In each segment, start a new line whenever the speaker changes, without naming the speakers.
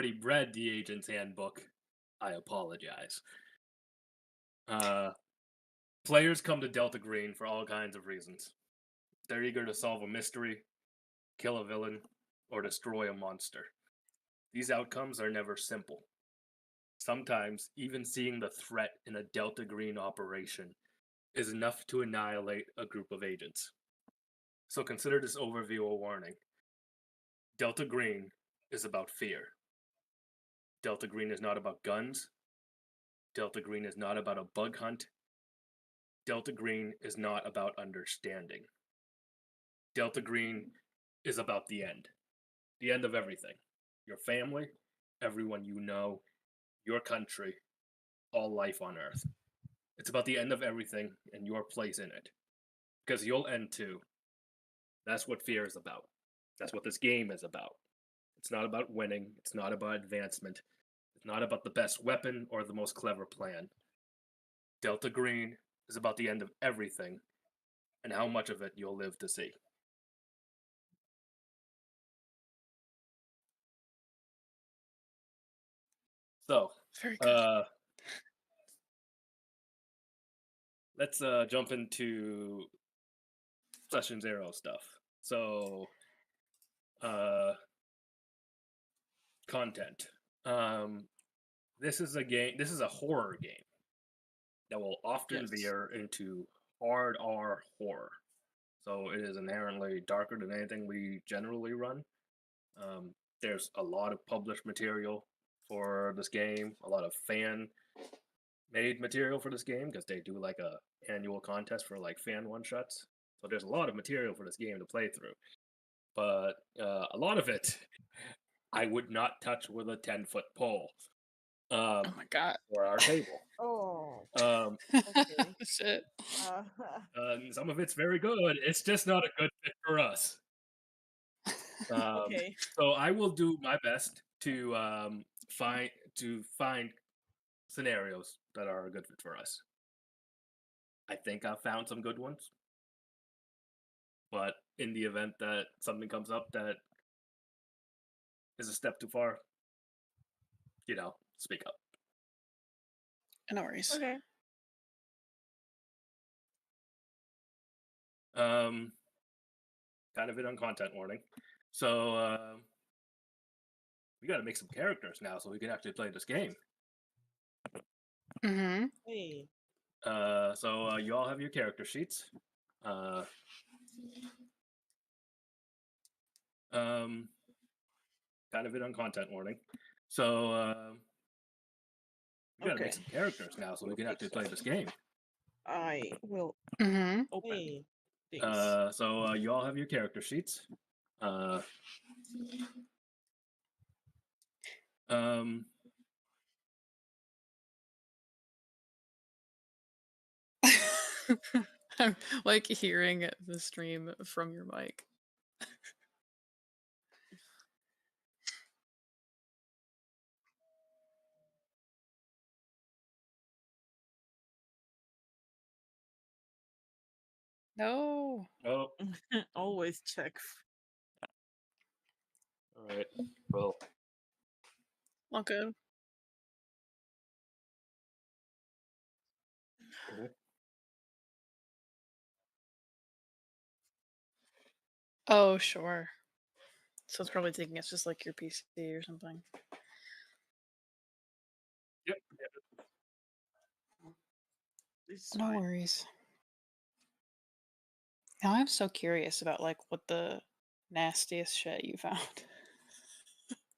already read the Agent's Handbook, I apologize. Uh, Players come to Delta Green for all kinds of reasons. They're eager to solve a mystery, kill a villain, or destroy a monster. These outcomes are never simple. Sometimes, even seeing the threat in a Delta Green operation is enough to annihilate a group of agents. So consider this overview a warning. Delta Green is about fear. Delta Green is not about guns. Delta Green is not about a bug hunt. Delta Green is not about understanding. Delta Green is about the end of everything. Your family, everyone you know, your country, all life on Earth. It's about the end of everything and your place in it. Because you'll end too. That's what fear is about. That's what this game is about. It's not about winning, it's not about advancement, it's not about the best weapon or the most clever plan. Delta Green is about the end of everything and how much of it you'll live to see. So,
Very good.
uh, let's jump into Session Zero stuff. So, uh, content. Um, this is a game. This is a horror game that will often
Yes.
veer into hard R horror. So it is inherently darker than anything we generally run. There's a lot of published material for this game, a lot of fan made material for this game because they do like a annual contest for like fan one shots. So there's a lot of material for this game to play through, but a lot of it I would not touch with a 10-foot pole
Oh
um,
my god.
or our table.
Oh,
Um,
okay.
Shit.
Uh,
and some of it's very good. It's just not a good fit for us.
okay.
So I will do my best to find scenarios that are a good fit for us. I think I've found some good ones, but in the event that something comes up that is a step too far, speak up.
No worries.
Okay.
Um, Kind of it on content warning. So we got to make some characters now so we can actually play this game.
Mm-hmm.
Hey.
So you all have your character sheets. Uh, um, Kind of it on content warning. So we got to make
Okay.
some characters now so we can actually play this game.
I will
Mm-hmm.
open this.
So you all have your character sheets. Uh, um,
I'm like hearing the stream from your mic. No.
oh,
Always check.
all right. Well,
Okay.
mhm.
Oh, sure. So it's probably thinking it's just like your PC or something.
Yep.
This is
No
fine.
worries. Now I'm so curious about like what the nastiest shit you found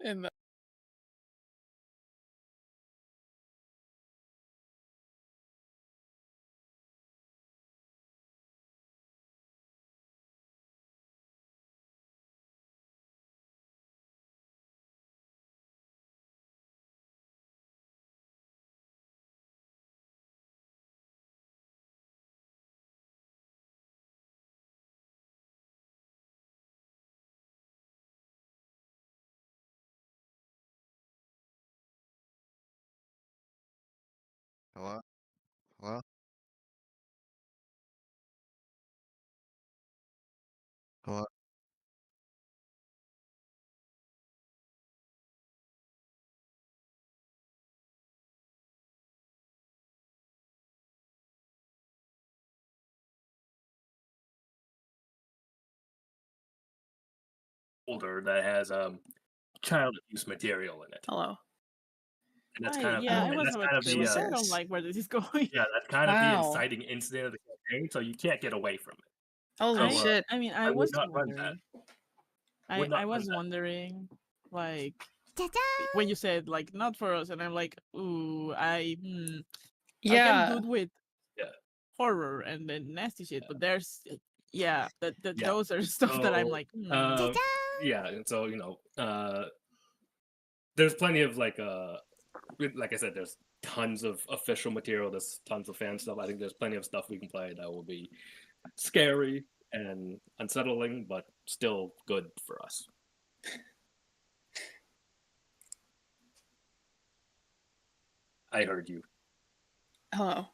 in the.
Hello? Hello? Hello?
folder that has child abuse material in it,
Hello.
and that's
I
kind of
yeah, I
Oh,
was
that's
about
kind
to
of
say,
the
like, I don't
Jesus.
like where this is going.
yeah, that's kind of the
Wow.
inciting incident of the campaign, so you can't get away from it.
Holy
So
shit.
I mean,
I
I
would
was
not run that.
wondering.
Would not
I
run
was
that.
wondering, like, when you said like not for us, and I'm like, ooh, like, I'm
Yeah.
good with
Yeah.
horror and then nasty shit, but there's that
Yeah.
those are stuff that I'm
So,
like,
yeah, and so there's plenty of like I said, there's tons of official material. There's tons of fan stuff. I think there's plenty of stuff we can play that will be scary and unsettling, but still good for us. I heard you.
Hello.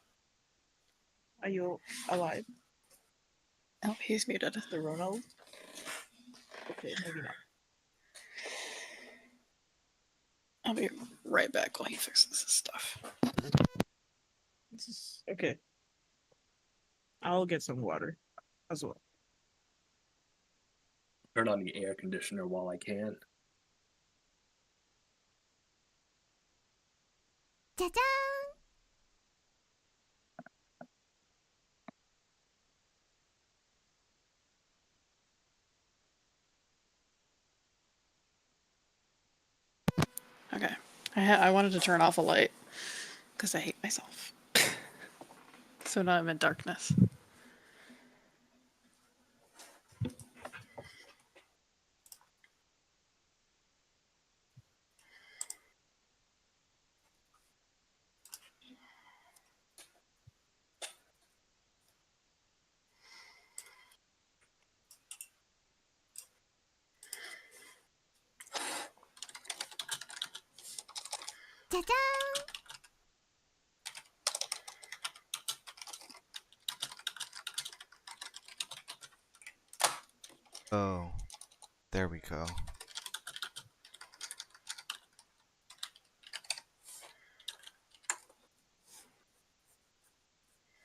are you alive,
Oh, he's muted.
Mr. Ronald? Okay, maybe not.
I'll be right back while he fixes his stuff.
This is okay. I'll get some water as well.
Turn on the air conditioner while I can.
Okay. I wanted to turn off a light because I hate myself. So now I'm in darkness.
Oh, there we go.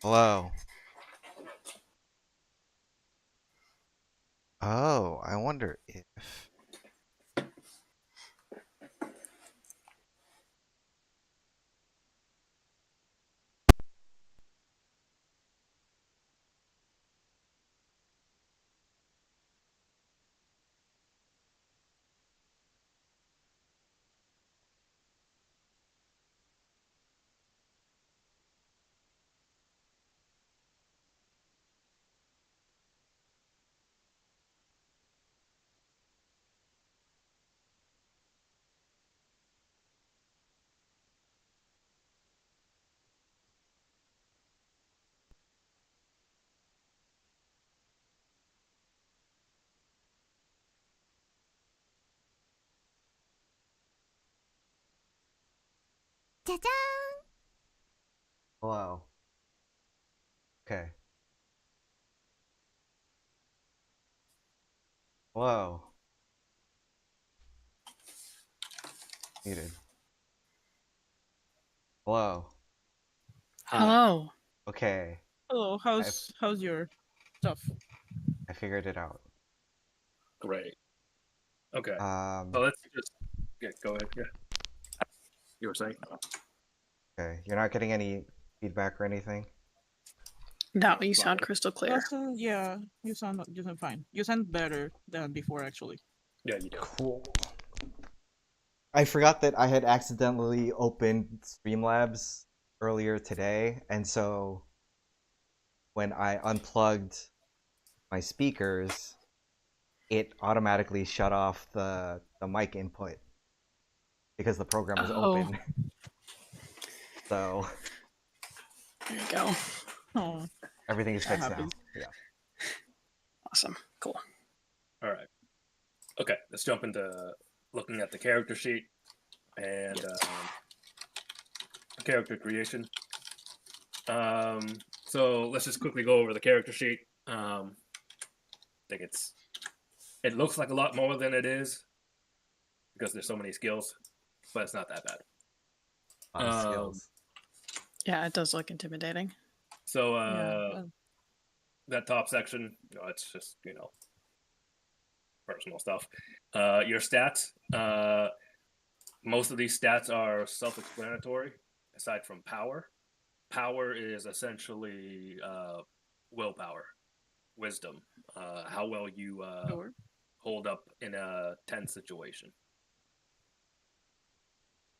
Hello. Oh, I wonder if... Hello. Okay. Hello. Muted. Hello.
Hi.
Hello.
Okay,
Hello, how's your stuff?
I figured it out.
Great. Okay.
Um,
So let's just go ahead. Yeah. You were saying?
okay, you're not getting any feedback or anything?
Now you
Fine.
sound crystal clear.
Yeah, you sound fine. You sound better than before, actually.
Yeah, you do.
Cool. I forgot that I had accidentally opened Streamlabs earlier today, and so when I unplugged my speakers, it automatically shut off the mic input because the program was
Oh.
open. So
There you go.
Oh,
everything is
that
fixed now.
happens.
Yeah.
Awesome. Cool.
All right. Okay, let's jump into looking at the character sheet and character creation. So let's just quickly go over the character sheet. I think it looks like a lot more than it is because there's so many skills, but it's not that bad.
A lot of skills.
Yeah, it does look intimidating.
So
Yeah,
that top section, it's just personal stuff. Your stats. Most of these stats are self-explanatory, aside from power. Power is essentially willpower, wisdom, how well you
Sure.
hold up in a tense situation.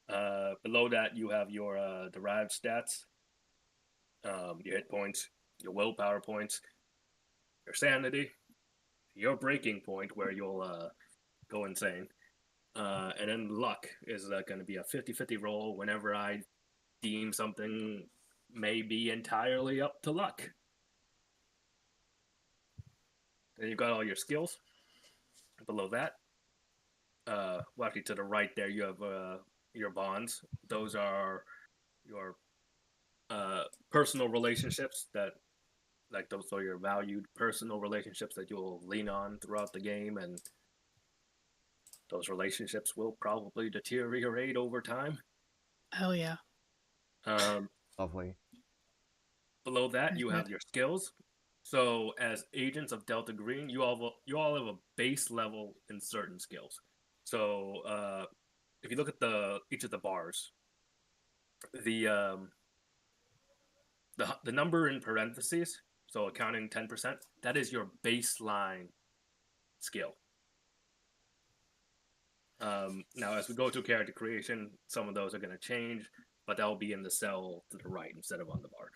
Below that, you have your derived stats, your hit points, your willpower points, your sanity, your breaking point where you'll go insane, and then luck is going to be a 50-50 roll whenever I deem something may be entirely up to luck. Then you've got all your skills. Below that, well, actually to the right there, you have your bonds. Those are your personal relationships that, like those are your valued personal relationships that you'll lean on throughout the game, and those relationships will probably deteriorate over time.
Hell yeah.
Lovely.
Below that,
Very
you
good.
have your skills. So, as agents of Delta Green, you all have a base level in certain skills. So, if you look at each of the bars, the number in parentheses, so accounting 10%, that is your baseline skill. Now, as we go to character creation, some of those are going to change, but that will be in the cell to the right instead of on the bar.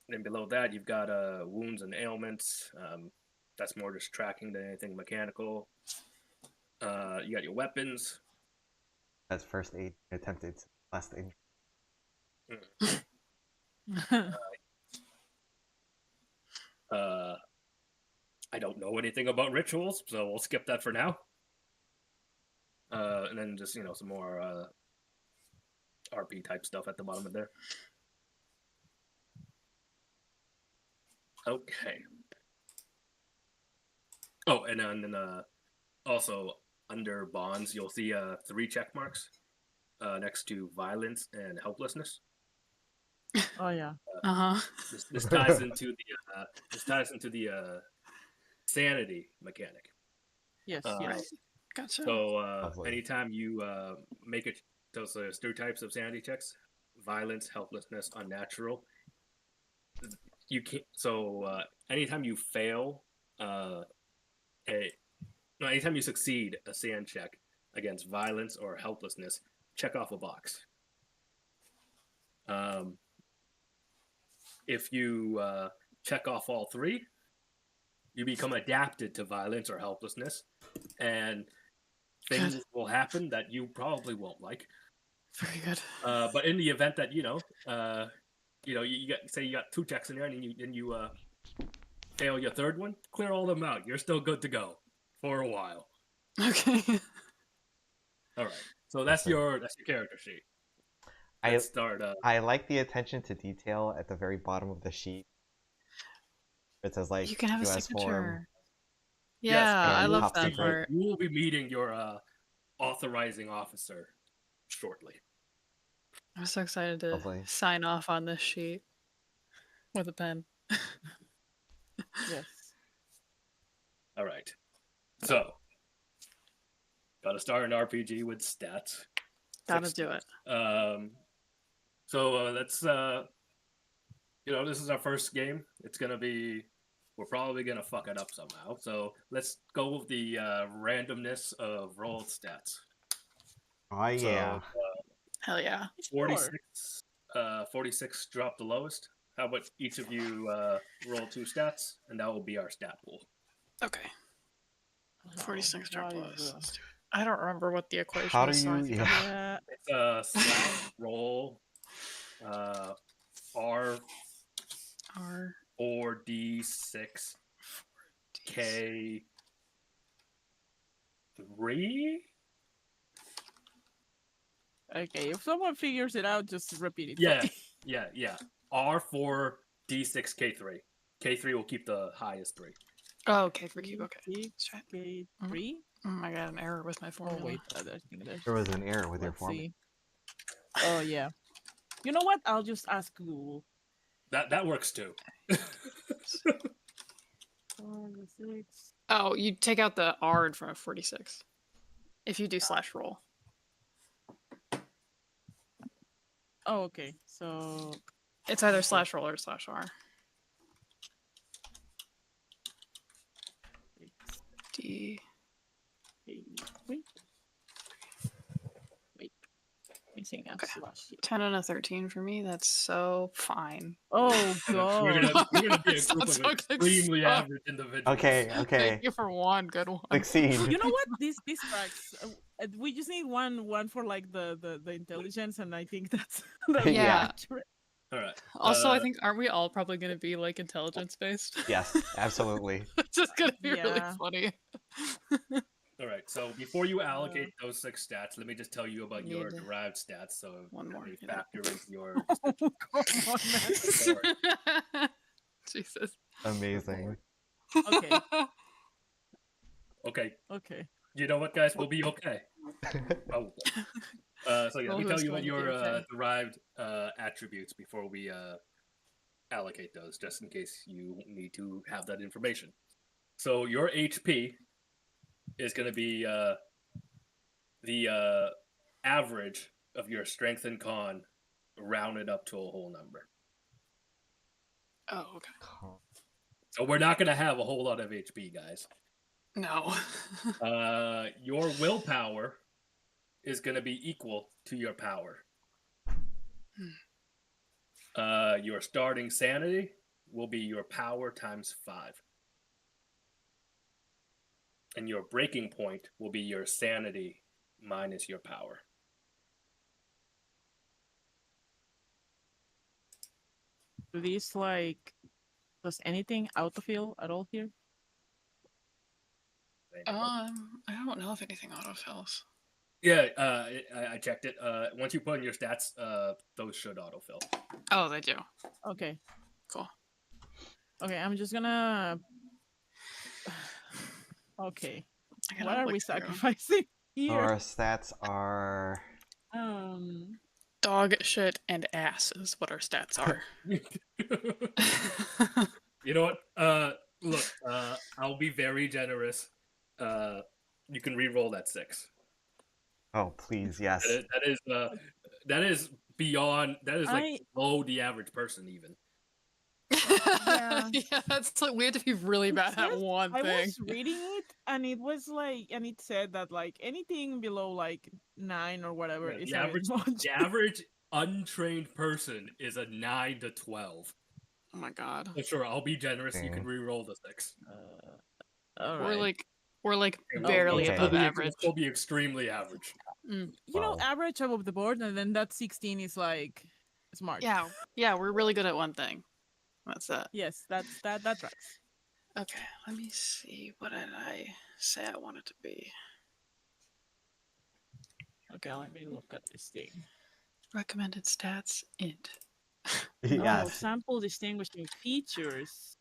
Then below that, you've got wounds and ailments. That's more just tracking than anything mechanical. You got your weapons.
That's first aid attempted last aid.
I don't know anything about rituals, so we'll skip that for now. And then just some more RP type stuff at the bottom of there. Okay. Oh, and then also under bonds, you'll see 3 check marks next to violence and helplessness.
Oh yeah.
This ties into the sanity mechanic.
Yes.
Right.
Yes.
Gotcha.
So
Lovely.
anytime you make it, those there's 3 types of sanity checks: violence, helplessness, unnatural. You can't. So anytime you fail anytime you succeed a sand check against violence or helplessness, check off a box. If you check off all 3, you become adapted to violence or helplessness, and things will happen that you probably won't like.
Very good.
But in the event that you got 2 checks in there, and you fail your 3rd one, clear all them out. You're still good to go for a while.
Okay.
All right. So that's your character sheet. Let's start.
I like the attention to detail at the very bottom of the sheet. It says like
You can have a
US
signature.
form.
Yeah,
Yes,
I
and
love
top
that
secret.
part.
You will be meeting your authorizing officer shortly.
I'm so excited to
Lovely.
sign off on this sheet with a pen.
Yes.
All right. So, gotta start an RPG with stats.
Gotta
6
do it.
So let's this is our first game. We're probably gonna fuck it up somehow. So let's go with the randomness of rolled stats.
Oh yeah.
Hell yeah.
46. 46 dropped the lowest. How about each of you roll 2 stats, and that will be our stat pool.
Okay. 46 drop
Why
lows.
is,
Let's do it. I don't remember what the equation
How do
is. So I
you-
think
yeah.
Yeah.
It's a slash roll R
R
4D6 K 3.
Okay. If someone figures it out, just repeat it.
Yeah. R4 D6 K3. K3 will keep the highest 3.
Oh, okay, for cube. Okay. Let's try it.
K3.
I got an error with my
Oh
formula.
wait, I think there's.
There was an error with your
Let's
form.
see. Oh yeah. You know what? I'll just ask Google.
That works too.
46.
Oh, you take out the R in front of 46. If you do slash roll.
Oh, okay. So
It's either slash roll or slash R. D.
wait, wait, missing a
Okay.
slash here.
10 and a 13 for me. That's so fine.
Oh
We're
god.
gonna be a group
Sounds
of
so
extremely
suck.
average individuals.
Okay, okay.
Thank you for one good one.
Succeed.
You know what? This tracks. We just need one for like the intelligence, and I think that's
Yeah.
accurate.
All right.
Also, I think aren't we all probably going to be like intelligence based?
Yes, absolutely.
It's just going to be really
Yeah.
funny.
All right. So before you allocate those 6 stats, let me just tell you about your
Need
derived stats. So
one more,
they
you know.
factor into your.
Oh, come on, man.
Jesus.
Amazing.
Okay.
Okay.
Okay.
You know what, guys? We'll be okay. Oh. So yeah, let me
Well,
tell
who's
you what
going to be
your
okay?
derived attributes before we allocate those, just in case you need to have that information. So your HP is going to be the average of your strength and con rounded up to a whole number.
Oh, okay.
So we're not going to have a whole lot of HP, guys.
No.
Your willpower is going to be equal to your power. Your starting sanity will be your power times 5. And your breaking point will be your sanity minus your power.
Do these like does anything autofill at all here?
I don't know if anything autofills.
Yeah, I checked it. Once you put in your stats, those should autofill.
Oh, they do.
Okay.
Cool.
Okay, I'm just gonna. Okay.
I gotta
What are we
look through.
sacrificing here?
Our stats are
Dog, shit, and ass is what our stats are.
You know what? Look, I'll be very generous. You can re-roll that 6.
Oh, please, yes.
That is beyond. That is like
I-
below the average person, even.
Yeah.
Yeah, that's like we had to be really
It
bad at
says-
one
I
thing.
was reading it, and it was like, and it said that like anything below like 9 or whatever
Yeah,
is
the
a
average-
launch.
The average untrained person is a 9 to 12.
Oh my god.
So sure, I'll be generous. You
Okay.
can re-roll the 6.
All
We're
right.
like
Okay,
barely
okay.
above
We'll
average.
still be extremely average.
Mm.
You know,
Wow.
average above the board, and then that 16 is like smart.
Yeah, we're really good at one thing. That's it.
Yes, that tracks.
Okay, let me see. What did I say I wanted to be?
Okay, let me look at this thing.
Recommended stats int.
No,
Yes.
sample distinguishing features.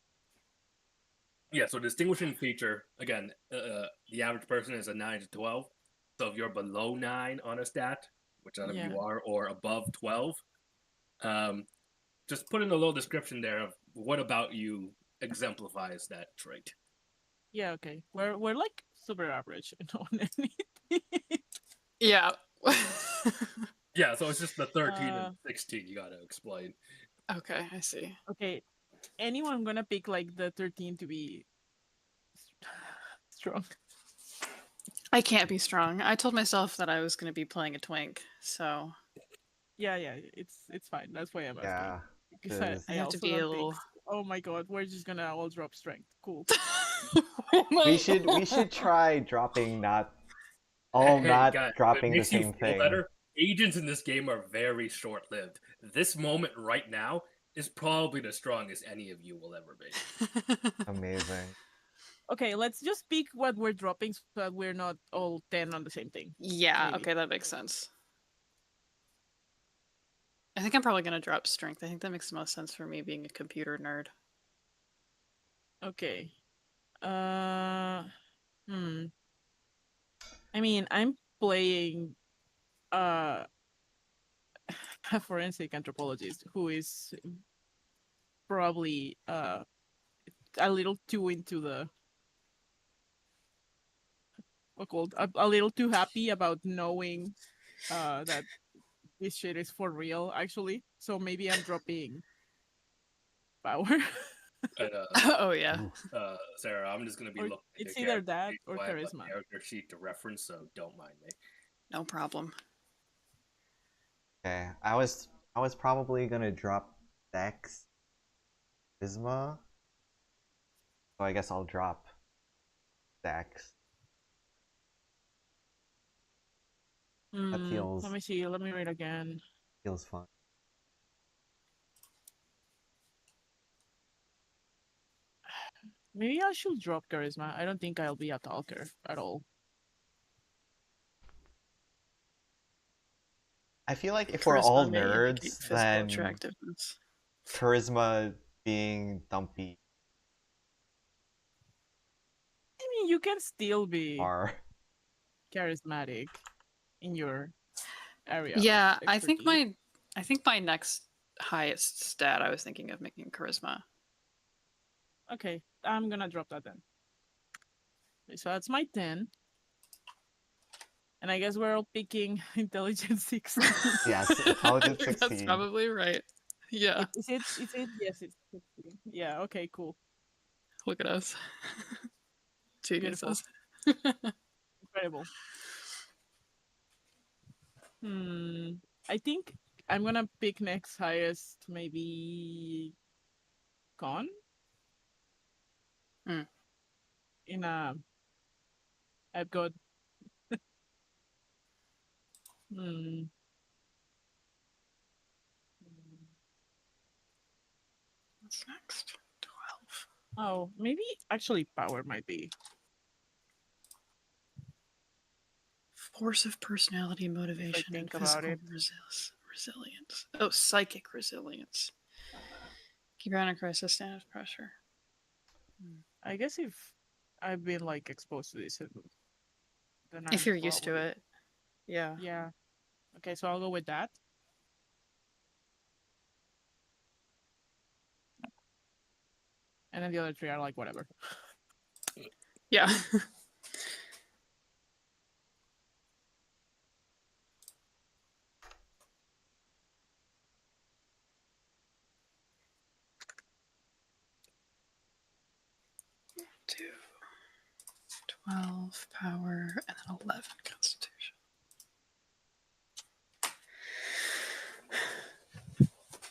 Yeah, so distinguishing feature, again, the average person is a 9 to 12. So if you're below 9 on a stat, which none of
Yeah.
you are, or above 12, just put in a little description there of what about you exemplifies that trait.
Yeah, okay. We're like super average on anything.
Yeah.
Yeah, so it's just the 13
Uh,
and 16 you gotta explain.
Okay, I see.
Okay, anyone gonna pick like the 13 to be strong?
I can't be strong. I told myself that I was going to be playing a twink, so
Yeah, it's fine. That's why I'm asking.
Yeah.
Because
Cause-
I have to
also
be a
don't think
little.
so. Oh my god, we're just gonna all drop strength. Cool.
We should try dropping not all
Hey,
not
guys, if it
dropping the
makes you
same
feel
thing.
better, agents in this game are very short-lived. This moment right now is probably the strongest any of you will ever be.
Amazing.
Okay, let's just pick what we're dropping so that we're not all 10 on the same thing.
Yeah,
Maybe.
okay, that makes sense. I think I'm probably going to drop strength. I think that makes the most sense for me being a computer nerd.
Okay. I mean, I'm playing a forensic anthropologist who is probably a little too into the a little too happy about knowing that this shit is for real actually. So maybe I'm dropping power.
And,
Oh yeah.
Sarah, I'm just gonna be
Or
looking at
it's
your
either
character
that
sheet,
or
so I have a
charisma.
character sheet to reference, so don't mind me.
No problem.
Okay, I was probably gonna drop Dex, Charisma, so I guess I'll drop Dex. That
Let me see. Let me read again.
feels fun.
Maybe I should drop charisma. I don't think I'll be a talker at all.
I feel like if we're all
Charisma may indicate
nerds,
physical
then
attractiveness.
charisma being dumpy
I mean, you can still be
are.
charismatic in your area.
Yeah,
of
I think
expertise.
my next highest stat I was thinking of making charisma.
Okay, I'm gonna drop that then. Okay, so that's my 10. And I guess we're all picking intelligence 16.
Yes, intelligence
That's
16.
probably right. Yeah,
Is it? Yes, it's 16. Yeah, okay, cool.
look at us.
Beautiful.
Geniuses.
Incredible. I think I'm gonna pick next highest, maybe con.
Hmm.
In I've got.
What's next? 12.
Oh, maybe actually power might be.
Force of personality, motivation, and
think about
physical
it.
resilience. Oh, psychic resilience. Keep your own crisis, stand under pressure.
I guess if I've been like exposed to this, then
If
I'm
you're used to
probably-
it. Yeah.
Yeah. Okay, so I'll go with that. And then the other three are like whatever.
Yeah. Two, 12 power, and then 11 constitution.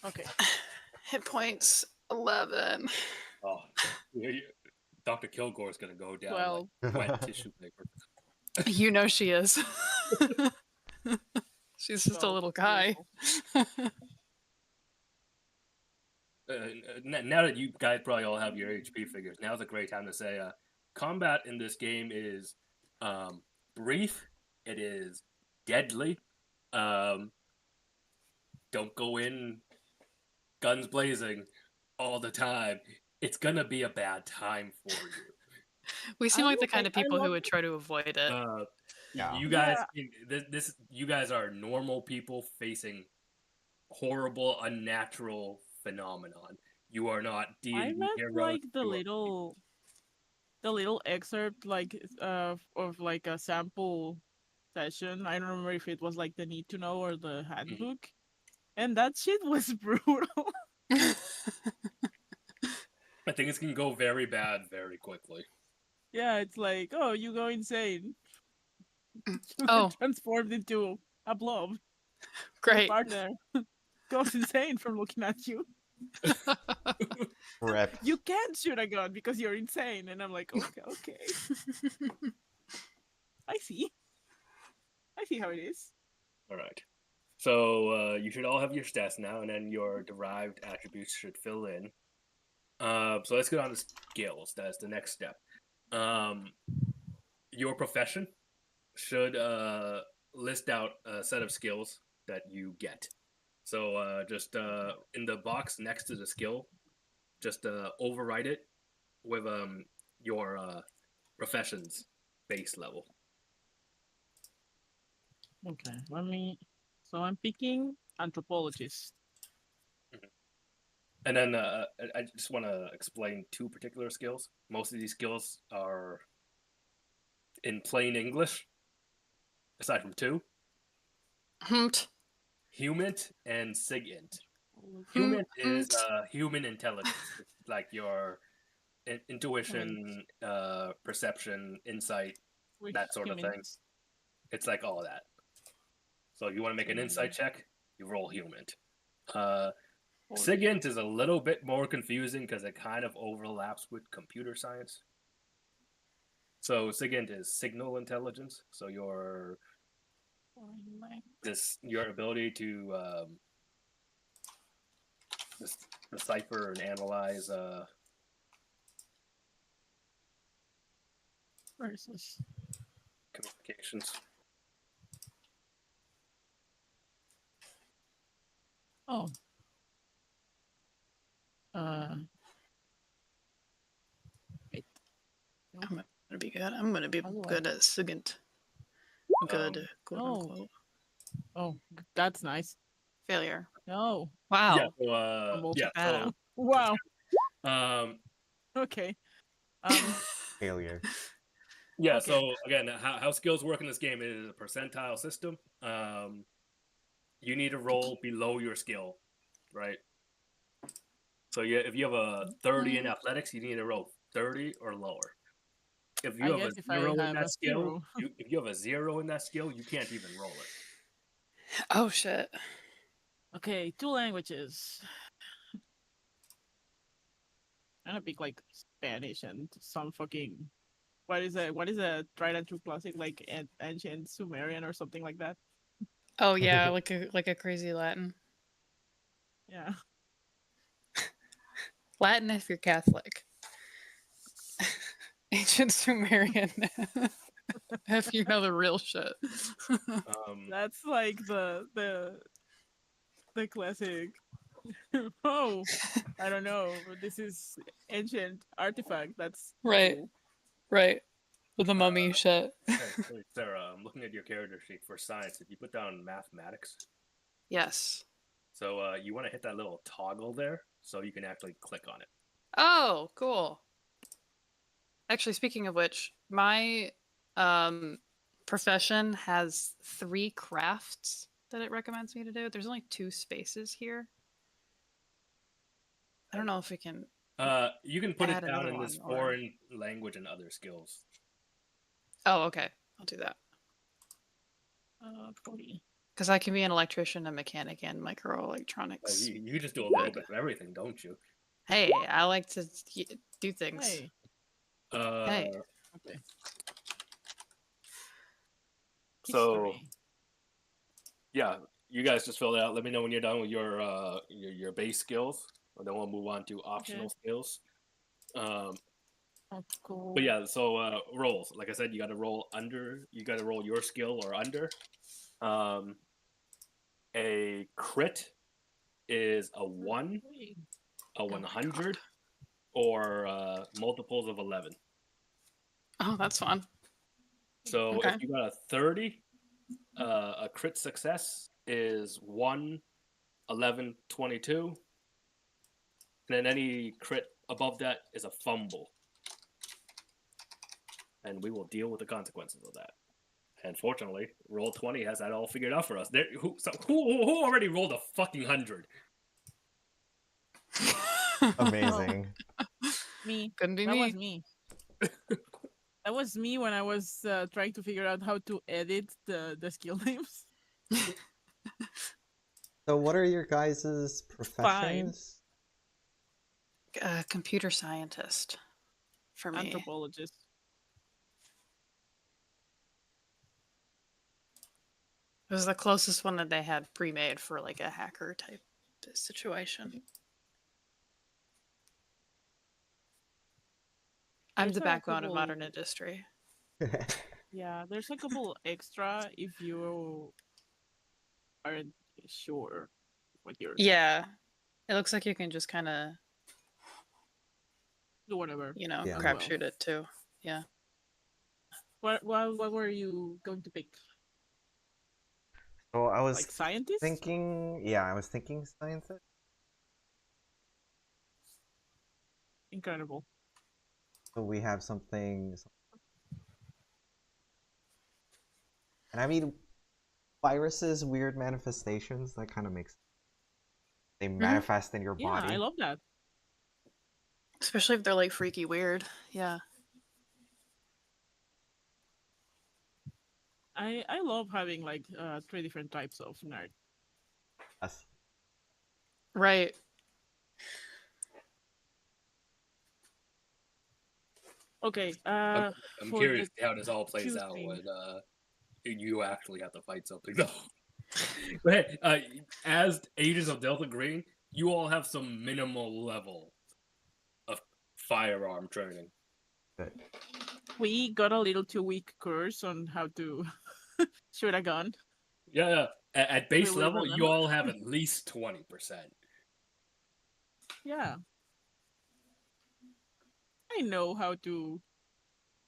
Okay.
Hit points 11.
Oh, Dr. Kilgore's gonna go down
12.
like wet tissue paper.
You know she is. She's just a
12.
little guy.
Beautiful.
Now that you guys probably all have your HP figures, now's a great time to say combat in this game is brief, it is deadly. Don't go in guns blazing all the time. It's gonna be a bad time for you.
We seem
I
like the
love
kind
it.
of
I
people who
love
would try to avoid it.
Yeah.
You guys, you guys are normal people facing horrible, unnatural phenomenon. You are not
I
D&D
meant
heroes.
like the
you are
little excerpt like of like a sample session. I don't remember if it was like the need to know or the handbook. And that shit was brutal.
I think it's gonna go very bad very quickly.
Yeah, it's like, oh, you go insane. You
Oh.
get transformed into a blob. Your
Great.
partner goes insane from looking at you.
Rip.
You can't shoot a gun because you're insane. And I'm like, okay. I see how it is.
All right. So you should all have your stats now, and then your derived attributes should fill in. So let's get on to skills. That's the next step. Your profession should list out a set of skills that you get. So just in the box next to the skill, just overwrite it with your profession's base level.
Okay, so I'm picking anthropologist.
And then I just want to explain 2 particular skills. Most of these skills are in plain English, aside from 2.
Humped.
Humint and Sigint.
Hmm,
Humint is human intelligence. It's like your intuition, perception, insight,
Which
that sort of thing.
humans?
It's like all that. So if you want to make an insight check, you roll Humint. Sigint is a little bit more confusing because it kind of overlaps with computer science. So Sigint is signal intelligence. So your ability to decipher and analyze
Versus.
communications.
Oh. Wait.
I'm gonna be good. I'm gonna be
How do
good at Sigint. Good, quote
oh.
unquote.
Oh, that's nice.
Failure.
No.
Wow.
Yeah. So, yeah.
bad
So,
Wow.
um,
Okay.
Failure.
yeah.
Okay.
So again, how skills work in this game is a percentile system. You need to roll below your skill, right? So yeah, if you have a 30 in athletics, you need to roll 30 or lower. If you have a
guess if I
0 in
have
that
a
skill,
0.
if you have a 0 in that skill, you can't even roll it.
Oh shit.
Okay, 2 languages. I'm gonna pick like Spanish and some fucking what is a tried and true classic like ancient Sumerian or something like that.
Oh yeah, like a crazy Latin.
Yeah.
Latin if you're Catholic. Ancient Sumerian if you know the real shit.
That's like the classic. Oh, I don't know. This is ancient artifact. That's
Right.
cool.
Right. With the mummy shit.
Wait, Sarah, I'm looking at your character sheet for science. If you put down mathematics,
Yes.
so you want to hit that little toggle there, so you can actually click on it.
Oh, cool. Actually, speaking of which, my profession has 3 crafts that it recommends me to do. There's only 2 spaces here. I don't know if we can.
You can put it
Add
down
another
in this
one, or-
foreign language and other skills.
Oh, okay. I'll do that.
40.
Because I can be an electrician, a mechanic, and microelectronics.
You just do a little bit of everything, don't you?
Hey, I like to do things.
Hey.
Hey.
Okay.
So
History.
yeah, you guys just fill it out. Let me know when you're done with your base skills, and then we'll move on to optional skills.
That's cool.
But yeah, so rolls. Like I said, you got to roll under. You got to roll your skill or under. A crit is a 1, a 100, or multiples of 11.
Oh, that's fun.
So
Okay.
if you got a 30, a crit success is 1, 11, 22. And then any crit above that is a fumble. And we will deal with the consequences of that. And fortunately, Roll20 has that all figured out for us. Who already rolled a fucking 100?
Amazing.
Me.
Couldn't be
That
me.
was me. That was me when I was trying to figure out how to edit the skill names.
So what are your guys' professions?
Computer scientist. For me.
Anthropologist.
It was the closest one that they had pre-made for like a hacker type situation. I'm
There's
the
a
backbone of
couple-
modern industry.
Yeah, there's a couple extra if you aren't sure what you're
Yeah. It looks like you can just kind of,
do whatever.
you know,
Yeah.
crapshoot it too. Yeah.
What were you going to pick?
So I was
Like scientist?
thinking, yeah, I was thinking scientist.
incredible.
So we have something, and I mean, viruses, weird manifestations. That kind of makes they manifest in your
Yeah,
body.
I love that.
Especially if they're like freaky weird. Yeah.
I love having like 3 different types of nerd.
Yes.
Right.
Okay.
I'm
For
curious
the
how this all plays out
choosing.
when you actually have to fight something though. But hey, as Agents of Delta Green, you all have some minimal level of firearm training.
Good.
We got a little 2-week course on how to shoot a gun.
Yeah. At base
Will we
level, you
remember?
all have at least 20%.
Yeah. I know how to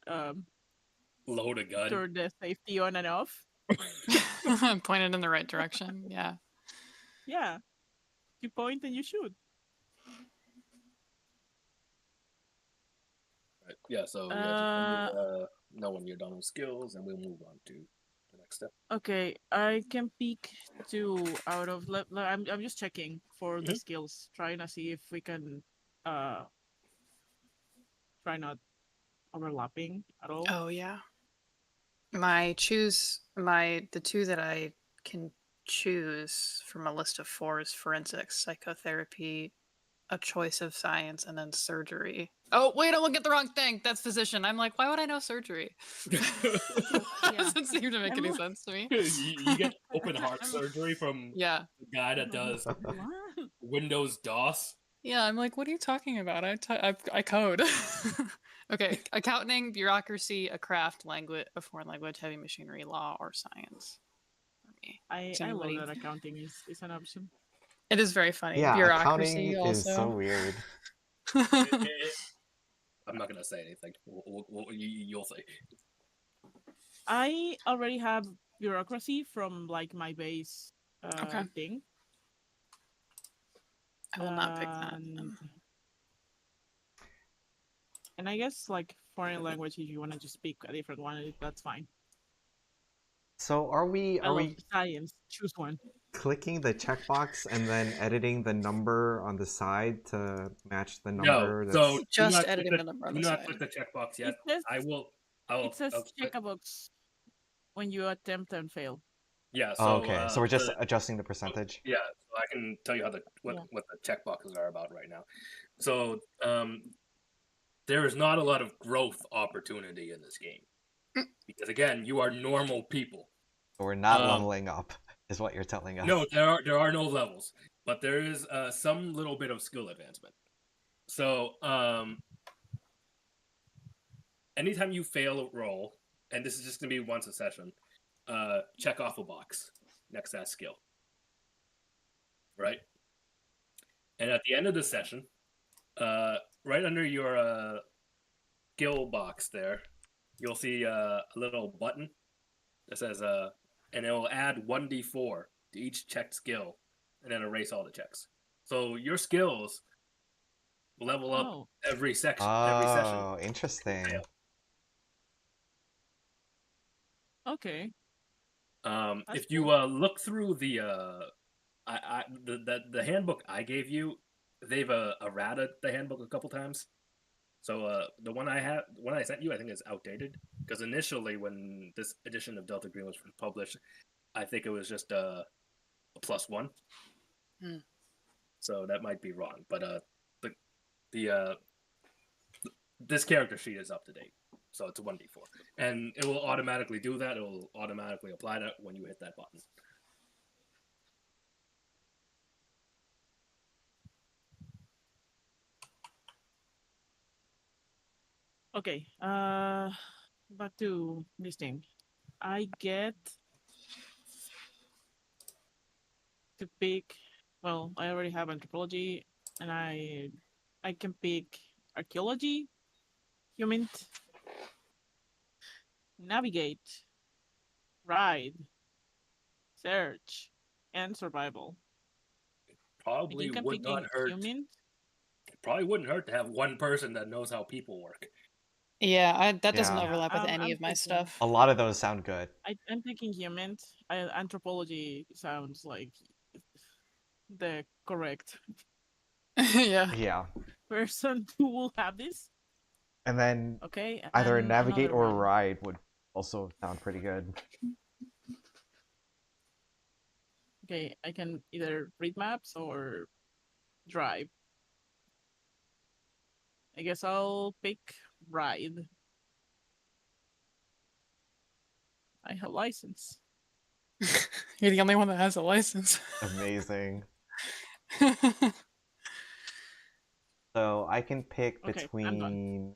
um,
Load a gun.
turn the safety on and off.
Pointed in the right direction. Yeah.
Yeah. You point and you shoot.
Right. Yeah, so yeah, just let me know when you're done with skills, and we'll move on to the next step.
Okay, I can pick 2 out of. I'm just checking for the
Mhm.
skills, trying to see if we can try not overlapping at all.
Oh yeah. The 2 that I can choose from a list of 4 is forensics, psychotherapy, a choice of science, and then surgery. Oh wait, I'm looking at the wrong thing. That's physician. I'm like, why would I know surgery? That doesn't seem to make any
I'm-
sense to me.
you get open heart surgery from
Yeah.
the guy that does
What?
Windows DOS.
Yeah, I'm like, what are you talking about? I code. Okay, accounting, bureaucracy, a craft, language, a foreign language, heavy machinery, law, or science. For me,
I
Does
love
anybody-
that accounting is an option.
It is very funny.
Yeah,
Bureaucracy
accounting is so
also.
weird.
I'm not gonna say anything. You'll see.
I already have bureaucracy from like my base
Okay.
thing.
I will not pick that.
And- And I guess like foreign language, if you want to just speak a different one, that's fine.
So are we
I
are
love
we
science. Choose one.
clicking the checkbox and then editing the number on the side to match the
No,
number?
so
that's-
do
Just
not click
editing
the-
the number on
do
the
not
side.
click the checkbox yet.
It says,
I will.
it says
I'll
check a box when you attempt and fail.
Yeah.
Oh,
So
okay, so we're just adjusting the percentage.
Yeah, so I can tell you how what the checkboxes are about right now. So there is not a lot of growth opportunity in this game because again, you are normal people.
So we're not leveling up, is what you're telling us.
No, there are no levels, but there is some little bit of skill advancement. So anytime you fail a roll, and this is just gonna be once a session, check off a box next to that skill. Right? And at the end of the session, right under your skill box there, you'll see a little button that says and it will add 1d4 to each checked skill and then erase all the checks. So your skills level up
Oh.
every session.
Oh, interesting.
Fail.
Okay.
If
That's
you
cool.
look through the handbook I gave you, they've errata the handbook a couple times. So the one I sent you, I think is outdated because initially when this edition of Delta Green was published, I think it was just a +1. So that might be wrong, but this character sheet is up to date, so it's a 1d4, and it will automatically do that. It will automatically apply that when you hit that button.
Okay. Back to this thing. I get to pick. Well, I already have anthropology, and I can pick archaeology, human, navigate, ride, search, and survival.
Probably
You can
would
pick
not hurt.
human.
probably wouldn't hurt to have one person that knows how people work.
Yeah, that doesn't
Yeah.
overlap with
I'm
any of my
thinking-
stuff.
A lot of those sound good.
I'm thinking human. Anthropology sounds like the correct
Yeah.
Yeah.
person who will have this.
And then
Okay.
either a
and
navigate
another
or a
one.
ride would also sound pretty good.
Okay, I can either read maps or drive. I guess I'll pick ride. I have license.
You're the only one that has a license.
Amazing. So I can pick
Okay, I'm done.
between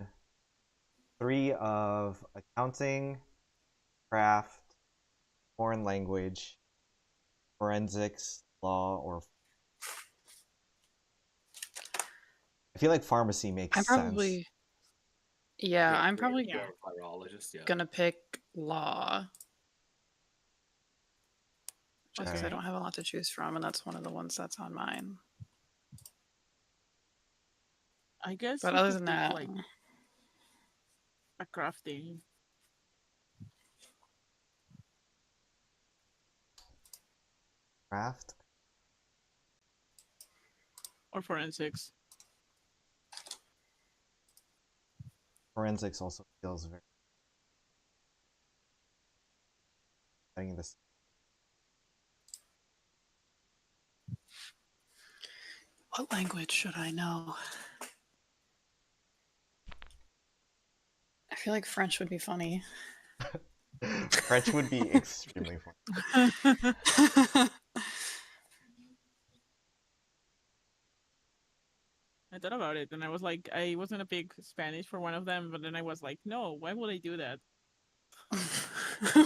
3 of accounting, craft, foreign language, forensics, law, or I feel like pharmacy makes
I'm
sense.
probably I'm probably
Yeah.
You're a virologist, yeah.
gonna pick law. Just because I
Okay.
don't have a lot to choose from, and that's one of the ones that's on mine.
I guess
But
you
other
could
than
pick,
that,
like a crafting.
Craft.
Or forensics.
Forensics also feels very setting this.
what language should I know? I feel like French would be funny.
French would be extremely fun.
I thought about it and I was like, I was gonna pick Spanish for one of them, but then I was like, no, why would I do that?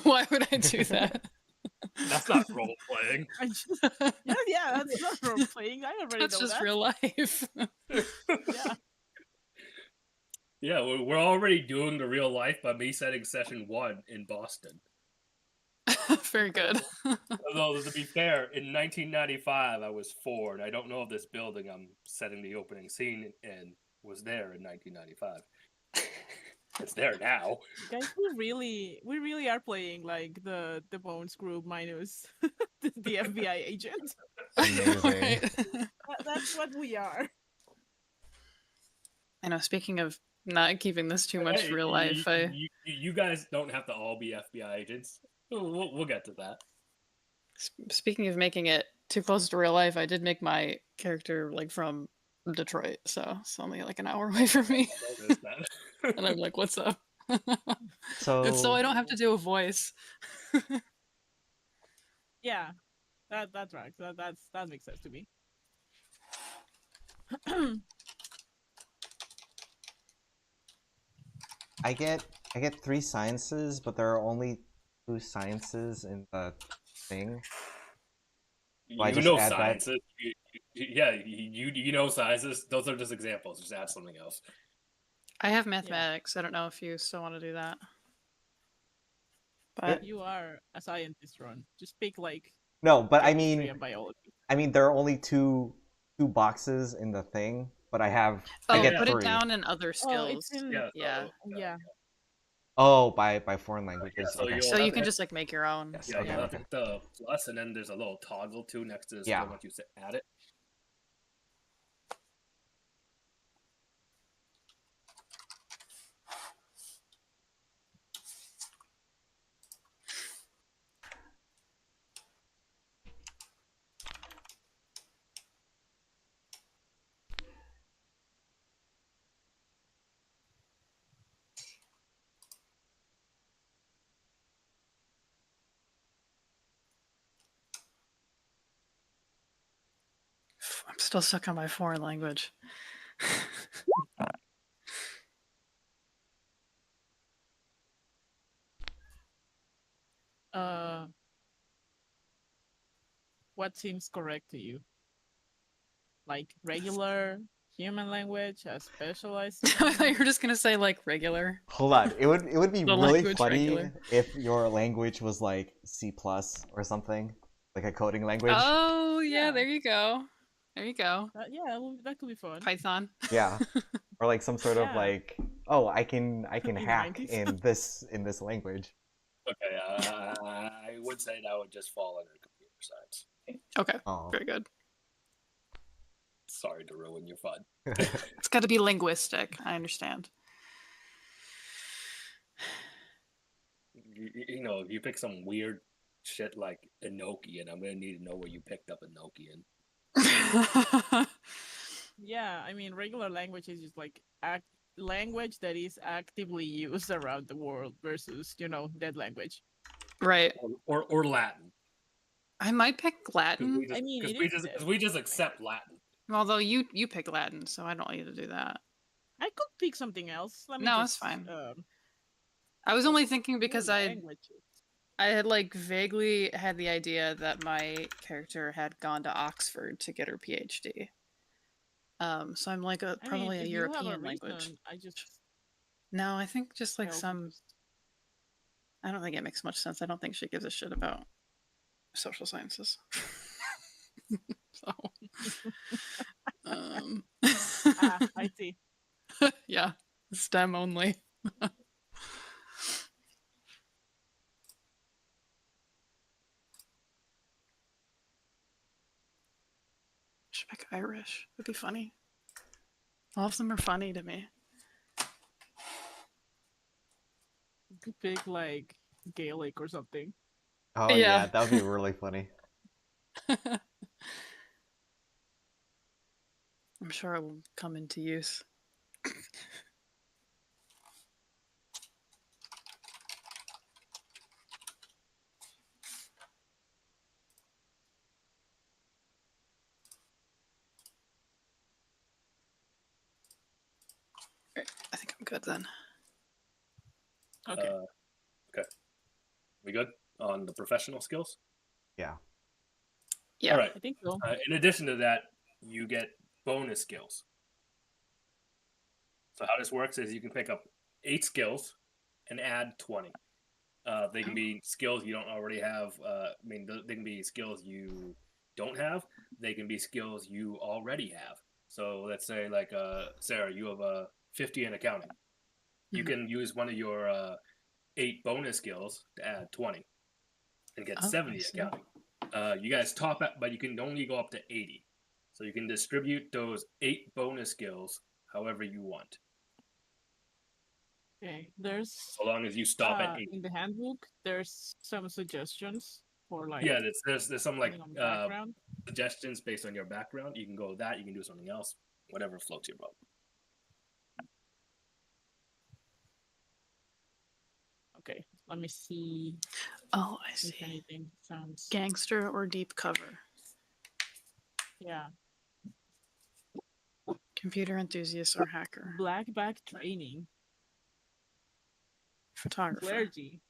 Why would I do that?
That's not role playing.
I just, yeah, that's not role playing. I already
That's
know
just
that.
real life.
Yeah.
Yeah, we're already doing the real life by me setting session 1 in Boston.
Very good.
Although, to be fair, in 1995, I was 4, and I don't know if this building I'm setting the opening scene in was there in 1995. It's there now.
Guys, we really are playing like the Bones group minus the FBI agent.
Amazing.
Right.
That's what we are.
I know. Speaking of not keeping this too much
Hey,
real life,
you guys don't have to all be FBI agents. We'll get to that.
speaking of making it too close to real life, I did make my character like from Detroit, so it's only like an hour away from me.
I noticed that.
And I'm like, "What's up?"
So
It's so I don't have to do a voice.
Yeah, that's right. That makes sense to me.
I get 3 sciences, but there are only 2 sciences in the thing. Well, I
You
just
know
add that-
sciences. You know sciences. Those are just examples. Just add something else.
I have mathematics. I don't know if you still want to do that. But
You are a scientist, Ron. Just pick like
No, but I
chemistry
mean
and biology.
there are only two boxes in the thing, but I
oh,
get
put
3.
it down in other
Oh,
skills.
it's in
Yeah.
yeah.
Oh, by foreign languages.
so
Okay.
you'll-
So you can just like make your own.
Yes,
Yeah,
okay,
you have
okay.
the plus, and then there's a little toggle too next to the
Yeah.
skill once you add it.
I'm still stuck on my foreign language.
What seems correct to you? Like regular human language, a specialized.
I thought you were just gonna say like regular.
Hold on. It would be
The
really
language
funny
regular.
if your language was like C+ or something, like a coding language.
Oh yeah,
Yeah.
there you go. There you go.
Yeah, that could be fun.
Python.
Yeah. Or like some sort of
Yeah.
like, oh, I can
In the
hack
90s.
in this language.
Okay, I would say that would just fall under computer science.
Okay,
Oh.
very good.
Sorry to ruin your fun.
It's got to be linguistic. I understand.
You know, if you pick some weird shit like Enochian, I'm gonna need to know where you picked up Enochian.
Yeah, I mean, regular language is just like language that is actively used around the world versus, dead language.
Right.
Or Latin.
I might pick Latin.
I mean, it
because
is
we just accept Latin.
Although you pick Latin, so I don't want you to do that.
I could pick something else. Let me
No,
just,
it's fine. I was only thinking because I
languages.
had like vaguely had the idea that my character had gone to Oxford to get her PhD. So I'm like probably a
if you have
European
a
language.
reason, I just
No, I think just like
help
some.
just-
I don't think it makes much sense. I don't think she gives a shit about social sciences. So,
I see.
yeah, STEM only. Should pick Irish. It'd be funny. All of them are funny to me.
You could pick like Gaelic or something.
Oh yeah, that would be really funny.
I'm sure it will come into use. I think I'm good then.
Okay.
Okay. We good on the professional skills?
Yeah.
Yeah.
All right.
I think so.
In addition to that, you get bonus skills. So how this works is you can pick up 8 skills and add 20. They can be skills you don't already have. They can be skills you don't have. They can be skills you already have. So let's say, like, Sarah, you have a 50 in accounting. You can use one of your 8 bonus skills to add 20 and get 70 accounting. You guys top it, but you can only go up to 80. So you can distribute those 8 bonus skills however you want.
Okay. There's
So long as you stop at 80.
in the handbook, there's some suggestions for like
Yeah, there's some like
background.
suggestions based on your background. You can go with that. You can do something else. Whatever floats your boat.
Okay, let me see
Oh, I
if
see.
anything sounds.
Gangster or deep cover.
Yeah.
Computer enthusiast or hacker.
Black bag training.
Photographer.
Clergy.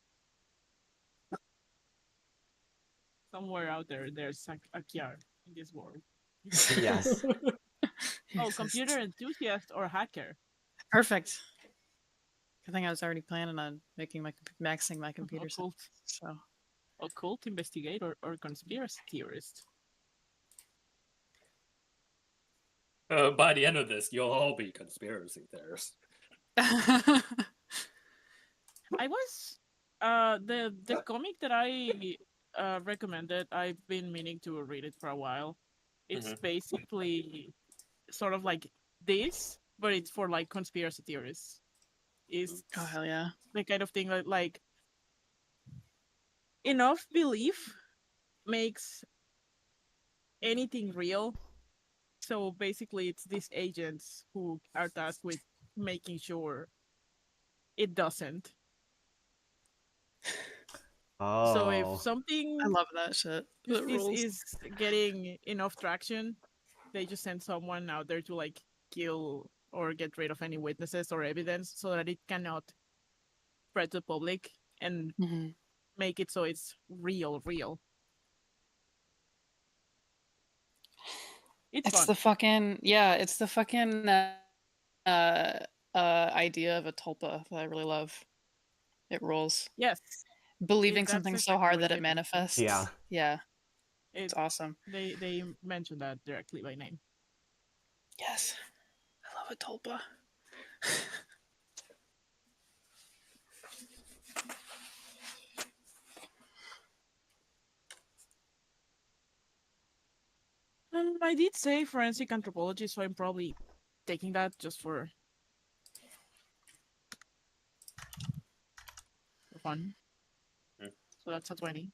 Somewhere out there's a Kiar in this world.
Yes.
Oh, computer enthusiast or hacker.
Perfect. I think I was already planning on maxing my computer. So
Occult investigator or conspiracy theorist.
By the end of this, you'll all be conspiracy theorists.
I was the comic that I recommended. I've been meaning to read it for a while. It's basically sort of like this, but it's for like conspiracy theorists. Is
oh hell yeah!
the kind of thing that like enough belief makes anything real. So basically, it's these agents who are tasked with making sure it doesn't.
Oh.
So if something
I love that shit.
is getting enough traction, they just send someone out there to like kill or get rid of any witnesses or evidence so that it cannot spread to the public and make it so it's real. It's fun.
The fucking it's the fucking idea of a tulpa that I really love. It rules.
Yes.
Believing something so hard that it manifests.
Yeah.
Yeah. It's awesome.
They mentioned that directly by name.
Yes. I love a tulpa.
I did say forensic anthropology, so I'm probably taking that just for fun.
Mm.
So that's a 20.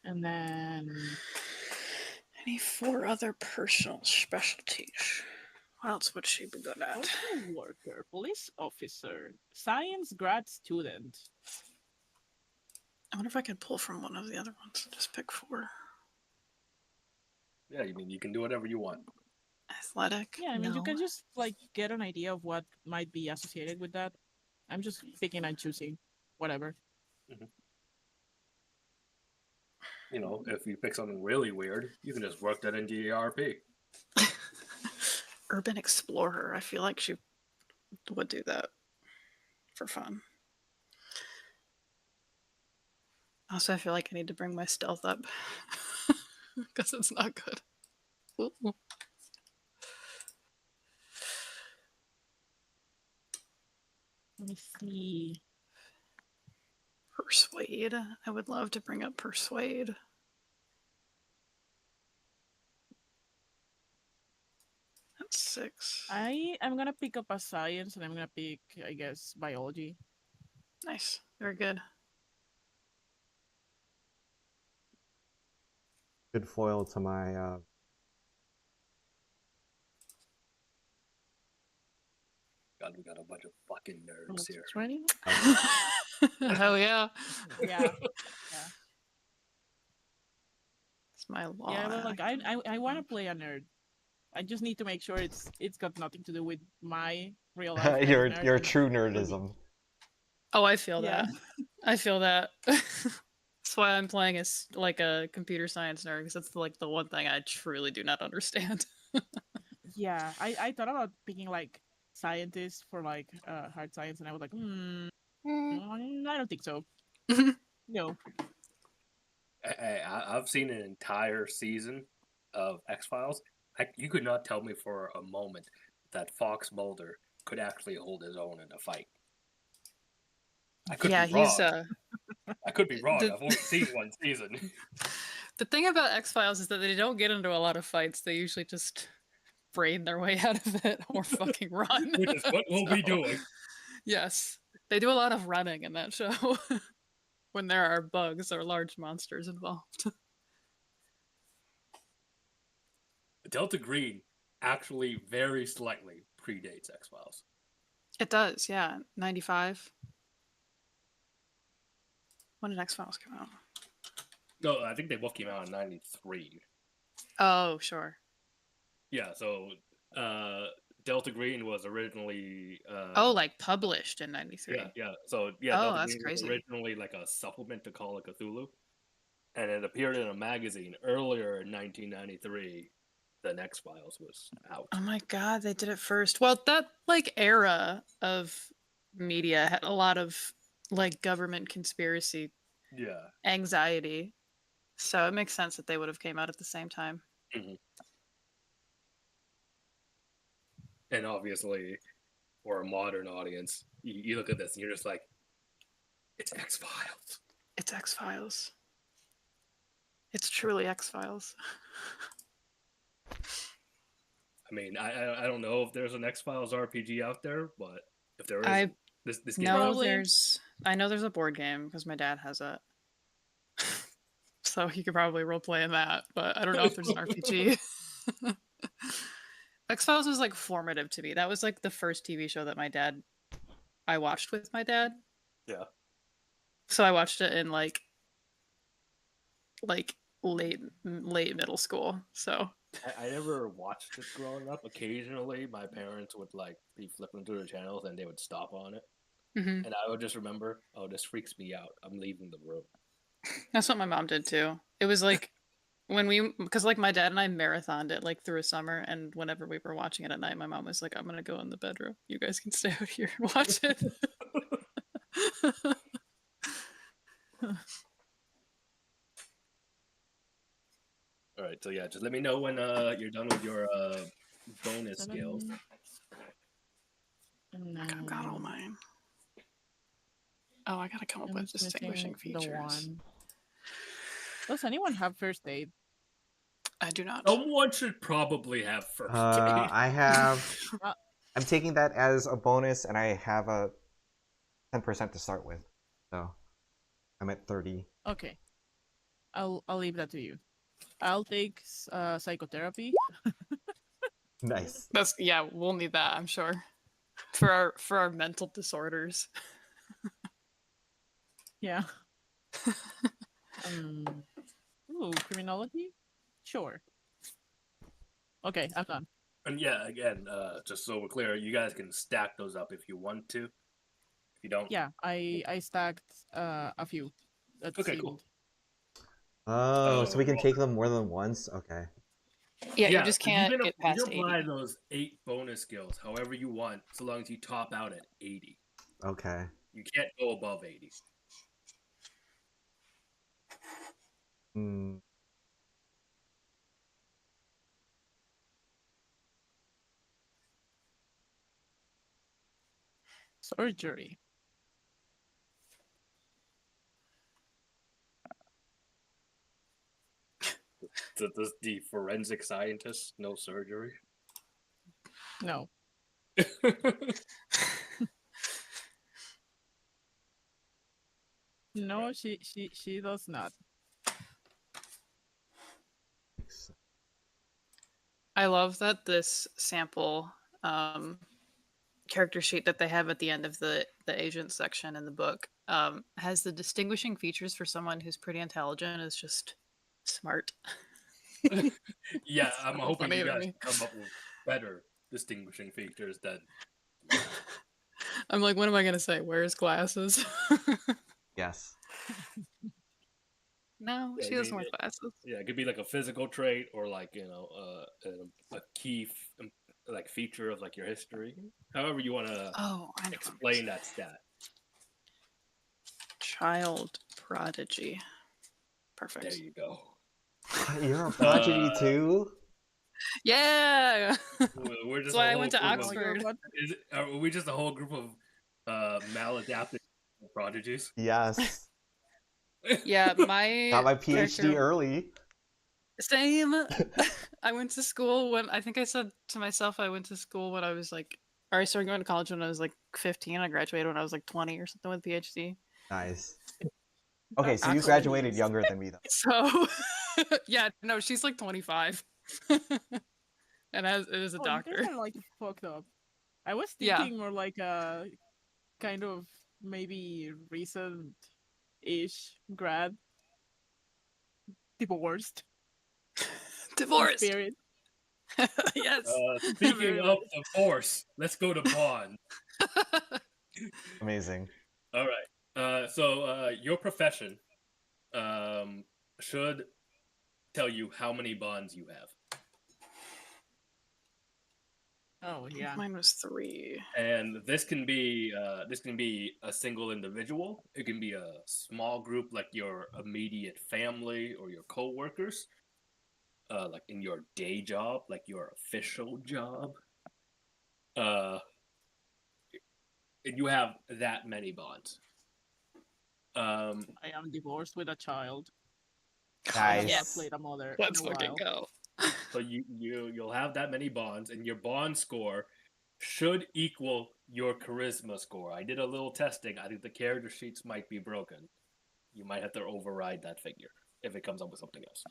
And then
I need 4 other personal specialties. What else would she be good at?
social worker, police officer, science grad student.
I wonder if I could pull from one of the other ones. Just pick 4.
Yeah, you mean you can do whatever you want.
Athletic.
Yeah, I mean, you
No.
can just like get an idea of what might be associated with that. I'm just picking and choosing whatever.
You know, if you pick something really weird, you can just work that into your ERP.
Urban explorer. I feel like she would do that for fun. Also, I feel like I need to bring my stealth up because it's not good. Ooh.
Let me see.
Persuade. I would love to bring up persuade. That's 6.
I'm gonna pick up a science, and I'm gonna pick, I guess, biology.
Nice. Very good.
Good foil to my
God, we got a bunch of fucking nerds here.
20?
Hell yeah.
Yeah.
It's my law.
Yeah, but like I want to play a nerd. I just need to make sure it's got nothing to do with my real life. kind of nerd,
your
'cause
true
it'll be-
nerdism.
Oh, I feel
Yeah.
that. I feel that. That's why I'm playing as like a computer science nerd, because that's like the one thing I truly do not understand.
Yeah, I thought about picking like scientist for like hard science, and I was like, I don't think so. No.
I've seen an entire season of X-Files. You could not tell me for a moment that Fox Mulder could actually hold his own in a fight. I could
Yeah,
be wrong.
he's
I could be wrong.
the-
I've only seen one season.
the thing about X-Files is that they don't get into a lot of fights. They usually just brain their way out of it or fucking run.
Which is what we'll be
So,
doing.
Yes. They do a lot of running in that show when there are bugs or large monsters involved.
Delta Green actually very slightly predates X-Files.
It does, yeah. 95. When did X-Files come out?
No, I think they both came out in '93.
Oh, sure.
Yeah, so Delta Green was originally
Oh, like published in 93.
yeah. So yeah,
Oh,
Delta
that's
Green
crazy.
was originally like a supplement to Call of Cthulhu, and it appeared in a magazine earlier in 1993 than X-Files was out.
Oh my god, they did it first. Well, that like era of media had a lot of like government conspiracy
Yeah.
anxiety. So it makes sense that they would have came out at the same time.
And obviously, for a modern audience, you look at this and you're just like, it's X-Files.
It's X-Files. It's truly X-Files.
I mean, I don't know if there's an X-Files RPG out there, but if there is,
I
this game
No,
Probably.
I know there's a board game because my dad has it. So he could probably roleplay in that, but I don't know if there's an RPG. X-Files was like formative to me. That was like the first TV show that I watched with my dad.
Yeah.
So I watched it in like late middle school. So
I never watched it growing up. Occasionally, my parents would like be flipping through the channels and they would stop on it,
mhm.
and I would just remember, oh, this freaks me out. I'm leaving the room.
That's what my mom did too. It was like because like my dad and I marathoned it like through a summer, and whenever we were watching it at night, my mom was like, "I'm gonna go in the bedroom. You guys can stay out here and watch it."
All right, so yeah, just let me know when you're done with your bonus skills.
7, and
I've got all
then
mine. Oh, I gotta come up
I'm
with
just
distinguishing
missing the
features.
one. Does anyone have first aid?
I do not.
Someone should probably have first aid.
I have.
Uh,
I'm taking that as a bonus, and I have a 10% to start with, so I'm at 30.
Okay, I'll leave that to you. I'll take psychotherapy.
Nice.
That's we'll need that, I'm sure. For our mental disorders.
Yeah. Ooh, criminology? Sure. Okay, I'm done.
And yeah, again, just so we're clear, you guys can stack those up if you want to. If you don't,
Yeah, I stacked a few. That
Okay,
seemed.
cool.
Oh, so we can
well-
take them more than once? Okay.
Yeah, you just
so
can't
can,
get
you
past
can apply
80.
those 8 bonus skills however you want, so long as you top out at 80.
Okay.
You can't go above 80.
Hmm.
Surgery.
Does the forensic scientist know surgery?
No. No, she does not.
I love that this sample character sheet that they have at the end of the agent section in the book has the distinguishing features for someone who's pretty intelligent is just smart.
Yeah, I'm
So
hoping
funny
you
to
guys
me.
come up with better distinguishing features than.
I'm like, what am I gonna say? Wears glasses?
Yes.
No,
Yeah,
she doesn't wear glasses.
Yeah, it could be like a physical trait or like a key like feature of like your history. However you want to
Oh, I know.
explain that stat.
Child prodigy.
There
Perfect.
you go.
You're a prodigy too?
Yeah.
We're just
That's why
a
I
whole
went to
group of-
Oxford.
Are we just a whole group of maladaptive prodigies?
Yes.
Yeah, my
Got my PhD
character-
early.
Same. I went to school when I think I said to myself I went to school when I was like, or I started going to college when I was like 15. I graduated when I was like 20 or something with PhD.
Nice. Okay, so you
Actually,
graduated
yes.
younger than me though.
So, yeah, no, she's like 25, and is a
Oh,
doctor.
you guys are like fucked up. I was
Yeah.
thinking more like a kind of maybe recent-ish grad. Divorced.
Divorced.
Spirit.
Yes.
Speaking
Very
of divorce, let's go to Bond.
Amazing.
All right. So your profession should tell you how many bonds you have.
Oh yeah.
Mine was 3.
And this can be a single individual. It can be a small group like your immediate family or your coworkers. Like in your day job, like your official job. And you have that many bonds.
I am divorced with a child. I have
Nice.
not
Yes.
played a mother
Let's
in a
fucking
while.
go.
So you'll have that many bonds, and your bond score should equal your charisma score. I did a little testing. I think the character sheets might be broken. You might have to override that figure if it comes up with something else.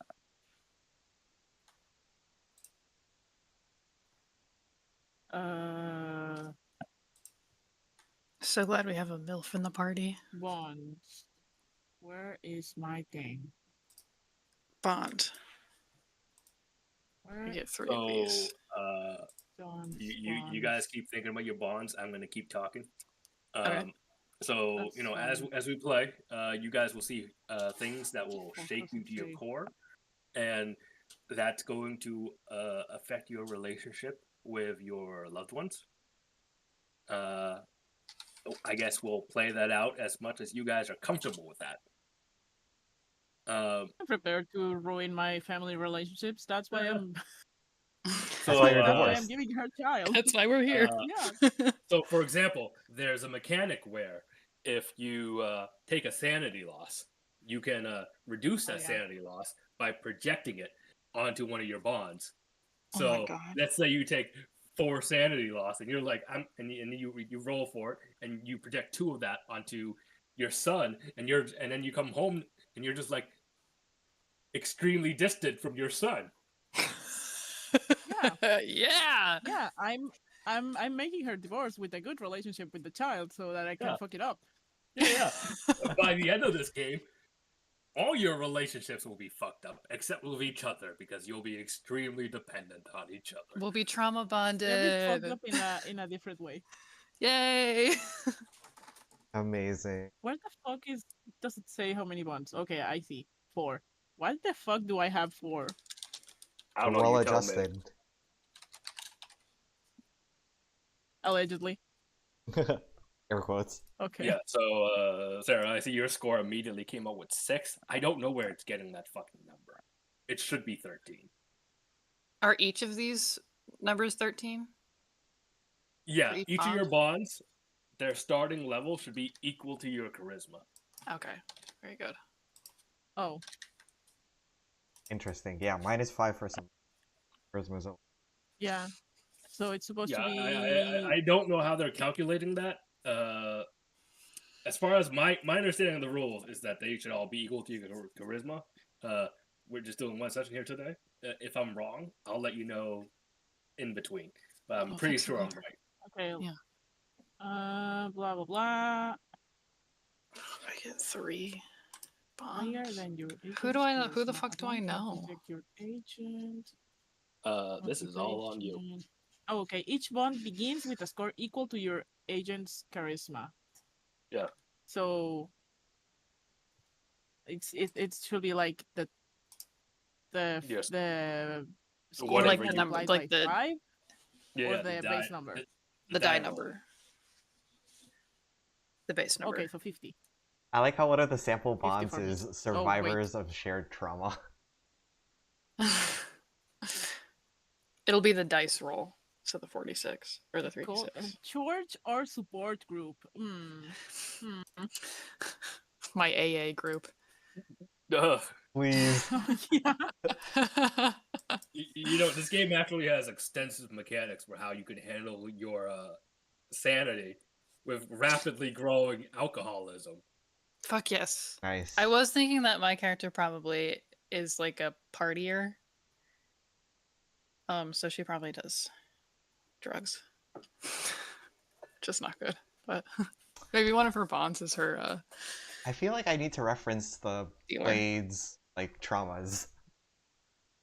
So glad we have a MILF in the party.
Bonds. Where is my thing?
Bond.
Where
I get 3
So
of these.
bonds,
you guys keep thinking about your bonds. I'm going to keep talking.
Okay.
So
That's
you know,
fine.
as we play, you guys will see things that will
What
shake
does
you
it
to your
say?
core, and that's going to affect your relationship with your loved ones. I guess we'll play that out as much as you guys are comfortable with that.
I'm prepared to ruin my family relationships. That's why
Yeah.
I'm.
So,
why you're
That's why I'm
divorced.
giving her a child.
That's why we're here.
Yeah.
So, for example, there's a mechanic where if you take a sanity loss, you can reduce
Oh,
that
yeah.
sanity loss by projecting it onto one of your bonds.
Oh
So
my God.
let's say you take 4 sanity loss, and you're like, and you roll for it, and you project 2 of that onto your son, and then you come home, and you're just like extremely distant from your son.
Yeah.
Yeah, I'm making her divorce with a good relationship with the child so that I can
Yeah.
fuck it up.
Yeah. By the end of this game, all your relationships will be fucked up, except with each other, because you'll be extremely dependent on each other.
We'll be trauma
They'll be fucked
bonded.
up in a different way.
Yay.
Amazing.
Where the fuck does it say how many bonds? Okay, I see. 4. Why the fuck do I have 4?
I don't
You're
know.
well
You tell me.
adjusted.
Allegedly.
Air quotes.
Okay.
Yeah. So, Sarah, I see your score immediately came up with 6. I don't know where it's getting that fucking number. It should be 13.
Are each of these numbers 13?
Yeah,
each
each of your
bond?
bonds, their starting level should be equal to your charisma.
Okay. Very good.
Oh.
Interesting. Yeah, -5 for some charisma.
Yeah. So it's supposed
Yeah,
to be.
I don't know how they're calculating that. As far as my understanding of the rules is that they should all be equal to your charisma. We're just doing one session here today. If I'm wrong, I'll let you know in between. But I'm
I'll
pretty
fix it
sure I'm
later.
right.
Okay.
Yeah.
Blah blah blah.
I get 3
Higher
bonds.
than your
Who do I know?
agent's
Who the
charisma.
fuck do I
Don't
know?
protect your agent.
This is all on you.
Motivation. Oh, okay. Each bond begins with a score equal to your agent's charisma.
Yeah.
So it should be like the
Yes.
the score
Whatever
Like the
you-
number,
multiplied
like
by
the
5
Yeah,
or the base number.
the die
roll.
number. The base number.
Okay, so 50.
I like how one of the sample
50
bonds
for me.
is
Oh, wait.
survivors of shared trauma.
It'll be the dice roll. So the 46 or the
Cool.
36.
Church or support group.
My AA group.
Ugh.
Please.
Yeah.
You know, this game actually has extensive mechanics for how you can handle your sanity with rapidly growing alcoholism.
Fuck yes.
Nice.
I was thinking that my character probably is like a partier. So she probably does drugs. Just not good. But maybe one of her bonds is her
I feel like I need to reference the
dealer.
Blades like traumas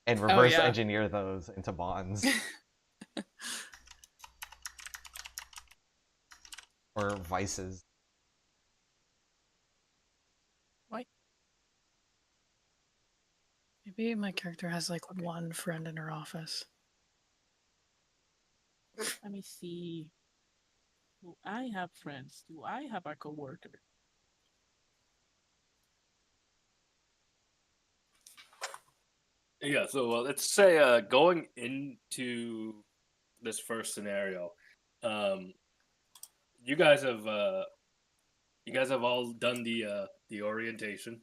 and reverse
yeah.
engineer those into bonds. Or vices.
Maybe my character has like one friend in her office.
Let me see. Do I have friends? Do I have a coworker?
Yeah, so let's say going into this first scenario, you guys have all done the orientation.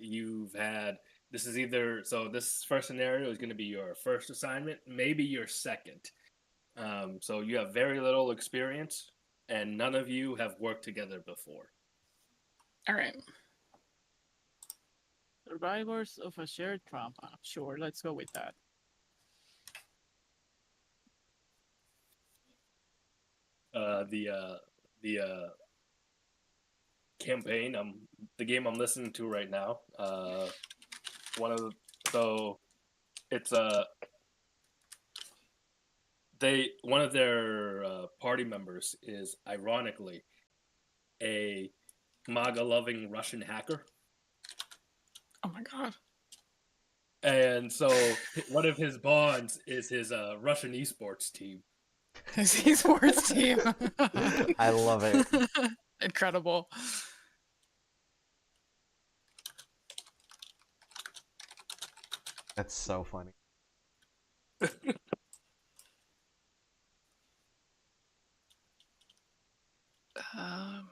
You've had this is either so this first scenario is going to be your first assignment, maybe your second. So you have very little experience, and none of you have worked together before.
All right.
Survivors of a shared trauma. Sure, let's go with that.
The campaign the game I'm listening to right now. It's one of their party members is ironically a MAGA loving Russian hacker.
Oh my god.
And so one of his bonds is his Russian esports team.
His esports team.
I love it.
Incredible.
That's so funny.
Um,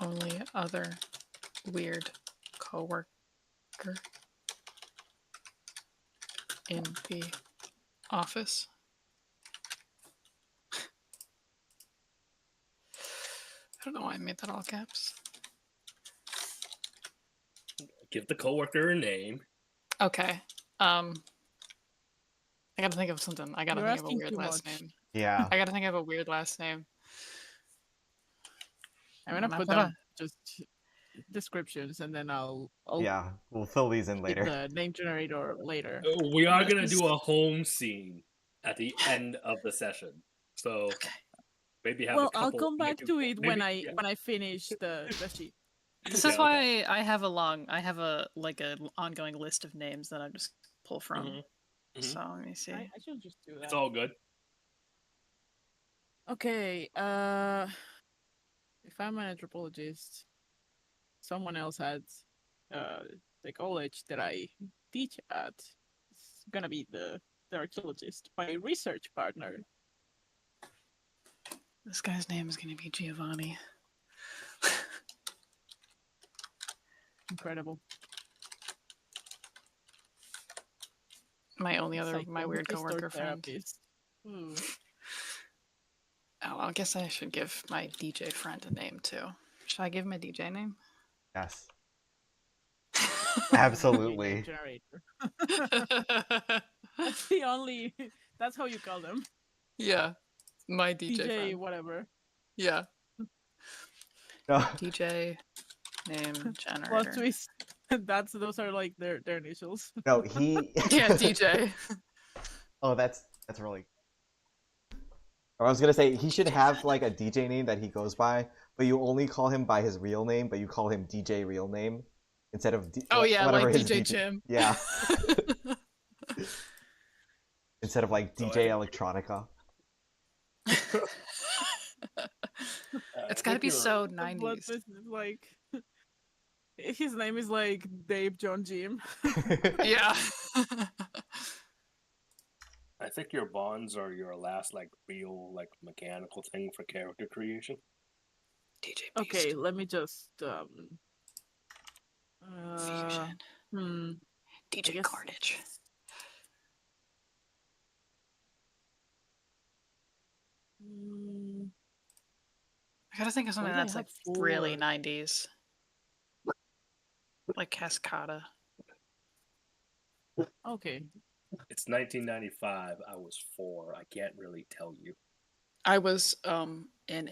only other weird coworker in the office. I don't know why I made that all caps.
Give the coworker a name.
Okay. I gotta think of something. I gotta
You're
think of a
asking
weird
too
last
much.
name.
Yeah.
I gotta think of a weird last name.
I'm gonna
Not
put
that
down just descriptions, and then I'll
Yeah. We'll fill these in
hit
later.
the name generator later.
We are gonna
Yes.
do a home scene at the end of the session, so
Okay.
maybe have
Well,
a couple.
I'll come back to it when
maybe-
I finish the sheet.
This
Yeah,
is why I have a ongoing list of names that I just pull from.
Mhm. Mhm.
So let me see.
I should just do that.
It's all good.
Okay. If I'm an anthropologist, someone else at the college that I teach at is gonna be the archaeologist, my research partner.
This guy's name is gonna be Giovanni.
Incredible.
My weird
Psychologist or
coworker friend.
therapist. Hmm.
Oh, I guess I should give my DJ friend a name too. Should I give him a DJ name?
Yes.
Name
Absolutely.
generator. That's the only. That's how you call them.
Yeah, my DJ,
DJ,
friend.
whatever.
Yeah,
No.
DJ name
Plot
generator.
twist. Those are like their initials.
No, he
Yeah, DJ.
Oh, that's really. Or I was gonna say he should have like a DJ name that he goes by, but you only call him by his real name, but you call him DJ real name instead of
Oh yeah,
whatever
like
his
DJ Jim.
Yeah, instead of like
So
DJ Electronica.
It's gotta be so
The plot
90s.
twist is like his name is like Dave John Jim.
Yeah.
I think your bonds are your last like real like mechanical thing for character creation.
DJ Beast.
Okay, let me just
Fusion. DJ
guess-
Carnage.
mm,
I gotta think of something
What do I
that's like
have
really
for-
90s. Like Cascada.
okay.
It's 1995. I was 4. I can't really tell you.
I was an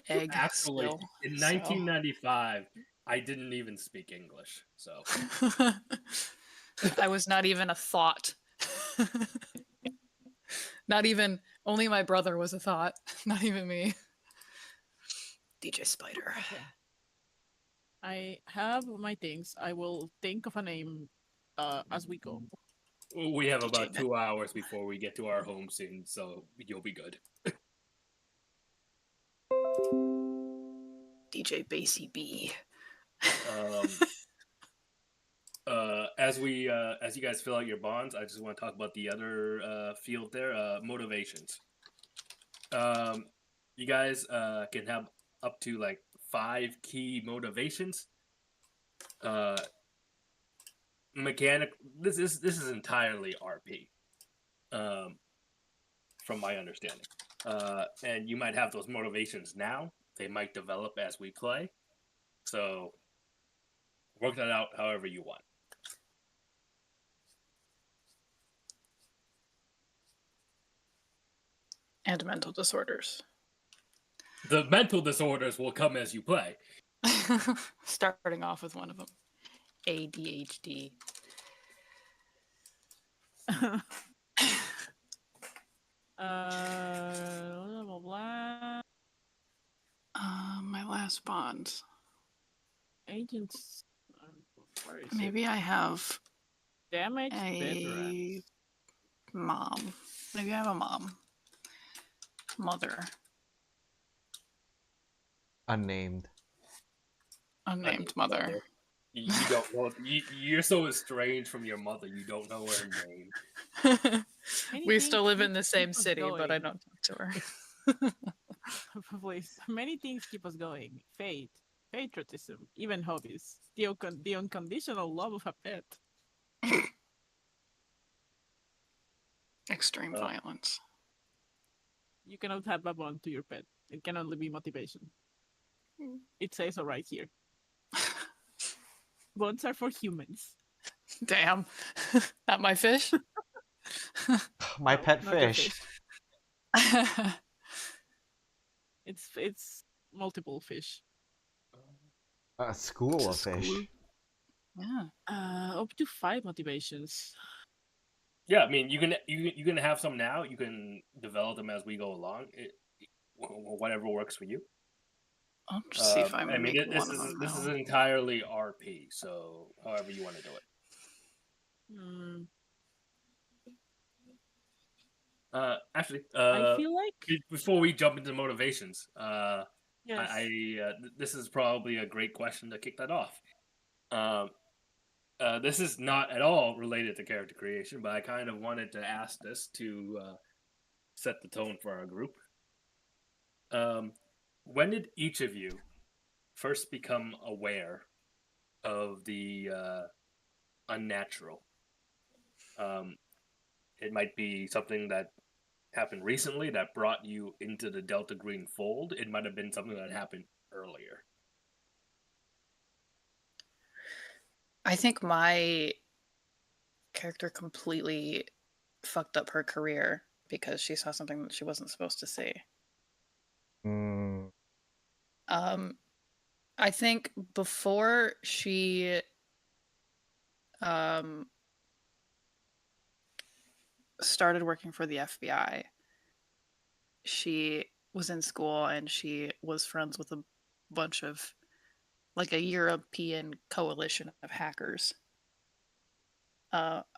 egg
Actually,
still.
in
so-
1995, I didn't even speak English. So
I was not even a thought. Not even, only my brother was a thought. Not even me. DJ Spider.
Okay. I have my things. I will think of a name as we go.
we have about
DJ
2 hours before we get to our home scene, so you'll be good.
DJ Basie B.
As you guys fill out your bonds, I just want to talk about the other field there, motivations. You guys can have up to like 5 key motivations. This is entirely RP, from my understanding. And you might have those motivations now. They might develop as we play. So work that out however you want.
And mental disorders.
The mental disorders will come as you play.
Starting off with one of them. ADHD.
Blah, blah, blah.
My last bond.
Agents. Where is
Maybe I have
it? Damage
a
veterans.
mom. Maybe I have a mom. Mother.
Unnamed.
Unnamed mother.
You don't know. You're so estranged from your mother. You don't know her name.
Many
We
things
still live in
keep
the same
us
city, but I
going.
don't talk to her.
Please. Many things keep us going. Fate, patriotism, even hobbies. The unconditional love of a pet.
Extreme
Uh,
violence.
You cannot have a bond to your pet. It can only be motivation.
Mm.
It says so right here. Bonds are for humans.
Damn. Not my fish?
My
No,
pet
not your
fish.
It's multiple fish.
A school
It's
of
a
fish.
school. Yeah.
Up to 5 motivations.
Yeah, I mean, you can have some now. You can develop them as we go along. Whatever works for you.
I'll just see if I
I mean,
make one of them
this is
now.
entirely RP. So however you want to do it.
Hmm.
Actually,
I feel like
before we jump into motivations,
yes.
this is probably a great question to kick that off. This is not at all related to character creation, but I kind of wanted to ask this to set the tone for our group. When did each of you first become aware of the unnatural? It might be something that happened recently that brought you into the Delta Green fold. It might have been something that happened earlier.
I think my character completely fucked up her career because she saw something that she wasn't supposed to see.
Mm,
I think before she started working for the FBI, she was in school and she was friends with a bunch of like a European coalition of hackers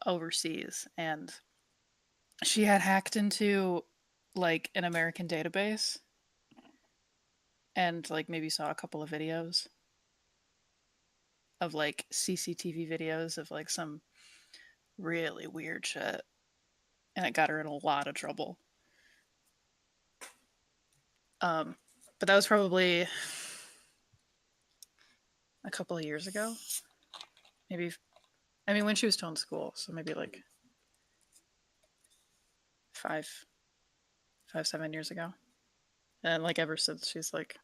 overseas, and she had hacked into like an American database and like maybe saw a couple of videos of like CCTV videos of like some really weird shit, and it got her in a lot of trouble. But that was probably a couple of years ago. Maybe, I mean, when she was still in school, so maybe like 7 years ago. And like ever since, she's like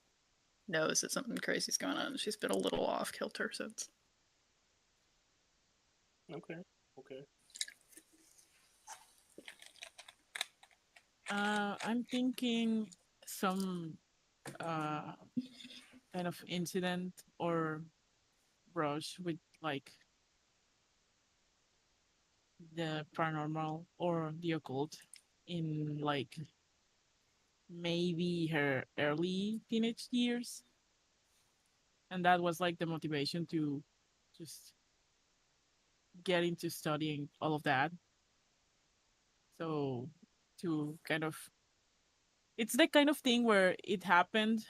knows that something crazy's going on. She's been a little off kilter since.
Okay. Okay.
I'm thinking some kind of incident or brush with like the paranormal or the occult in like maybe her early teenage years, and that was like the motivation to just get into studying all of that. So to kind of, it's the kind of thing where it happened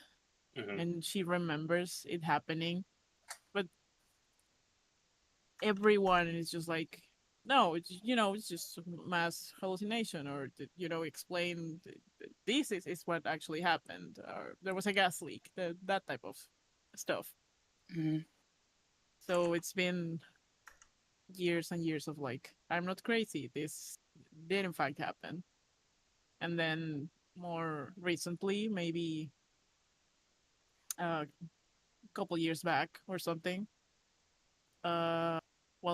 Hmm.
and she remembers it happening, but everyone is just like, no, it's, it's just mass hallucination, or explain this is what actually happened, or there was a gas leak, that type of stuff.
Mm-hmm.
So it's been years and years of like, I'm not crazy, this did in fact happen. And then more recently, maybe a couple years back or something, while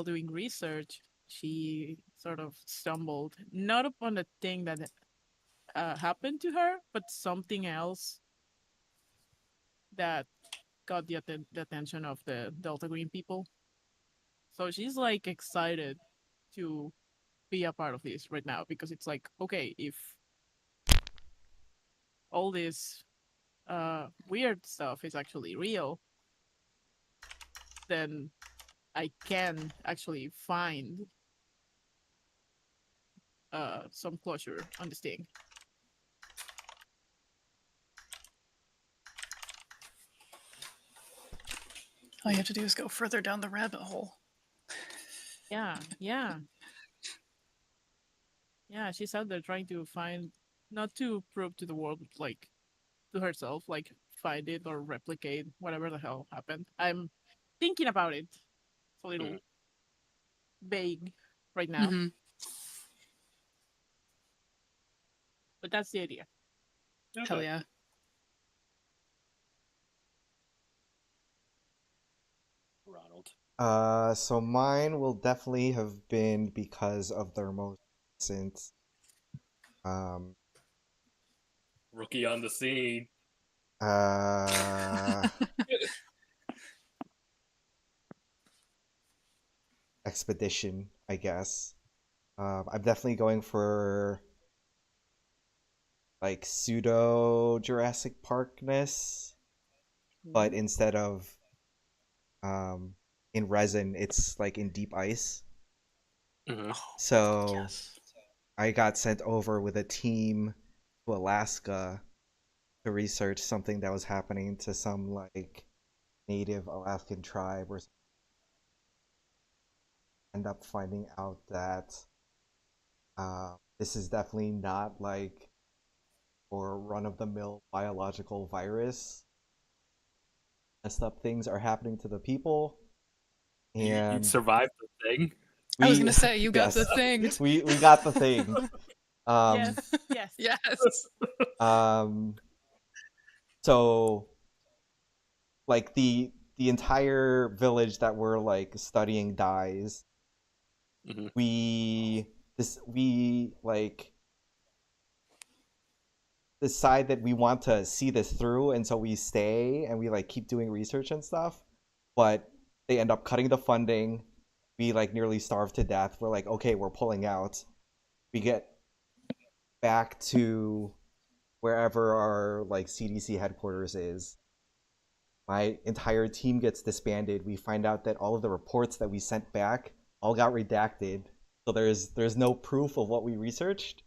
doing research, she sort of stumbled not upon a thing that happened to her, but something else that got the attention of the Delta Green people. So she's like excited to be a part of this right now, because it's like, okay, if all this weird stuff is actually real, then I can actually find some closure on this thing.
All you have to do is go further down the rabbit hole.
Yeah, yeah. Yeah, she's out there trying to find, not to prove to the world, but like to herself, like find it or replicate whatever the hell happened. I'm thinking about it. It's a little vague right now,
Mm-hmm.
but that's the idea.
Hell yeah.
Ronald.
So mine will definitely have been because of their most recent um
Rookie on the scene.
expedition, I guess. I'm definitely going for like pseudo Jurassic Parkness, but instead of in resin, it's like in deep ice.
Mhm.
So
Yes.
I got sent over with a team to Alaska to research something that was happening to some like native Alaskan tribe or something. End up finding out that this is definitely not like or run-of-the-mill biological virus. Messed up things are happening to the people,
You
and
survived the thing.
I was gonna say you got
yes,
the thing.
we got the thing.
Yes, yes.
Yes.
So like the entire village that we're like studying dies.
Mhm.
We like decide that we want to see this through, and so we stay and we like keep doing research and stuff, but they end up cutting the funding. We like nearly starve to death. We're like, okay, we're pulling out. We get back to wherever our like CDC headquarters is. My entire team gets disbanded. We find out that all of the reports that we sent back all got redacted, so there's no proof of what we researched.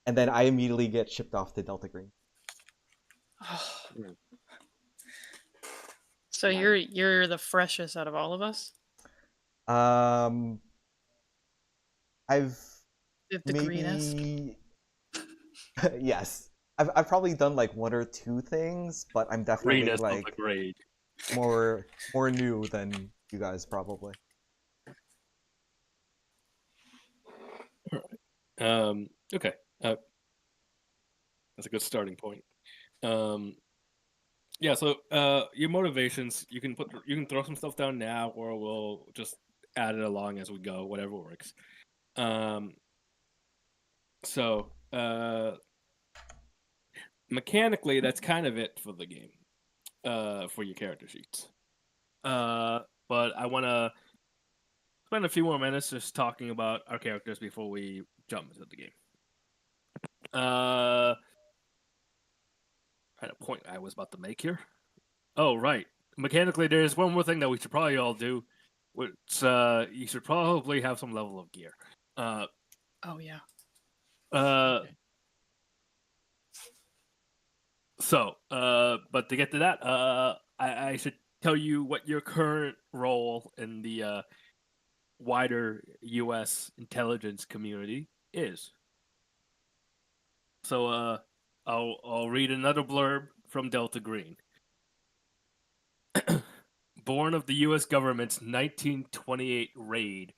And then I immediately get shipped off to Delta Green.
So you're the freshest out of all of us?
I've
The greenest?
maybe yes. I've probably done like one or two things, but I'm definitely
Greenest of the
like
grade.
more new than you guys probably.
Okay. That's a good starting point. Yeah. So, your motivations, you can throw some stuff down now, or we'll just add it along as we go, whatever works. So, mechanically, that's kind of it for the game. For your character sheets. But I want to spend a few more minutes just talking about our characters before we jump into the game. I had a point I was about to make here. Oh, right. Mechanically, there's one more thing that we should probably all do. Which you should probably have some level of gear.
Oh yeah.
Okay.
So, but to get to that, I should tell you what your current role in the wider U.S. intelligence community is. So, I'll read another blurb from Delta Green. Born of the U.S. government's 1928 raid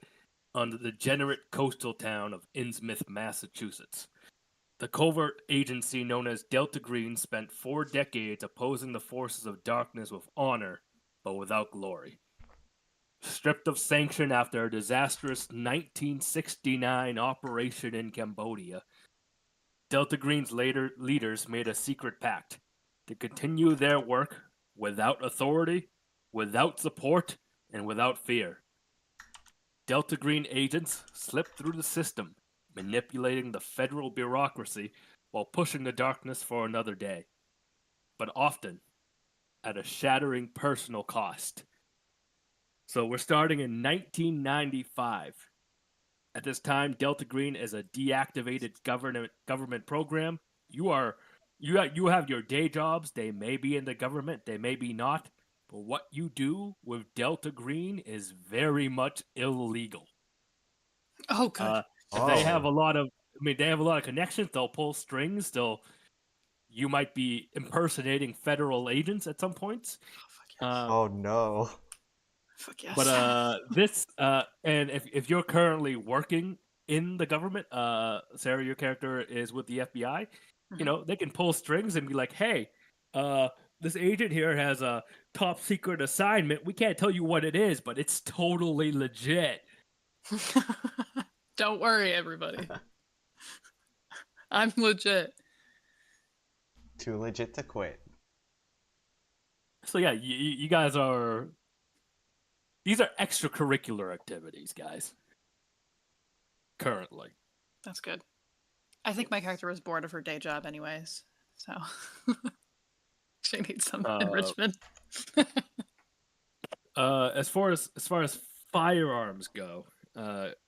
on the degenerate coastal town of Innsmouth, Massachusetts, the covert agency known as Delta Green spent 4 decades opposing the forces of darkness with honor, but without glory. Stripped of sanction after a disastrous 1969 operation in Cambodia, Delta Green's leaders made a secret pact to continue their work without authority, without support, and without fear. Delta Green agents slipped through the system, manipulating the federal bureaucracy while pushing the darkness for another day, but often at a shattering personal cost. So we're starting in 1995. At this time, Delta Green is a deactivated government program. You have your day jobs. They may be in the government, they may be not, but what you do with Delta Green is very much illegal.
Oh, good.
They have
Oh.
a lot of, they have a lot of connections. They'll pull strings. You might be impersonating federal agents at some points.
Oh no.
Fuck yes.
But and if you're currently working in the government, Sarah, your character is with the FBI. You
Mhm.
know, they can pull strings and be like, "Hey, this agent here has a top secret assignment. We can't tell you what it is, but it's totally legit."
Don't worry, everybody. I'm legit.
Too legit to quit.
So yeah, you guys are. These are extracurricular activities, guys. Currently.
That's good. I think my character was bored of her day job anyways, so she needs some enrichment.
As far as firearms go,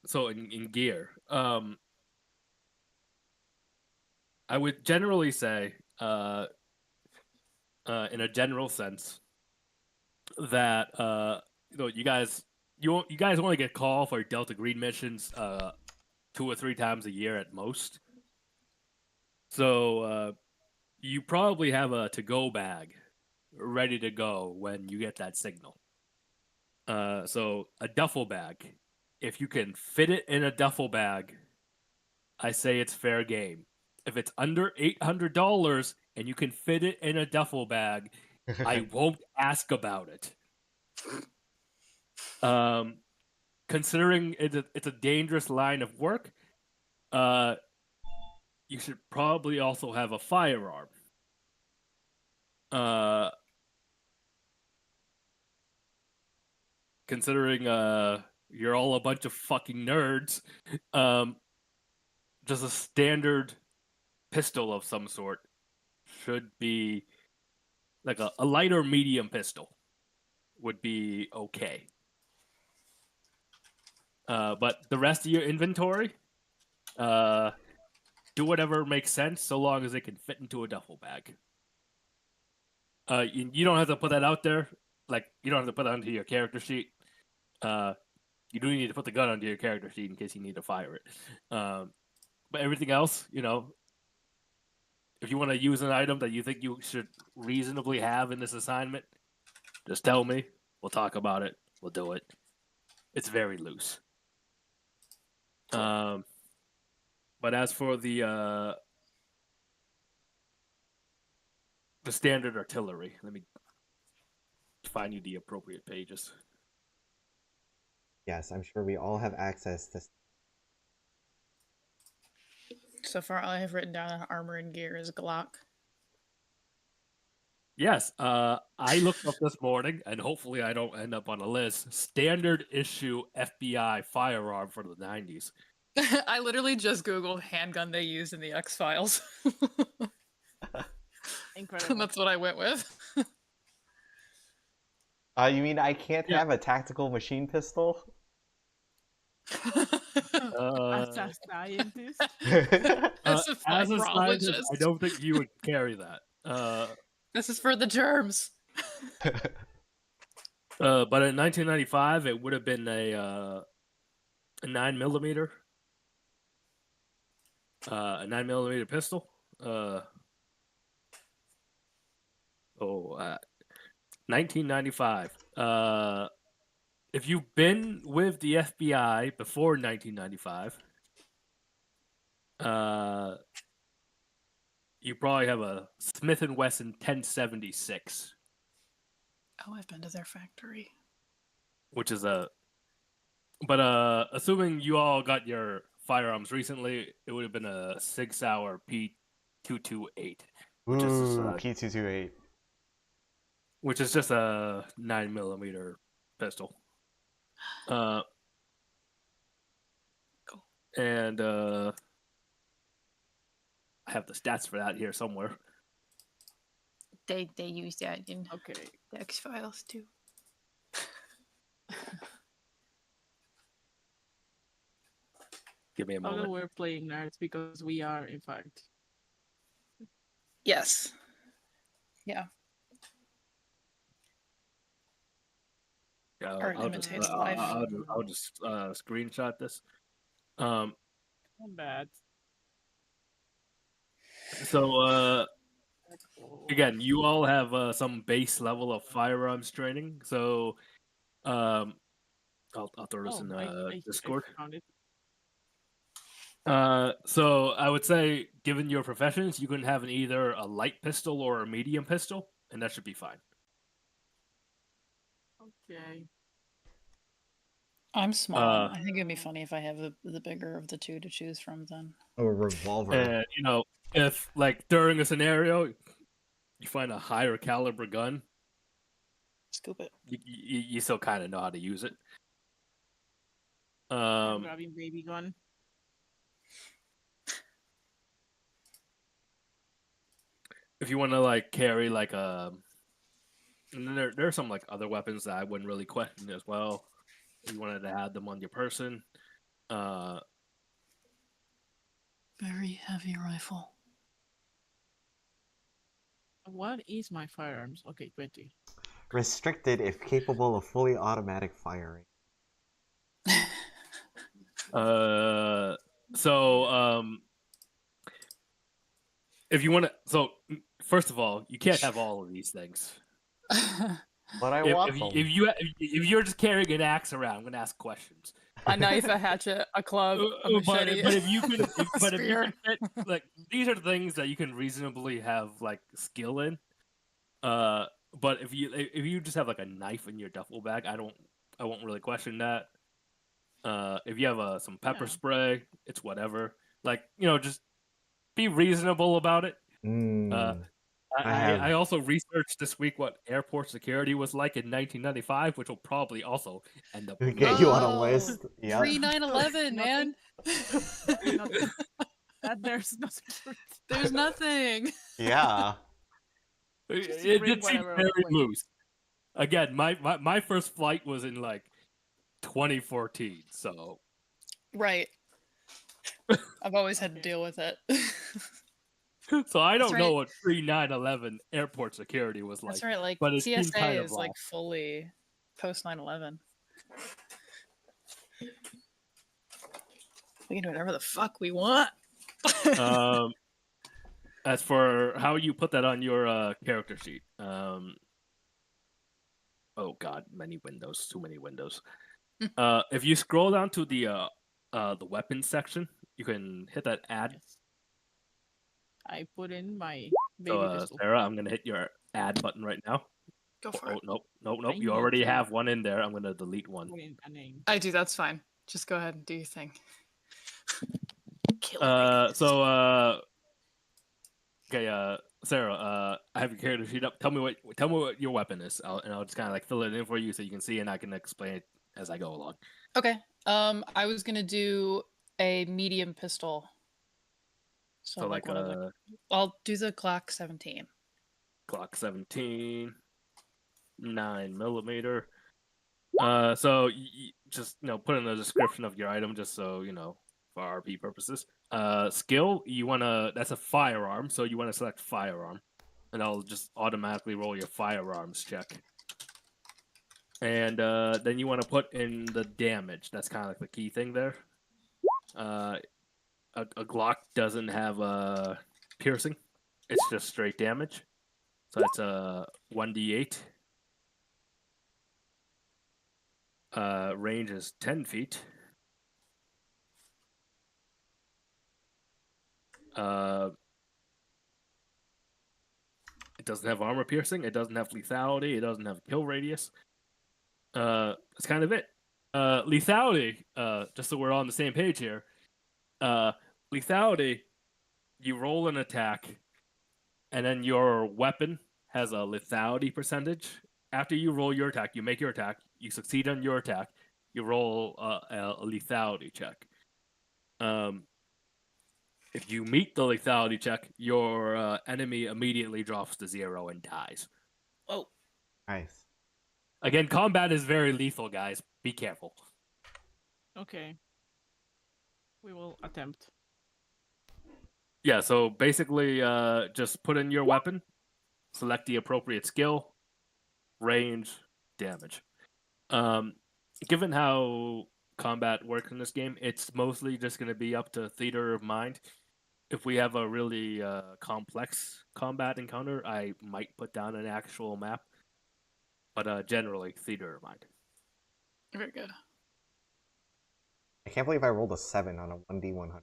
so in gear, I would generally say, in a general sense, that you guys only get called for Delta Green missions 2 or 3 times a year at most. So you probably have a to-go bag ready to go when you get that signal. So a duffel bag. If you can fit it in a duffel bag, I say it's fair game. If it's under $800 and you can fit it in a duffel bag, I won't ask about it. Considering it's a dangerous line of work, you should probably also have a firearm. Considering you're all a bunch of fucking nerds, just a standard pistol of some sort should be like a light or medium pistol would be okay. But the rest of your inventory, do whatever makes sense so long as it can fit into a duffel bag. You don't have to put that out there. Like, you don't have to put that onto your character sheet. You do need to put the gun onto your character sheet in case you need to fire it. But everything else, if you want to use an item that you think you should reasonably have in this assignment, just tell me. We'll talk about it. We'll do it. It's very loose. But as for the standard artillery, let me find you the appropriate pages.
Yes, I'm sure we all have access to.
So far, all I have written down on armor and gear is Glock.
Yes, I looked up this morning, and hopefully I don't end up on a list. Standard issue FBI firearm for the 90s.
I literally just Googled handgun they used in the X-Files.
Incredible.
That's what I went with.
You mean I can't have a tactical machine pistol?
As a scientist.
This is my
as a
biologist.
scientist, I don't think you would carry that.
This is for the germs.
But in 1995, it would have been a 9mm. A 9mm pistol. 1995. If you've been with the FBI before 1995, you probably have a Smith & Wesson 1076.
Oh, I've been to their factory.
Which is but assuming you all got your firearms recently, it would have been a 6 Sauer P228, which is
P228,
which is just a 9mm pistol.
Cool.
And I have the stats for that here somewhere.
They use that in
Okay.
the X-Files too.
Give me a
Although
moment.
we're playing nerds because we are, in fact.
Yes. Yeah.
Yeah,
Or it imitates life.
I'll just screenshot this.
Not bad.
So again, you all have some base level of firearms training. So I'll throw this in
I
Discord.
found it.
So I would say, given your professions, you can have either a light pistol or a medium pistol, and that should be fine.
Okay.
I'm small.
Uh,
I think it'd be funny if I have the bigger of the two to choose from then.
Or a revolver.
And if like during a scenario, you find a higher caliber gun,
Scoop it.
you still kind of know how to use it.
I'm grabbing baby gun.
If you want to like carry like and then there are some like other weapons that I wouldn't really question as well. If you wanted to add them on your person,
Very heavy rifle.
What is my firearms? Okay, 20.
Restricted if capable of fully automatic firing.
If you want to, first of all, you can't have all of these things.
But I want them.
If you're just carrying an axe around, I'm gonna ask questions.
A knife, a hatchet, a club, a machete.
But if you can,
a
if you
spear.
can fit, like these are things that you can reasonably have like skill in. But if you just have like a knife in your duffel bag, I won't really question that. If you have some pepper
Yeah.
spray, it's whatever. Like just be reasonable about it. I also researched this week what airport security was like in 1995, which will probably also end up.
Get you on a
Oh,
list. Yeah.
Pre 9/11, man.
There's no security.
There's nothing.
Yeah.
It
bring
did seem
whatever
very
plane.
loose. Again, my first flight was in like 2014, so
Right. I've always had to deal with it.
so I
That's
don't know
right.
what pre 9/11 airport security was like.
That's right. Like
but it seemed
TSA
kind of
is like fully post 9/11. We can do whatever the fuck we want.
As for how you put that on your character sheet, oh god, many windows, too many windows. If you scroll down to the weapons section, you can hit that add.
Yes. I put in my baby
So
pistol.
Sarah, I'm gonna hit your add button right now.
Go for
Oh
it.
nope.
I
You
need
already
to.
have one in there. I'm gonna delete one.
Put in a name.
I do. That's fine. Just go ahead and do your thing. Kill it.
Okay, Sarah, I have your character sheet up. Tell me what your weapon is, and I'll just kind of like fill it in for you so you can see, and I can explain it as I go along.
Okay. I was gonna do a medium pistol.
So like
one of the... I'll do the Glock 17.
Glock 17, 9mm. So just put in the description of your item, just so for RP purposes. Skill, that's a firearm, so you want to select firearm, and I'll just automatically roll your firearms check. And then you want to put in the damage. That's kind of like the key thing there. A Glock doesn't have piercing; it's just straight damage. So that's a 1d8. Range is 10 feet. It doesn't have armor piercing. It doesn't have lethality. It doesn't have kill radius. That's kind of it. Lethality, just so we're all on the same page here. Lethality, you roll an attack, and then your weapon has a lethality percentage. After you roll your attack, you make your attack, you succeed on your attack, you roll a lethality check. If you meet the lethality check, your enemy immediately drops to 0 and dies.
Oh.
Nice.
Again, combat is very lethal, guys. Be careful.
Okay. We will attempt.
Yeah, so basically, just put in your weapon, select the appropriate skill, range, damage. Given how combat works in this game, it's mostly just going to be up to theater of mind. If we have a really complex combat encounter, I might put down an actual map, but generally theater of mind.
Very good.
I can't believe I rolled a 7 on a 1d100.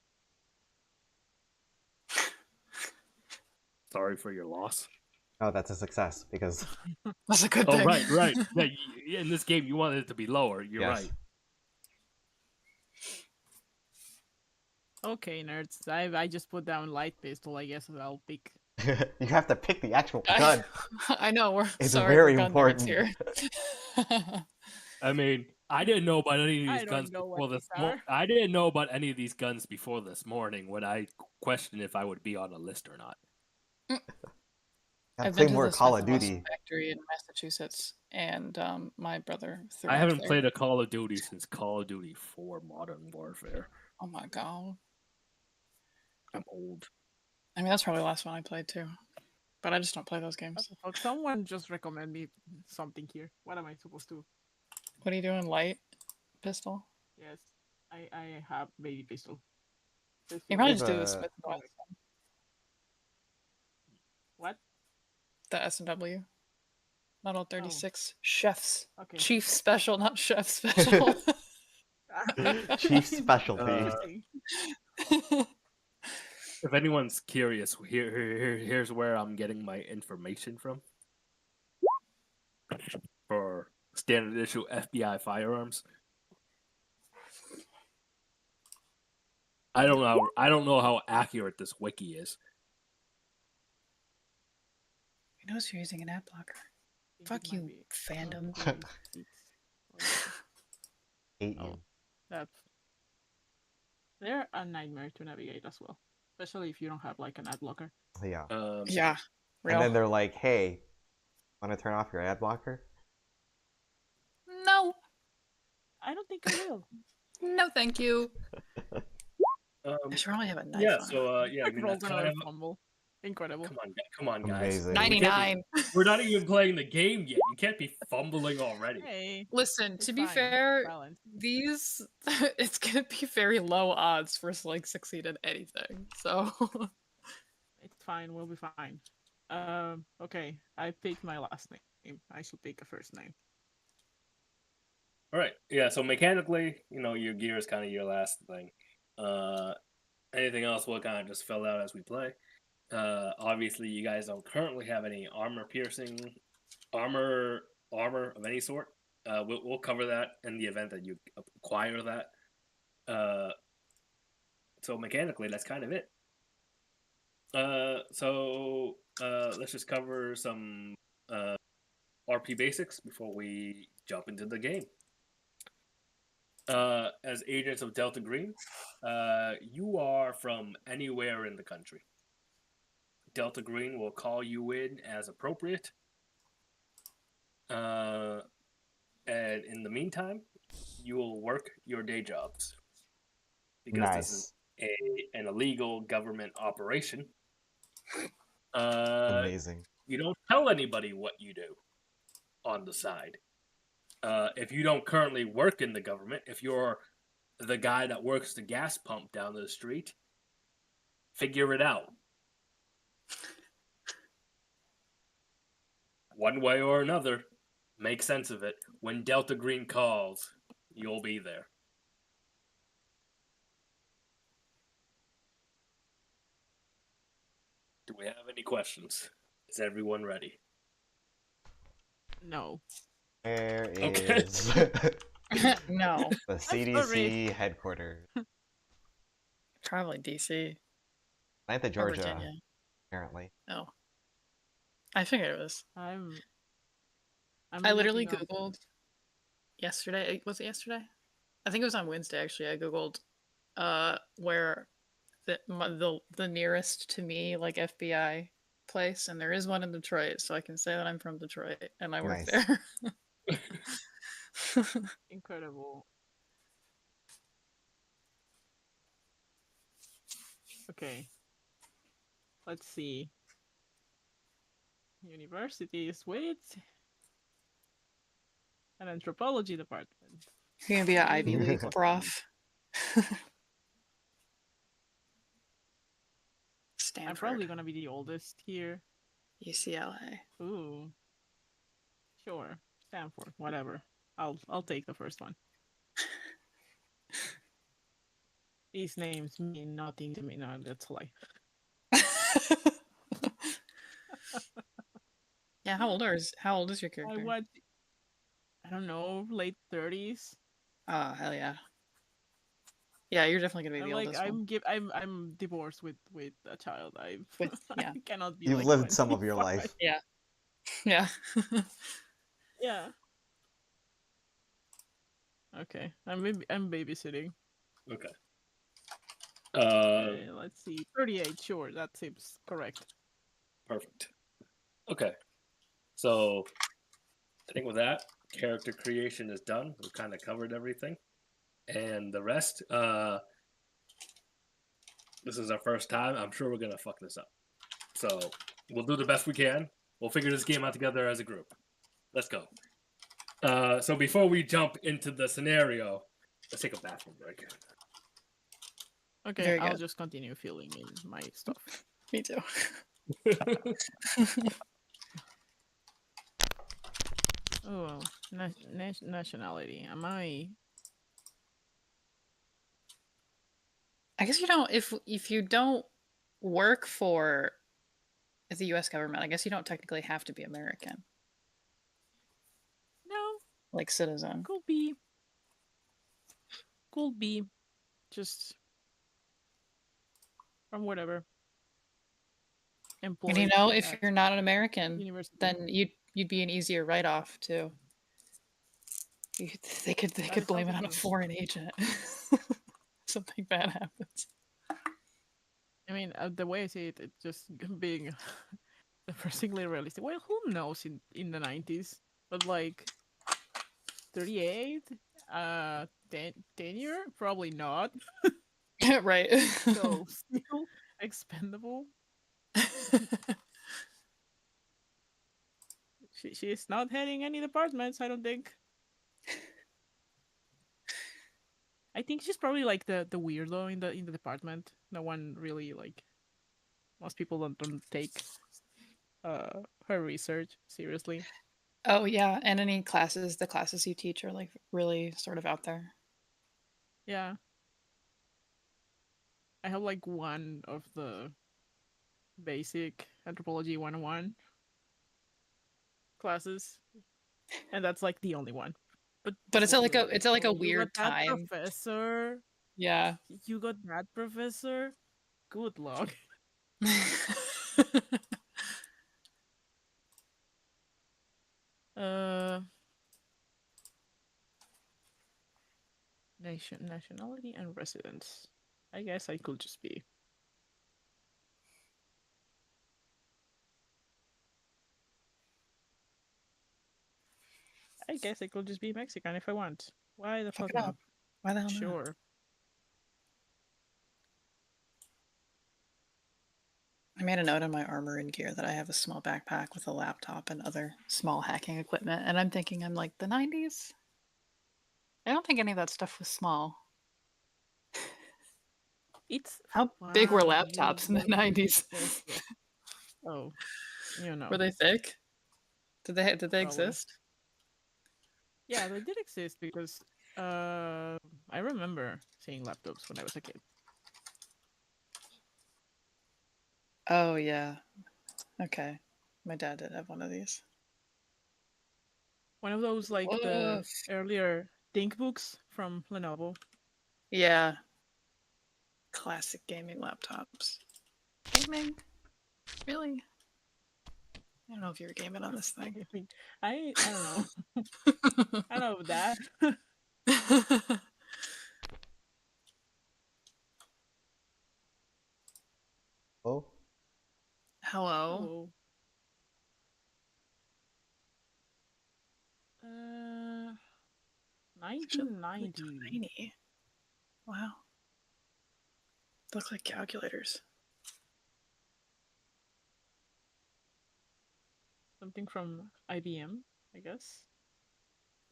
Sorry for your loss.
Oh, that's a success because
That's a good
Oh,
thing.
right. Yeah, in this game, you wanted it to be lower. You're
yes.
right.
Okay, nerds. I just put down light pistol. I guess I'll pick.
You have to pick the actual gun.
I know. We're
It's
sorry,
very
we're gun nerds
important.
here.
I mean, I didn't know about any of
I
these
don't
guns
know
before
what
this.
these are.
I didn't know about any of these guns before this morning when I questioned if I would be on a list or not.
I
I've
play
been to
more
the
Call of
Smith & Wesson
Duty.
factory in Massachusetts, and my brother threw
I
up
haven't
there.
played a Call of Duty since Call of Duty 4 Modern Warfare.
Oh my god!
I'm old.
I mean, that's probably the last one I played too, but I just don't play those
What
games.
the fuck? Someone just recommend me something here. What am I supposed to?
What are you doing? Light pistol?
Yes, I have baby pistol.
You probably
There's
just do
a-
the Smith & Wesson,
What?
the S&W. Model
Oh,
36 chefs.
okay.
Chief special, not chef special.
Chief specialty.
Interesting.
If anyone's curious, here's where I'm getting my information from. For standard issue FBI firearms. I don't know how accurate this wiki is.
He knows you're using an ad blocker.
Think it
Fuck
might
you,
be
fandom.
1.6 or-
Hate
Oh.
you.
That's they're a nightmare to navigate as well, especially if you don't have like an ad blocker.
Yeah.
Yeah, real.
And then they're like, hey, want to turn off your ad blocker?
No,
I don't think I will.
no, thank you. I should probably have a knife
yeah,
on.
so yeah, I
Like
mean,
rolled
that's kind
another
of,
fumble. Incredible.
come on, guys.
Amazing.
We can't
99.
we're not even playing the game yet. You can't be fumbling already.
Hey,
Listen,
it's
to be
fine.
fair,
Balance.
these it's gonna be very low odds for us to like succeed at anything. So
It's fine. We'll be fine. Okay. I picked my last name. I should pick a first name.
All right. Yeah. So mechanically, your gear is kind of your last thing. Anything else will kind of just fill out as we play. Obviously, you guys don't currently have any armor-piercing armor of any sort. We'll cover that in the event that you acquire that. So mechanically, that's kind of it. So let's just cover some RP basics before we jump into the game. As agents of Delta Green, you are from anywhere in the country. Delta Green will call you in as appropriate. And in the meantime, you will work your day jobs. Because this is an illegal government operation.
Amazing.
You don't tell anybody what you do on the side. If you don't currently work in the government, if you're the guy that works the gas pump down the street, figure it out. One way or another, make sense of it. When Delta Green calls, you'll be there. Do we have any questions? Is everyone ready?
No.
Where
Okay.
is
no,
the
sorry.
CDC headquarters?
probably DC
Atlanta,
or
Georgia,
Virginia.
apparently.
Oh, I figured it was.
I'm
I literally
looking up-
googled yesterday. Was it yesterday? I think it was on Wednesday. Actually, I googled where the nearest to me like FBI place, and there is one in Detroit, so I can say that I'm from Detroit and I work
Nice.
there.
Incredible. Okay. Let's see. Universities. Wait. an anthropology department.
You're gonna be an Ivy League
Fuck
prof.
I'm
Stanford,
probably gonna be the oldest here.
UCLA.
Ooh. Sure. Stanford, whatever. I'll take the first one. These names mean nothing to me. No, that's a lie.
Yeah, how old is your
I
character?
watch. I don't know, late 30s.
Oh, hell yeah. Yeah, you're definitely gonna be
I'm
the
like
oldest one.
I'm divorced with a child.
With yeah.
I cannot be
You've
like
lived some of your
25.
life.
Yeah. Yeah.
Yeah. Okay. I'm babysitting.
Okay.
Let's see. 38, sure, that seems correct.
Perfect. Okay. So I think with that, character creation is done. We've kind of covered everything. And the rest, this is our first time. I'm sure we're gonna fuck this up. So we'll do the best we can. We'll figure this game out together as a group. Let's go. So before we jump into the scenario, let's take a bathroom break.
Okay,
Very
I'll
good.
just continue filling in my stuff.
Me too.
Oh, nationality. Am I?
I guess you don't if you don't work for the US government, I guess you don't technically have to be American,
No,
like citizen.
could be. Could be. Just from whatever.
And you
Employed
know, if
at
you're not an American,
university.
then you'd be an easier write-off too. They could
That is
blame it
also
on a
true.
foreign agent. Something bad happens.
I mean, the way I see it, it's just being depressingly realistic. Well, who knows in the 90s? But like 38, 10-year, probably not.
Right.
So still expendable. She's not heading any departments, I don't think. I think she's probably like the weirdo in the department. No one really like. Most people don't take her research seriously.
Oh yeah, and the classes you teach are like really sort of out there.
Yeah, I have like one of the basic anthropology 101 classes, and that's like the only one.
But it's at like a
you
weird
got that
time.
professor.
Yeah.
You got that professor. Good luck. Uh, nationality and residence. I guess I could just be. I guess I could just be Mexican if I want. Why the
Fuck
fuck
it
not?
up. Why the hell not?
Sure.
I made a note in my armor and gear that I have a small backpack with a laptop and other small hacking equipment, and I'm thinking I'm like the 90s. I don't think any of that stuff was small.
It's
How big were
fine.
laptops in the 90s?
Oh, you know.
Were they thick? Did they
Probably.
exist?
Yeah, they did exist because I remember seeing laptops when I was a kid.
Oh yeah. Okay. My dad did have one of these.
One of those like the
Woof.
earlier Think books from Lenovo.
Yeah. Classic gaming laptops. Gaming? Really? I don't know if you were gaming on this thing.
I don't know. I don't know that.
Oh,
Hello.
Oh.
Actually, really
1990.
tiny. Wow. They look like calculators.
Something from IBM, I guess.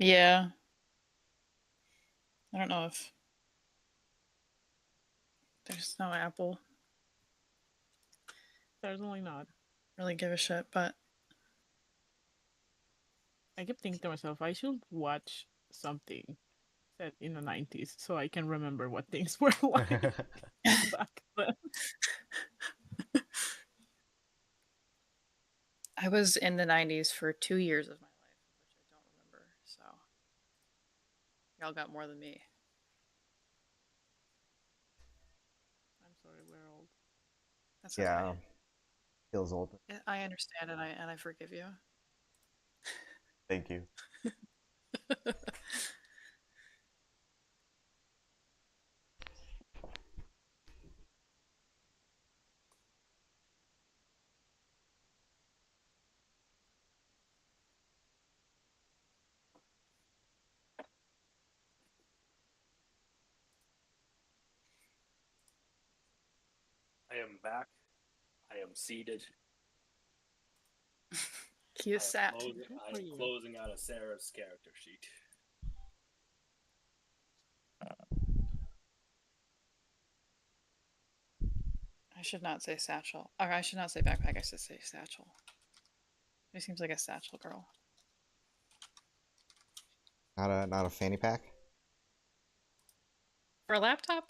Yeah. I don't know if there's no Apple.
Certainly not.
Really give a shit, but
I kept thinking to myself, I should watch something set in the 90s so I can remember what things were like back then.
I was in the 90s for 2 years of my life, which I don't remember. So y'all got more than me.
I'm sorry, we're old.
That's okay.
Yeah, feels old.
I understand and I forgive you.
Thank you.
I am back. I am seated.
He is sat.
Good
I
for
am
you.
closing out of Sarah's character sheet.
I should not say satchel. Or I should not say backpack, I should say satchel. He seems like a satchel girl.
Not a fanny pack.
For a laptop?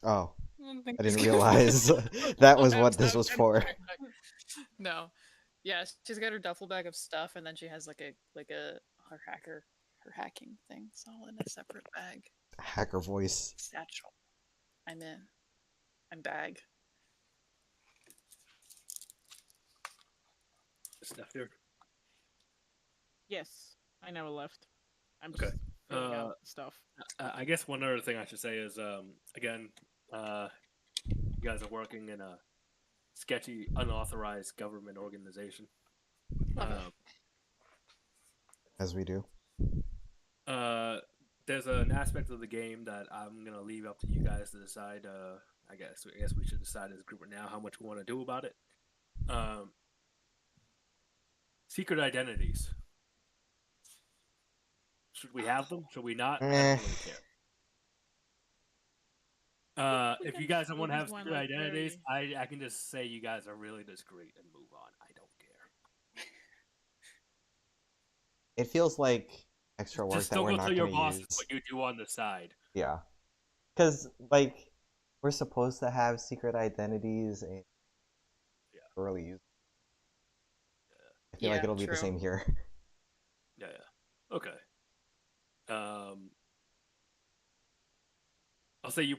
Oh,
don't think
I
she's
didn't
gonna
realize
put
that
a
was what this
laptop
was
in a
for.
backpack. No. Yeah, she's got her duffel bag of stuff and then she has like her hacking things all in a separate bag.
Hacker voice.
Satchel. I'm in. I'm bag.
Stuff here.
Yes, I never left. I'm
Okay.
just filling out stuff.
I guess one other thing I should say is, again, you guys are working in a sketchy, unauthorized government organization.
Love it.
As we do.
There's an aspect of the game that I'm gonna leave up to you guys to decide. I guess we should decide as a group now how much we want to do about it. Secret identities. Should we have them? Should we not? I don't really care.
We
If
can
you guys don't want to have
squeeze one,
secret
like,
identities,
very-
I can just say you guys are really discreet and move on. I don't care.
It feels like extra work
Just
that
don't
we're
go
not
tell your
going to
boss
use.
what you do on the side.
Yeah. Because, like, we're supposed to have secret identities and really use. I feel like
Yeah,
it'll be the
true.
same here.
Yeah. Okay. I'll say you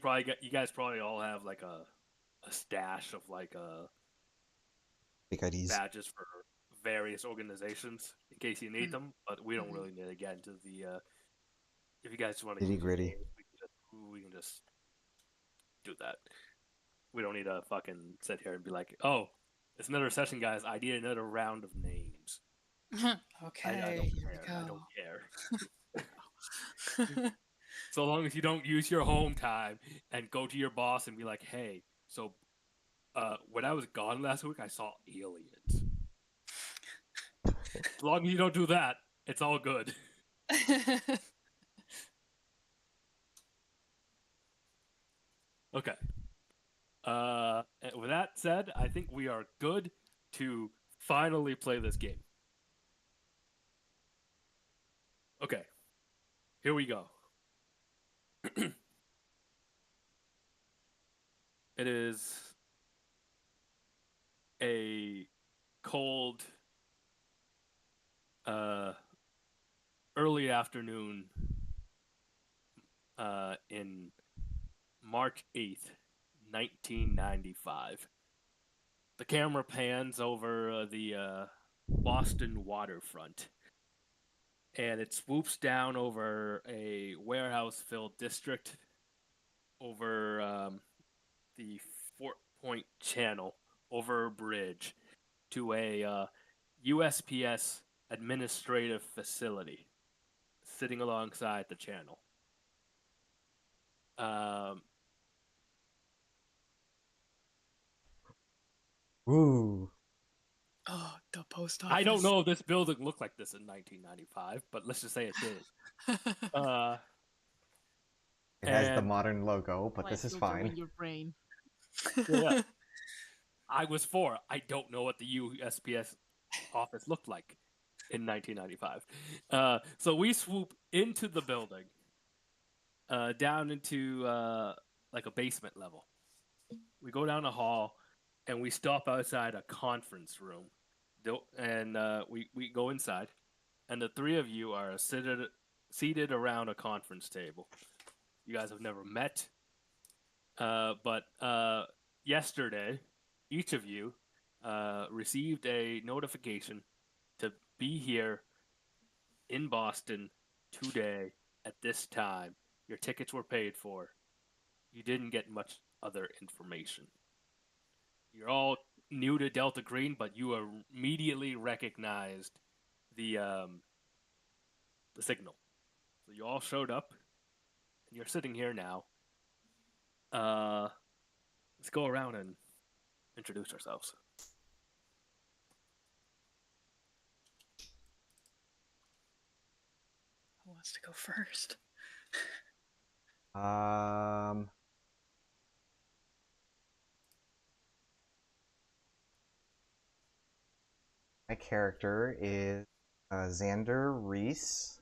guys probably all have like a stash of like
Fake IDs.
badges for various organizations in case you need them, but we don't
Mhm.
really need to get into the if you guys want to
Nitty-gritty.
we can just do that. We don't need to fucking sit here and be like, oh, it's another session, guys. I need another round of names.
Okay,
I don't
here we
care. I
go.
don't care. So long as you don't use your home time and go to your boss and be like, hey, so when I was gone last week, I saw aliens. As long as you don't do that, it's all good. Okay. With that said, I think we are good to finally play this game. Okay. Here we go. It is a cold early afternoon in March 8th, 1995. The camera pans over the Boston waterfront, and it swoops down over a warehouse-filled district over the Fort Point Channel, over a bridge, to a USPS administrative facility sitting alongside the channel.
Ooh.
Oh, the post office.
I don't know if this building looked like this in 1995, but let's just say it did.
It has the
And
modern logo, but
Like
this is
filter
fine.
in your brain.
yeah, I was 4. I don't know what the USPS office looked like in 1995. So we swoop into the building, down into like a basement level. We go down a hall, and we stop outside a conference room. And we go inside, and the 3 of you are seated around a conference table. You guys have never met, but yesterday, each of you received a notification to be here in Boston today at this time. Your tickets were paid for. You didn't get much other information. You're all new to Delta Green, but you immediately recognized the signal. So you all showed up, and you're sitting here now. Let's go around and introduce ourselves.
Who wants to go first?
My character is Xander Reese.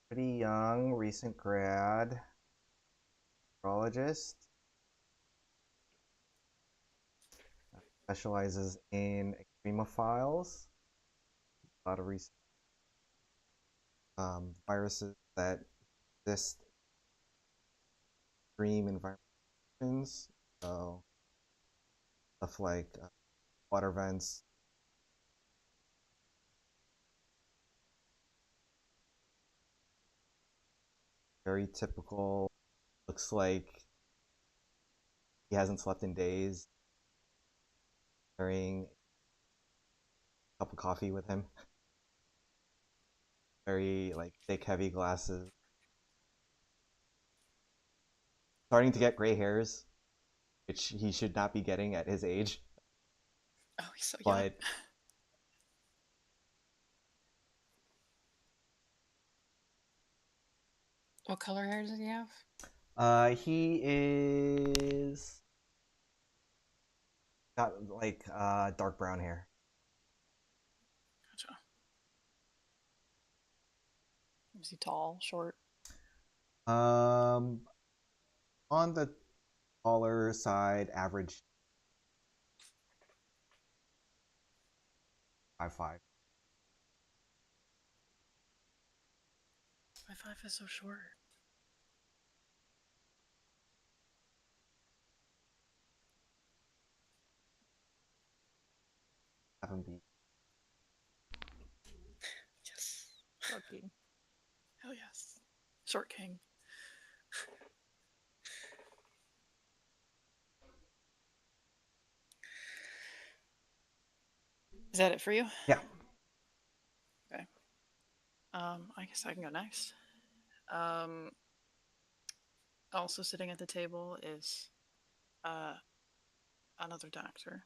Pretty young, recent grad, neurologist. Specializes in extremophiles. A lot of research. Viruses that exist in extreme environments. So stuff like water vents. Very typical. Looks like he hasn't slept in days. Carrying a cup of coffee with him. Very like thick, heavy glasses. Starting to get gray hairs, which he should not be getting at his age.
Oh, he's so young.
But
What color hair does he have?
he is got like dark brown hair.
Gotcha. Is he tall, short?
On the taller side, average 5'5".
5'5" is so short.
Have him be.
Yes.
Shocking.
Hell yes. Short king. Is that it for you?
Yeah.
Okay. I guess I can go next. Also sitting at the table is another doctor.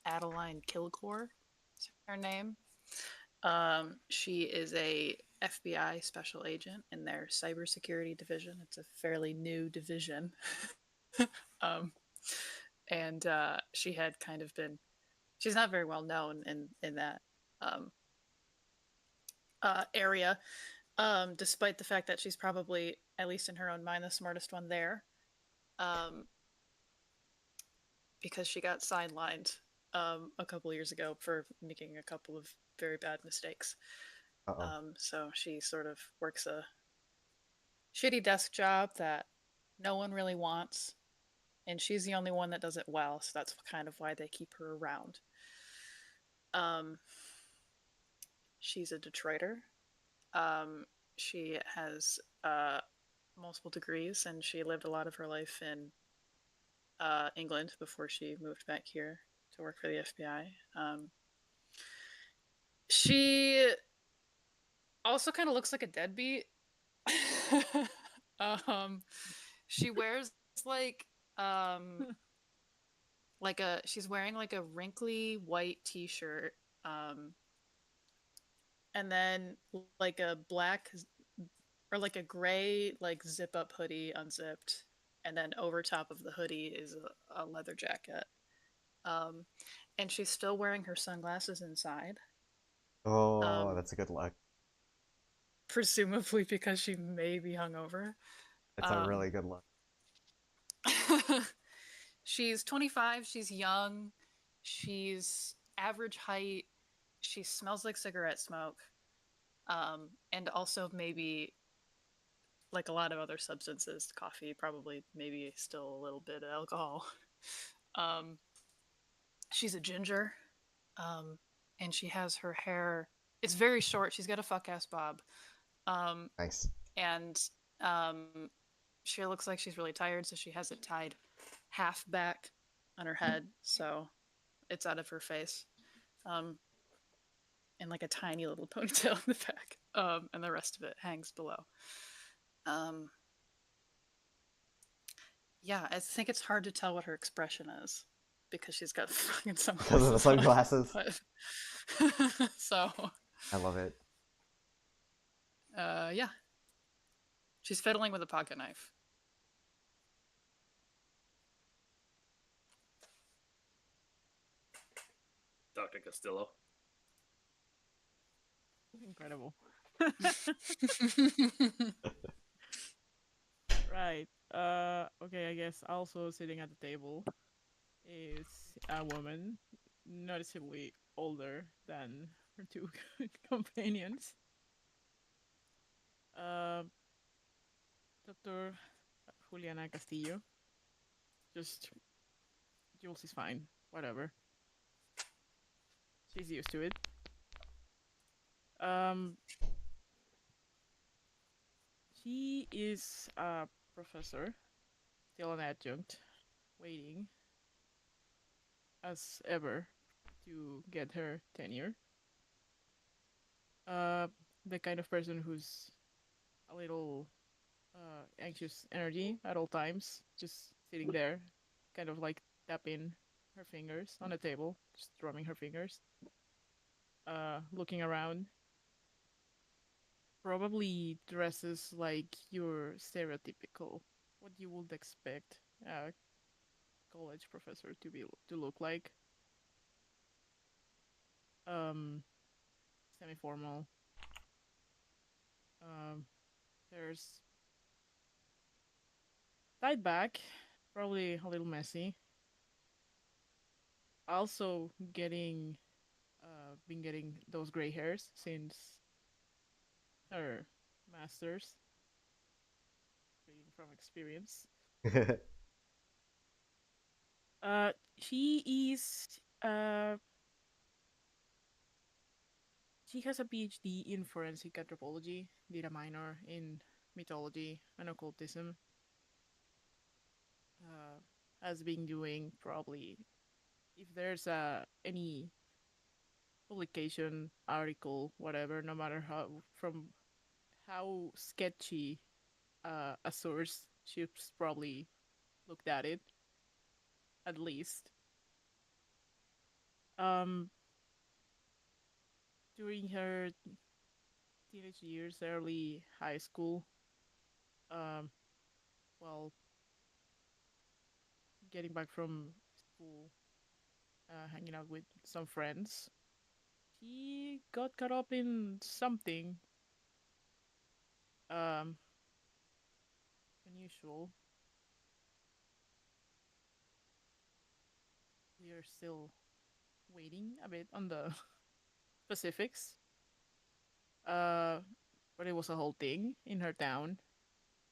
Adeline Kilgore is her name. She is a FBI special agent in their cybersecurity division. It's a fairly new division. And she had kind of been, she's not very well known in that area, despite the fact that she's probably, at least in her own mind, the smartest one there. Because she got sidelined a couple years ago for making a couple of very bad mistakes. So she sort of works a shitty desk job that no one really wants, and she's the only one that does it well, so that's kind of why they keep her around. She's a Detroiter. She has multiple degrees, and she lived a lot of her life in England before she moved back here to work for the FBI. She Also kind of looks like a deadbeat. um, she wears like um she's wearing like a wrinkly white t-shirt, um, and then like a black or like a gray like zip up hoodie unzipped, and then over top of the hoodie is a leather jacket. Um, and she's still wearing her sunglasses inside.
Oh,
Um,
that's a good luck.
presumably because she may be hungover.
That's a
Um,
really good luck.
she's 25. She's young. She's average height. She smells like cigarette smoke. And also maybe like a lot of other substances, coffee, probably maybe still a little bit of alcohol. Um, she's a ginger, um, and she has her hair. It's very short. She's got a fuck ass bob, um,
Nice.
and um, she looks like she's really tired, so she has it tied half back on her head, so it's out of her face, um, and like a tiny little ponytail in the back, and the rest of it hangs below. Um, yeah, I think it's hard to tell what her expression is because she's got fucking
Because of the
sunglasses.
sunglasses.
So,
I love it.
yeah, she's fiddling with a pocket knife.
Dr. Castillo.
Incredible. Right. Okay, I guess also sitting at the table is a woman noticeably older than her two companions. Uh, Dr. Juliana Castillo. Just Jules is fine. Whatever. She's used to it. Um, she is a professor, still an adjunct, waiting as ever to get her tenure. Uh, the kind of person who's a little anxious energy at all times, just sitting there, kind of like tapping her fingers on the table, just drumming her fingers, looking around. Probably dresses like your stereotypical, what you would expect a college professor to look like. Um, Semi-formal. Um, there's tied back, probably a little messy. Also been getting those gray hairs since her masters, speaking from experience. She is she has a PhD in forensic anthropology, did a minor in mythology and occultism. Has been doing probably, if there's any publication, article, whatever, no matter how sketchy a source, she's probably looked at it at least. Um, During her teenage years, early high school, um, well, getting back from school, hanging out with some friends, she got caught up in something um unusual. We are still waiting a bit on the specifics. Uh, but it was a whole thing in her town,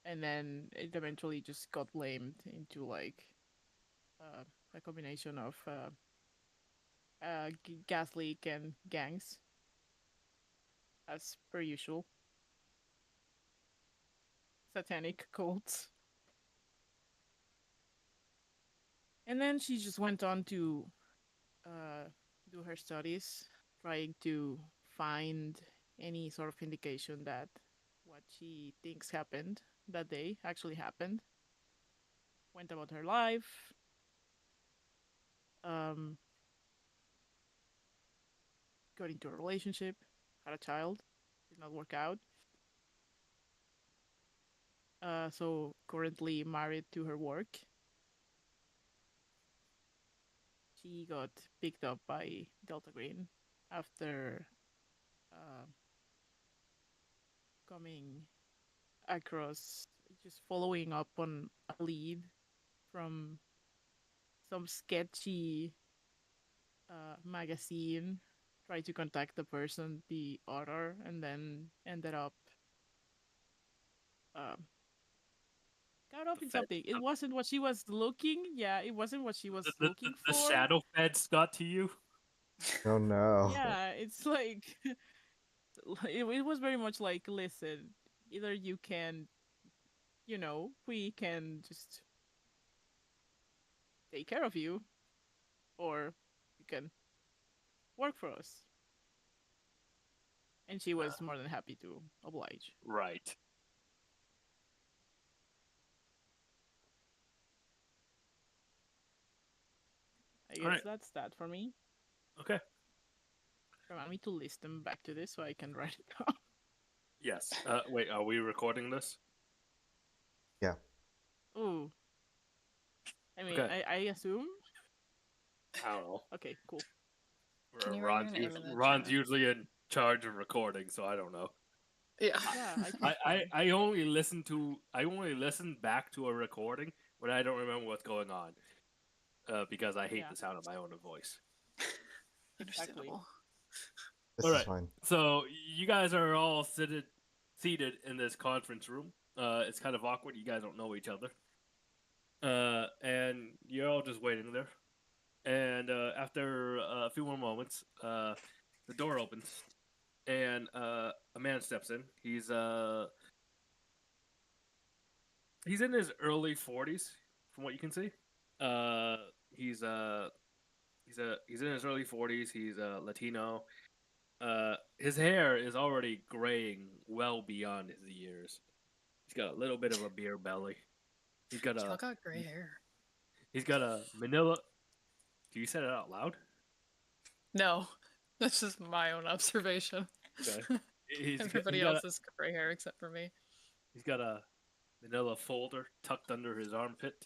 and then it eventually just got blamed into like uh, a combination of gas leak and gangs, as per usual. Satanic cults. And then she just went on to uh, do her studies, trying to find any sort of indication that what she thinks happened that day actually happened. Went about her life. Um, got into a relationship, had a child, did not work out. So currently married to her work. She got picked up by Delta Green after uh, coming across, just following up on a lead from some sketchy magazine. Tried to contact the person, the author, and then ended up um, got up
The
in
Fed,
something. It wasn't what she was looking. Yeah, it wasn't what she was looking
the
for.
shadow feds got to you.
Oh no.
Yeah, it's like it was very much like, listen, either you can, we can just take care of you, or you can work for us. And she was more than happy to oblige.
Right.
I
All
guess
right.
that's that for me.
Okay.
Remind me to listen back to this so I can write it down.
Yes. Wait, are we recording this?
Yeah.
Ooh. I mean,
Okay.
I assume.
I don't know.
Okay, cool.
Can you write your name in the
Ron's
chat?
usually in charge of recording, so I don't know.
Yeah.
Yeah, I can try.
I only listen back to a recording when I don't remember what's going on, because I hate
Yeah.
the sound of my own voice.
Exactly.
Understandable.
This
All
is
right.
fine.
So you guys are all seated in this conference room. It's kind of awkward. You guys don't know each other. And you're all just waiting there. And after a few more moments, the door opens, and a man steps in. He's in his early 40s, from what you can see. He's in his early 40s. He's Latino. His hair is already graying well beyond his years. He's got a little bit of a beer belly. He's got
Y'all
a
got gray hair.
he's got a Manila. Do you say it out loud?
No, that's just my own observation.
Okay.
Everybody else has gray hair except for me.
He's got a Manila folder tucked under his armpit.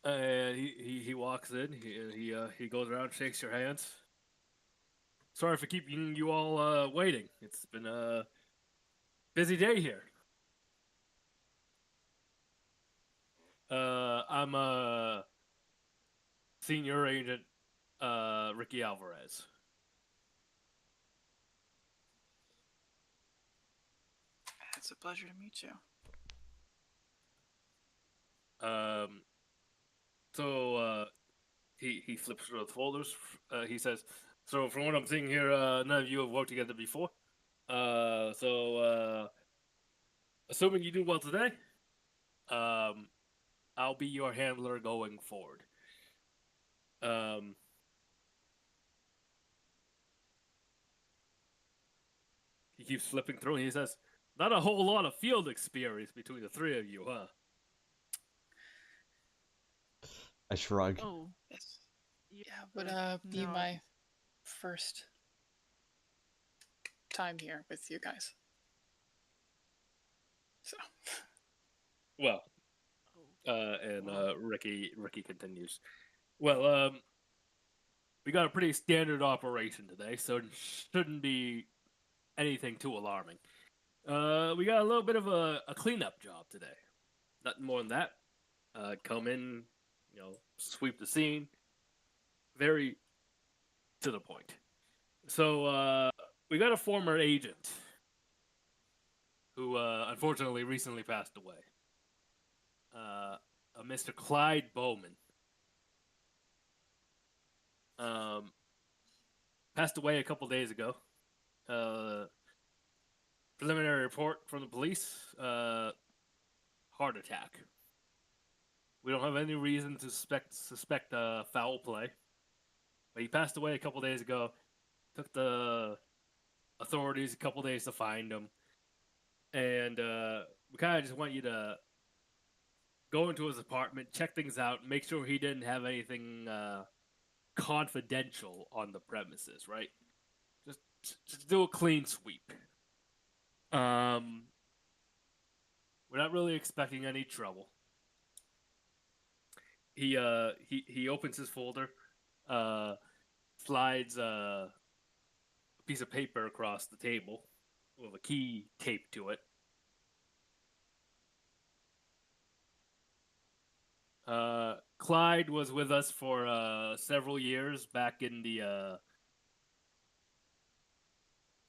And he walks in. He goes around, shakes your hands. Sorry for keeping you all waiting. It's been a busy day here. I'm senior agent Ricky Alvarez.
It's a pleasure to meet you.
So he flips through the folders. He says, "So from what I'm seeing here, none of you have worked together before. So assuming you do well today, I'll be your handler going forward. He keeps flipping through, and he says, "Not a whole lot of field experience between the three of you, huh?"
I shrug.
Oh,
Yes.
yeah,
Would be
no.
my first time here with you guys. So
Well,
Oh,
and
wow.
Ricky continues. Well, we got a pretty standard operation today, so it shouldn't be anything too alarming. We got a little bit of a cleanup job today. Nothing more than that. Come in, sweep the scene. Very to the point. So we got a former agent who unfortunately recently passed away. A Mr. Clyde Bowman. Passed away a couple days ago. Preliminary report from the police: heart attack. We don't have any reason to suspect foul play, but he passed away a couple days ago. Took the authorities a couple days to find him, and we kind of just want you to go into his apartment, check things out, make sure he didn't have anything confidential on the premises, right? Just do a clean sweep. We're not really expecting any trouble. He opens his folder, slides a piece of paper across the table with a key taped to it. Clyde was with us for several years back in the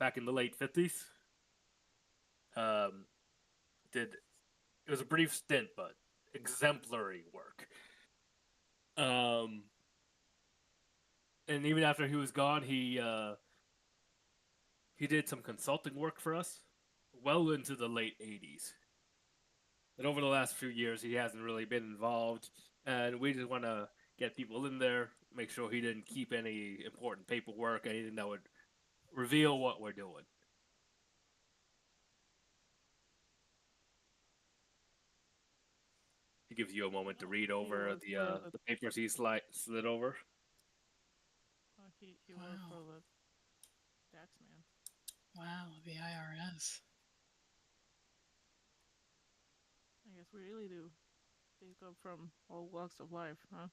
late 50s. It was a brief stint, but exemplary work. And even after he was gone, he did some consulting work for us well into the late 80s. And over the last few years, he hasn't really been involved, and we just want to get people in there, make sure he didn't keep any important paperwork, anything that would reveal what we're doing. He gives you a moment to read over
worked for
the papers he slid over.
He worked
Wow.
for the tax man.
Wow, the IRS.
I guess we really do pick up from all walks of life, huh?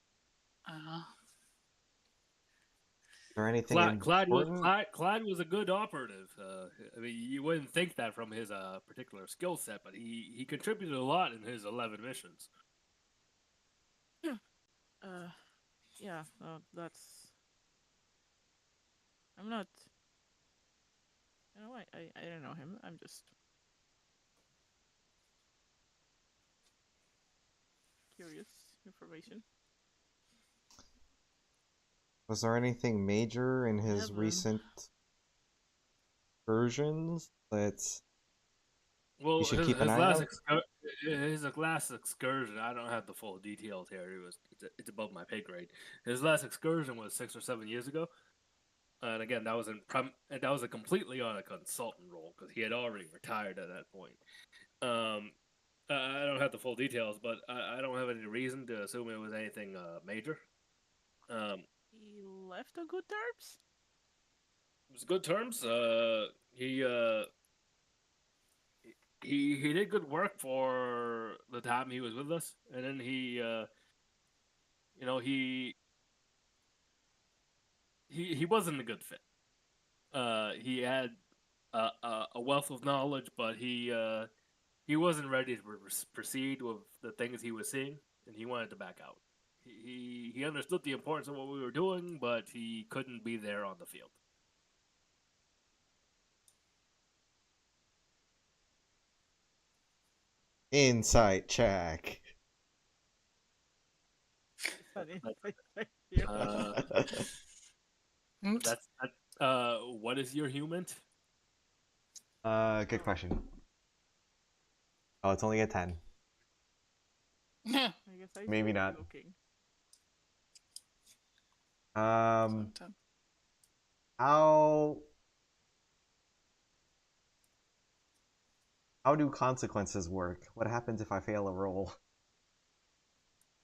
Is there anything
Clyde
important?
was a good operative. I mean, you wouldn't think that from his particular skill set, but he contributed a lot in his 11 missions.
Yeah, that's. I'm not. I don't know him. I'm just curious information.
Was there anything major in his
Heaven.
recent versions that
Well,
you should
his,
keep an
his
eye
last
out?
his last excursion, I don't have the full details here. It's above my pay grade. His last excursion was 6 or 7 years ago, and again, that was a completely on a consultant role because he had already retired at that point. I don't have the full details, but I don't have any reason to assume it was anything major.
He left on good terms.
It was good terms. He did good work for the time he was with us, and then he wasn't a good fit. He had a wealth of knowledge, but he wasn't ready to proceed with the things he was seeing, and he wanted to back out. He understood the importance of what we were doing, but he couldn't be there on the field.
Insight check.
Uh,
Oops.
That's what is your human?
Good question. Oh, it's only a 10.
Yeah.
I guess I
Maybe
should be
not.
looking.
How do consequences work? What happens if I fail a roll?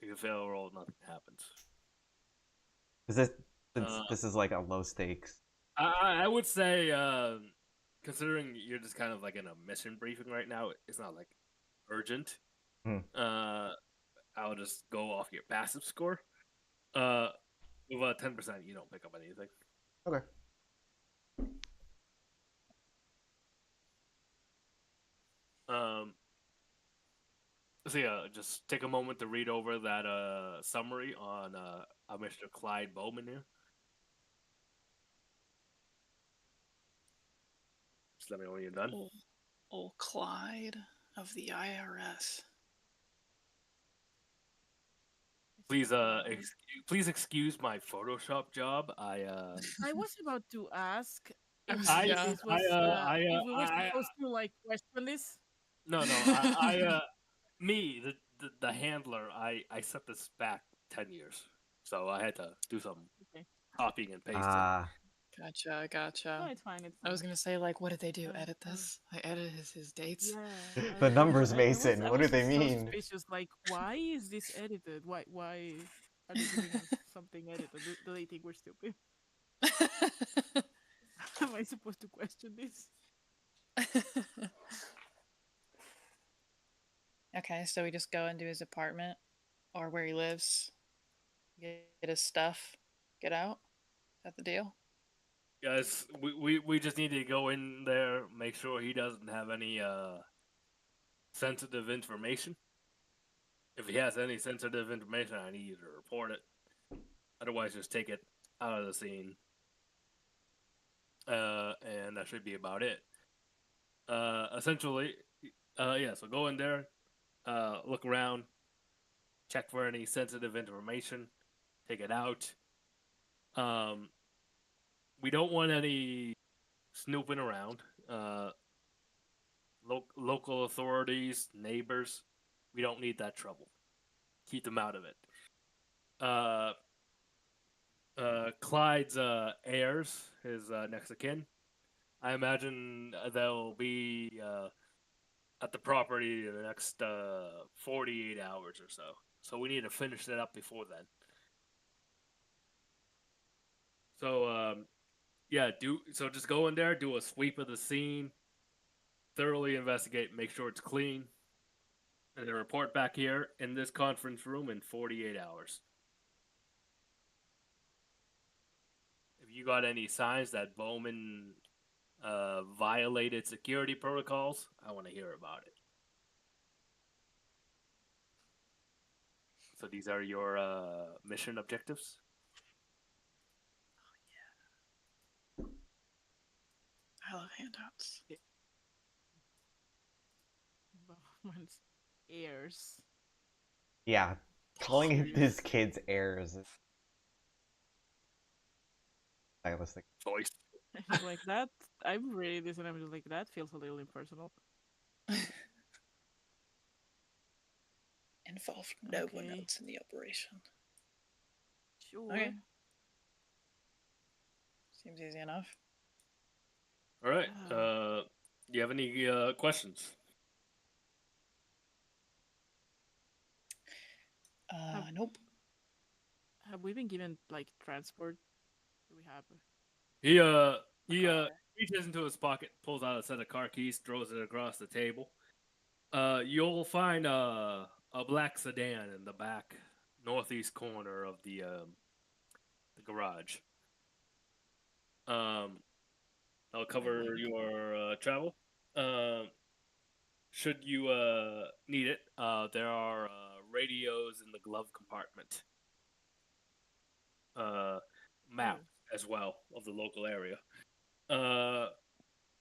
If you fail a roll, nothing happens.
Since this is like a low stakes.
I would say, considering you're just kind of like in a mission briefing right now, it's not like urgent. I'll just go off your passive score. With a 10%, you don't pick up anything.
Okay.
So yeah, just take a moment to read over that summary on Mr. Clyde Bowman here. Just let me know when you're done.
Old Clyde of the IRS.
Please excuse my Photoshop job.
I was about to ask if
Yeah.
this was if we were supposed to like question this.
No. Me, the handler, I set this back 10 years, so I had to do some copying and pasting.
Gotcha,
No,
gotcha.
it's fine. It's
I
fine.
was gonna say, like, what did they do?
Uh,
Edit
uh,
this? I edited his dates.
yeah,
The
I was,
numbers, Mason.
I
What do
was
they
so
mean?
suspicious. Like, why is this edited? Why are they giving us something edited? Do they think we're stupid? Am I supposed to question this?
Okay, so we just go into his apartment or where he lives, get his stuff, get out. Is that the deal?
Guys, we just need to go in there, make sure he doesn't have any sensitive information. If he has any sensitive information, I need you to report it. Otherwise, just take it out of the scene. And that should be about it. Essentially, yeah. So go in there, look around, check for any sensitive information, take it out. Um, we don't want any snooping around. Local authorities, neighbors, we don't need that trouble. Keep them out of it. Clyde's heirs, his next of kin. I imagine they'll be at the property in the next 48 hours or so. So we need to finish that up before then. So yeah, just go in there, do a sweep of the scene, thoroughly investigate, make sure it's clean, and then report back here in this conference room in 48 hours. If you got any signs that Bowman violated security protocols, I want to hear about it. So these are your mission objectives?
I love handouts.
Bowman's heirs.
Yeah, calling it
Jeez.
his kids heirs is stylistic.
Choice.
He's like that. I'm reading this and I'm just like, that feels a little impersonal.
Involved no one
Okay.
else in the operation.
Sure.
Okay. Seems easy enough.
All right.
Ah.
Do you have any questions?
Nope.
Have we been given like transport? Do we have?
He
car.
reaches into his pocket, pulls out a set of car keys, throws it across the table. You'll find a black sedan in the back northeast corner of the garage. I'll cover your travel. Should you need it, there are radios in the glove compartment. Map as well of the local area.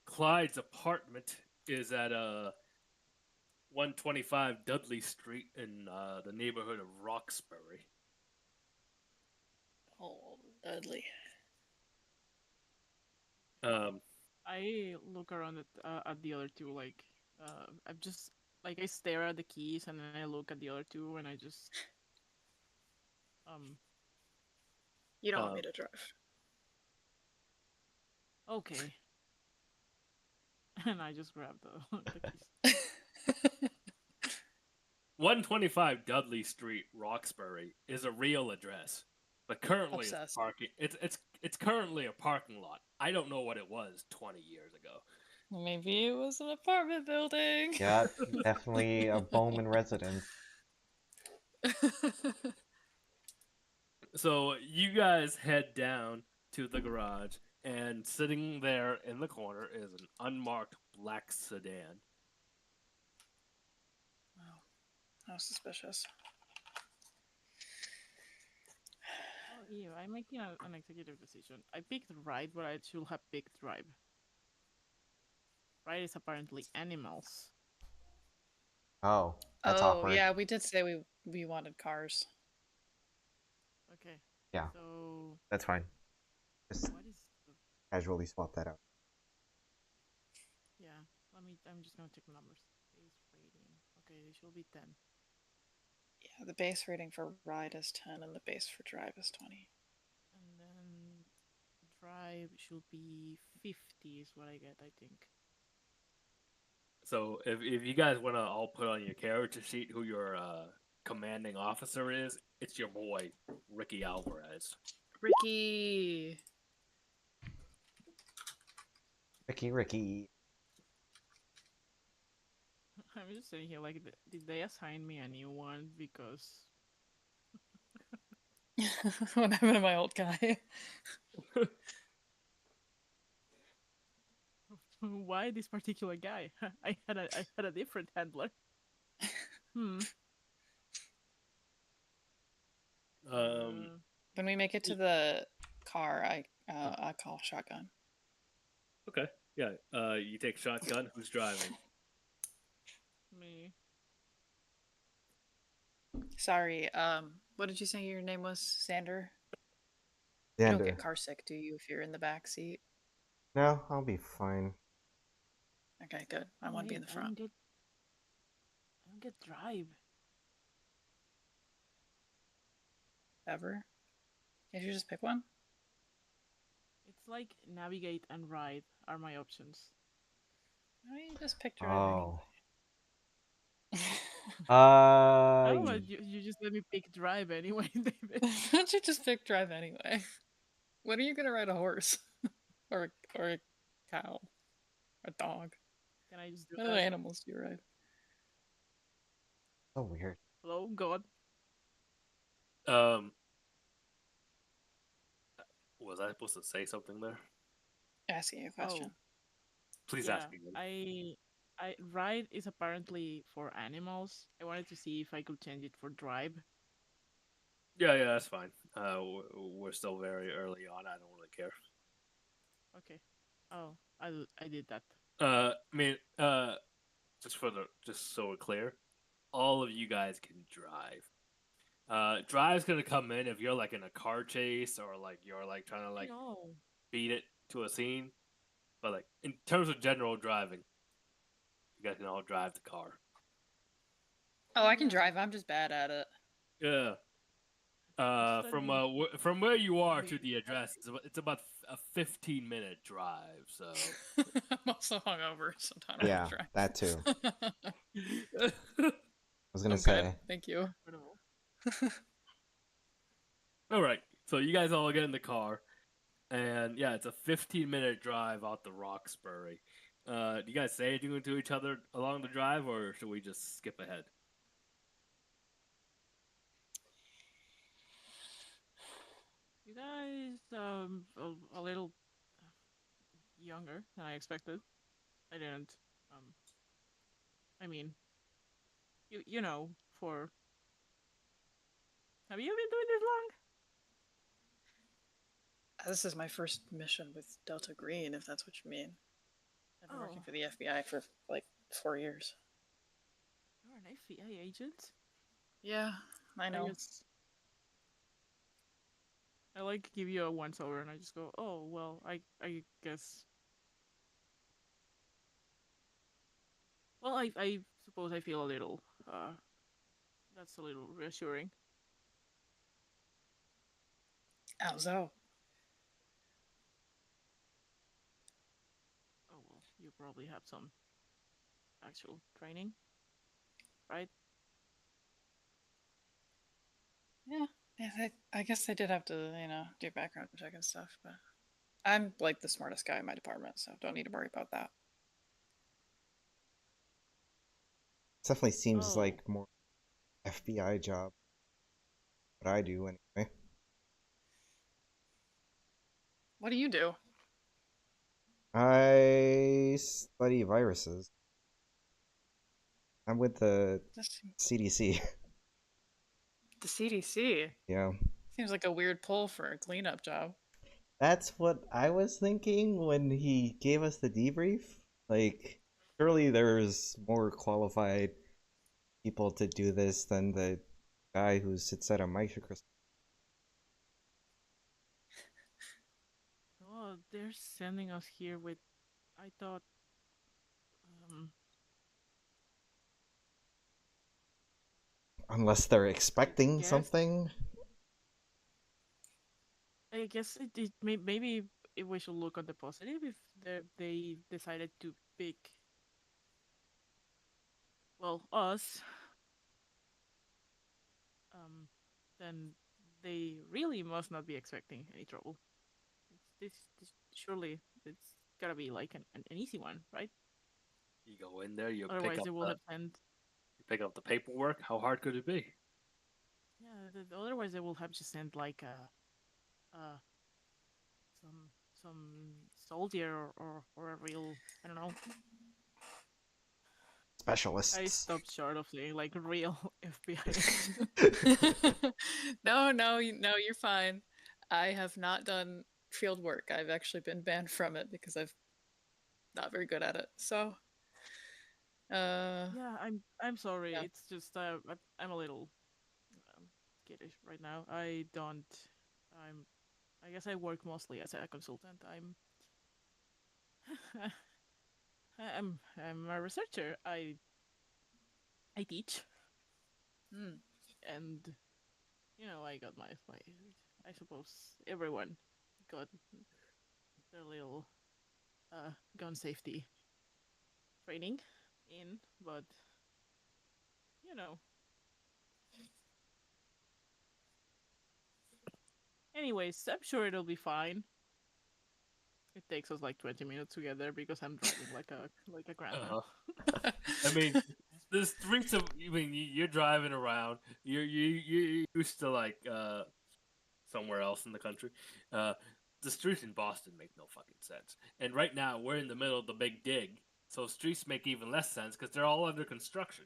Clyde's apartment is at 125 Dudley Street in the neighborhood of Roxbury.
Oh, Dudley.
I look around at the other two, like, I'm just like I stare at the keys and then I look at the other two and I just
You don't want me to drive.
okay. And I just grab the keys.
125 Dudley Street, Roxbury, is a real address, but currently it's
Obsessed.
parking. It's currently a parking lot. I don't know what it was 20 years ago.
Maybe it was an apartment building.
Yeah, definitely a Bowman residence.
So you guys head down to the garage, and sitting there in the corner is an unmarked black sedan.
Wow. How suspicious.
Oh, ew, I'm making an executive decision. I picked right, but I should have picked drive. Right is apparently animals.
Oh, that's
Oh,
awkward.
yeah, we did say we wanted cars.
Okay.
Yeah.
So
That's fine. Just
what is the
casually swap that out.
yeah? I'm just gonna take the numbers. Base rating. Okay, it should be 10.
Yeah, the base rating for ride is 10 and the base for drive is 20.
And then Drive should be 50 is what I get, I think.
So if you guys want to all put on your character sheet who your commanding officer is, it's your boy Ricky Alvarez.
Ricky.
Ricky.
I'm just saying here, like, did they assign me a new one? Because
What happened to my old guy?
why this particular guy? I had a different handler. Hmm.
When we make it to the car, I call shotgun.
Okay, yeah. You take shotgun. Who's driving?
Me.
Sorry, what did you say your name was? Sander? You don't
Xander.
get car sick, do you, if you're in the back seat?
No, I'll be fine.
Okay, good. I want to be in the front.
I don't get drive.
Ever? Can't you just pick one?
It's like navigate and ride are my options.
Why don't you just pick driving?
Oh.
I don't know,
Uh,
you just let me pick drive anyway, David.
Why don't you just pick drive anyway? When are you gonna ride a horse? or a cow? A dog?
Can I just do
What other
that?
animals do you ride?
so weird.
Hello, God.
Was I supposed to say something there?
Asking you a question.
Please
Yeah,
ask again.
I ride is apparently for animals. I wanted to see if I could change it for drive.
Yeah, that's fine. We're still very early on. I don't really care.
Okay. Oh, I did that.
I mean, just so we're clear, all of you guys can drive. Drive's gonna come in if you're like in a car chase or like you're like trying to like
No.
beat it to a scene. But like in terms of general driving, you guys can all drive the car.
Oh, I can drive. I'm just bad at it.
Yeah. From where you are to the address, it's about a 15-minute drive. So
I'm also hungover, sometimes
Yeah,
I drive.
that too. I was gonna
I'm
say.
good. Thank you.
all right, so you guys all get in the car, and yeah, it's a 15-minute drive out to Roxbury. Do you guys say anything to each other along the drive, or should we just skip ahead?
You guys, a little younger than I expected. I didn't, I mean, you know, for. Have you been doing this long?
This is my first mission with Delta Green, if that's what you mean. I've been working
Oh.
for the FBI for like 4 years.
You're an FBI agent?
Yeah, I know.
I like give you a once over and I just go, oh well, I guess. Well, I suppose I feel a little that's a little reassuring.
How so?
Oh well, you probably have some actual training, right?
Yeah, I guess I did have to, do background check and stuff, but I'm like the smartest guy in my department, so don't need to worry about that.
Definitely seems
Oh.
like more FBI job. What I do anyway.
What do you do?
I study viruses. I'm with the
This-
CDC.
The CDC.
Yeah.
Seems like a weird pull for a cleanup job.
That's what I was thinking when he gave us the debrief. Like, surely there's more qualified people to do this than the guy who sits at a microscope.
Oh, they're sending us here with. I thought.
Unless they're expecting
guess-
something.
I guess maybe if we should look on the positive if they decided to pick, well, us, then they really must not be expecting any trouble. This surely it's gotta be like an easy one, right?
You go in there,
Otherwise, they will have sent.
you pick up the paperwork. How hard could it be?
Yeah, otherwise they will have just sent like uh some soldier or a real, I don't know. I
Specialists.
stopped short of saying like real FBI.
No, you're fine. I have not done field work. I've actually been banned from it because I've not very good at it. So,
Yeah, I'm sorry.
Yeah.
It's just I'm a little skittish right now. I'm I guess I work mostly as a consultant. I'm a researcher. I teach, and I got my I suppose everyone got their little gun safety training in, but you know. Anyways, I'm sure it'll be fine. It takes us like 20 minutes to get there because I'm driving like a grandma.
I mean, the streets of. I mean, you're driving around. You're used to like somewhere else in the country. The streets in Boston make no fucking sense. And right now we're in the middle of the big dig, so streets make even less sense because they're all under construction.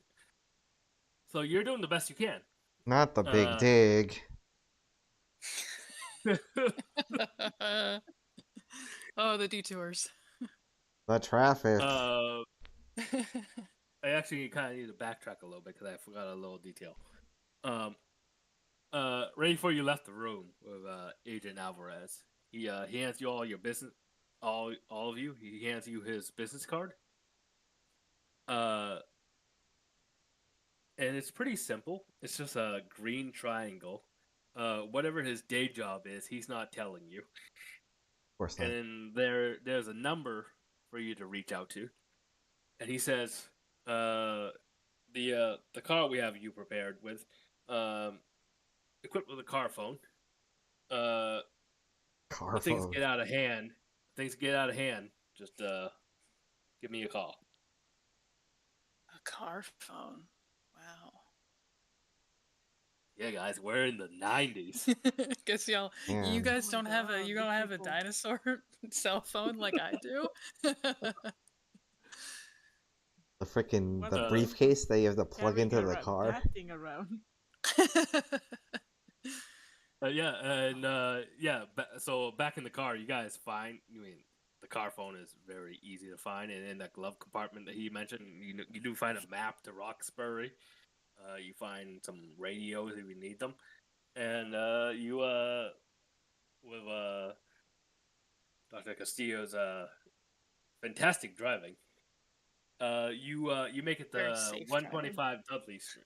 So you're doing the best you can.
Not the big dig.
Oh, the detours.
The traffic.
I actually kind of need to backtrack a little bit because I forgot a little detail. Right before you left the room with Agent Alvarez, he hands you all your business, all of you. He hands you his business card. And it's pretty simple. It's just a green triangle. Whatever his day job is, he's not telling you.
Of course not.
And there's a number for you to reach out to. And he says, the car we have you prepared with, equipped with a car phone.
Car
When things
phone.
get out of hand, just give me a call.
A car phone. Wow.
Yeah, guys, we're in the 90s.
Guess you
Man.
guys
Oh my
don't have
God,
you don't
these
have a
people.
dinosaur cell phone like I do.
The freaking
What
the
Uh,
briefcase that you have to plug
carrying
into the
around
car.
that thing around?
Yeah, and so back in the car, you guys find. I mean, the car phone is very easy to find, and in that glove compartment that he mentioned, you do find a map to Roxbury. You find some radios if you need them, and you with Dr. Castillo's fantastic driving, you make it
Very
to
safe
125 Dudley Street.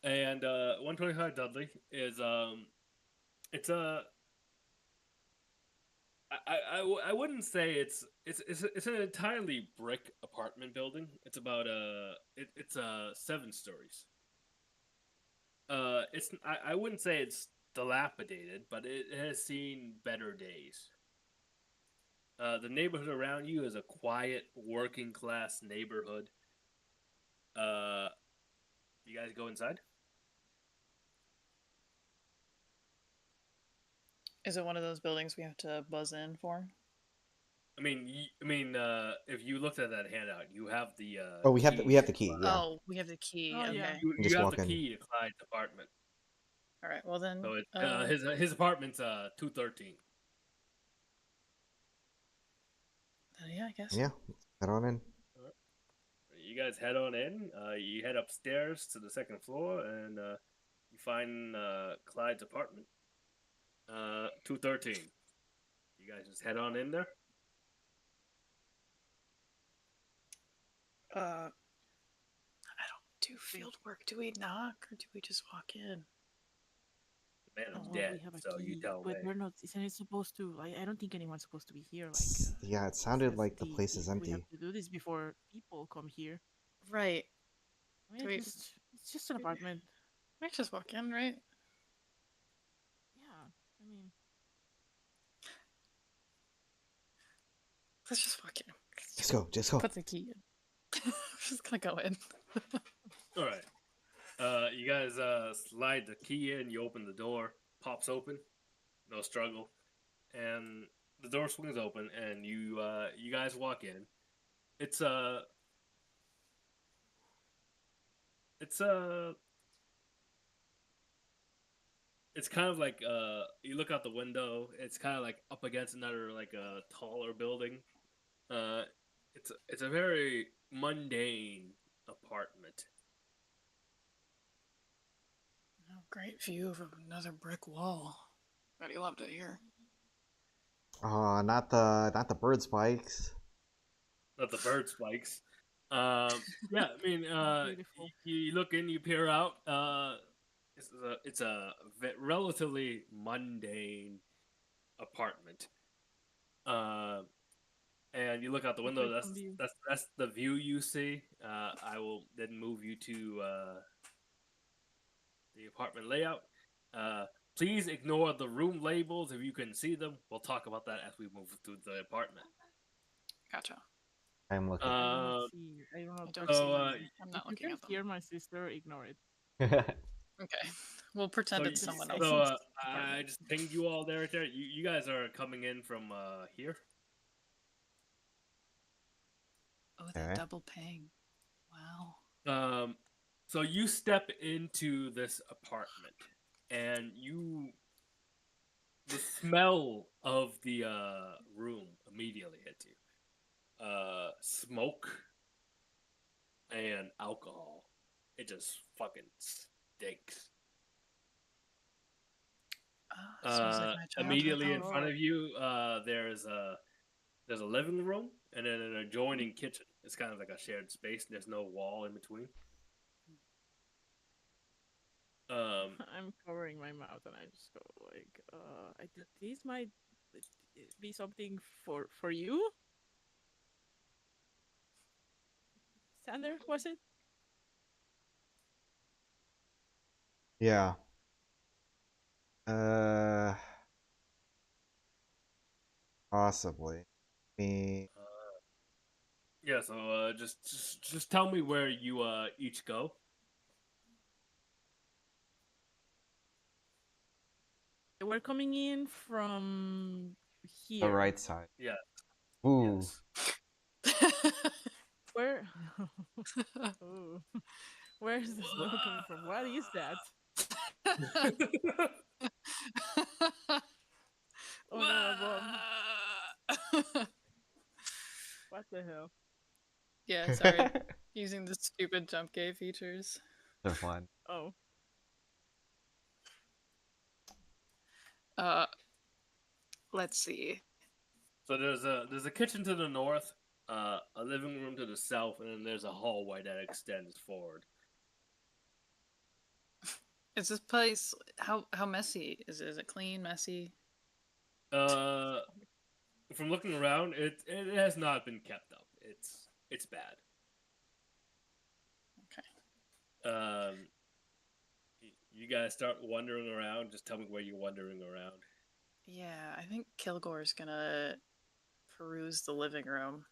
And 125 Dudley is it's a I wouldn't say it's an entirely brick apartment building. It's about it's 7 stories. I wouldn't say it's dilapidated, but it has seen better days. The neighborhood around you is a quiet working class neighborhood. You guys go inside?
Is it one of those buildings we have to buzz in for?
I mean, if you looked at that handout, you have the
Oh, we have
key
the key. Yeah.
Oh, we have the key.
Oh,
Okay.
yeah.
You
Just
have
walk
the
in.
key to Clyde's apartment.
All right. Well then.
So it's his apartment's 213.
Yeah, I guess.
Yeah. Head on in.
You guys head on in. You head upstairs to the 2nd floor, and you find Clyde's apartment. 213. You guys just head on in there.
I don't do field work. Do we knock or do we just walk in?
Man,
Oh,
I'm
well,
dead.
we have a
So you
key,
tell me.
but we're not. Isn't it supposed to? Like, I don't think anyone's supposed to be here. Like,
Yeah, it
it
sounded
says
like the place is
we have
empty.
to do this before people come here.
Right.
I
Do
mean,
we-
it's just an apartment.
We just walk in, right?
Yeah, I mean,
Let's just walk in.
Just go, just go.
Put the key in. We're just gonna go in.
All right. You guys slide the key in. You open the door. Pops open. No struggle. And the door swings open, and you guys walk in. It's it's it's kind of like you look out the window. It's kind of like up against another like a taller building. Uh, it's a very mundane apartment.
Oh, great view of another brick wall. Betty loved it here.
Not the bird spikes.
Not the bird spikes. Yeah, I mean,
beautiful.
you look in, you peer out. It's a relatively mundane apartment. And you look out the window.
Perfect view.
That's the view you see. I will then move you to the apartment layout. Please ignore the room labels if you can see them. We'll talk about that as we move through the apartment.
Gotcha.
I'm looking.
I do not
Uh,
see. I don't know.
I don't
If
see
Oh,
them. I'm
you
not looking
can
at them.
hear my sister, ignore it.
Okay. We'll pretend it's someone else.
So I
apartment.
just pinged you all there. You guys are coming in from here.
Oh, that
Okay.
double ping. Wow.
So you step into this apartment, and the smell of the room immediately hits you. Smoke and alcohol. It just fucking stinks.
Smells like my childhood.
Immediately in
Oh,
front
Lord.
of you, there's a living room and then an adjoining kitchen. It's kind of like a shared space. There's no wall in between.
I'm covering my mouth and I just go like, I think this might be something for you, Sander. Was it?
Yeah. Uh, Possibly. Me.
Yeah. So just tell me where you each go.
We're coming in from
The
here.
right side.
Yeah.
Ooh.
Yes.
Where? Ooh. Where's the smell coming from? What is that? Oh no, a bomb. What the hell?
Yeah, sorry. Using the stupid jump gate features.
They're fun.
Oh,
Let's see.
So there's a kitchen to the north, a living room to the south, and then there's a hallway that extends forward.
Is this place how messy is it? Is it clean, messy?
From looking around, it has not been kept up. It's bad.
Okay.
You guys start wandering around. Just tell me where you're wandering around.
Yeah, I think Kilgore's gonna peruse the living room.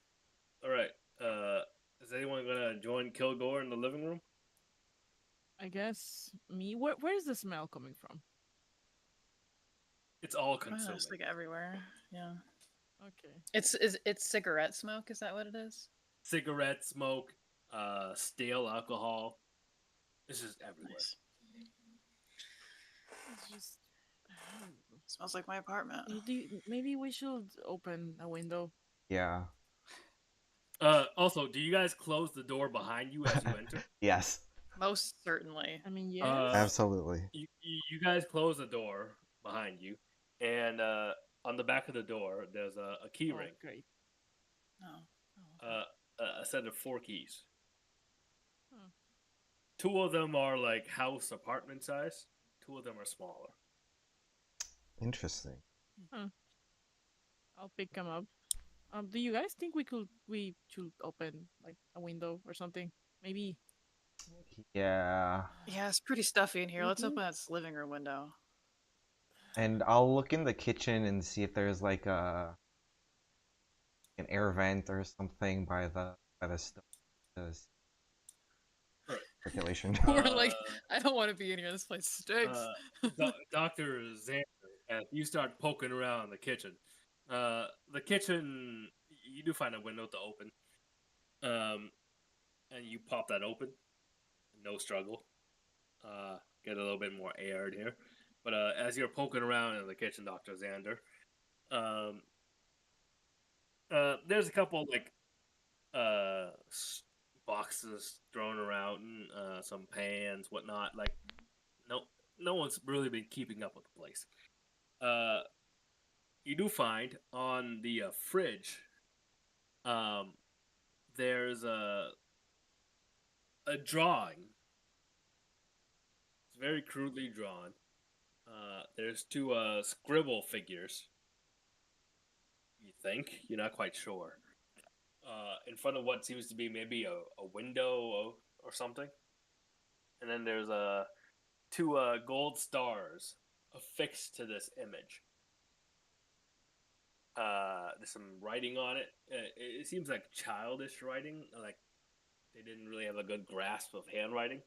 All right. Is anyone gonna join Kilgore in the living room?
I guess me. Where's the smell coming from?
It's all
Oh,
consuming.
it's like everywhere. Yeah.
Okay.
It's cigarette smoke, is that what it is?
Cigarette smoke, stale alcohol. It's just everywhere.
Nice.
It's just.
Smells like my apartment.
Maybe we should open a window.
Yeah.
Also, do you guys close the door behind you as you enter?
Yes.
Most certainly.
I mean, yes.
Absolutely.
You guys close the door behind you, and on the back of the door there's a key
Oh,
ring.
great.
Oh.
A set of 4 keys.
Hmm.
2 of them are like house apartment size. 2 of them are smaller.
Interesting.
I'll pick them up. Do you guys think we should open like a window or something? Maybe.
Yeah.
Yeah, it's pretty stuffy in here. Let's
Mhm.
open that living room window.
And I'll look in the kitchen and see if there's like an air vent or something by the stove.
Right.
Circulation.
We're like, I don't want to be in here. This place stinks.
Dr. Xander, as you start poking around the kitchen, the kitchen, you do find a window to open. And you pop that open. No struggle. Get a little bit more air in here. But as you're poking around in the kitchen, Dr. Xander, there's a couple like boxes thrown around, some pans, whatnot. Like no one's really been keeping up with the place. You do find on the fridge, there's a drawing. It's very crudely drawn. There's two scribble figures. You think you're not quite sure. In front of what seems to be maybe a window or something, and then there's two gold stars affixed to this image. There's some writing on it. It seems like childish writing, like they didn't really have a good grasp of handwriting.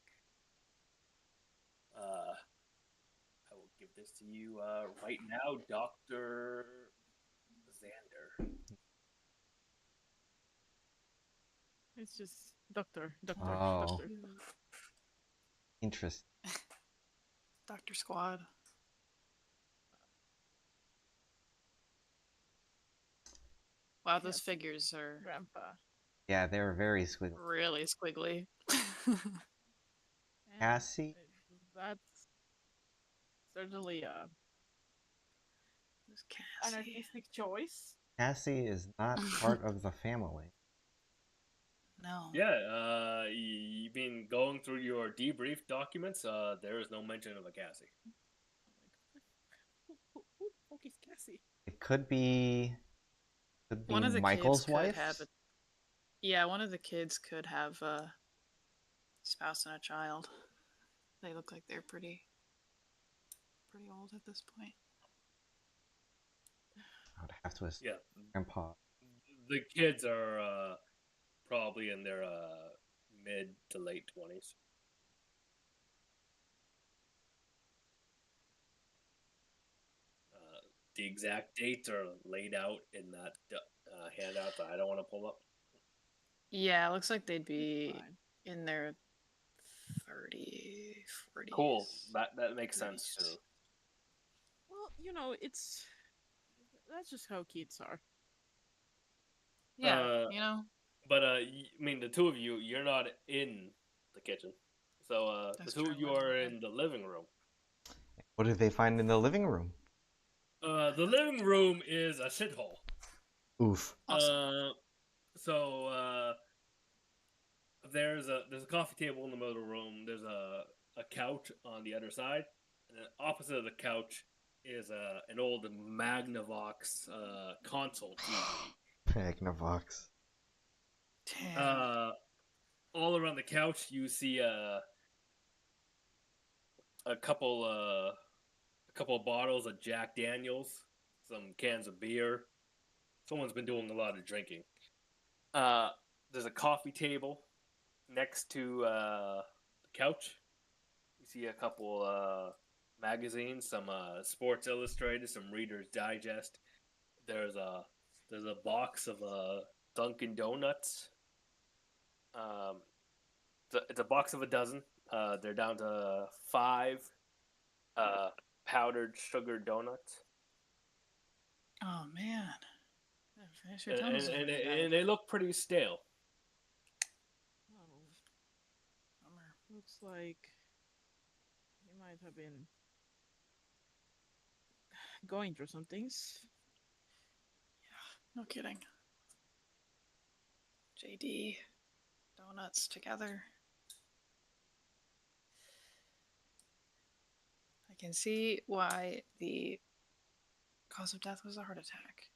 I will give this to you right now, Dr. Xander.
It's just doctor.
Oh.
Doctor.
Interesting.
Dr. Squad. Wow, those
Yes.
figures are
Grandpa.
Yeah, they were very squiggly.
really squiggly.
And
Cassie?
That's certainly
Who's
an
Cassie?
artistic choice.
Cassie is not part of the family.
No.
Yeah, you've been going through your debrief documents. There is no mention of a Cassie.
Who the fuck is Cassie?
It could be
One of the
Michael's
kids
wife.
could have yeah, one of the kids could have a spouse and a child. They look like they're pretty old at this point.
I would have to assume
Yeah,
Grandpa.
the kids are probably in their mid to late 20s. The exact dates are laid out in that handout that I don't want to pull up.
Yeah, it looks like they'd be
Fine.
in their 30s, 40s.
Cool, that makes sense
Nice.
too.
Well, that's just how kids are.
Yeah,
But I mean, the two of you, you're not in the kitchen, so the
That's
two of
true,
you
I wasn't
are
there.
in the living room.
What did they find in the living room?
The living room is a shithole.
Oof.
Awesome.
There's a coffee table in the middle of the room. There's a couch on the other side, and then opposite of the couch is an old Magnavox console TV.
Magnavox.
Damn.
All around the couch, you see a couple of bottles of Jack Daniels, some cans of beer. Someone's been doing a lot of drinking. There's a coffee table next to the couch. You see a couple magazines, some Sports Illustrated, some Reader's Digest. There's a box of Dunkin' Donuts. It's a box of a dozen. They're down to 5 powdered sugar donuts.
Oh man. Yeah, finish your
And,
Thomas
and,
over
and,
there,
and they look pretty stale.
Oh,
Bummer.
looks like he might have been going through some things.
No kidding. JD. Donuts together. I can see why the cause of death was a heart attack.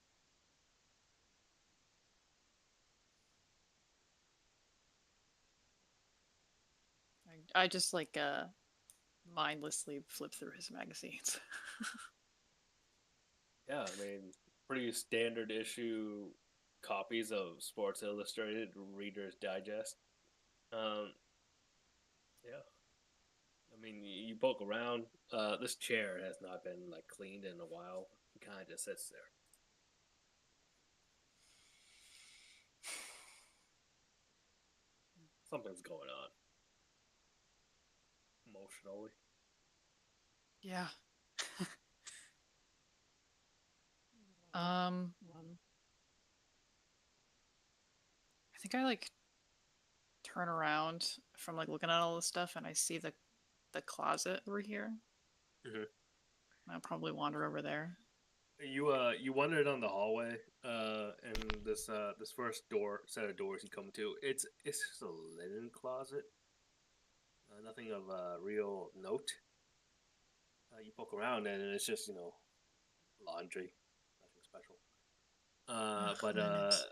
I just like mindlessly flip through his magazines.
Yeah, I mean, pretty standard issue copies of Sports Illustrated, Reader's Digest. Um, yeah, I mean, you poke around. This chair has not been like cleaned in a while. It kind of just sits there. Something's going on emotionally.
Yeah. Um, I think I like turn around from like looking at all this stuff, and I see the closet over here.
Mhm.
I'll probably wander over there.
You wandered on the hallway, and this first set of doors you come to, it's just a linen closet. Nothing of real note. You poke around and it's just laundry, nothing special. But
Linens.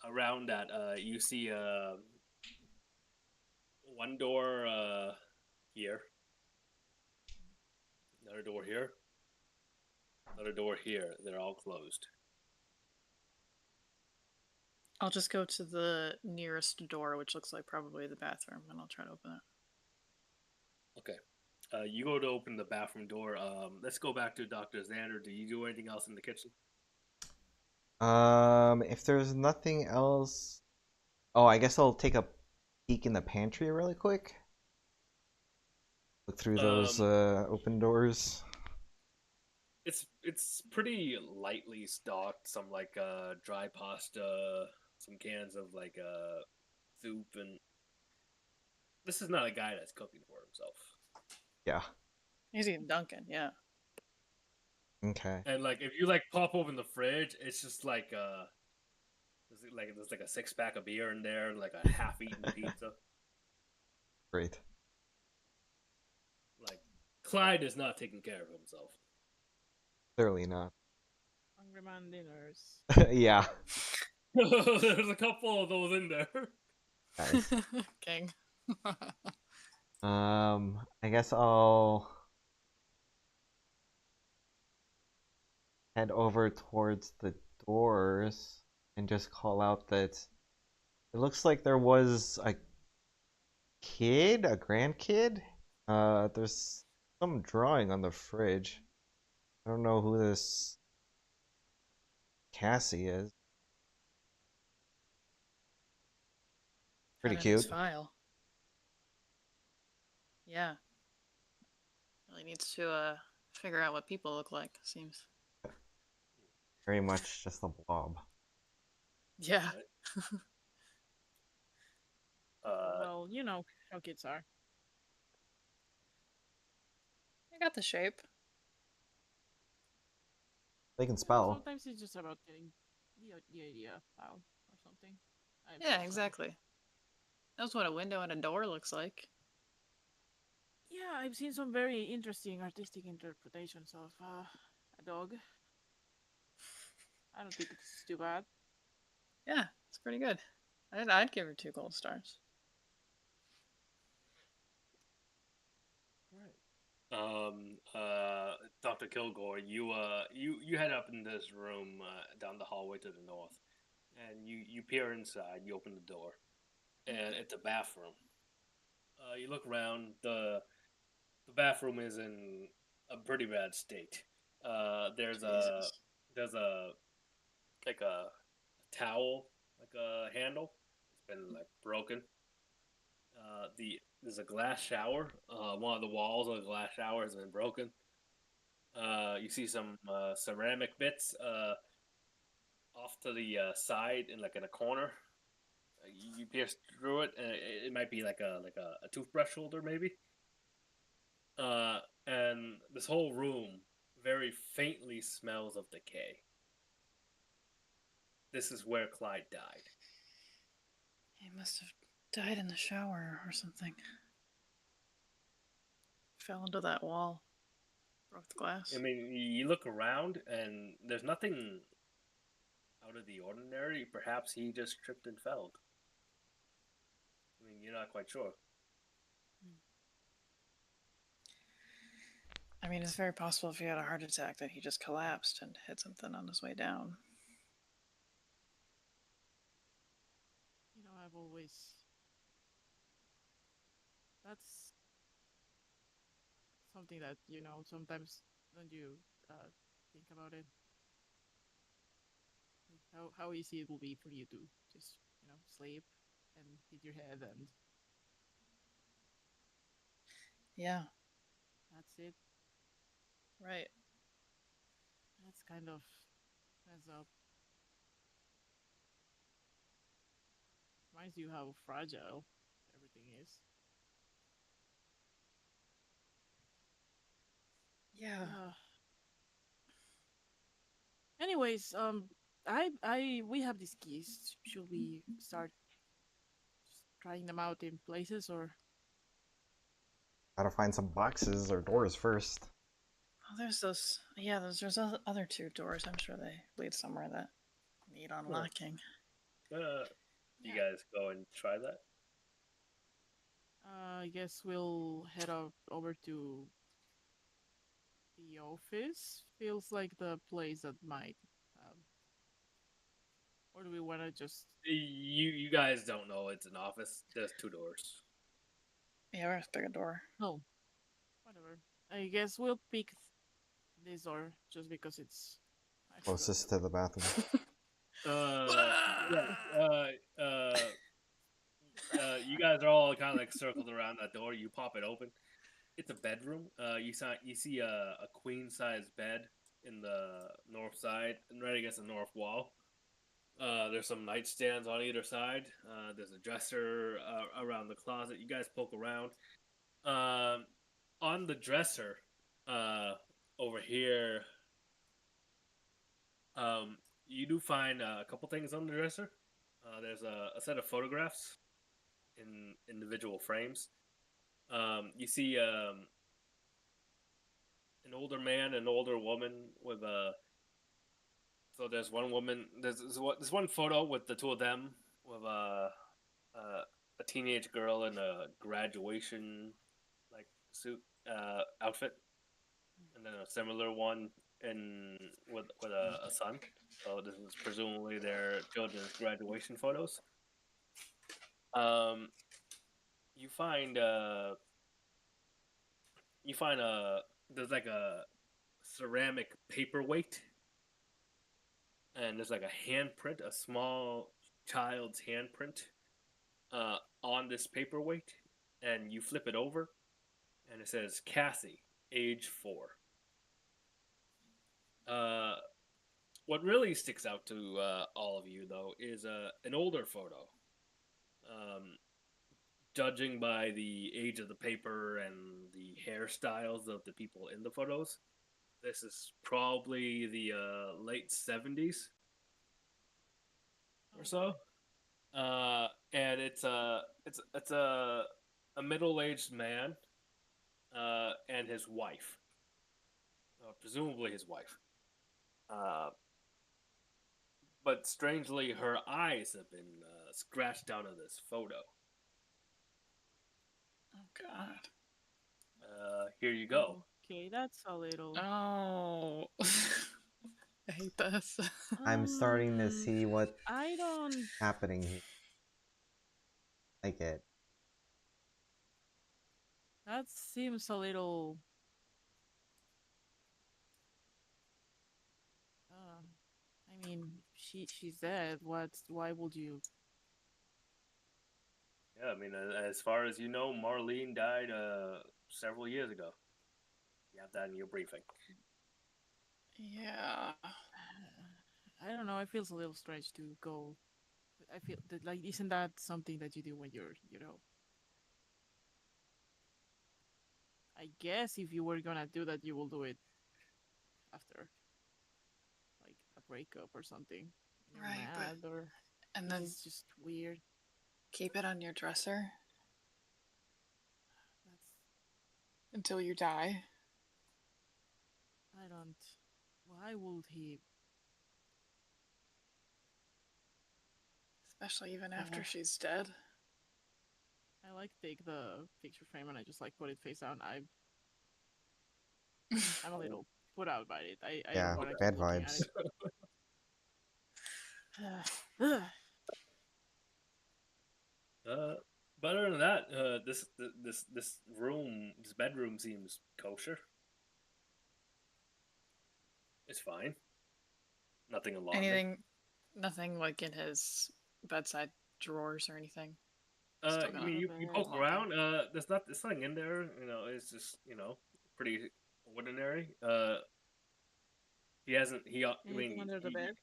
around that, you see one door here, another door here, another door here. They're all closed.
I'll just go to the nearest door, which looks like probably the bathroom, and I'll try to open it.
Okay. You go to open the bathroom door. Let's go back to Dr. Xander. Do you do anything else in the kitchen?
If there's nothing else, oh, I guess I'll take a peek in the pantry really quick. Look through those open doors.
It's pretty lightly stocked. Some like dry pasta, some cans of like soup, and this is not a guy that's cooking for himself.
Yeah.
He's eating Dunkin', yeah.
Okay.
And like if you like pop open the fridge, it's just like there's like a 6-pack of beer in there, like a half-eaten pizza.
Great.
Like Clyde is not taking care of himself.
Clearly not.
Hungry man dinners.
Yeah.
There's a couple of those in there.
Nice.
King.
I guess I'll head over towards the doors and just call out that it looks like there was a grandkid. There's some drawing on the fridge. I don't know who this Cassie is. Pretty
Found it in his
cute.
file. Yeah. Really needs to figure out what people look like, seems.
Very much just a blob.
Yeah.
Well, you know how kids are.
I got the shape.
They can
Yeah,
spell.
sometimes it's just about getting the idea out or something.
Yeah, exactly. Knows what a window and a door looks like.
Yeah, I've seen some very interesting artistic interpretations of a dog. I don't think it's too bad.
Yeah, it's pretty good. I'd give her 2 gold stars.
Dr. Kilgore, you head up in this room down the hallway to the north, and you peer inside. You open the door, and it's a bathroom. You look around. The bathroom is in a pretty bad state. There's
Jesus.
like a towel, like a handle. It's been like broken. There's a glass shower. One of the walls of the glass shower has been broken. You see some ceramic bits off to the side in like in a corner. You pierce through it, and it might be like a toothbrush holder, maybe. And this whole room very faintly smells of decay. This is where Clyde died.
He must have died in the shower or something. Fell into that wall. Broke the glass.
I mean, you look around and there's nothing out of the ordinary. Perhaps he just tripped and fell. I mean, you're not quite sure.
I mean, it's very possible if he had a heart attack that he just collapsed and hit something on his way down.
You know, I've always. That's something that, you know, sometimes don't you think about it? Like how easy it will be for you to just, you know, sleep and hit your head and
Yeah,
that's it.
right.
That's kind of messed up. Reminds you how fragile everything is.
Yeah.
Anyways, we have these keys. Should we start trying them out in places or?
Gotta find some boxes or doors first.
Oh, there's those. Yeah, there's other two doors. I'm sure they lead somewhere that need unlocking.
You guys go and try that.
I guess we'll head over to the office. Feels like the place that might. Or do we want to just?
You guys don't know it's an office. There's two doors.
Yeah, we're gonna pick a door.
Oh, whatever. I guess we'll pick this door just because it's
Closest to the bathroom.
You guys are all kind of like circled around that door. You pop it open. It's a bedroom. You see a queen size bed in the north side, and right against the north wall. There's some nightstands on either side. There's a dresser around the closet. You guys poke around. On the dresser, over here, you do find a couple things on the dresser. There's a set of photographs in individual frames. You see an older man, an older woman with a. So there's one woman. There's one photo with the two of them with a teenage girl in a graduation like suit outfit, and then a similar one with a son. So this is presumably their children's graduation photos. You find there's like a ceramic paperweight, and there's like a handprint, a small child's handprint, on this paperweight, and you flip it over, and it says Cassie, age 4. What really sticks out to all of you, though, is an older photo. Judging by the age of the paper and the hairstyles of the people in the photos, this is probably the late 70s or so. And it's a middle-aged man and his wife, presumably his wife. But strangely, her eyes have been scratched out of this photo.
Oh God.
Here you go.
Okay, that's a little.
Oh. I hate this.
I'm starting to see what
I don't.
happening here. Like it.
That seems a little. I mean, she's dead. Why would you?
Yeah, I mean, as far as you know, Marlene died several years ago. You have that in your briefing.
Yeah.
I don't know. It feels a little strange to go. I feel that like isn't that something that you do when you're, you know? I guess if you were gonna do that, you will do it after, like a breakup or something. You're
Right,
mad or
And then
it's just weird.
keep it on your dresser
That's
until you die.
I don't. Why would he?
Especially even after
Uh,
she's dead.
I like take the picture frame and I just like put it face down. I'm a little put out by it. I don't
Yeah,
want to keep
bad
looking at
vibes.
it.
But other than that, this room, this bedroom seems kosher. It's fine. Nothing alarming.
Anything, nothing like in his bedside drawers or anything. Still
I
gonna
mean, you
bed.
poke
look
around. There's nothing in there. You know, it's just pretty ordinary. He hasn't. I
Anything
mean,
under the bed?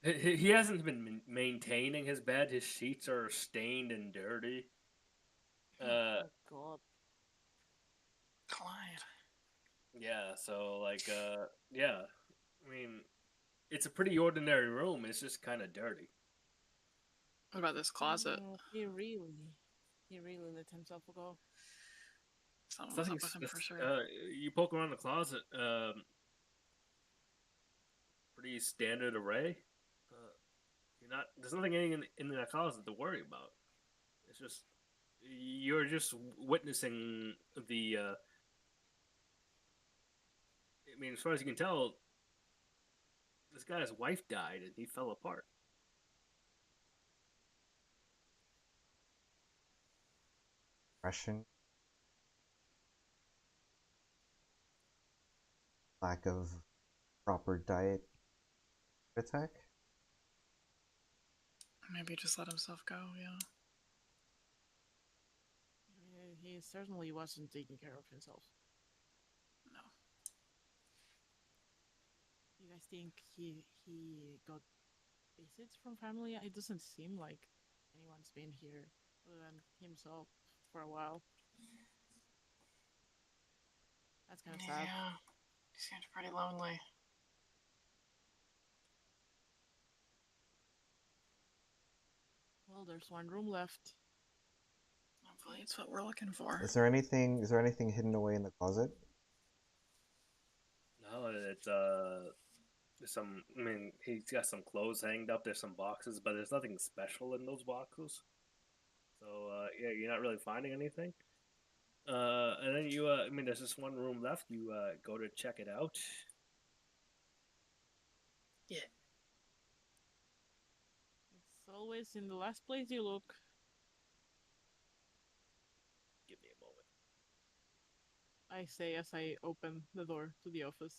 he hasn't been maintaining his bed. His sheets are stained and dirty.
Oh God.
Clyde.
Yeah. So like, yeah. I mean, it's a pretty ordinary room. It's just kind of dirty.
What about this closet?
He really let himself go.
Someone was up with him for sure.
You poke around the closet. Pretty standard array. You're not. There's nothing in that closet to worry about. It's just you're just witnessing the. I mean, as far as you can tell, this guy's wife died and he fell apart.
Depression. Lack of proper diet attack.
Maybe just let himself go, yeah.
He certainly wasn't taking care of himself.
No.
You guys think he got visits from family? It doesn't seem like anyone's been here other than himself for a while. That's kind of sad.
Yeah. He seems pretty lonely.
Well, there's one room left.
Hopefully it's what we're looking for.
Is there anything hidden away in the closet?
No, it's there's some. I mean, he's got some clothes hanged up. There's some boxes, but there's nothing special in those boxes. So yeah, you're not really finding anything. And then you, I mean, there's just one room left. You go to check it out.
Yeah.
It's always in the last place you look.
Give me a moment.
I say as I open the door to the office.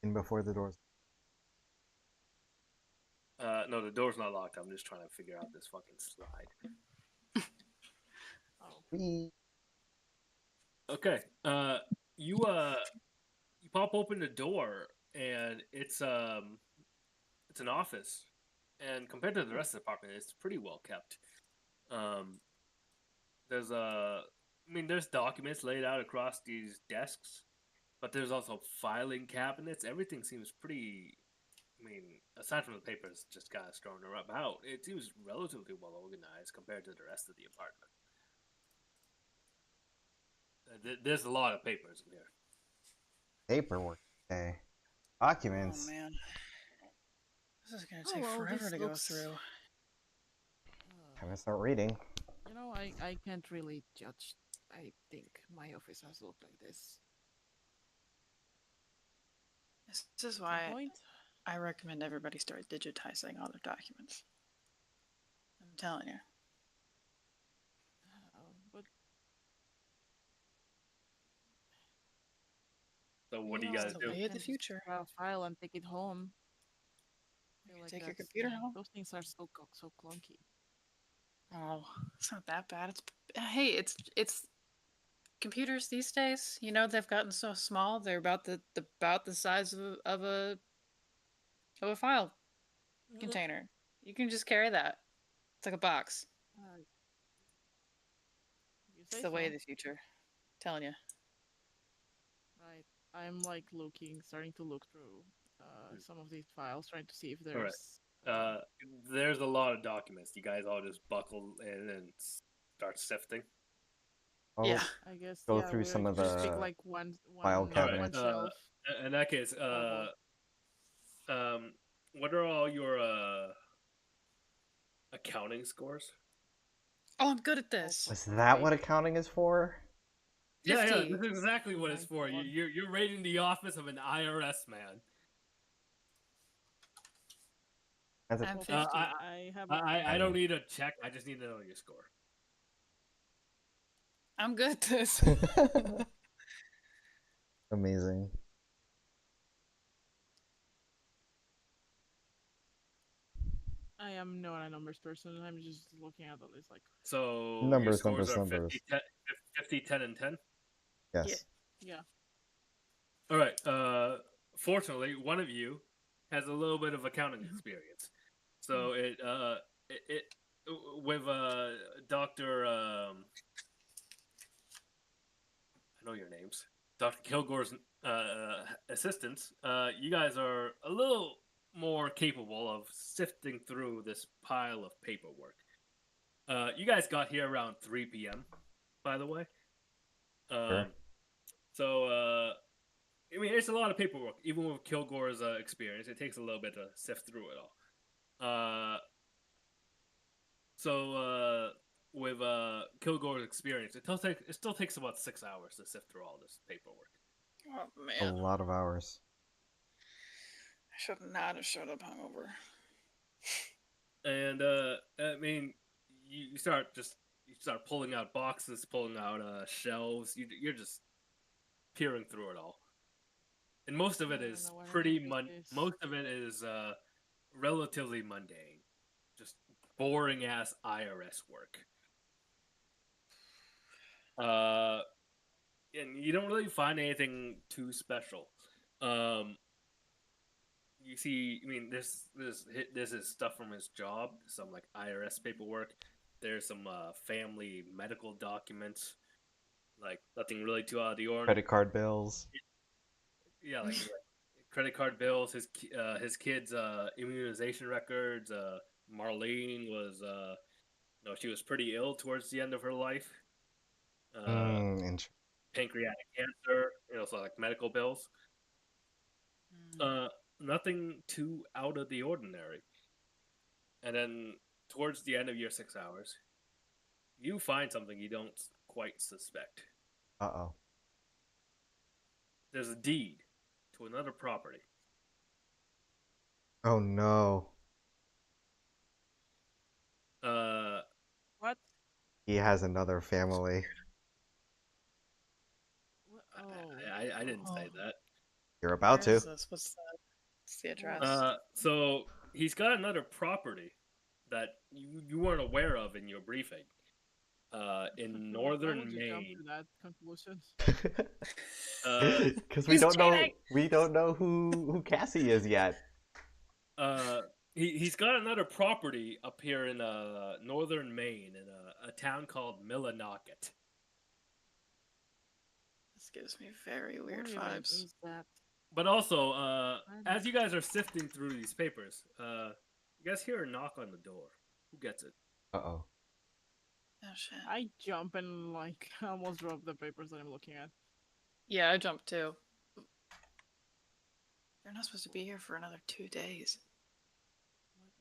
In before the doors.
No, the door's not locked. I'm just trying to figure out this fucking slide.
Oh.
Whee!
Okay. You you pop open the door and it's an office, and compared to the rest of the apartment, it's pretty well kept. Um, there's I mean, there's documents laid out across these desks, but there's also filing cabinets. Everything seems pretty. I mean, aside from the papers just kind of strewn about, it seems relatively well organized compared to the rest of the apartment. There's a lot of papers in here.
Paperwork. Okay.
Oh
Documents.
man. This is gonna
Oh,
take
well,
forever
this
to
looks-
go through.
Time to start reading.
You know, I can't really judge. I think my office has looked like this.
This is
At some
why
point.
I recommend everybody start digitizing all their documents. I'm telling you.
But
So what do you
know,
guys
It's the
do?
way
I
of the
can just
future.
grab a file and take it home. Feel like
Take your
that's-
computer home.
Those things are so clunky.
Oh, it's not that bad. It's hey, it's computers these days. You know they've gotten so small. They're about the size of a file container. You can just carry that. It's like a box.
You
It's
say
the way
so.
of the future. Telling you.
Right. I'm like starting to look through some of these files, trying to see if
Alright.
there's.
there's a lot of documents. You guys all just buckle in and start sifting.
I'll
Yeah.
I guess
go
yeah,
through
we
some of
just pick
the
like one
file
All right.
cabinets.
shelf.
In that case, what are all your accounting scores?
Oh, I'm good at this.
Is that what accounting is for?
Yeah,
50.
this is exactly what it's
My
for.
God.
You're raiding the office of an IRS man.
That's a-
I'm
Well,
50.
I have.
I don't need a check. I just need to know your score.
I'm good at this.
Amazing.
I am not a numbers person. I'm just looking at the list. Like,
So your
Numbers,
scores
numbers,
are
numbers.
50, 10, and 10.
Yes.
yeah.
All right. Fortunately, one of you has a little bit of accounting experience. So it with Doctor I know your names. Dr. Kilgore's assistants. You guys are a little more capable of sifting through this pile of paperwork. You guys got here around 3 p.m. By the way.
Sure.
So I mean, it's a lot of paperwork. Even with Kilgore's experience, it takes a little bit to sift through it all. So with Kilgore's experience, it still takes about 6 hours to sift through all this paperwork.
Oh,
A
man.
lot of hours.
I should not have showed up hungover.
And I mean, you start pulling out boxes, pulling out shelves. You're just peering through it all, and most of it
I don't
is
know what
pretty
numbers is.
most of it is relatively mundane, just boring ass IRS work. And you don't really find anything too special. You see, I mean, this is stuff from his job, some like IRS paperwork. There's some family medical documents, like nothing really too out of the ordinary.
Credit card bills.
Yeah, like credit card bills, his kids' immunization records. Marlene was, she was pretty ill towards the end of her life. Pancreatic cancer, so like medical bills. Nothing too out of the ordinary. And then towards the end of your 6 hours, you find something you don't quite suspect.
Uh-oh.
There's a deed to another property.
Oh no.
What?
He has another family.
Oh.
I didn't say that.
You're about
Where
to.
is this? What's the address?
So he's got another property that you weren't aware of in your briefing. In
Why
northern
would you jump
Maine.
to that conclusion?
Because we
He's
don't know
cheating!
who Cassie is yet.
He's got another property up here in northern Maine in a town called Millinocket.
This gives me very weird
Where even
vibes.
is that?
But also, as you guys are sifting through these papers, you guys hear a knock on the door. Who gets it?
Uh-oh.
Oh shit.
I jump and like almost drop the papers that I'm looking at.
Yeah, I jumped too. They're not supposed to be here for another 2 days.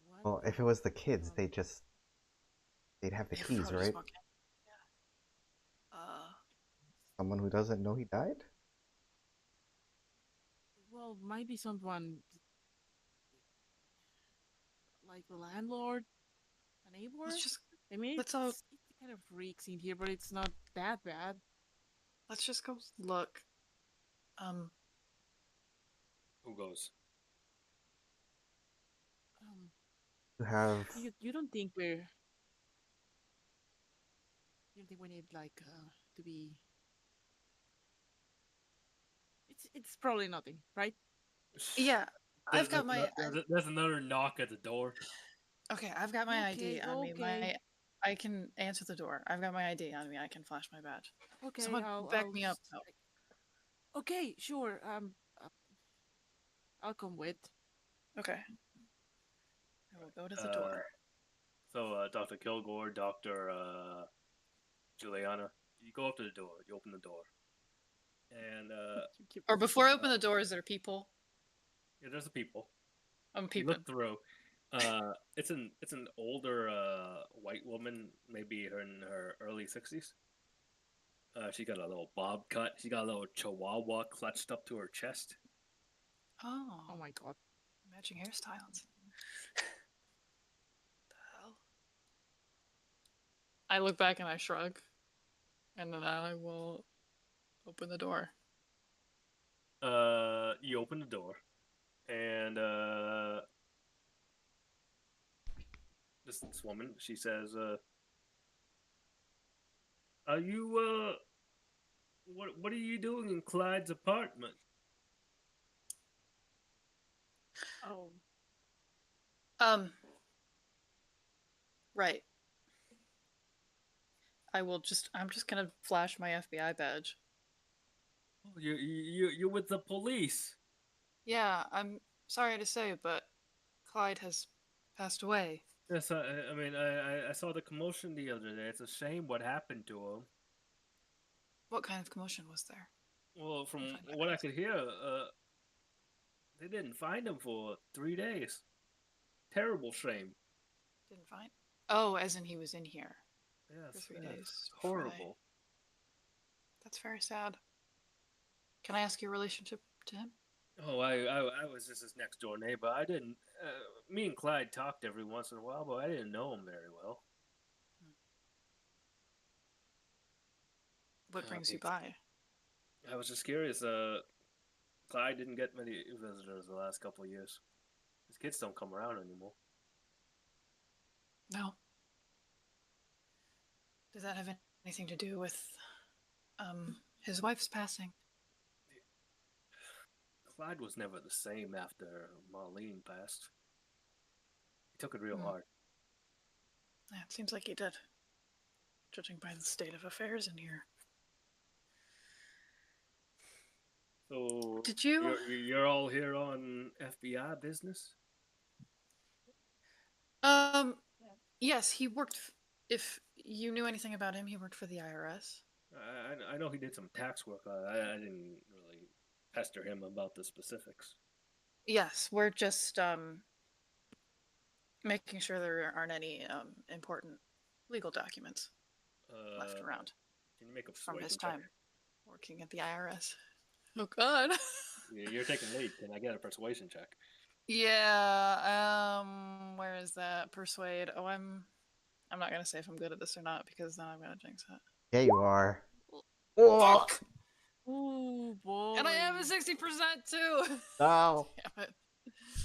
What?
Well, if it was the kids, they'd have the
They
keys,
probably
right?
just walk in. Yeah.
Someone who doesn't know he died?
Well, might be someone like the landlord, a neighbor. I mean,
let's all-
it kind of reeks in here, but it's not that bad.
Let's just go look.
Who goes?
You have
You don't think we need like to be? It's probably nothing, right?
Yeah, I've got my.
There's another knock at the door.
Okay, I've got my ID
Okay,
on me.
okay.
I can answer the door. I've got my ID on me. I can flash my badge.
Okay,
Someone back me up, though.
Okay, sure. I'll come with.
Okay. I will go to the door.
So, Dr. Kilgore, Dr. Juliana, you go up to the door. You open the door. And,
You keep
Or before I
saying
open the door, is there people?
yeah, there's the people.
I'm
You
peeping.
look through. It's an older white woman, maybe in her early 60s. She got a little bob cut. She got a little chihuahua clutched up to her chest.
Oh,
Oh my god.
matching hairstyles. The hell? I look back and I shrug, and then I will open the door.
You open the door, and this woman, she says, "Are you what are you doing in Clyde's apartment?"
Oh.
Right. I'm just gonna flash my FBI badge.
Oh, you're with the police.
Yeah, I'm sorry to say, but Clyde has passed away.
Yes, I mean, I saw the commotion the other day. It's a shame what happened to him.
What kind of commotion was there?
Well, from
If I might
what I
ask.
could hear, they didn't find him for 3 days. Terrible shame.
Didn't find. Oh, as in he was in here for
Yes,
3 days.
yes,
before they-
horrible.
That's very sad. Can I ask your relationship to him?
Oh, I was just his next door neighbor. I didn't. Me and Clyde talked every once in a while, but I didn't know him very well.
What brings you by?
I was just curious. Clyde didn't get many visitors the last couple of years. His kids don't come around anymore.
No. Does that have anything to do with his wife's passing?
Clyde was never the same after Marlene passed. He took it real
Hmm.
hard.
Yeah, it seems like he did. Judging by the state of affairs in here.
So
Did you?
you're all here on FBI business?
Yes, he worked. If you knew anything about him, he worked for the IRS.
I know he did some tax work. I didn't really pester him about the specifics.
Yes, we're just making sure there aren't any important legal documents left around
Can you make a
from his
persuasion check?
time working at the IRS. Oh God.
You're taking lead. Can I get a persuasion check?
Yeah. Where is that? Persuade. Oh, I'm not gonna say if I'm good at this or not because then I'm gonna jinx it.
Yeah, you are.
Fuck!
Oh boy.
And I have a 60% too.
No.
Damn it.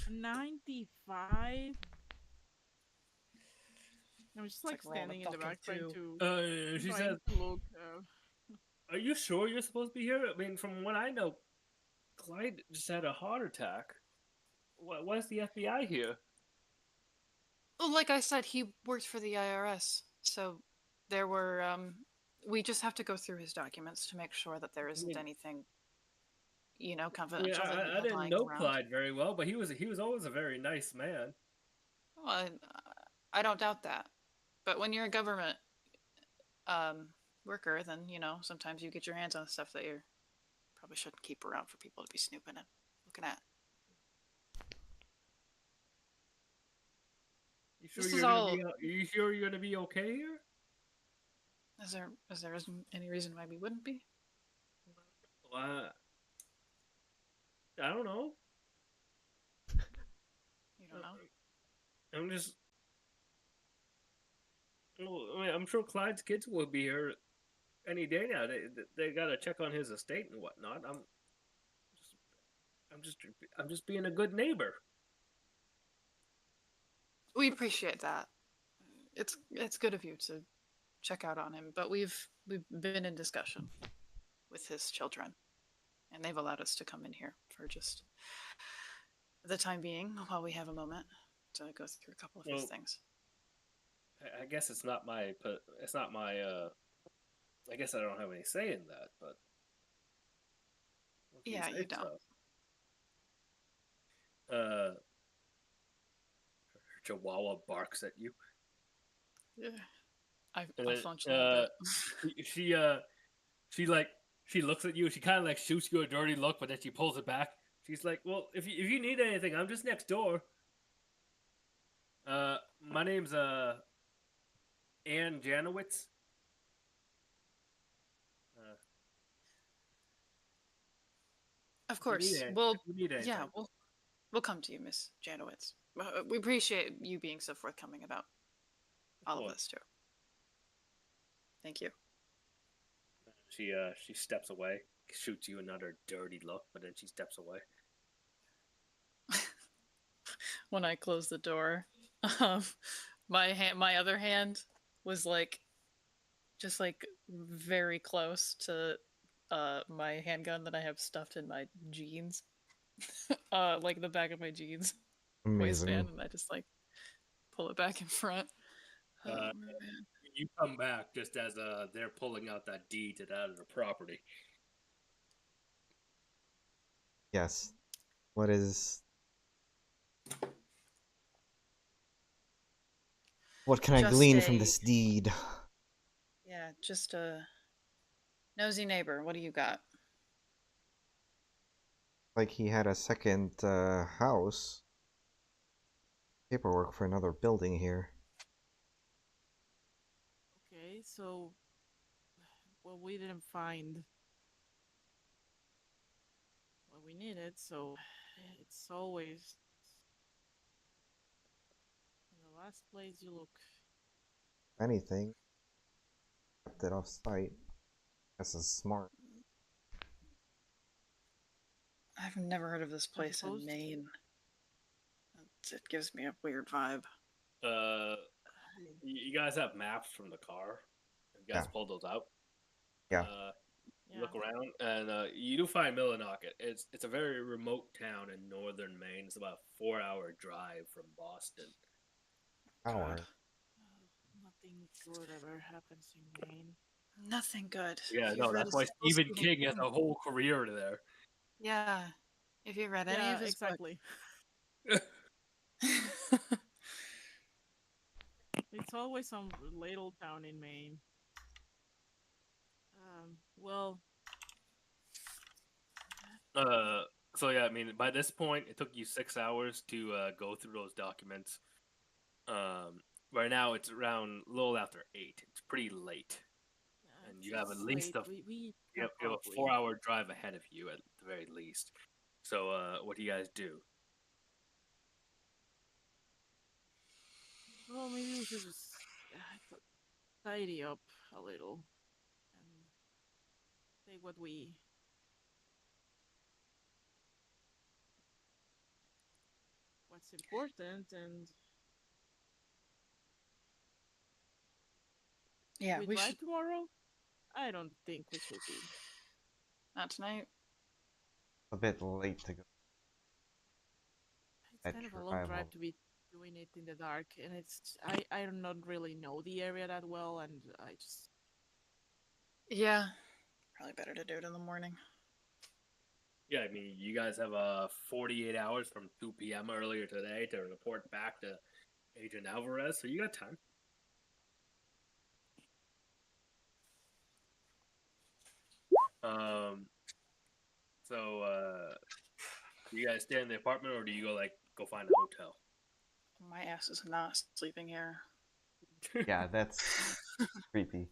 95. I'm just
It's
like
like rolling a
standing in the back
fucking
trying
She
to
says,
look.
"Are you sure you're supposed to be here? I mean, from what I know, Clyde just had a heart attack. Why is the FBI here?"
Well, like I said, he worked for the IRS, so there were. We just have to go through his documents to make sure that there isn't
mean-
anything,
Yeah,
confidential that he
I
had
didn't
lying
know
around.
Clyde very well, but he was always a very nice man.
Well, I don't doubt that, but when you're a government worker, then sometimes you get your hands on stuff that you probably shouldn't keep around for people to be snooping and looking at. This is all-
You sure you're gonna be okay here?
Is there isn't any reason why we wouldn't be?
Well, I don't know.
You don't know.
I'm just. Well, I mean, I'm sure Clyde's kids will be here any day now. They gotta check on his estate and whatnot. I'm just being a good neighbor.
We appreciate that. It's good of you to check out on him, but we've been in discussion with his children, and they've allowed us to come in here for just the time being while we have a moment to go through a couple of his
Well,
things.
I guess it's not my. It's not my. I guess I don't have any say in that, but. if
Yeah,
say
you don't.
so. Her Chihuahua barks at you.
Yeah. I
Uh,
function a
uh,
bit.
she like she looks at you. She kind of like shoots you a dirty look, but then she pulls it back. She's like, "Well, if you need anything, I'm just next door. My name's Ann Janowitz. Uh,
Of
if you need
course.
any-
Well,
if you need anything,
yeah, we'll come to you, Miss Janowitz. We appreciate you being so forthcoming about all of
course.
this too. Thank you.
She steps away, shoots you another dirty look, but then she steps away.
When I closed the door, um, my other hand was like just like very close to my handgun that I have stuffed in my jeans, like the back of my jeans waistband,
Amazing.
and I just like pull it back in front. Oh
Uh,
man.
You come back just as they're pulling out that deed to that other property.
Yes. What is? What can I
Just
glean from
a-
this deed?
Yeah, just a nosy neighbor. What do you got?
Like he had a second house. Paperwork for another building here.
Okay, so well, we didn't find what we needed, so it's always in the last place you look.
If anything, kept it off site. This is smart.
I've never heard of this place in
suppose-
Maine. It gives me a weird vibe.
You guys have maps from the car. You guys
Yeah.
pulled those out.
Yeah.
Yeah.
Look around, and you do find Millinocket. It's a very remote town in northern Maine. It's about a 4-hour drive from Boston.
Hour.
Nothing good ever happens in Maine.
Nothing good.
Yeah,
If
no,
you've read
that's
a
why
single
Stephen
Stephen
King has a whole career there.
Yeah. If you read any
Yeah,
of his
exactly.
books.
It's always some little town in Maine. Well,
So yeah, I mean, by this point, it took you 6 hours to go through those documents. Right now, it's around a little after 8. It's pretty late, and you have at
it's
least
late.
a
We
you have, you have a
probably-
4-hour drive ahead of you at the very least. So, what do you guys do?
Well, maybe we should just tidy up a little and take what's important and
Yeah, we
drive
should.
tomorrow. I don't think we should be.
Not tonight.
A bit late to go.
It's
At
kind of a long
travel.
drive to be doing it in the dark, and I do not really know the area that well, and I just
Yeah. Probably better to do it in the morning.
Yeah, I mean, you guys have 48 hours from 2 p.m. earlier today to report back to Agent Alvarez, so you got time. So you guys stay in the apartment, or do you go find a hotel?
My ass is not sleeping here.
Yeah, that's creepy.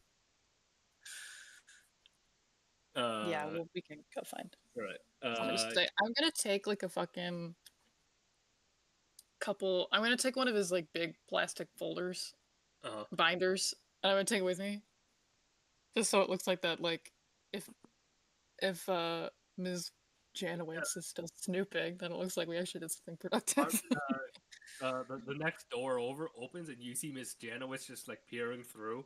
Yeah, well, we can go find.
Right.
I'm gonna take like a fucking couple. I'm gonna take one of his like big plastic folders, binders, and I'm gonna take it with me, just so it looks like that. Like, if Ms. Janowitz is still snooping, then it looks like we actually did something productive.
The next door over opens, and you see Miss Janowitz just like peering through.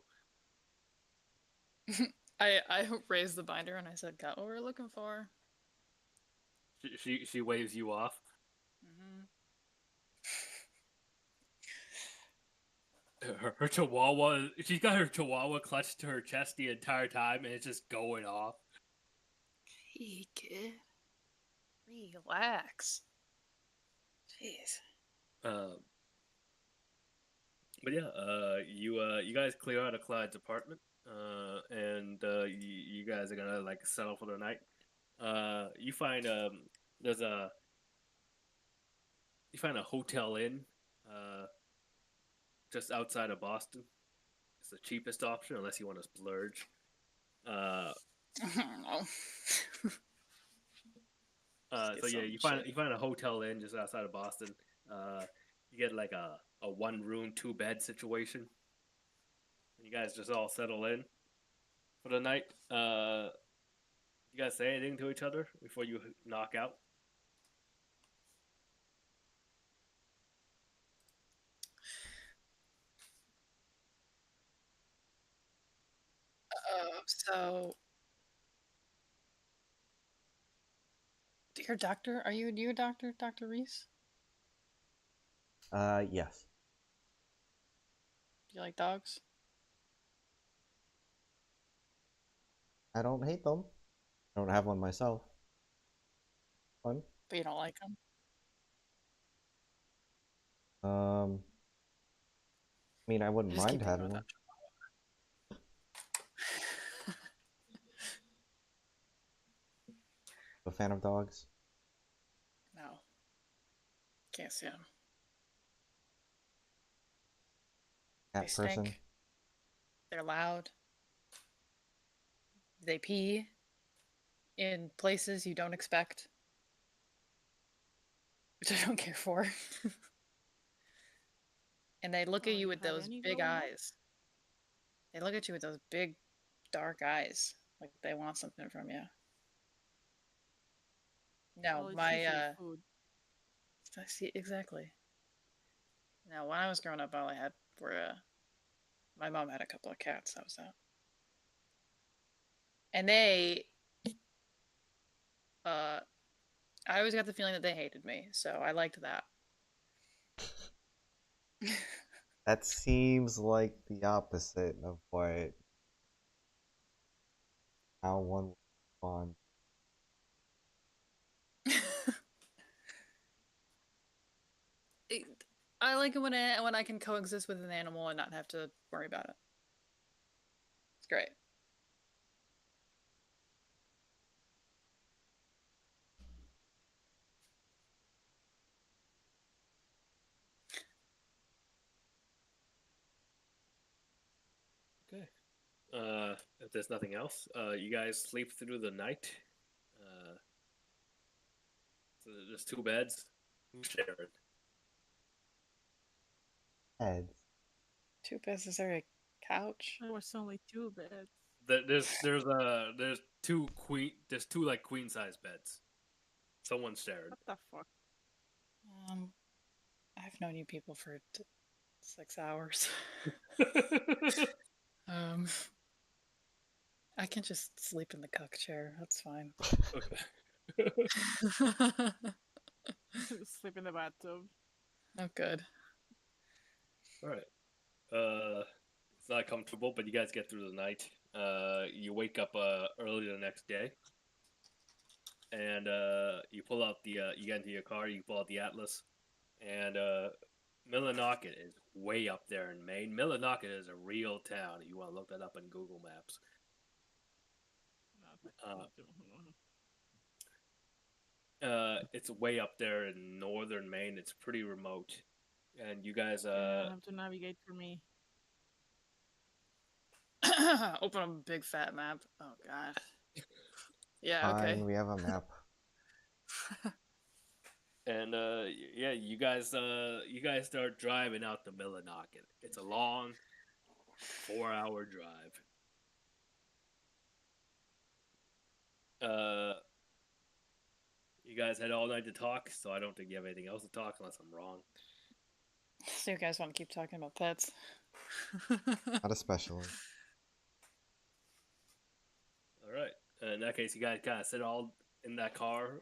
I raised the binder and I said, "Got what we're looking for."
She waves you off. Her chihuahua, she's got her chihuahua clutched to her chest the entire time, and it's just going off.
Hey, kid. Relax. Jeez.
But yeah, you guys clear out of Clyde's apartment, and you guys are gonna like settle for the night. You find there's a you find a hotel inn, uh, just outside of Boston. It's the cheapest option unless you want to splurge. Uh,
No.
so yeah, you find a hotel inn just outside of Boston. You get like a 1 room 2 bed situation. You guys just all settle in for the night. You guys say anything to each other before you knock out?
So, dear doctor, are you a doctor, Dr. Reese?
Yes.
Do you like dogs?
I don't hate them. I don't have one myself. Fun.
But you don't like them?
I mean, I wouldn't
Just keep
mind
thinking
having
about
one.
that.
A fan of dogs?
No. Can't see them.
Cat
They
person?
stink. They're loud. They pee in places you don't expect, which I don't care for. And they look
Oh,
at you
you
with
have
those
any
big
going on?
eyes. They look at you with those big, dark eyes, like they want something from you. No,
Well, it's
my
usually food.
I see exactly. Now, when I was growing up, all I had were my mom had a couple of cats. That was that. And they, I always got the feeling that they hated me, so I liked that.
That seems like the opposite of how one would respond.
I like it when I can coexist with an animal and not have to worry about it. It's great.
Okay. If there's nothing else, you guys sleep through the night. Uh, so there's 2 beds. Who's sharing?
Heads.
Two beds. Is there a couch?
There was only 2 beds.
There's two like queen size beds. Someone's sharing.
What the fuck?
I've known you people for 6 hours. I can just sleep in the cuck chair. That's fine.
Okay.
Sleep in the bathtub.
Oh, good.
All right. It's not comfortable, but you guys get through the night. You wake up early the next day, and you pull out you get into your car. You pull out the Atlas, and Millinocket is way up there in Maine. Millinocket is a real town. If you want to look that up on Google Maps. It's way up there in northern Maine. It's pretty remote, and you guys
Yeah, have to navigate for me.
Open up a big fat map. Oh god. Yeah, okay.
Fine, we have a map.
and yeah, you guys start driving out to Millinocket. It's a long 4-hour drive. You guys had all night to talk, so I don't think you have anything else to talk unless I'm wrong.
So you guys want to keep talking about pets?
Not especially.
All right. In that case, you guys kind of sit all in that car,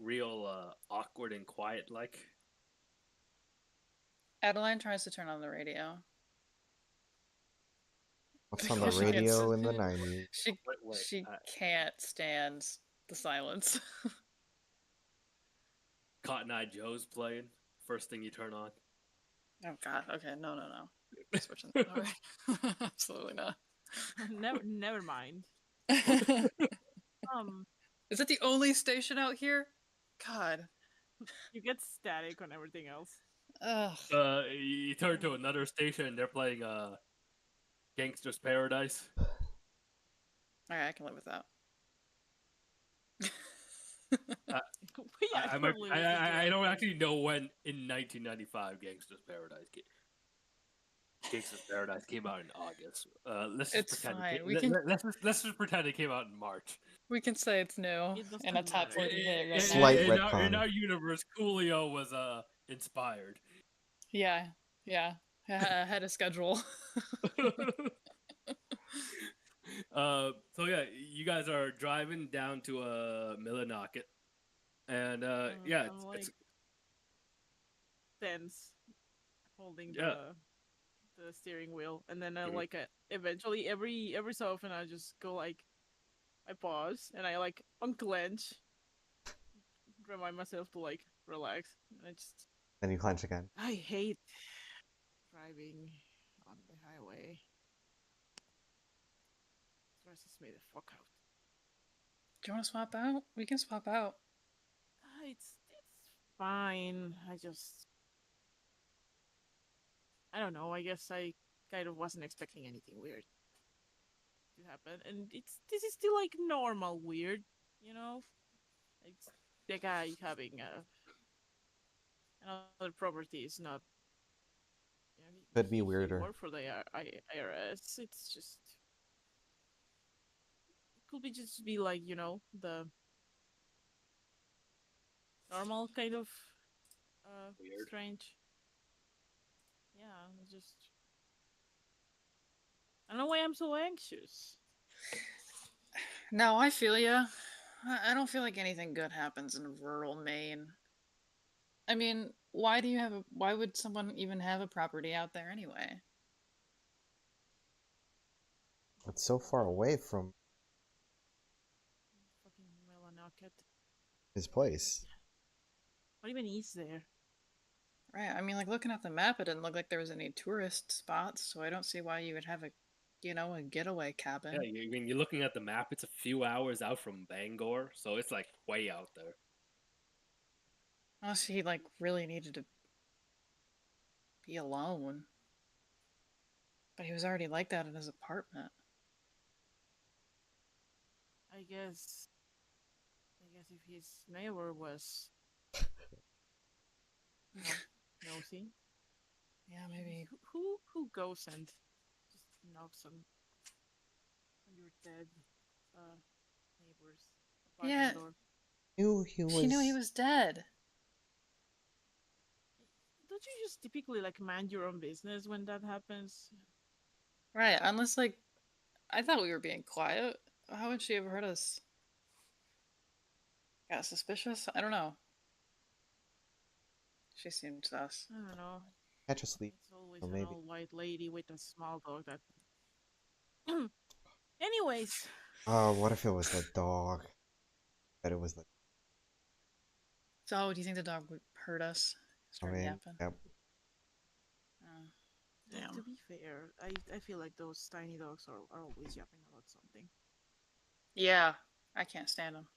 real awkward and quiet like.
Adeline tries to turn on the radio.
What's on the
Because she gets-
radio in the 90s?
She can't stand the silence.
Cotton Eye Joe's playing. First thing you turn on.
Oh God. Okay. No. No. No. Switching. Alright. Absolutely not.
Never mind. Um,
Is it the only station out here? God.
you get static on everything else.
Ugh.
You turn to another station and they're playing Gangster's Paradise.
Alright, I can live with that.
We
I might.
actually listened to
I
that
don't
thing.
actually know when in 1995 Gangster's Paradise came. Gangster's Paradise came out in August. Let's just
It's
pretend.
fine.
Let's just pretend it came out in March.
We can say it's new
It doesn't
and a top
matter.
40 hit right
Slight
now.
retcon.
In our universe, Coolio was inspired.
Yeah. Ahead of schedule.
So yeah, you guys are driving down to Millinocket, and yeah,
I'm like
it's
tense, holding
yeah.
the steering wheel, and then
Mhm.
like eventually every so often I just go like I pause and I like unclench, remind myself to like relax, and I just
Then you clench again.
I hate driving on the highway. Stresses me the fuck out.
Do you want to swap out? We can swap out.
It's fine. I don't know. I guess I kind of wasn't expecting anything weird to happen, and this is still like normal weird, you know. It's the guy having another property is not. You know,
Could be
he
weirder.
worked for the IRS. It's just it could be just be like the normal kind of
Weird.
strange. Yeah, it's just I don't know why I'm so anxious.
No, I feel ya. I don't feel like anything good happens in rural Maine. I mean, why would someone even have a property out there anyway?
It's so far away from
Fucking Millinocket.
his place.
What even is there?
Right. I mean, like looking at the map, it didn't look like there was any tourist spots, so I don't see why you would have a getaway cabin.
Yeah, I mean, you're looking at the map. It's a few hours out from Bangor, so it's like way out there.
Unless he like really needed to be alone. But he was already like that in his apartment.
I guess if his neighbor was nosy,
Yeah, maybe.
who goes and just knocks on your dead neighbor's
Yeah.
apartment door?
He knew he was dead.
Don't you just typically like mind your own business when that happens?
Right, unless like I thought we were being quiet. How would she have heard us? Got suspicious? I don't know. She seemed sus.
I don't know.
Catch asleep.
It's always
Or
an
maybe.
old white lady with a small dog that. Anyways,
Oh, what if it was the dog? That it was the.
So, do you think the dog would hurt us?
I
Start
mean,
yapping.
yep.
Oh,
to
damn.
be fair, I feel like those tiny dogs are always yapping about something.
Yeah, I can't stand them.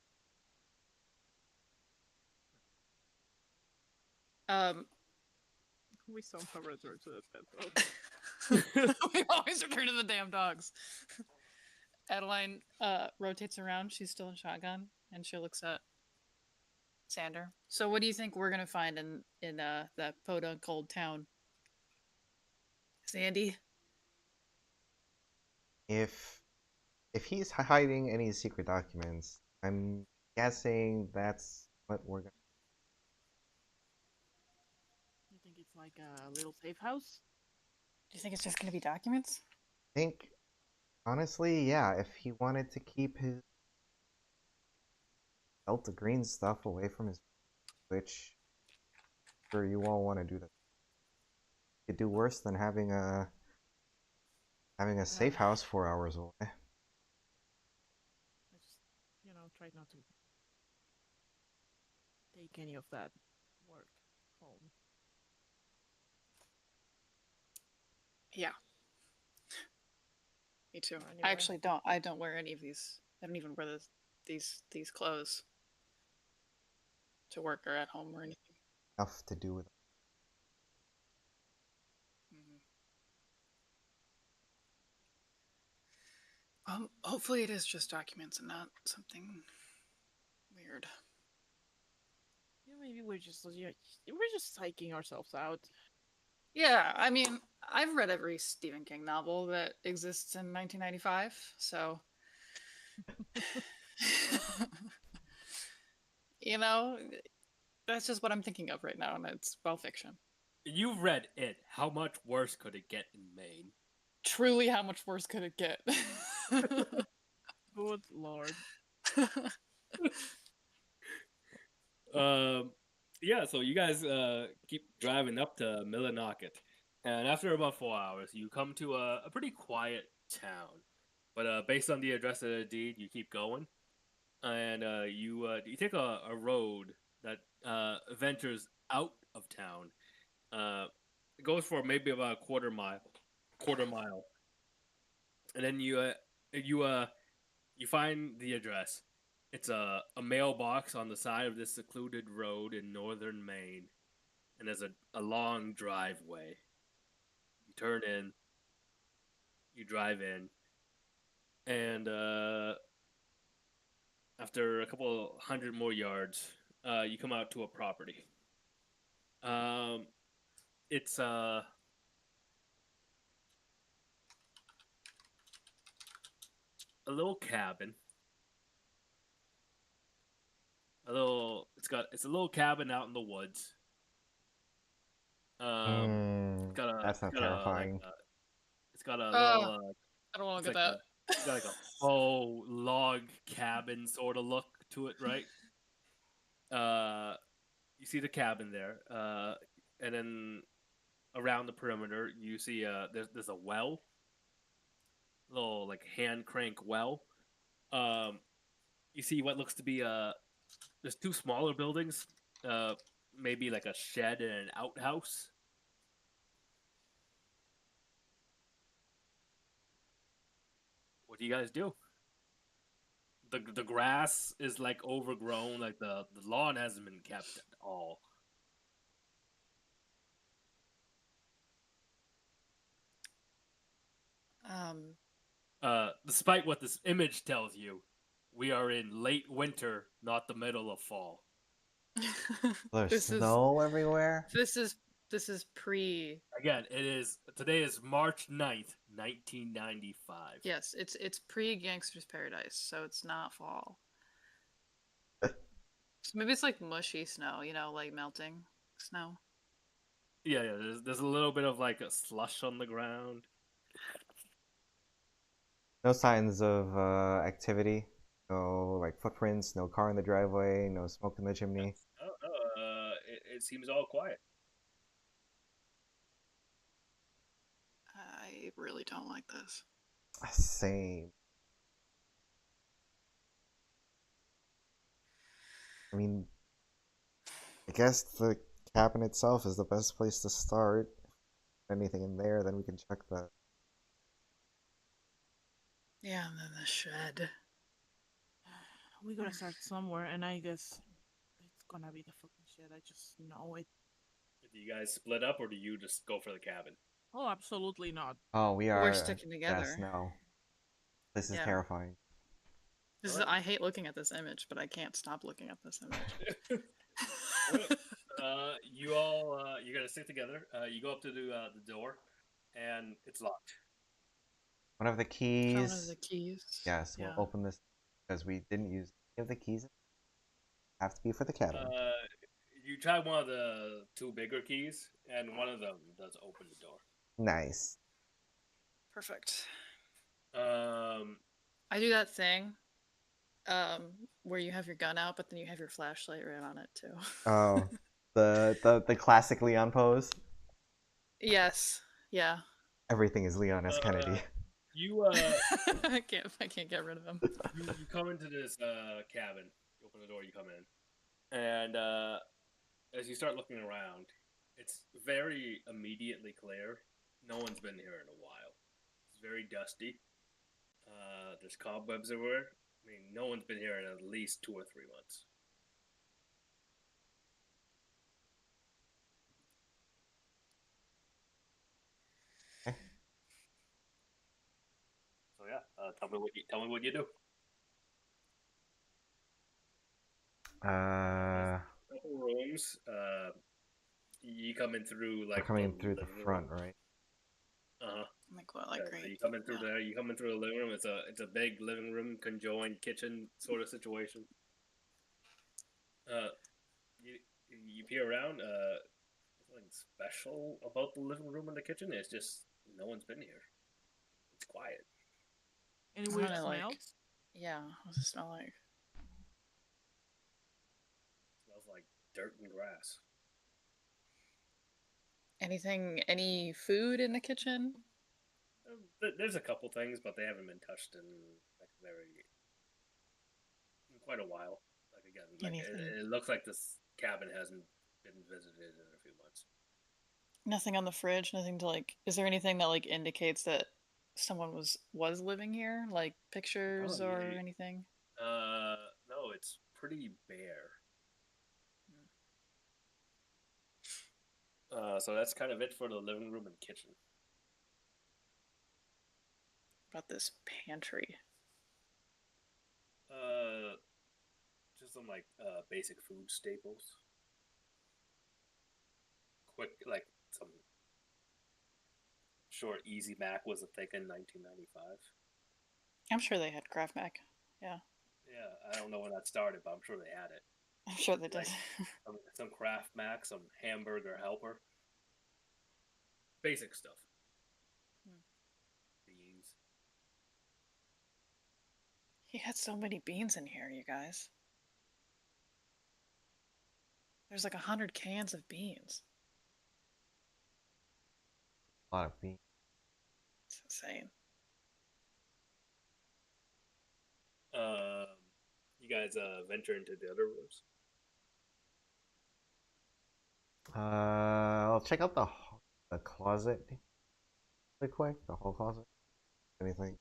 We somehow return to the pet dog.
We always return to the damn dogs. Adeline rotates around. She's still in shotgun, and she looks at Sander. So, what do you think we're gonna find in that podunk cold town? Sandy?
If he's hiding any secret documents, I'm guessing that's what we're gonna.
You think it's like a little safe house?
Do you think it's just gonna be documents?
Think, honestly, yeah. If he wanted to keep his Delta Green stuff away from his, which, sure, you all want to do that. Could do worse than having a safe house 4 hours away.
I just, try not to take any of that work home.
Yeah. Me too.
Anyway.
I actually don't. I don't wear any of these. I don't even wear these clothes to work or at home or anything.
Enough to do with it.
Hopefully it is just documents and not something weird.
Yeah, maybe we're just psyching ourselves out.
Yeah, I mean, I've read every Stephen King novel that exists in 1995, so you know, that's just what I'm thinking of right now, and it's well fiction.
You've read it. How much worse could it get in Maine?
Truly, how much worse could it get?
Good lord.
Yeah, so you guys keep driving up to Millinocket, and after about 4 hours, you come to a pretty quiet town. But based on the address of the deed, you keep going, and you take a road that ventures out of town. It goes for maybe about a quarter mile, and then you find the address. It's a mailbox on the side of this secluded road in northern Maine, and there's a long driveway. You turn in, you drive in, and after a couple hundred more yards, you come out to a property. It's a little cabin. It's a little cabin out in the woods. It's got a
That's not terrifying.
it's got a
Oh,
little
I don't want
it's
to get
like
that.
it's got like a faux log cabin sort of look to it, right? You see the cabin there, and then around the perimeter you see there's a well, little like hand crank well. Um, you see what looks to be there's two smaller buildings, uh, maybe like a shed and an outhouse. What do you guys do? The grass is like overgrown, like the lawn hasn't been kept at all.
Um,
Despite what this image tells you, we are in late winter, not the middle of fall.
There's
this is
snow everywhere.
this is pre.
Again, today is March 9th, 1995.
Yes, it's pre Gangster's Paradise, so it's not fall. So maybe it's like mushy snow, like melting snow.
Yeah, there's a little bit of like a slush on the ground.
No signs of activity. No like footprints. No car in the driveway. No smoke in the chimney.
It seems all quiet.
I really don't like this.
Same. I mean, I guess the cabin itself is the best place to start. If anything in there, then we can check that.
Yeah, and then the shed.
We gotta start somewhere, and I guess it's gonna be the fucking shit. I just know it.
Do you guys split up or do you just go for the cabin?
Oh, absolutely not.
Oh, we are.
We're sticking together.
Yes, no. This is
Yeah.
terrifying.
I hate looking at this image, but I can't stop looking at this image.
You gotta stick together. You go up to the door, and it's locked.
One of the
Found
keys.
the keys.
Yes,
Yeah.
we'll open this because we didn't use any of the keys. Have to be for the cabin.
You try one of the two bigger keys, and one of them does open the door.
Nice.
Perfect.
I
I do that thing where you have your gun out, but then you have your flashlight right on it too.
Oh, the classic Leon pose.
Yes. Yeah.
Everything is Leon S. Kennedy.
You
I can't get rid of him.
you come into this cabin. You open the door. You come in, and as you start looking around, it's very immediately clear. No one's been here in a while. It's very dusty. There's cobwebs everywhere. I mean, no one's been here in at least 2 or 3 months.
Okay.
So yeah, tell me what you do. Couple rooms. You come in through
We're
like
coming through the
living room.
front, right?
Uh-huh.
Like what? Like
So
great.
you come in through there. You come in through the living room. It's a big living room, conjoined kitchen sort of situation. You you peer around. Nothing special about the living room and the kitchen. It's just no one's been here. It's quiet.
Any
I'm
weird
gonna, like-
smells?
Yeah. What's it smell like?
Smells like dirt and grass.
Anything? Any food in the kitchen?
There's a couple things, but they haven't been touched in like in quite a while. Like again, like
Anything?
it looks like this cabin hasn't been visited in a few months.
Nothing on the fridge. Nothing to like. Is there anything that like indicates that someone was living here? Like pictures
Oh,
or
yeah.
anything?
No, it's pretty bare. So that's kind of it for the living room and kitchen.
About this pantry.
Just some like basic food staples. Quick, like some short Easy Mac was a thing in 1995.
I'm sure they had Kraft Mac. Yeah,
Yeah, I don't know when that started, but I'm sure they had it.
I'm sure they did.
Like some Kraft Mac, some hamburger helper. Basic stuff. Beans.
He had so many beans in here, you guys. There's like 100 cans of beans.
A lot of beans.
It's insane.
You guys venture into the other rooms.
I'll check out the closet really quick. The whole closet. Anything?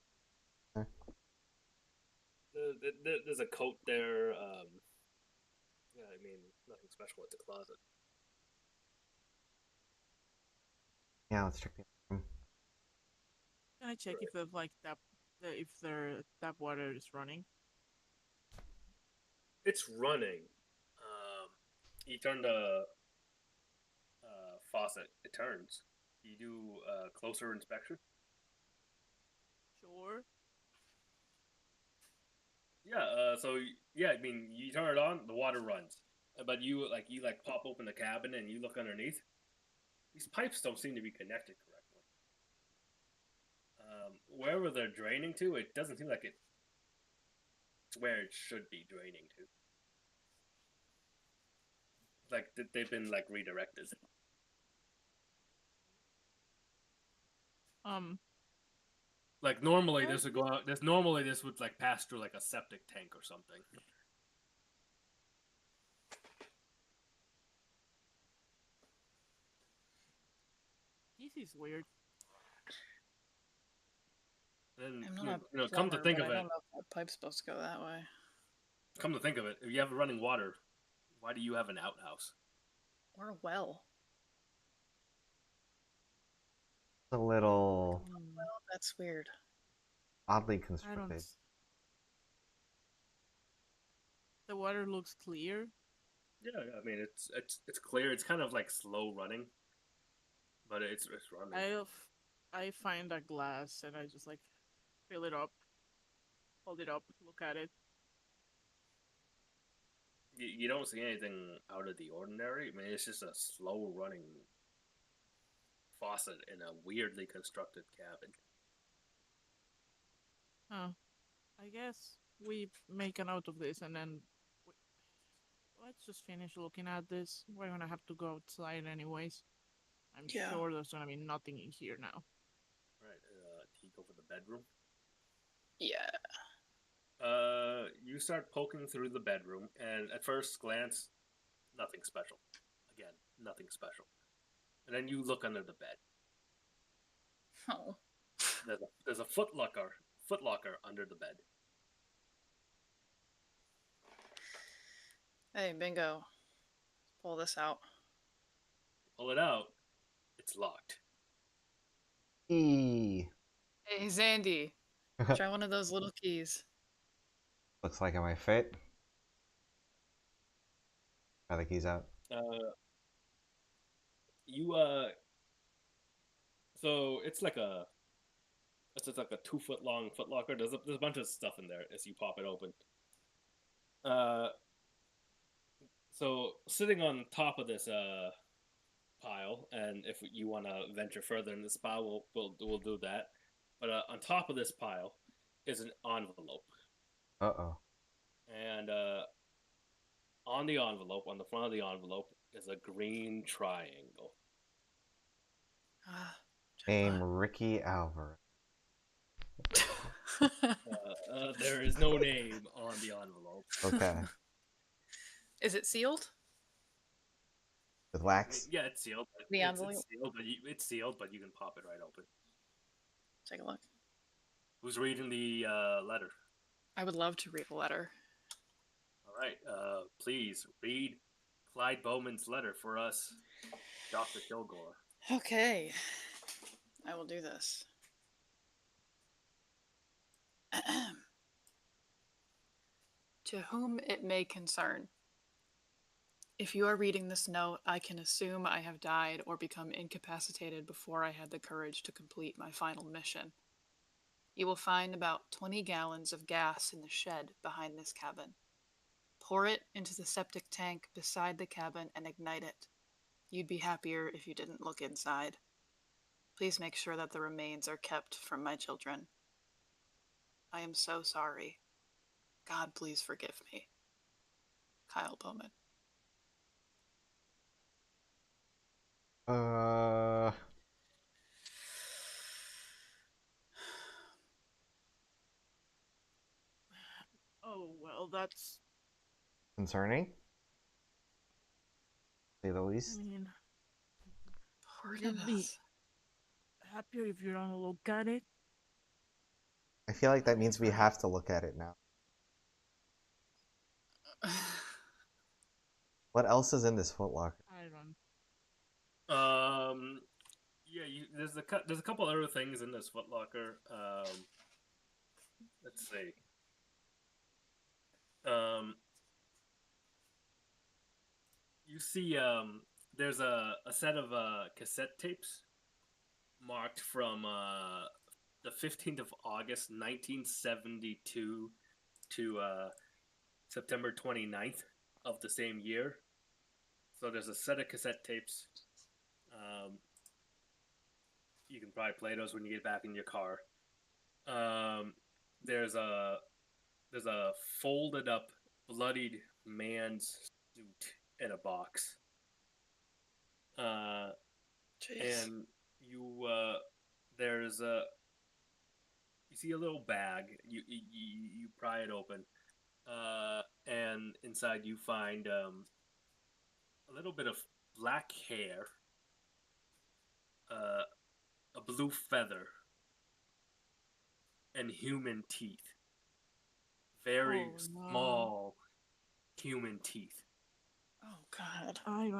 There's a coat there. Yeah, I mean nothing special at the closet.
Yeah, let's check the room.
Can I check if there's like if their tap water is running?
It's running. You turn the faucet. It turns. You do a closer inspection.
Sure.
Yeah. Yeah, I mean, you turn it on, the water runs. But you pop open the cabin and you look underneath. These pipes don't seem to be connected correctly. Wherever they're draining to, it doesn't seem like it's where it should be draining to. Like they've been like redirected. Like normally this would go out. Normally this would like pass through like a septic tank or something.
This is weird.
And
I'm not a
come to
plumber,
think
but
of
I
it,
don't know if that pipe's supposed to go that way.
if you have running water, why do you have an outhouse?
Or a well.
It's a little
Well, that's weird.
oddly
I don't.
constructed.
The water looks clear.
Yeah, I mean it's clear. It's kind of like slow running, but it's running.
I find a glass and I just like fill it up, hold it up, look at it.
You don't see anything out of the ordinary. I mean, it's just a slow running faucet in a weirdly constructed cabin.
Huh. I guess we make a note of this and then let's just finish looking at this. We're gonna have to go outside anyways. I'm
Yeah.
sure there's gonna be nothing in here now.
Right. Do you go for the bedroom?
Yeah.
You start poking through the bedroom, and at first glance, nothing special. Again, nothing special. And then you look under the bed.
Oh.
There's a footlocker under the bed.
Hey, Bingo. Pull this out.
Pull it out. It's locked.
Hey.
Hey, Zandy. Try one of those little keys.
Looks like it might fit. Try the keys out.
You so it's just like a 2 foot long footlocker. There's a bunch of stuff in there as you pop it open. So sitting on top of this pile, and if you want to venture further in this pile, we'll do that. But on top of this pile is an envelope,
Uh-oh.
and on the envelope, on the front of the envelope, is a green triangle.
Ah,
Name Ricky Alvarez.
There is no name on the envelope.
Okay.
Is it sealed?
With wax?
Yeah, it's sealed.
The envelope?
It's sealed, but you can pop it right open.
Take a look.
Who's reading the letter?
I would love to read a letter.
All right. Please read Clyde Bowman's letter for us, Dr. Kilgore.
Okay. I will do this. To whom it may concern. If you are reading this note, I can assume I have died or become incapacitated before I had the courage to complete my final mission. You will find about 20 gallons of gas in the shed behind this cabin. Pour it into the septic tank beside the cabin and ignite it. You'd be happier if you didn't look inside. Please make sure that the remains are kept from my children. I am so sorry. God, please forgive me. Kyle Bowman.
Oh well, that's.
Concerning? To say the
I
least.
mean,
Poor
you'd be
Dennis.
happier if you don't look at it.
I feel like that means we have to look at it now. What else is in this footlocker?
I don't.
Yeah, there's a couple other things in this footlocker. Let's see. You see, there's a set of cassette tapes marked from the 15th of August, 1972 to September 29th of the same year. So there's a set of cassette tapes. You can probably play those when you get back in your car. There's a folded up, bloodied man's suit in a box.
Jeez.
And you there's a you see a little bag. You pry it open, and inside you find a little bit of black hair, a blue feather, and human teeth. Very
Oh, no.
small human teeth.
Oh, God.
I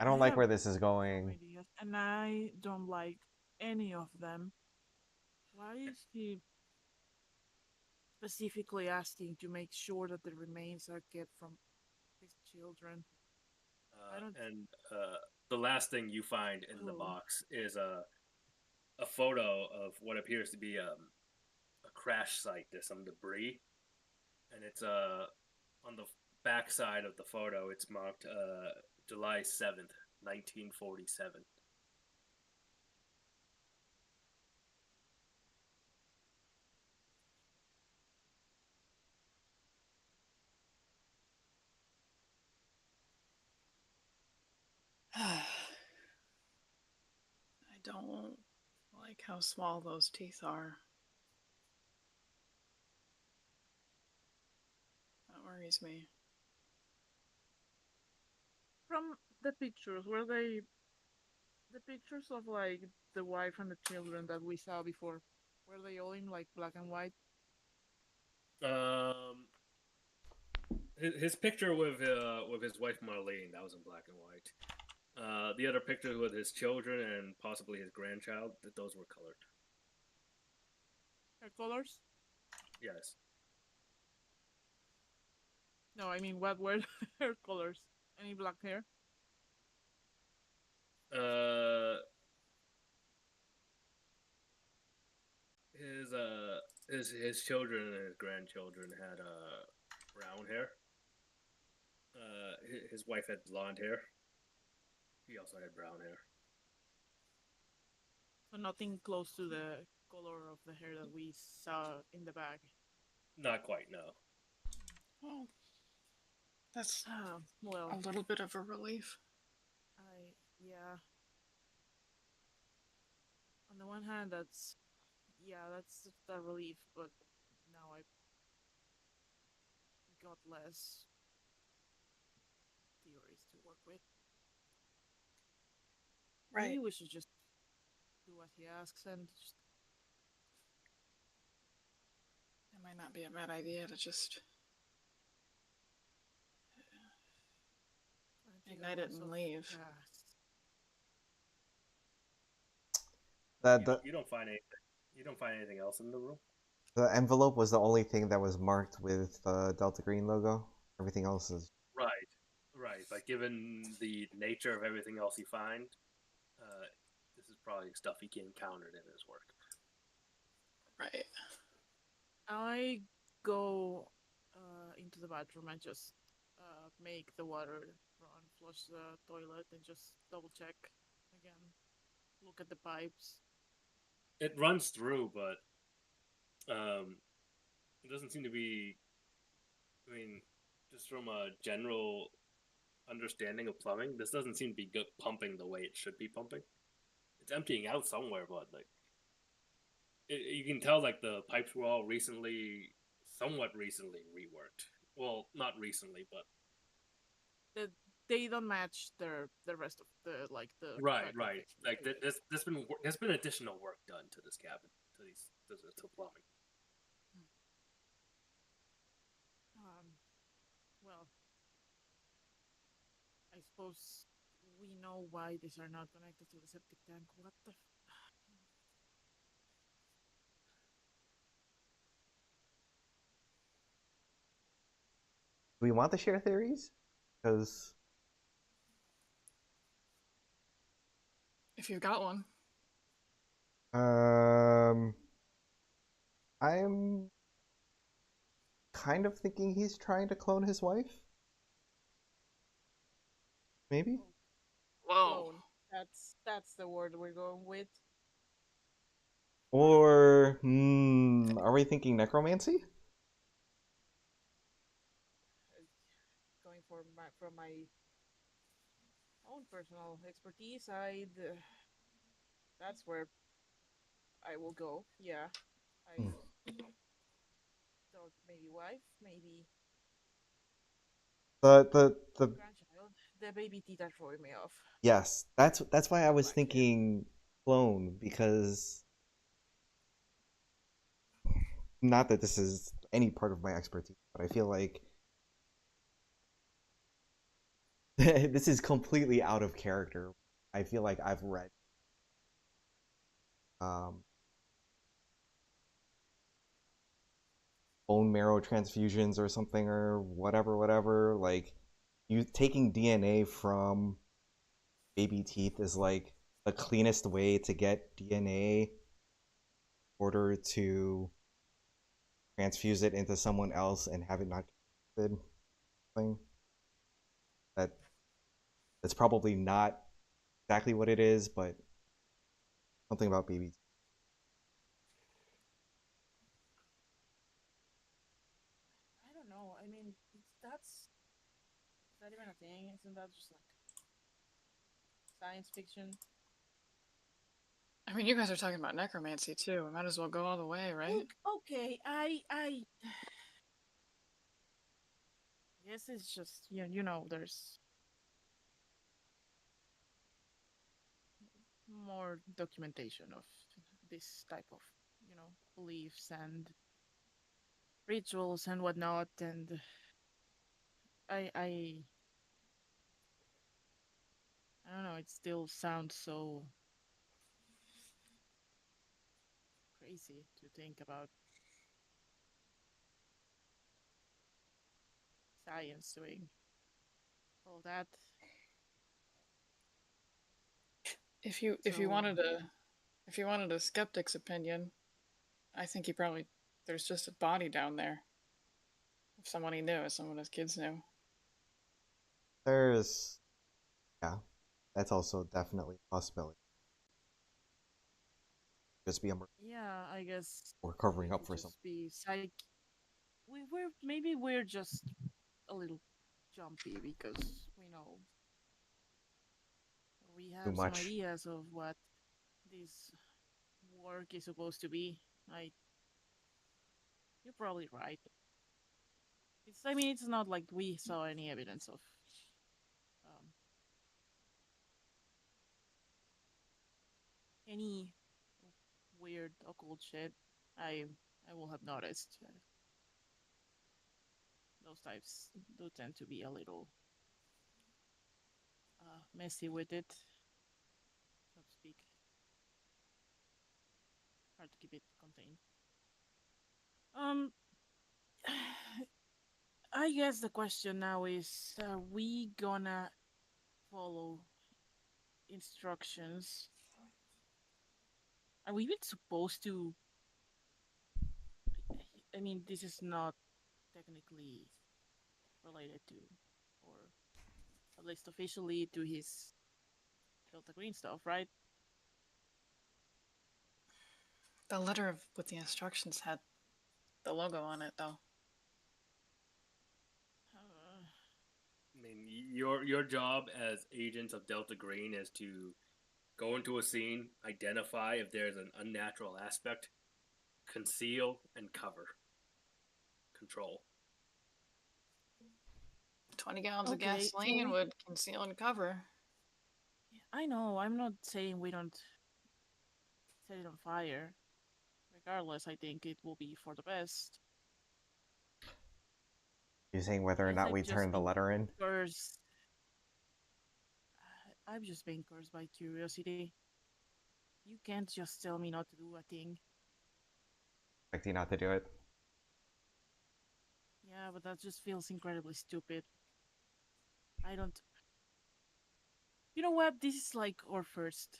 don't like
have
where this is
some
going.
ideas, and I don't like any of them. Why is he specifically asking to make sure that the remains are kept from his children? I don't.
And the last thing you find in the
Oh.
box is a photo of what appears to be a crash site. There's some debris, and it's on the back side of the photo. It's marked July 7th, 1947.
I don't like how small those teeth are. That worries me.
From the pictures, were they The pictures of like the wife and the children that we saw before, were they all in like black and white?
Um, his picture with his wife Marlene, that was in black and white. The other picture with his children and possibly his grandchild, those were colored.
Hair colors?
Yes.
No, I mean what were hair colors? Any black hair?
Uh, his children and his grandchildren had brown hair. His wife had blonde hair. He also had brown hair.
So nothing close to the color of the hair that we saw in the bag.
Not quite, no.
Well, that's
Well,
a little bit of a relief.
yeah. On the one hand, that's a relief, but now I got less theories to work with. Maybe we should just do what he asks and just.
It might not be a bad idea to just ignite it and leave.
You don't find anything. You don't find anything else in the room.
The envelope was the only thing that was marked with the Delta Green logo. Everything else is
Right. But given the nature of everything else you find, this is probably stuff he encountered in his work.
Right.
I go into the bathroom and just make the water run, flush the toilet, and just double check again. Look at the pipes.
It runs through, but it doesn't seem to be. I mean, just from a general understanding of plumbing, this doesn't seem to be pumping the way it should be pumping. It's emptying out somewhere, but like you can tell, like the pipes were all somewhat recently reworked. Well, not recently, but
they don't match the rest of the
right. Like there's been additional work done to this cabin, to plumbing.
Well, I suppose we know why these are not connected to the septic tank. What the?
Do we want to share theories? Because
if you've got one.
I'm kind of thinking he's trying to clone his wife. Maybe?
Whoa.
Clone. That's the word we're going with.
Or are we thinking necromancy?
Going from my own personal expertise, that's where I will go. Yeah, I thought maybe wife, maybe
The
grandchild. The baby Tita threw me off.
Yes, that's why I was thinking clone, because not that this is any part of my expertise, but I feel like this is completely out of character. I feel like I've read bone marrow transfusions or something, or whatever. Like, you taking DNA from baby teeth is like the cleanest way to get DNA in order to transfuse it into someone else and have it not get thing. That's probably not exactly what it is, but something about baby teeth.
I don't know. I mean, is that even a thing? Isn't that just like science fiction?
I mean, you guys are talking about necromancy too. We might as well go all the way, right?
Okay, I guess it's just there's more documentation of this type of, beliefs and rituals and whatnot. And I I don't know. It still sounds so crazy to think about science doing all that.
If you
So
wanted a skeptic's opinion, I think he probably there's just a body down there of someone he knew, someone his kids knew.
There's, yeah, that's also definitely a possibility. Just be a murder
yeah, I guess
or covering
it
up
could
for something.
just be we're just a little jumpy because we know we
Too
have some
much.
ideas of what this work is supposed to be. I You're probably right. I mean, it's not like we saw any evidence of um, any weird occult shit. I I will have noticed. Those types do tend to be a little messy with it, so to speak. Hard to keep it contained. Um, I guess the question now is: are we gonna follow instructions? Are we even supposed to? I mean, this is not technically related to, or at least officially, to his Delta Green stuff, right?
The letter with the instructions had the logo on it, though.
Uh,
I mean, your job as agents of Delta Green is to go into a scene, identify if there's an unnatural aspect, conceal and cover, control.
20 gallons of
okay, so
gasoline would conceal and cover.
I know. I'm not saying we don't set it on fire. Regardless, I think it will be for the best.
You're saying whether or
Guess
not we turn the letter in?
cursed. I've just been cursed by curiosity. You can't just tell me not to do a thing.
Expect you not to do it?
Yeah, but that just feels incredibly stupid. I don't. You know what? This is like our first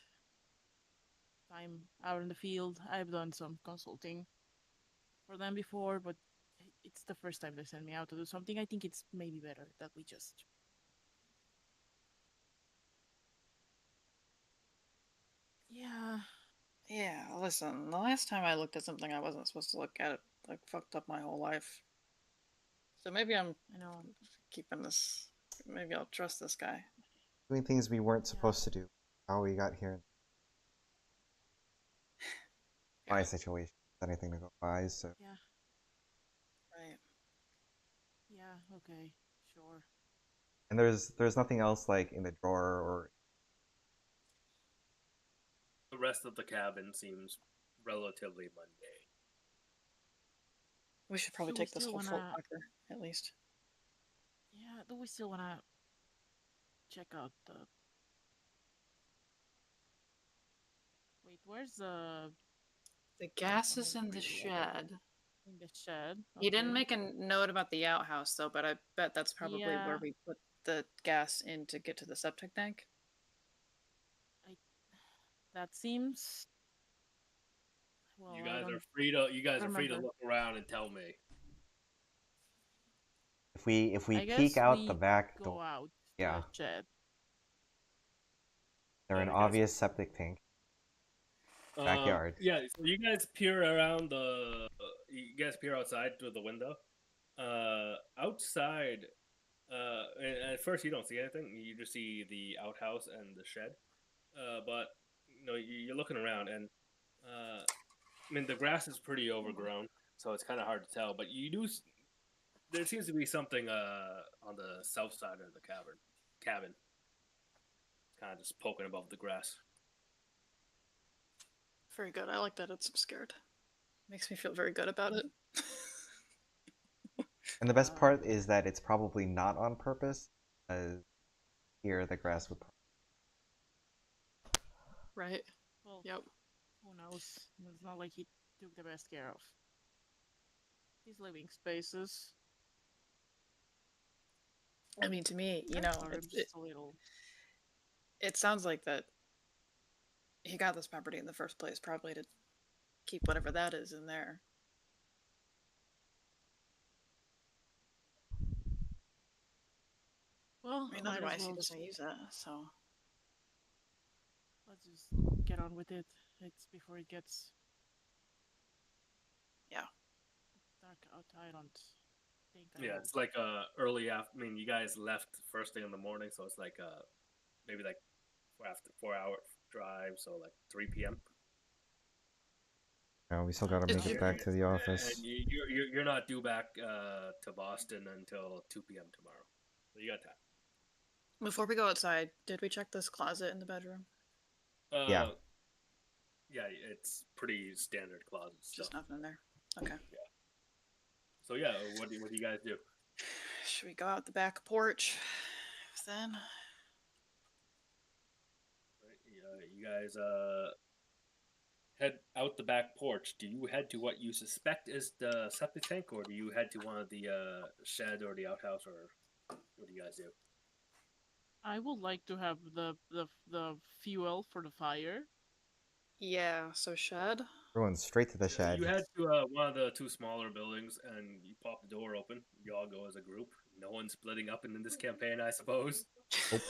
time out in the field. I've done some consulting for them before, but it's the first time they send me out to do something. I think it's maybe better that we just. Yeah.
Yeah, listen, the last time I looked at something I wasn't supposed to look at, it like fucked up my whole life. So maybe I'm
I know.
keeping this. Maybe I'll trust this guy.
Doing things we weren't
Yeah.
supposed to do. How we got here. My situation. Anything to go by, so.
Yeah.
Right.
Yeah. Okay. Sure.
And there's nothing else like in the drawer or
The rest of the cabin seems relatively mundane.
We should probably
Do we
take this
still
whole Fort
wanna?
Tucker, at least.
Yeah. Do we still wanna check out the? Wait. Where's the?
The gas
I'm
is in the
really like
shed.
in the shed.
He didn't
Okay.
make a note about the outhouse, though, but I bet that's probably where
Yeah.
we put the gas in to get to the septic tank.
I. That seems. Well,
You
I
guys
don't
are free to
remember.
look around and tell me.
if we
I
peek
guess
out the
we
back
go
door,
out
yeah,
the shed.
they're an
You guys,
obvious septic tank. Backyard.
yeah. So you guys peer around the. You guys peer outside through the window. Outside. At first you don't see anything. You just see the outhouse and the shed. But you're looking around, and I mean the grass is pretty overgrown, so it's kind of hard to tell. But you do. There seems to be something on the south side of the cabin. It's kind of just poking above the grass.
Very good. I like that it's scared. Makes me feel very good about it.
And the best part is that it's probably not on purpose, because here the grass would.
Right.
Well,
Yep.
who knows? It's not like he took the best care of his living spaces.
I mean, to me, you know,
Sorry, I'm just a little.
it sounds like that he got this property in the first place, probably to keep whatever that is in there.
Well,
I mean,
might as
otherwise he
well
doesn't use that. So
let's just get on with it. It's before it gets
yeah.
dark out. I don't think I
Yeah,
will.
it's like early after. I mean, you guys left first thing in the morning, so it's like maybe like after 4 hour drive, so like 3 p.m.
No, we still gotta
Did
make
you-
it back to the office.
And you're not due back to Boston until 2 p.m. tomorrow, so you got time.
Before we go outside, did we check this closet in the bedroom?
Yeah.
Yeah, it's pretty standard closet
Just
stuff.
nothing in there. Okay.
So yeah, what do you guys do?
Should we go out the back porch then?
Right, you guys head out the back porch. Do you head to what you suspect is the septic tank, or do you head to one of the shed or the outhouse, or what do you guys do?
I would like to have the fuel for the fire.
Yeah. So shed.
We're going straight to the shed.
You head to one of the two smaller buildings, and you pop the door open. You all go as a group. No one's splitting up in this campaign, I suppose.
Fuck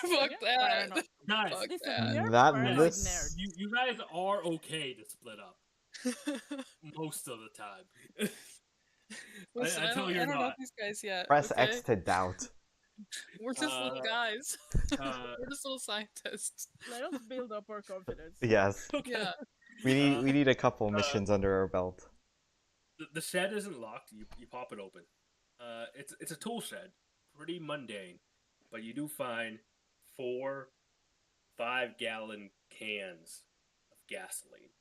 Yeah, paranoid.
Guys,
Fuck
Listen, we are
That
paranoid
this-
nerds.
you guys are okay to split up most of the time.
Listen,
Until you're
I don't know
not.
these guys yet.
Press
okay?
X to doubt.
We're just little guys.
uh,
We're just little scientists.
Let us build up our confidence.
Yes.
okay.
Yeah.
We need a couple missions under our belt.
The shed isn't locked. You pop it open. It's a tool shed, pretty mundane, but you do find 4 5-gallon cans of gasoline.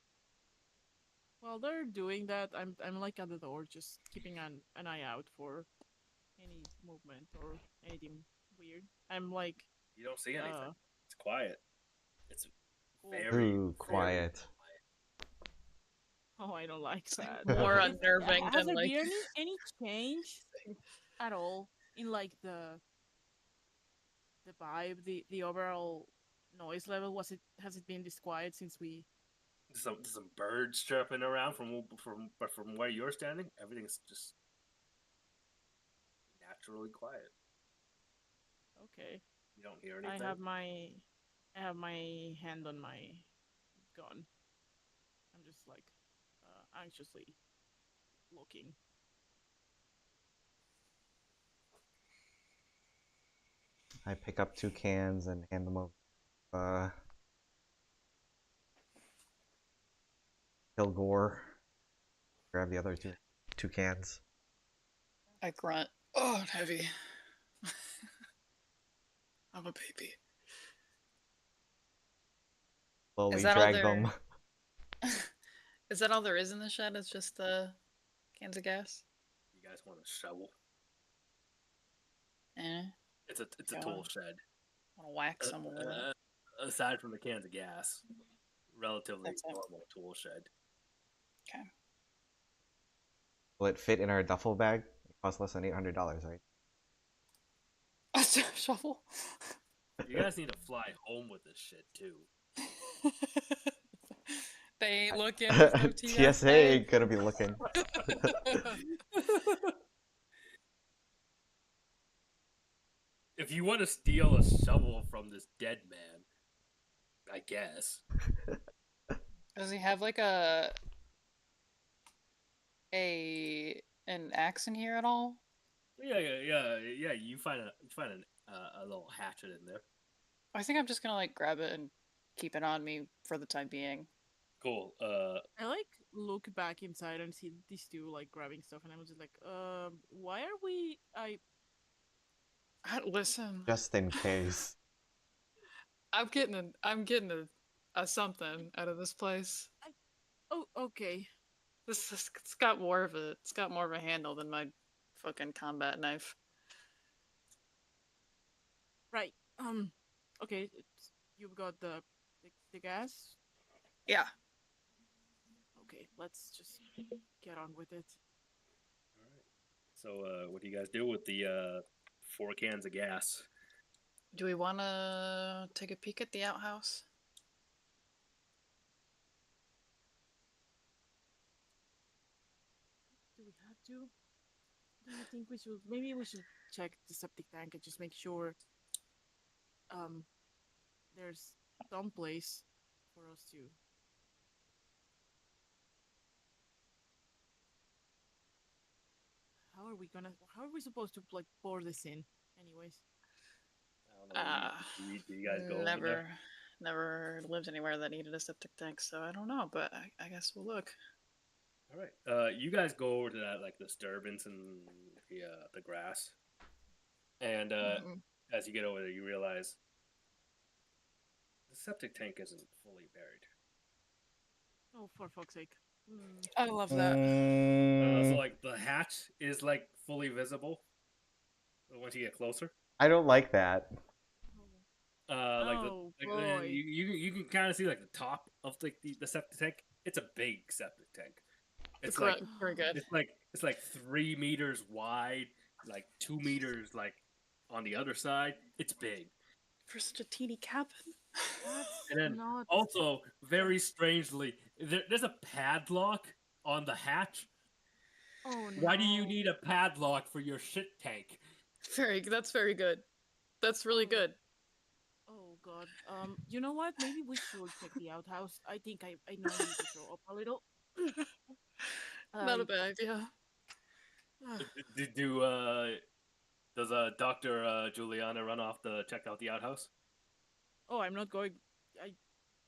While they're doing that, I'm like at the door, just keeping an eye out for any movement or anything weird. I'm like,
You don't see anything.
uh,
It's quiet. It's
cool.
very
Ooh, quiet.
Oh, I don't like that.
More
Is-
unnerving
Has
than
there
like.
been any change at all in like the vibe, the overall noise level? Has it been this quiet since we?
There's some birds chirping around from where you're standing. Everything's just naturally quiet.
Okay,
You don't hear anything.
I have my hand on my gun. I'm just like anxiously looking.
I pick up 2 cans and hand them over. Kilgore. Grab the other two cans.
I grunt. Oh, heavy. I'm a baby.
Slowly
Is that all
drag
there-
them.
Is that all there is in the shed? It's just the cans of gas?
You guys want a shovel?
Eh.
It's a
Yeah.
tool shed.
Want to whack someone with it.
Aside from the cans of gas, relatively
That's it.
normal tool shed.
Will it fit in our duffel bag? It costs less than $800, right?
A shovel?
You guys need to fly home with this shit too.
They ain't looking. There's no
TSA ain't gonna be looking.
If you want to steal a shovel from this dead man, I guess.
Does he have like an axe in here at all?
Yeah. You find a little hatchet in there.
I think I'm just gonna like grab it and keep it on me for the time being.
Cool.
I like look back inside and see these two like grabbing stuff, and I was just like, why are we?
Listen,
Just in case.
I'm getting a a something out of this place.
Oh, okay.
It's got more of a handle than my fucking combat knife.
Right. Okay. You've got the gas.
Yeah.
Okay, let's just get on with it.
All right. So, what do you guys do with the 4 cans of gas?
Do we want to take a peek at the outhouse?
Do we have to? Do you think we should? Maybe we should check the septic tank and just make sure um there's some place for us to. How are we supposed to like pour this in? Anyways.
I don't know.
Uh,
Do you guys go over there?
never lived anywhere that needed a septic tank, so I don't know. But I guess we'll look.
All right. You guys go over to that like disturbance in the grass, and
Mhm.
as you get over there, you realize the septic tank isn't fully buried.
Oh, for fuck's sake.
I love that.
So like the hatch is like fully visible once you get closer.
I don't like that.
Like the
Oh,
like, and
boy.
you can kind of see like the top of the septic tank. It's a big septic tank. It's
Very-
like
very good.
it's like 3 meters wide, like 2 meters like on the other side. It's big.
For such a teeny cabin.
That's
And then
not.
also very strangely, there's a padlock on the hatch.
Oh no.
Why do you need a padlock for your shit tank?
That's very good. That's really good.
Oh god. You know what? Maybe we should check the outhouse. I think I know I need to throw up a little.
Not
I-
a bad idea.
Does Dr. Juliana run off to check out the outhouse?
Oh, I'm not going. I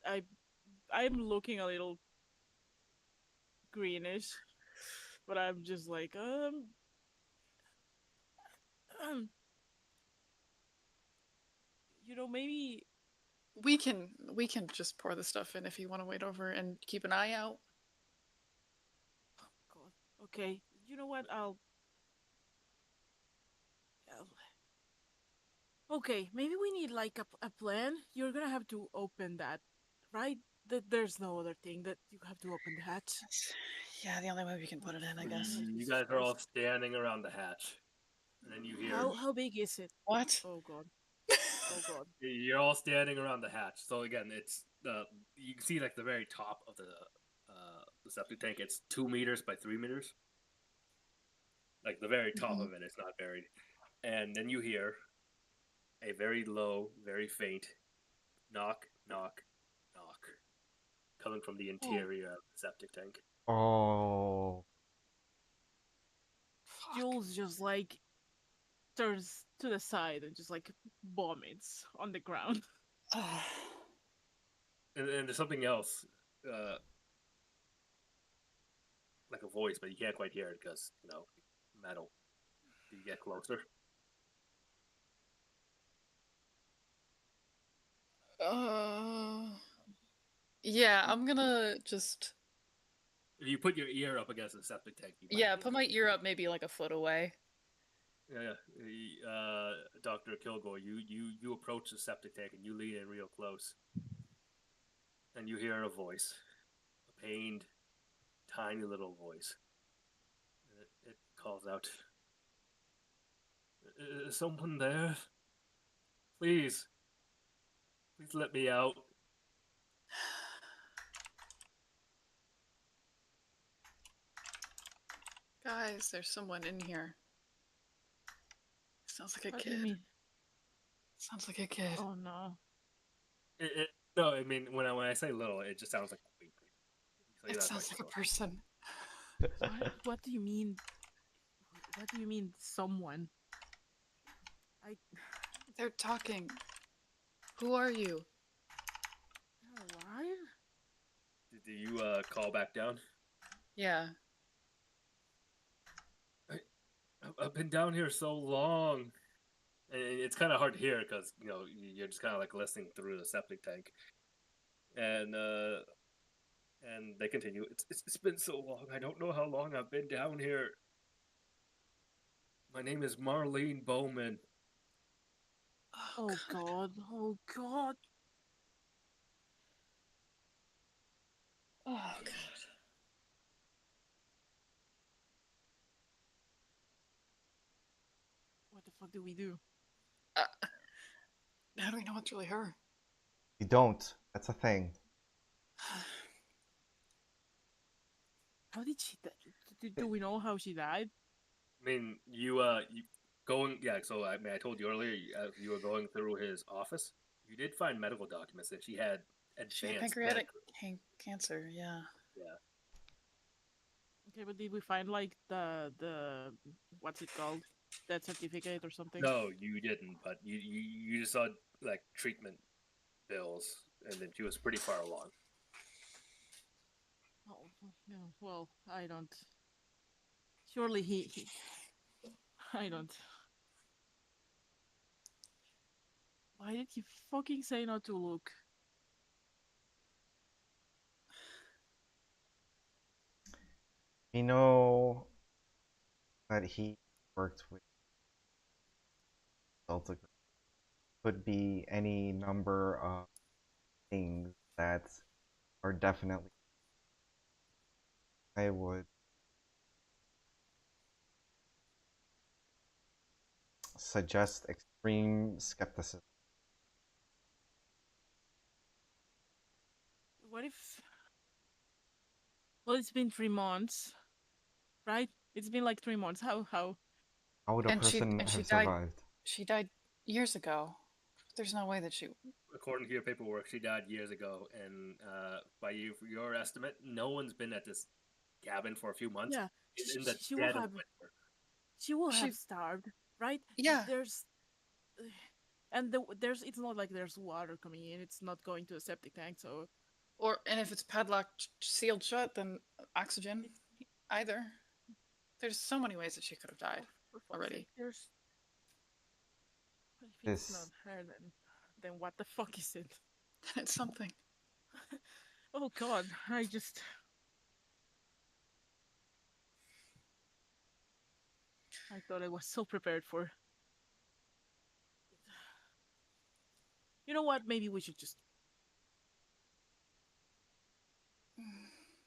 I I'm looking a little greenish, but I'm just like maybe.
We can just pour the stuff in if you want to wait over and keep an eye out.
God. Okay. You know what? Okay, maybe we need like a plan. You're gonna have to open that, right? There's no other thing that you have to open the hatch.
Yeah, the only way we can put it in, I guess.
You guys are all standing around the hatch, and then you hear
How big is it?
What?
Oh god. Oh god.
you're all standing around the hatch. So again, it's you can see like the very top of the septic tank. It's 2 meters by 3 meters. Like the very top
Mhm.
of it, it's not buried. And then you hear a very low, very faint knock, knock, knock, coming from the interior of the septic tank.
Oh.
Fuck.
Jules just like turns to the side and just like vomits on the ground.
And there's something else, like a voice, but you can't quite hear it because metal. Do you get closer?
Yeah, I'm gonna just
If you put your ear up against the septic tank, you might be
put
able
my
to-
ear up maybe like a foot away.
Yeah. Dr. Kilgore, you approach the septic tank and you lean in real close, and you hear a voice, a pained, tiny little voice. It calls out, "Is someone there? Please, please let me out."
Guys, there's someone in here. Sounds like a
What do you
kid.
mean?
Sounds like a kid.
Oh no.
No, I mean when I say little, it just sounds like a baby. So you're
It
not
sounds
quite
like a
sure.
person.
What do you mean? What do you mean someone?
They're talking. Who are you?
They're alive?
Do you call back down?
Yeah.
I've been down here so long. And it's kind of hard to hear because you're just kind of like listening through the septic tank. And they continue. It's been so long. I don't know how long I've been down here. My name is Marlene Bowman.
Oh God. Oh God.
Oh god.
What the fuck do we do?
How do we know it's really her?
You don't. That's a thing.
How did she do we know how she died?
I mean, you So I told you earlier, you were going through his office. You did find medical documents that she had
She had
advanced
pancreatic
medical.
cancer, yeah.
Yeah.
Okay, but did we find like the what's it called? That certificate or something?
No, you didn't. But you just saw like treatment bills, and then she was pretty far along.
Oh, yeah. Well, I don't. Surely he I don't. Why did he fucking say not to look?
We know that he worked with Delta Green. Could be any number of things that are definitely. I would suggest extreme skepticism.
What if? Well, it's been 3 months, right? It's been like 3 months. How?
How would a
And
person
she
have
died
survived?
years ago. There's no way that she
According to your paperwork, she died years ago, and by your estimate, no one's been at this cabin for a few months.
Yeah,
It's in the
she will
dead of
have.
winter.
She will have
she
starved, right?
yeah.
There's there's it's not like there's water coming in. It's not going to a septic tank, so
And if it's padlocked sealed shut, then oxygen
it's
either. There's so many ways that she could have died
for fuck's
already.
sake. There's if it's not
This
her, then what the fuck is it?
It's something.
Oh God, I thought I was so prepared for. You know what? Maybe we should just.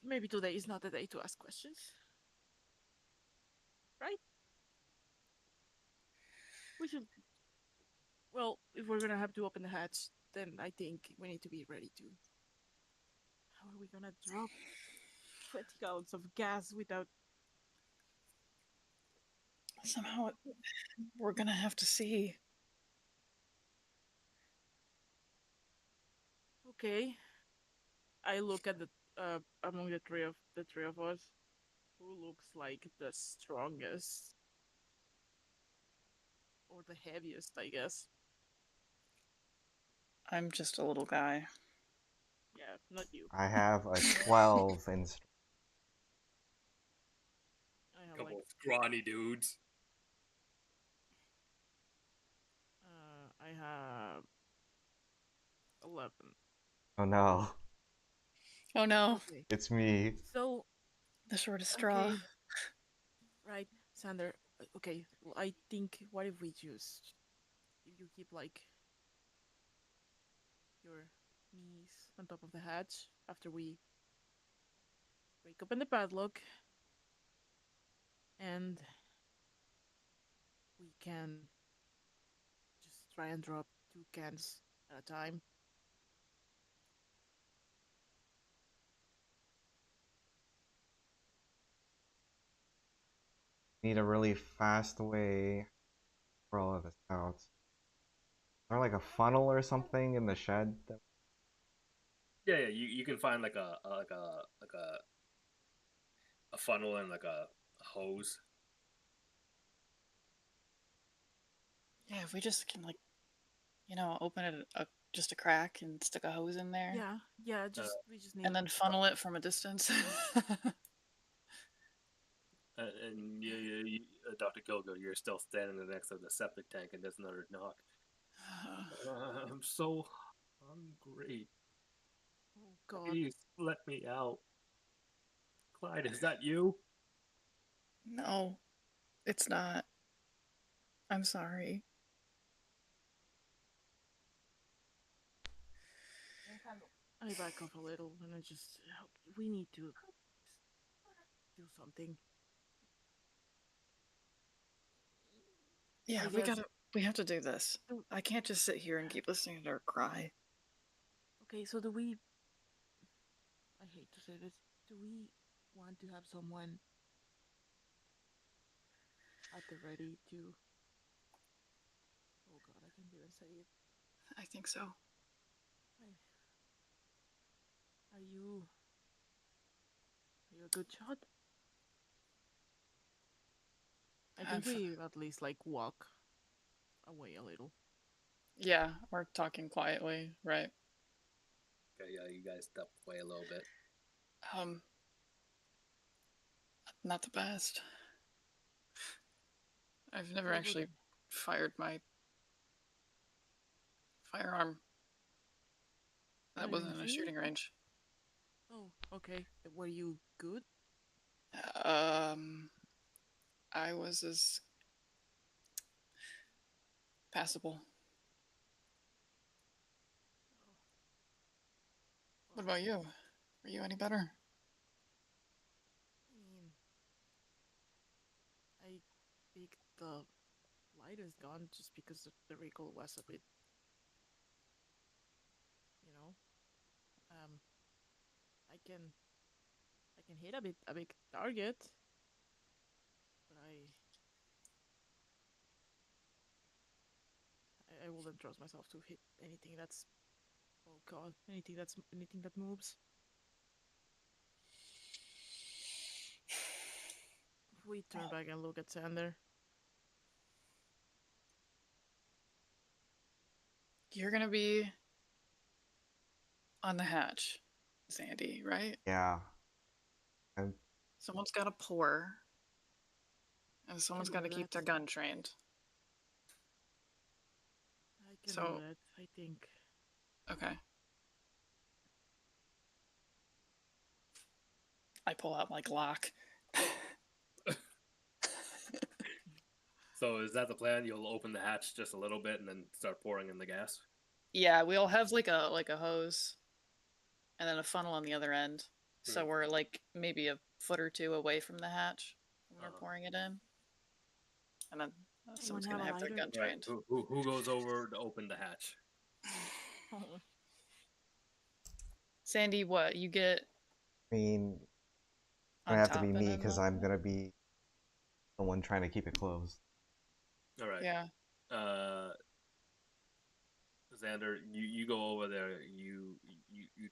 Maybe today is not the day to ask questions, right? We should. Well, if we're gonna have to open the hatch, then I think we need to be ready to. How are we gonna drop 20 gallons of gas without?
Somehow we're gonna have to see.
Okay. I look at the among the three of us, who looks like the strongest or the heaviest, I guess.
I'm just a little guy.
Yeah, not you.
I have a 12 in
I have
Couple
like
of scrawny dudes.
I have 11.
Oh no,
Oh no,
Okay.
it's me.
So
the shortest straw.
okay, right, Sander. Okay, I think what if we just if you keep like your knees on top of the hatch after we break open the padlock, and we can just try and drop 2 cans at a time.
Need a really fast way for all of this out. Is there like a funnel or something in the shed?
Yeah. You can find like a funnel and like a hose.
Yeah, if we just can open it just a crack and stick a hose in there,
Yeah. Just we just need.
and then funnel it from a distance.
And Dr. Gilgo, you're still standing next to the septic tank, and there's another knock. I'm so hungry.
God.
Please let me out. Clyde, is that you?
No, it's not. I'm sorry.
I back off a little and I just. We need to do something.
Yeah,
I
we
guess-
we have to do this.
Do-
I can't just sit here and keep listening to her cry.
Okay, so do we. I hate to say this. Do we want to have someone at the ready to. Oh god, I can't even say it.
I think so.
Are you. Are you a good shot? I think
I've-
we at least like walk away a little.
Yeah, we're talking quietly, right?
Okay, yeah, you guys step away a little bit.
Um, not the best. I've never
What would-
actually fired my firearm. That
Not
wasn't in a
machine
shooting
gun?
range.
Oh, okay. Were you good?
I was as passable. What about you? Were you any better?
I mean, I picked the lightest gun just because the recoil was a bit, you know. Um, I can hit a big target, but I wouldn't trust myself to hit anything that's, oh god, anything that moves. We turn back and look at Sander.
You're gonna be on the hatch, Sandy, right?
Yeah. I'm
Someone's got to pour, and someone's
Can
got to
do
keep their
that.
gun trained.
I can
So-
do that, I think.
Okay. I pull out my Glock.
So is that the plan? You'll open the hatch just a little bit and then start pouring in the gas?
Yeah, we'll have like a hose, and then a funnel on the other end. So
Hmm.
we're like maybe a foot or two away from the hatch when we're
Uh-huh.
pouring it in, and then someone's
have
gonna
a
have their
lighter?
gun
Right.
trained.
Who goes over to open the hatch?
Oh,
Sandy, what you get
I mean, it's
on
gonna have to
top
be
and
me
then
because
the-
I'm gonna be the one trying to keep it closed.
All right.
Yeah.
Xander, you go over there. You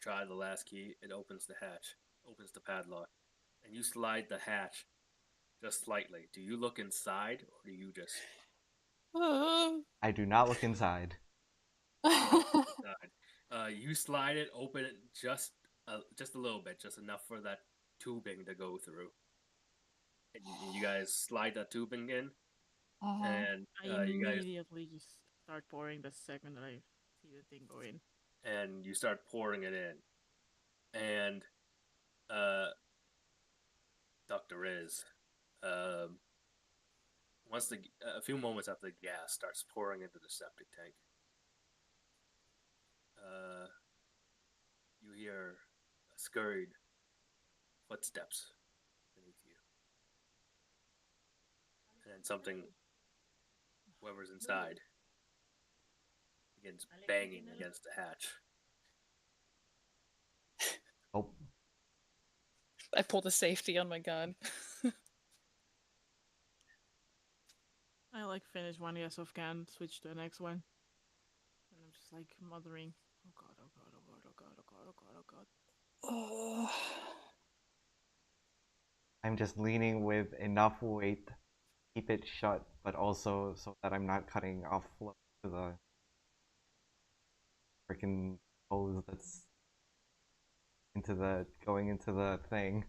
try the last key. It opens the hatch, opens the padlock, and you slide the hatch just slightly. Do you look inside, or do you just
I do not look inside.
inside? You slide it, open it just a little bit, just enough for that tubing to go through. And you guys slide that tubing in, and
I
you guys
immediately just start pouring the second that I see the thing go in.
and you start pouring it in, and Dr. Riz, once a few moments after the gas starts pouring into the septic tank, you hear scurried footsteps beneath you, and then something, whoever's inside, begins banging against the hatch.
Oh,
I pull the safety on my gun.
I like finish one yes of can, switch to the next one. And I'm just like muttering, oh god, oh god, oh god, oh god, oh god, oh god, oh god.
Oh.
I'm just leaning with enough weight to keep it shut, but also so that I'm not cutting off flow to the freaking hose that's going into the thing.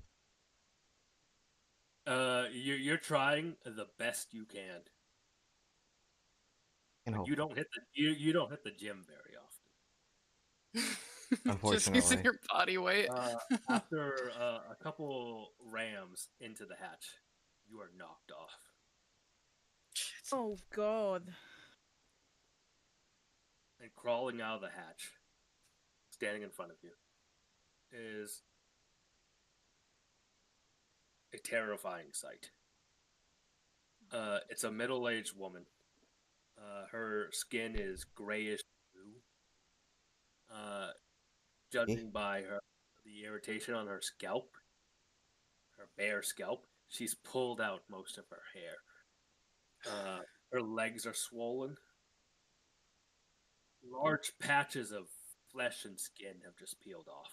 You're trying the best you can.
You know,
You don't hit the gym very often.
Just
Unfortunately.
using your body weight.
After a couple rams into the hatch, you are knocked off.
Oh God.
And crawling out of the hatch, standing in front of you, is a terrifying sight. It's a middle-aged woman. Her skin is grayish blue. Judging by the irritation on her scalp, her bare scalp, she's pulled out most of her hair. Her legs are swollen. Large patches of flesh and skin have just peeled off.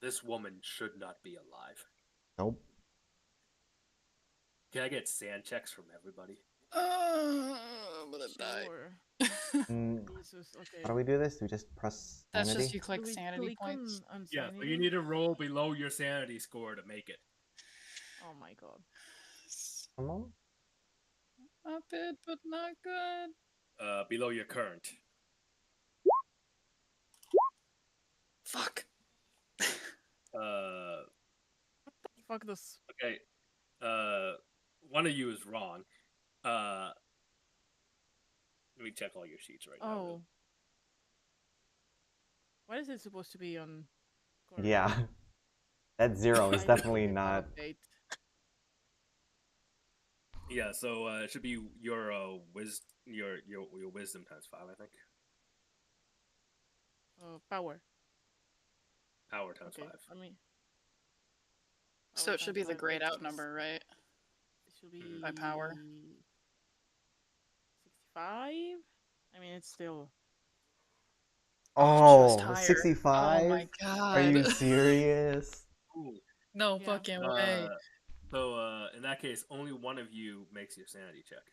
This woman should not be alive.
Nope.
Can I get sand checks from everybody?
I'm gonna die.
Sure.
Mm,
Jesus. Okay.
how do we do this? Do we just press
That's
sanity?
just you click
Do we
sanity
click
points.
on
Yeah, so
sanity?
you need to roll below your sanity score to make it.
Oh my God.
Come on.
Not bad, but not good.
Below your current.
Fuck.
Fuck this.
Okay. One of you is wrong. Let me check all your sheets right now.
Oh. Why is it supposed to be on?
Yeah. That 0 is
I
definitely
need to
not.
update.
Yeah, so it should be your your wisdom times 5, I think.
Power.
Power times
Okay.
5.
I mean.
So
power
it should be
times
the
5
grayed out
makes
number, right?
It should be
By power.
65. I mean, it's still.
Just
Oh,
higher.
65?
Oh my god.
Are you serious?
Ooh.
No
Yeah.
fucking way.
So in that case, only one of you makes your sanity check.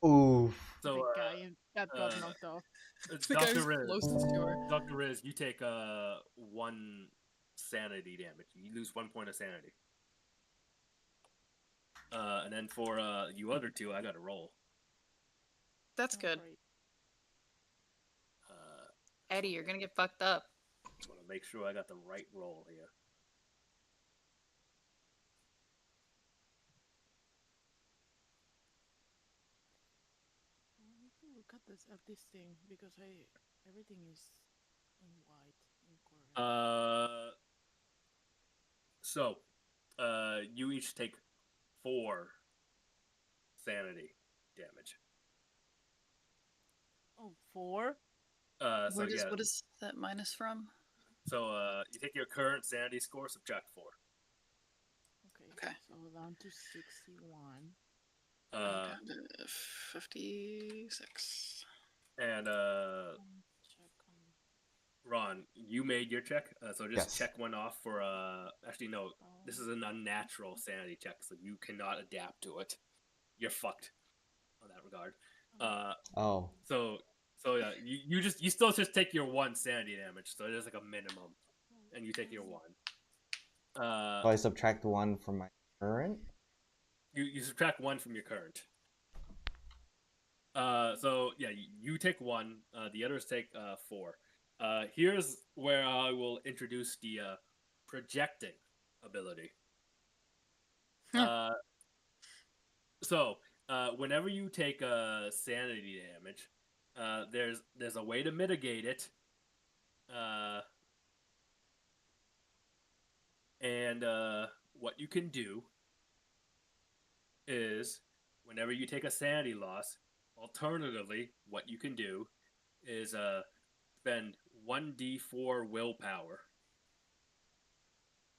Oof.
So
the guy that got knocked off.
The guy who's
Dr. Riz,
closest to her.
Dr. Riz, you take 1 sanity damage. You lose 1 point of sanity. And then for you other two, I got to roll.
That's
Oh,
good.
great.
Eddie, you're gonna get fucked up.
I want to make sure I got the right roll here.
I need to look at this thing because everything is in white incorrect.
So you each take 4 sanity damage.
Oh, 4?
So
What
yeah,
is that minus from?
so you take your current sanity score, subtract 4.
Okay.
Okay.
So down to 61.
Uh,
56.
and
Check on.
Ron, you made your check, so just
Yes.
check 1 off for actually no, this is an unnatural sanity check, so you cannot adapt to it. You're fucked on that regard.
Oh.
So yeah, you still just take your 1 sanity damage, so it is like a minimum, and you take your 1.
So I subtract 1 from my current?
You subtract 1 from your current. So yeah, you take 1. The others take 4. Here's where I will introduce the projecting ability. So whenever you take sanity damage, there's a way to mitigate it. And what you can do is whenever you take a sanity loss, alternatively, what you can do is spend 1d4 willpower,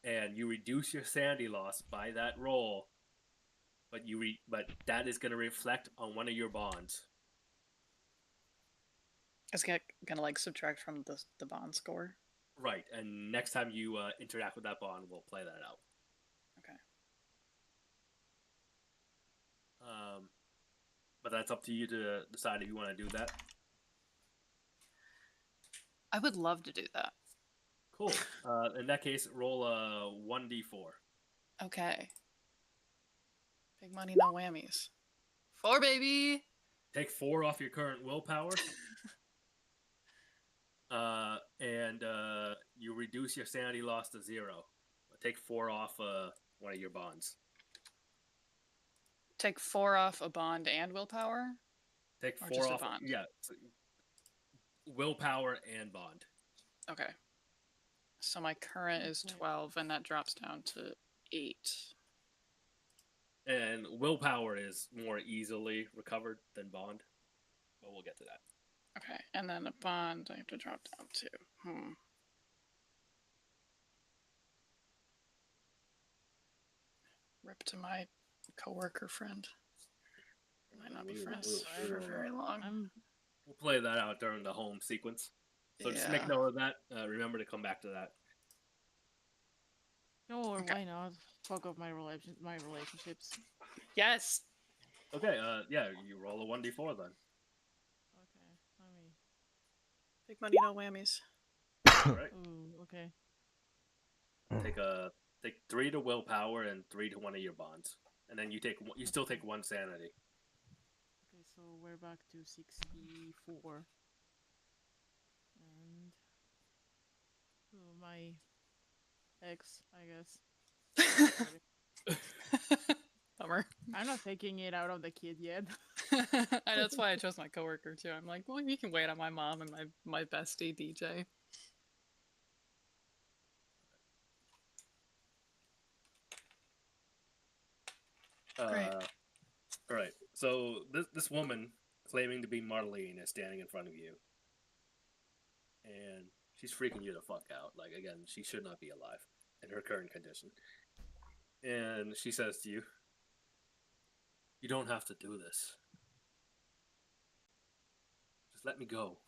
and you reduce your sanity loss by that roll, but but that is going to reflect on one of your bonds.
It's gonna like subtract from the bond score.
Right, and next time you interact with that bond, we'll play that out.
Okay.
But that's up to you to decide if you want to do that.
I would love to do that.
Cool. In that case, roll a 1d4.
Okay. Big money, no whammies. 4, baby.
Take 4 off your current willpower. And you reduce your sanity loss to 0. Take 4 off one of your bonds.
Take 4 off a bond and willpower?
Take
Or
4
just a
off.
bond?
Yeah. Willpower and bond.
Okay. So my current is
Okay.
12, and that drops down to 8.
And willpower is more easily recovered than bond. But we'll get to that.
Okay, and then a bond I have to drop down to. Rip to my coworker friend. Might not be friends for very long.
We'll play that out during the home sequence. So just make
Yeah.
note of that. Remember to come back to that.
No, or
Okay.
why not? Fuck up my relationships.
Yes.
Okay, yeah, you roll a 1d4 then.
Okay, let me.
Big money, no whammies.
Alright.
Ooh, okay.
Take 3 to willpower and 3 to one of your bonds. And then you still take 1 sanity.
Okay, so we're back to 64. And my ex, I guess.
Bummer.
I'm not taking it out on the kid yet.
That's why I chose my coworker too. I'm like, well, you can wait on my mom and my bestie DJ. Great.
Alright, so this woman claiming to be Marlene is standing in front of you. And she's freaking you the fuck out. Like, again, she should not be alive in her current condition. And she says to you, "You don't have to do this. Just let me go."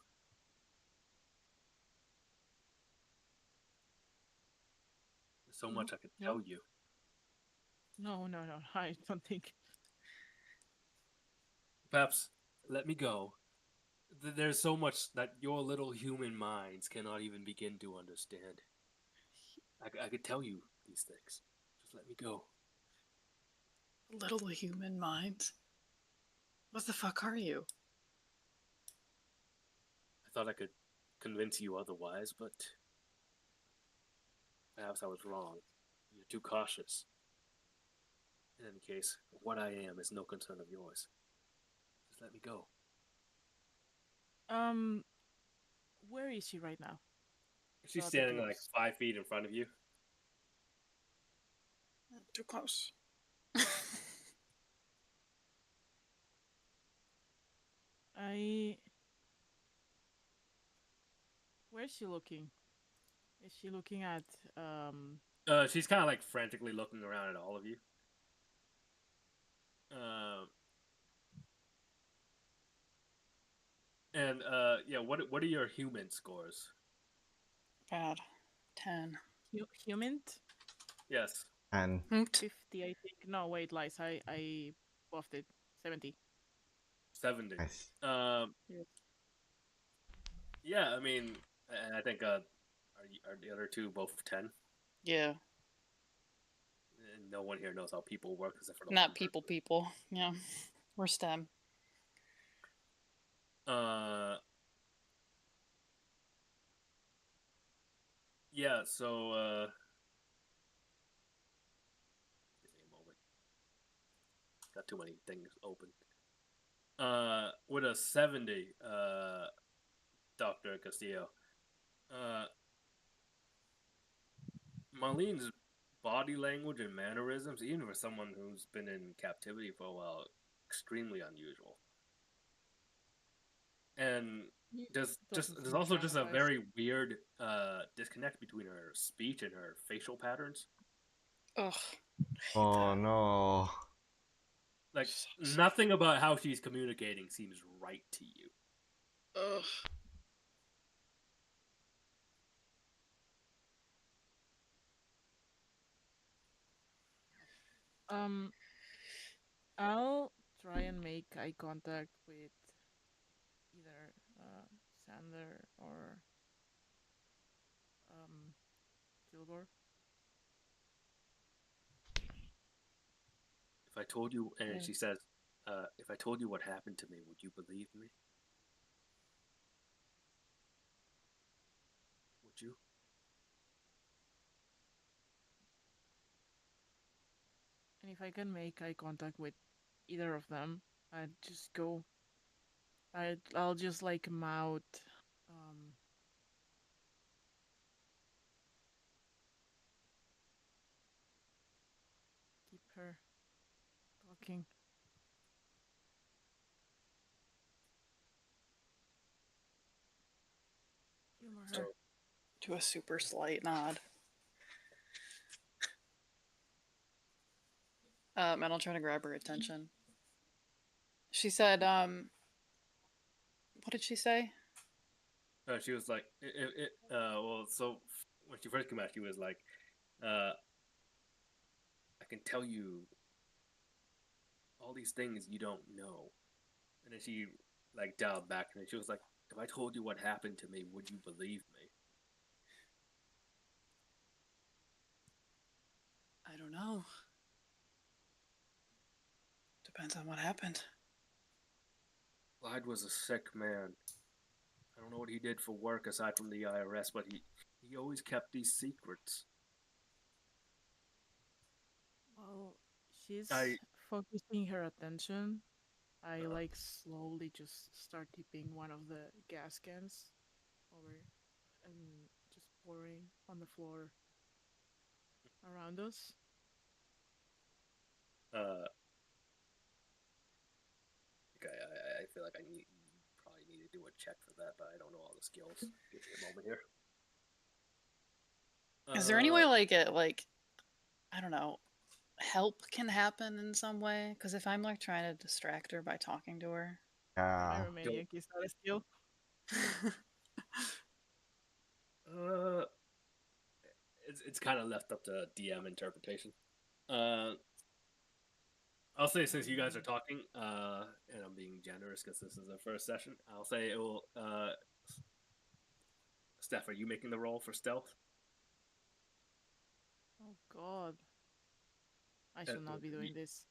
There's so much I could tell you.
No, I don't think.
Perhaps let me go. There's so much that your little human minds cannot even begin to understand. I could tell you these things. Just let me go.
Little human mind. What the fuck are you?
I thought I could convince you otherwise, but perhaps I was wrong. You're too cautious. In any case, what I am is no concern of yours. Just let me go.
Where is she right now?
She's
Not
standing like
close.
5 feet in front of you.
Too close.
Where's she looking? Is she looking at
She's kind of like frantically looking around at all of you. Yeah, what are your human scores?
Bad. 10.
human?
Yes.
And
50, I think. No, wait, lies. I buffed it. 70.
70.
nice.
Yes.
Yeah, I mean, and I think are the other two both 10?
Yeah.
And no one here knows how people work except for the
Not
one
people. Yeah. We're STEM.
Yeah, so give me a moment. Got too many things open. With a 70, Dr. Castillo. Marlene's body language and mannerisms, even for someone who's been in captivity for a while, extremely unusual. And there's also just a very weird disconnect between her speech and her facial patterns.
Ugh.
Oh no.
Like nothing about how she's communicating seems right to you.
Ugh.
I'll try and make eye contact with either Sander or Kilgore.
If I told you, and
Yeah.
she says, if I told you what happened to me, would you believe me?
And if I can make eye contact with either of them, I'd just go. I'll just like mouth. Um, keep her talking. Humor her.
So
Do a super slight nod. And I'll try to grab her attention. She said, what did she say?
she was like, well, so when she first came out, she was like, I can tell you all these things you don't know. And then she like dialed back and she was like, if I told you what happened to me, would you believe me?
I don't know. Depends on what happened.
Clyde was a sick man. I don't know what he did for work aside from the IRS, but he always kept these secrets.
Well, she's
I
focusing her attention. I like slowly just start tipping one of the gas cans over and just pouring on the floor around us.
uh okay, I feel like I probably need to do a check for that, but I don't know all the skills. Give me a moment here.
Is there any way like it like I don't know, help can happen in some way? Because if I'm like trying to distract her by talking to her,
Yeah.
Pyromaniac is not a skill.
Uh, it's kind of left up to DM interpretation. Uh, I'll say since you guys are talking, and I'm being generous because this is our first session, I'll say it will. Steph, are you making the roll for stealth?
Oh God, I should not be doing this.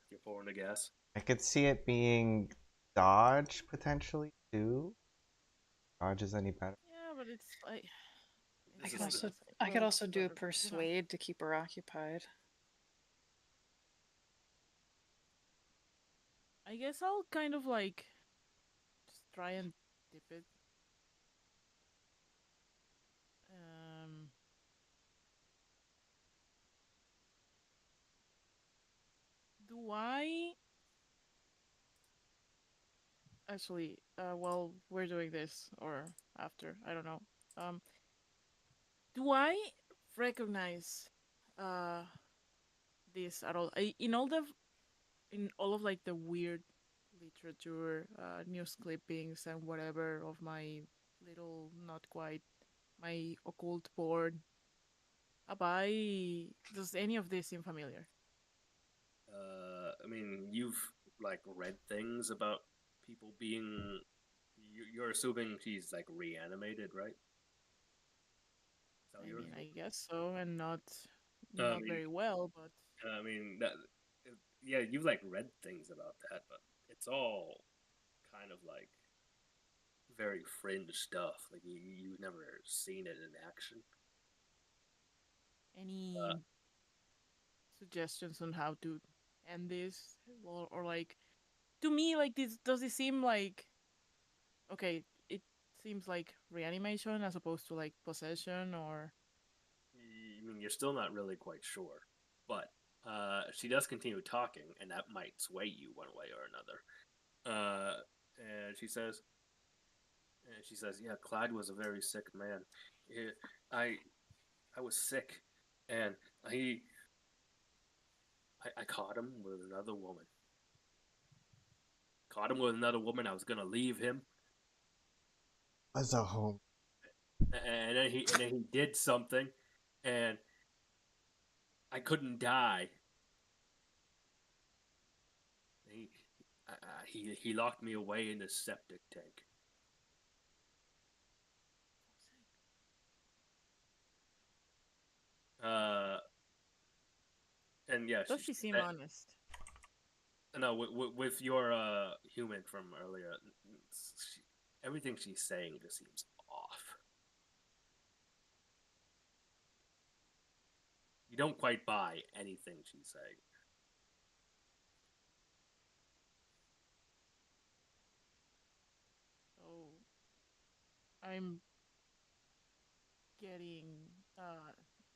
You're pouring the gas.
I could see it being dodge potentially too. Dodge is any better?
Yeah, but it's like
I
This
could
is
also
the-
I could also do a
but,
persuade to keep her occupied.
I guess I'll kind of like just try and dip it. Um, do I actually? While we're doing this or after, I don't know. Um, do I recognize uh this at all? In all of like the weird literature, news clippings and whatever of my little not quite my occult board. Does any of this seem familiar?
I mean, you've like read things about people being. You're assuming she's like reanimated, right? Is that what
I
you're
mean, I
assuming?
guess so, and
I
not
mean,
very well, but
I mean that. Yeah, you've like read things about that, but it's all kind of like very fringe stuff. Like you've never seen it in action. Uh,
any suggestions on how to end this, or like to me, like this does it seem like okay? It seems like reanimation as opposed to like possession, or
I mean, you're still not really quite sure, but she does continue talking, and that might sway you one way or another. And she says, yeah, Clyde was a very sick man. I, I was sick, and I caught him with another woman. Caught him with another woman. I was gonna leave him,
As a home.
and then he did something, and I couldn't die. He he locked me away in the septic tank. Uh, and yeah,
does she seem
that,
honest?
no, with your human from earlier, everything she's saying just seems off. You don't quite buy anything she's saying.
So I'm getting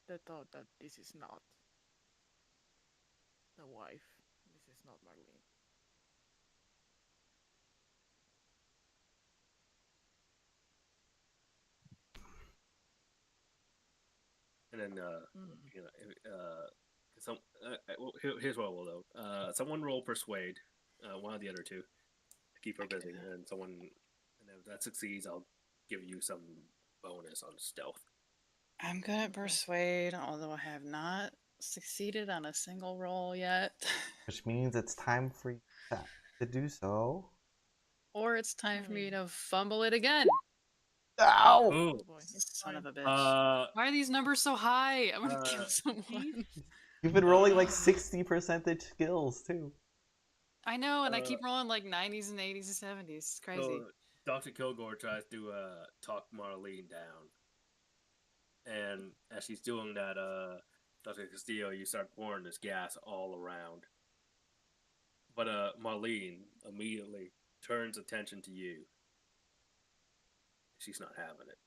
the thought that this is not the wife. This is not Marlene.
And then,
Mm.
you know, well, here's what we'll do. Someone roll persuade, one of the other two, to keep her
I can do
busy,
that.
and if that succeeds, I'll give you some bonus on stealth.
I'm good at
Okay.
persuade, although I have not succeeded on a single roll yet.
Which means it's time for you to do so.
Or it's time for me
Hey.
to fumble it again.
Ow!
Ooh.
Oh boy, it's
Son
fine.
of a bitch.
Uh,
Why are these numbers so high? I'm gonna kill
uh,
someone.
You've been rolling like
Uh,
60% skills too.
I know, and I
uh,
keep rolling like 90s and 80s and 70s. It's crazy.
so Dr. Kilgore tries to talk Marlene down, and as she's doing that, Dr. Castillo, you start pouring this gas all around. But Marlene immediately turns attention to you. She's not having it.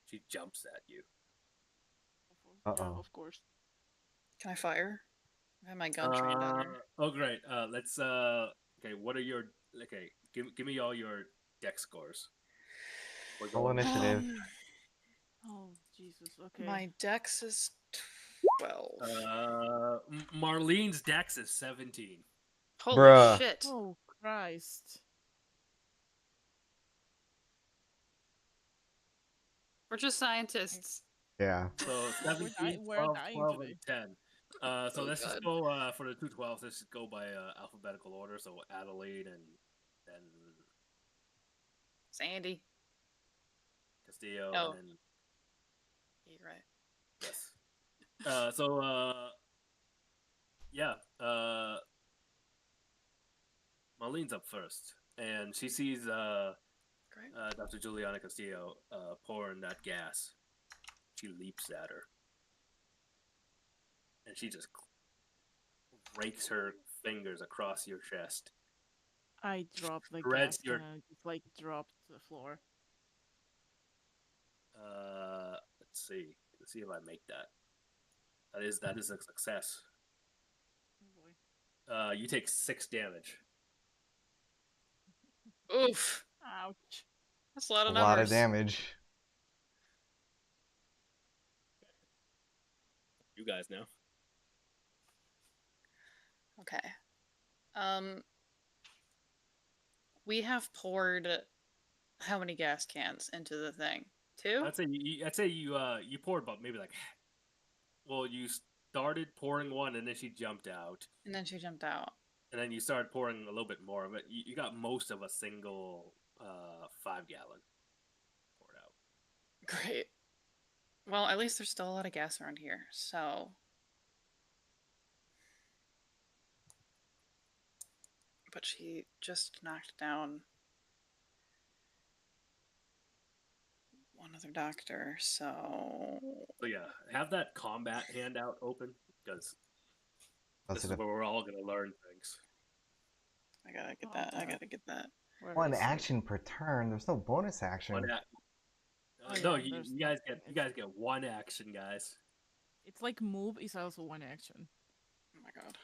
She jumps at you.
Yeah,
Uh-oh.
of course.
Can I fire? I have my gun trained on her.
Oh, great. Let's. Okay, what are your? Okay, give me all your deck scores. We're
Roll
going.
initiative.
Oh Jesus. Okay.
My dex is 12.
Marlene's dex is 17.
Holy
Bruh.
shit.
Oh Christ.
We're just scientists.
Yeah.
So 17,
We're
12,
dying
12,
today.
and 10. So
Oh,
let's just
God.
go for the 2 12s. Let's just go by alphabetical order. So Adelaide and then
Sandy.
Castillo
Oh.
and then
You're right.
yes. Yeah. Marlene's up first, and she sees
Great.
Dr. Juliana Castillo pouring that gas. She leaps at her, and she just rakes her fingers across your chest.
I dropped the
Shreds
gas
your-
and I just like dropped to the floor.
Let's see. Let's see if I make that. That is a success.
Oh boy.
You take 6 damage.
Oof.
Ouch.
That's a lot
A
of
lot
numbers.
of damage.
You guys know.
Okay. We have poured how many gas cans into the thing? 2?
I'd say you poured about maybe like. Well, you started pouring one, and then she jumped out.
And then she jumped out.
And then you started pouring a little bit more of it. You got most of a single 5-gallon poured out.
Great. Well, at least there's still a lot of gas around here, so. But she just knocked down one other doctor, so.
So yeah, have that combat handout open because this is where we're all gonna learn things.
I gotta get
Oh,
that. I
God.
gotta get that.
Where
One
is it?
action per turn. There's no bonus action.
Oh,
No,
yeah,
you
there's
guys
nothing.
get one action, guys.
It's like move is also one action.
Oh my god.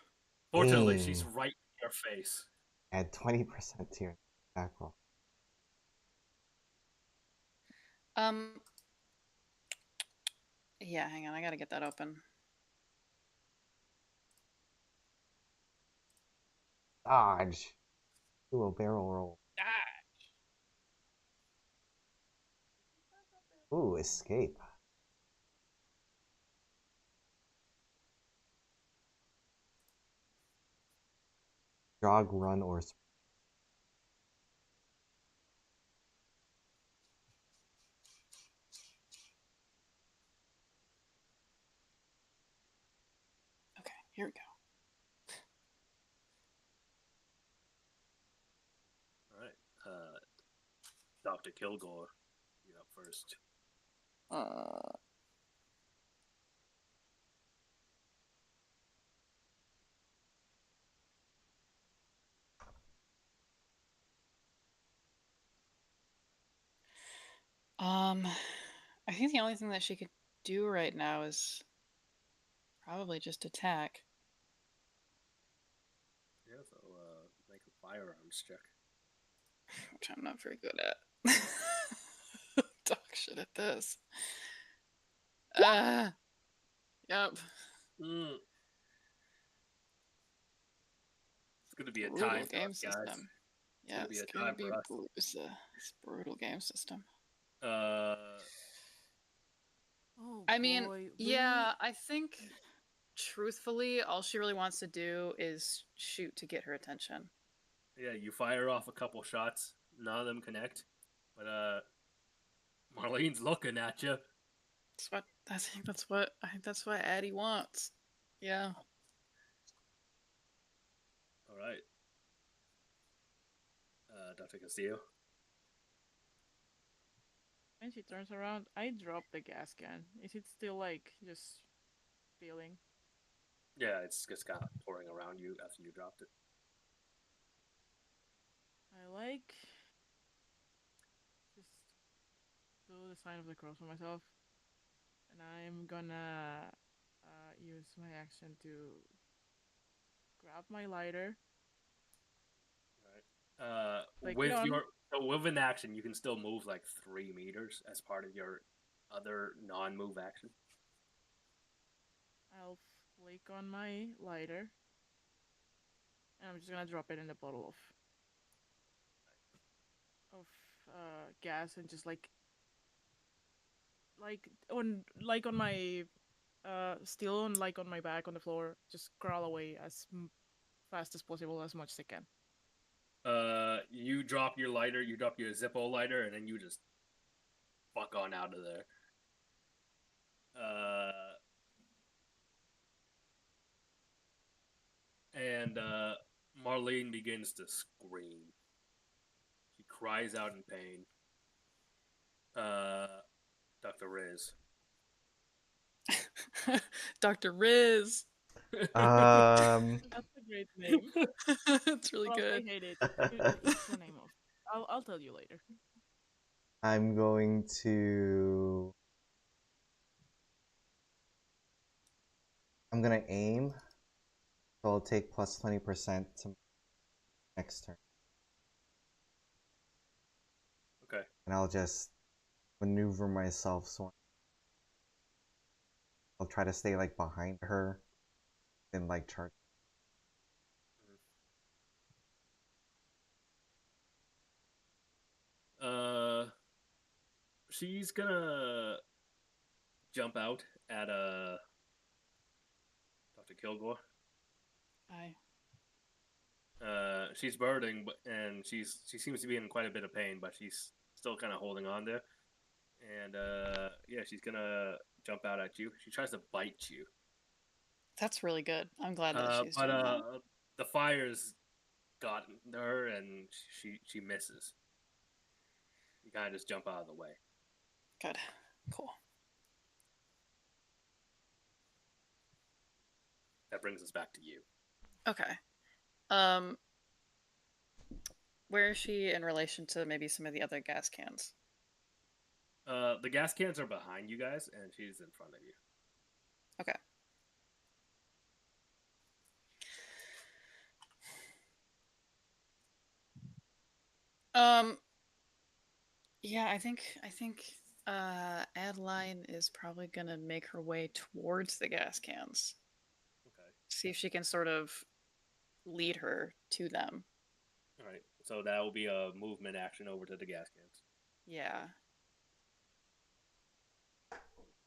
Fortunately, she's
Dang.
right in your face.
Add 20% to your attack roll.
Yeah, hang on. I gotta get that open.
Dodge. Do a barrel roll. Ooh, escape. Jog, run, or sprint.
Okay, here we go.
All right, Dr. Kilgore, you're up first.
I think the only thing that she could do right now is probably just attack.
Yeah, so make a firearms check.
Which I'm not very good at. Dog shit at this. Yep.
Mm. It's gonna be a
Brutal
time for
game
us, guys.
system.
It's
Yeah,
gonna be
it's
a
gonna
time
be
for us.
it's a brutal game system.
Oh
I mean,
boy,
yeah, I think truthfully, all she really wants to do is shoot to get her attention.
Yeah, you fire off a couple shots. None of them connect, but Marlene's looking at you.
I think that's what Addie wants. Yeah.
All right, Dr. Castillo.
when she turns around, I drop the gas can. Is it still like just feeling?
Yeah, it's just kind of pouring around you after you dropped it.
I like just do the sign of the cross for myself, and I'm gonna use my action to grab my lighter.
All right.
Like,
With
on.
your with an action, you can still move like 3 meters as part of your other non-move action.
I'll flick on my lighter, and I'm just gonna drop it in the bottle of gas, and just like on my still on like on my back on the floor, just crawl away as fast as possible, as much as I can.
You drop your lighter, you drop your Zippo lighter, and then you just fuck on out of there. And Marlene begins to scream. She cries out in pain. Dr. Riz.
Dr. Riz.
That's a great name.
It's really
Well, I
good.
hate it. It's the name of. I'll tell you later.
I'm going to. I'm gonna aim. So I'll take plus 20% to next turn.
Okay.
And I'll just maneuver myself so I'll try to stay like behind her and like charge.
She's gonna jump out at Dr. Kilgore.
Aye.
She's burning, and she seems to be in quite a bit of pain, but she's still kind of holding on there. And yeah, she's gonna jump out at you. She tries to bite you.
That's really good. I'm glad that she's
But
doing that.
the fire's gotten her, and she misses. You kind of just jump out of the way.
Good. Cool.
That brings us back to you.
Okay. Where is she in relation to maybe some of the other gas cans?
The gas cans are behind you guys, and she's in front of you.
Okay. Yeah, I think Adeline is probably gonna make her way towards the gas cans.
Okay.
See if she can sort of lead her to them.
All right. So that will be a movement action over to the gas cans.
Yeah.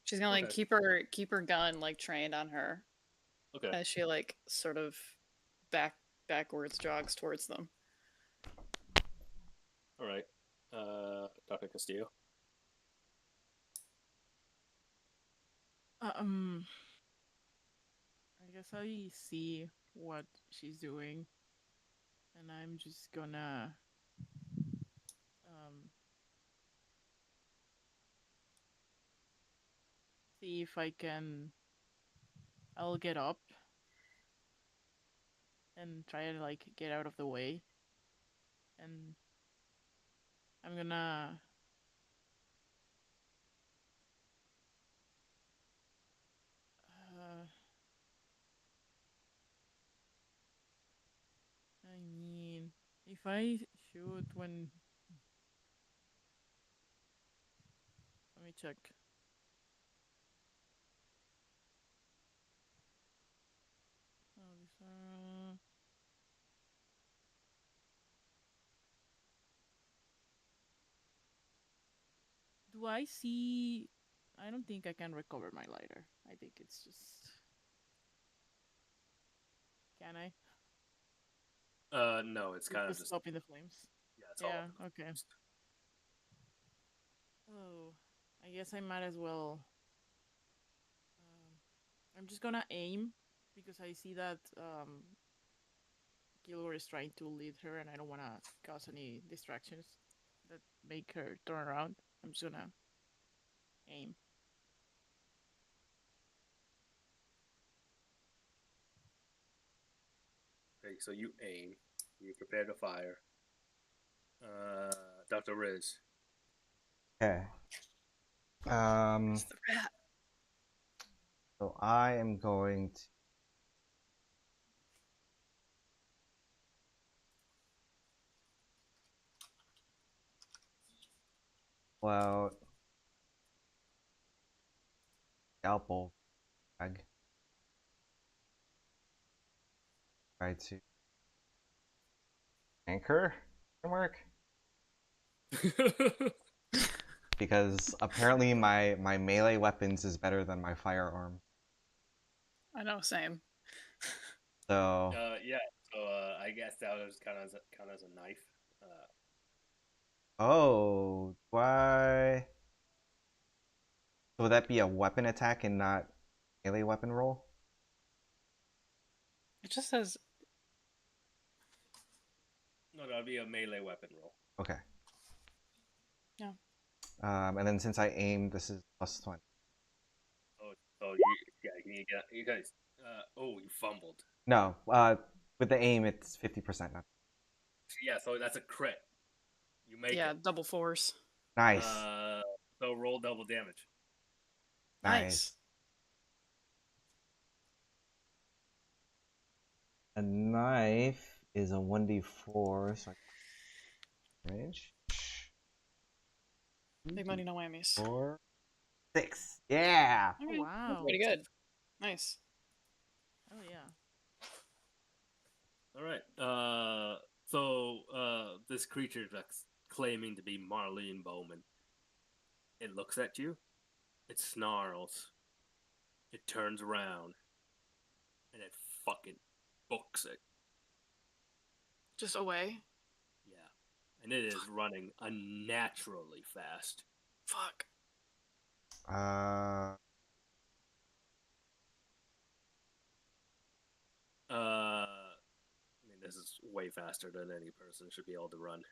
She's gonna like
Okay.
keep her gun like trained on her
Okay.
as she like sort of backwards jogs towards them.
All right. Dr. Castillo.
I guess I see what she's doing, and I'm just gonna see if I can. I'll get up and try to like get out of the way, and I'm gonna If I shoot when. Let me check. Oh, these are. Do I see? I don't think I can recover my lighter. I think it's just. Can I?
No, it's kind of just
stopping the flames.
yeah, it's all
Yeah.
up in the
Okay.
flames.
Oh, I guess I might as well. I'm just gonna aim because I see that Gilbert is trying to lead her, and I don't want to cause any distractions that make her turn around. I'm just gonna aim.
Okay, so you aim, you prepare to fire. Dr. Riz.
Okay.
It's the rat.
So I am going to. Pull out scalpel bag. Try to anchor work because apparently my melee weapons is better than my firearm.
I know, same.
So
Yeah. So I guess that was kind of as a knife.
oh, why? So would that be a weapon attack and not melee weapon roll?
It just says
No, that'd be a melee weapon roll.
Okay.
Yeah.
And then since I aim, this is +20.
So you guys. Oh, you fumbled.
No, with the aim, it's 50%. Not
Yeah, so that's a crit. You make
yeah,
it.
double force.
nice,
So roll double damage.
Nice.
A knife is a 1d4, so range.
Big money, no whammies.
4, 6. Yeah.
Oh
Okay,
wow!
That's pretty good. Nice.
Oh yeah.
All right. This creature that's claiming to be Marlene Bowman. It looks at you. It snarls. It turns around, and it fucking books it.
Just away.
Yeah, and it is running unnaturally fast.
Fuck.
I mean, this is way faster than any person should be able to run.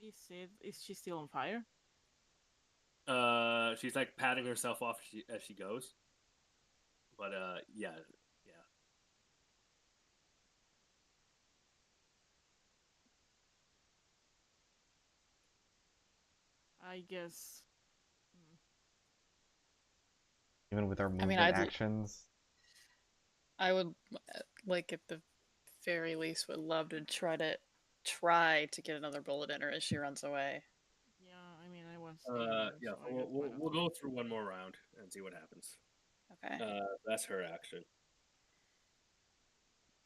Is she still on fire?
She's like patting herself off as she goes. But yeah.
I guess.
Even with our
I
movement
mean,
actions.
I would like at the very least would love to try to get another bullet in her as she runs away.
Yeah, I mean, I was.
Yeah.
So I
So
guess why not?
we'll go through one more round and see what happens.
Okay.
That's her action.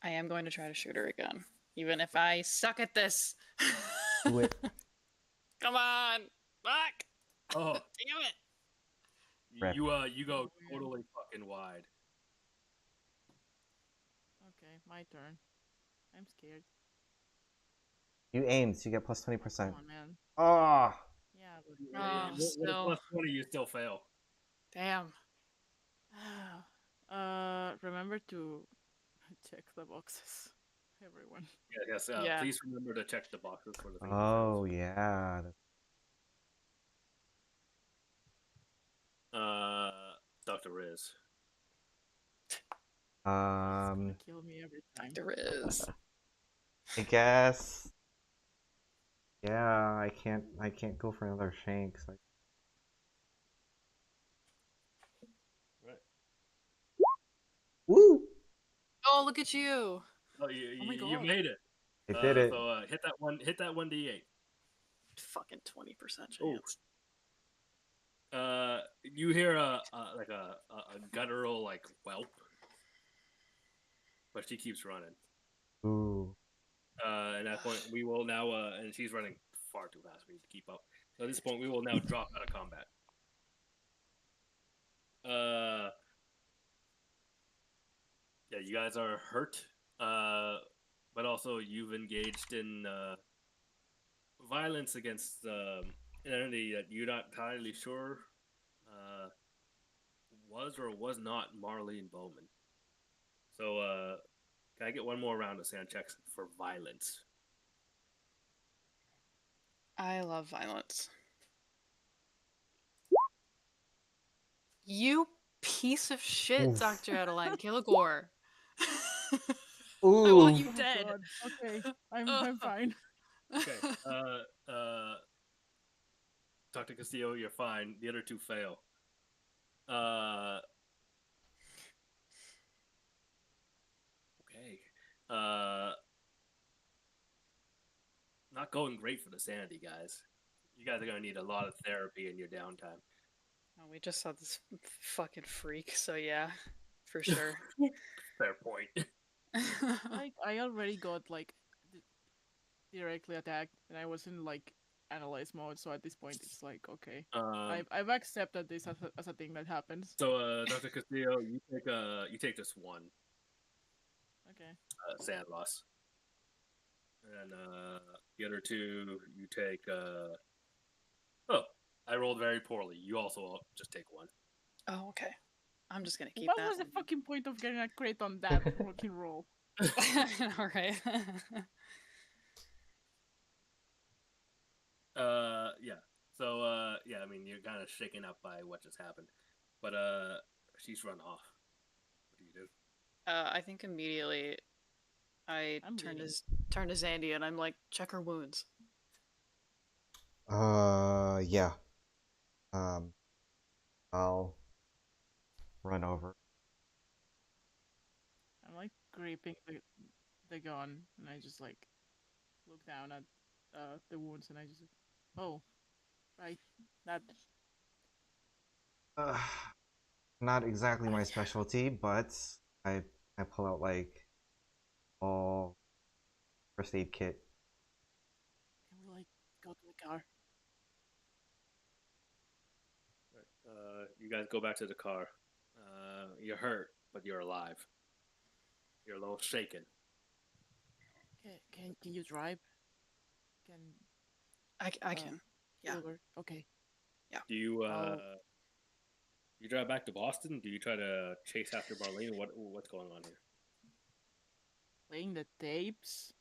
I am going to try to shoot her again, even if I suck at this.
Do it.
Come on, fuck!
Oh,
Damn it!
Rip.
you go
Oh, weird.
totally fucking wide.
Okay, my turn. I'm scared.
You aim, so you get plus 20%.
Come on, man.
Oh,
Yeah, but
Oh,
With a
still.
plus 20, you still fail.
Damn.
remember to check the boxes, everyone.
Yes.
Yeah.
Please remember to check the boxes for the thing.
oh yeah.
Dr. Riz.
It's gonna
Um,
kill me every time.
There is.
I guess. Yeah, I can't go for another shank. So
Right.
Woo!
Oh, look at you.
Oh,
Oh my
you
God.
made it.
It did it.
So hit that one. Hit that 1d8.
Fucking 20%
Oh.
chance.
You hear a guttural like whelp, but she keeps running.
Ooh.
At that point, we will now, and she's running far too fast for me to keep up. So at this point, we will now drop out of combat. Yeah, you guys are hurt, but also you've engaged in violence against an entity that you're not entirely sure was or was not Marlene Bowman. So, can I get one more round of sand checks for violence?
I love violence. You piece of shit,
Oof.
Dr. Adeline Kilgore. I
Ooh.
want you
Oh,
dead.
God. Okay, I'm fine.
Okay. Dr. Castillo, you're fine. The other two fail. Okay. Not going great for the sanity, guys. You guys are gonna need a lot of therapy in your downtime.
Oh, we just saw this fucking freak, so yeah, for sure.
Fair point.
Like I already got like directly attacked, and I was in like analyze mode. So at this point, it's like okay, I've accepted this as a thing that happens.
So, Dr. Castillo, you take this one
Okay.
sand loss, and the other two you take. Oh, I rolled very poorly. You also just take one.
Oh, okay. I'm just gonna keep
What
that
was the
one.
fucking point of getting a crit on that fucking roll?
All right.
Yeah. So, yeah. I mean, you're kind of shaken up by what just happened, but she's run off. What do you do?
I think immediately I
I'm
turn
bleeding.
to Zandy and I'm like, check her wounds.
Yeah. I'll run over.
I'm like gripping the gun, and I just like look down at the wounds, and I just oh, right, that
Not exactly my specialty, but I I pull out like all first aid kit.
can we like go to the car?
You guys go back to the car. You're hurt, but you're alive. You're a little shaken.
Can you drive? Can
I can. Yeah.
Silver? Okay.
Do you
I'll-
you drive back to Boston? Do you try to chase after Marlene? What's going on here?
Playing the tapes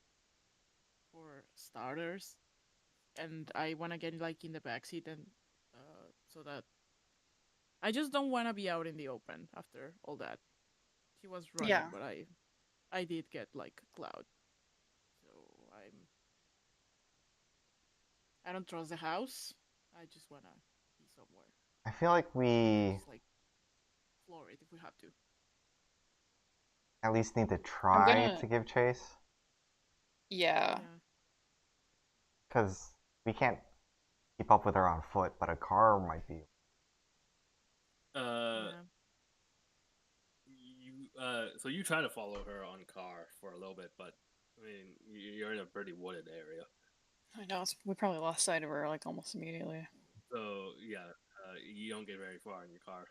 for starters, and I want to get like in the backseat and so that I just don't want to be out in the open after all that. He was running,
Yeah.
but I did get like a cloud, so I don't trust the house. I just wanna be somewhere,
I feel like we
just like floor it if we have to.
at least need to try
gonna-
to give chase,
Yeah.
because we can't keep up with her on foot, but a car might be.
Yeah.
So you try to follow her on car for a little bit, but I mean you're in a pretty wooded area.
I know. We probably lost sight of her like almost immediately.
So yeah, you don't get very far in your car.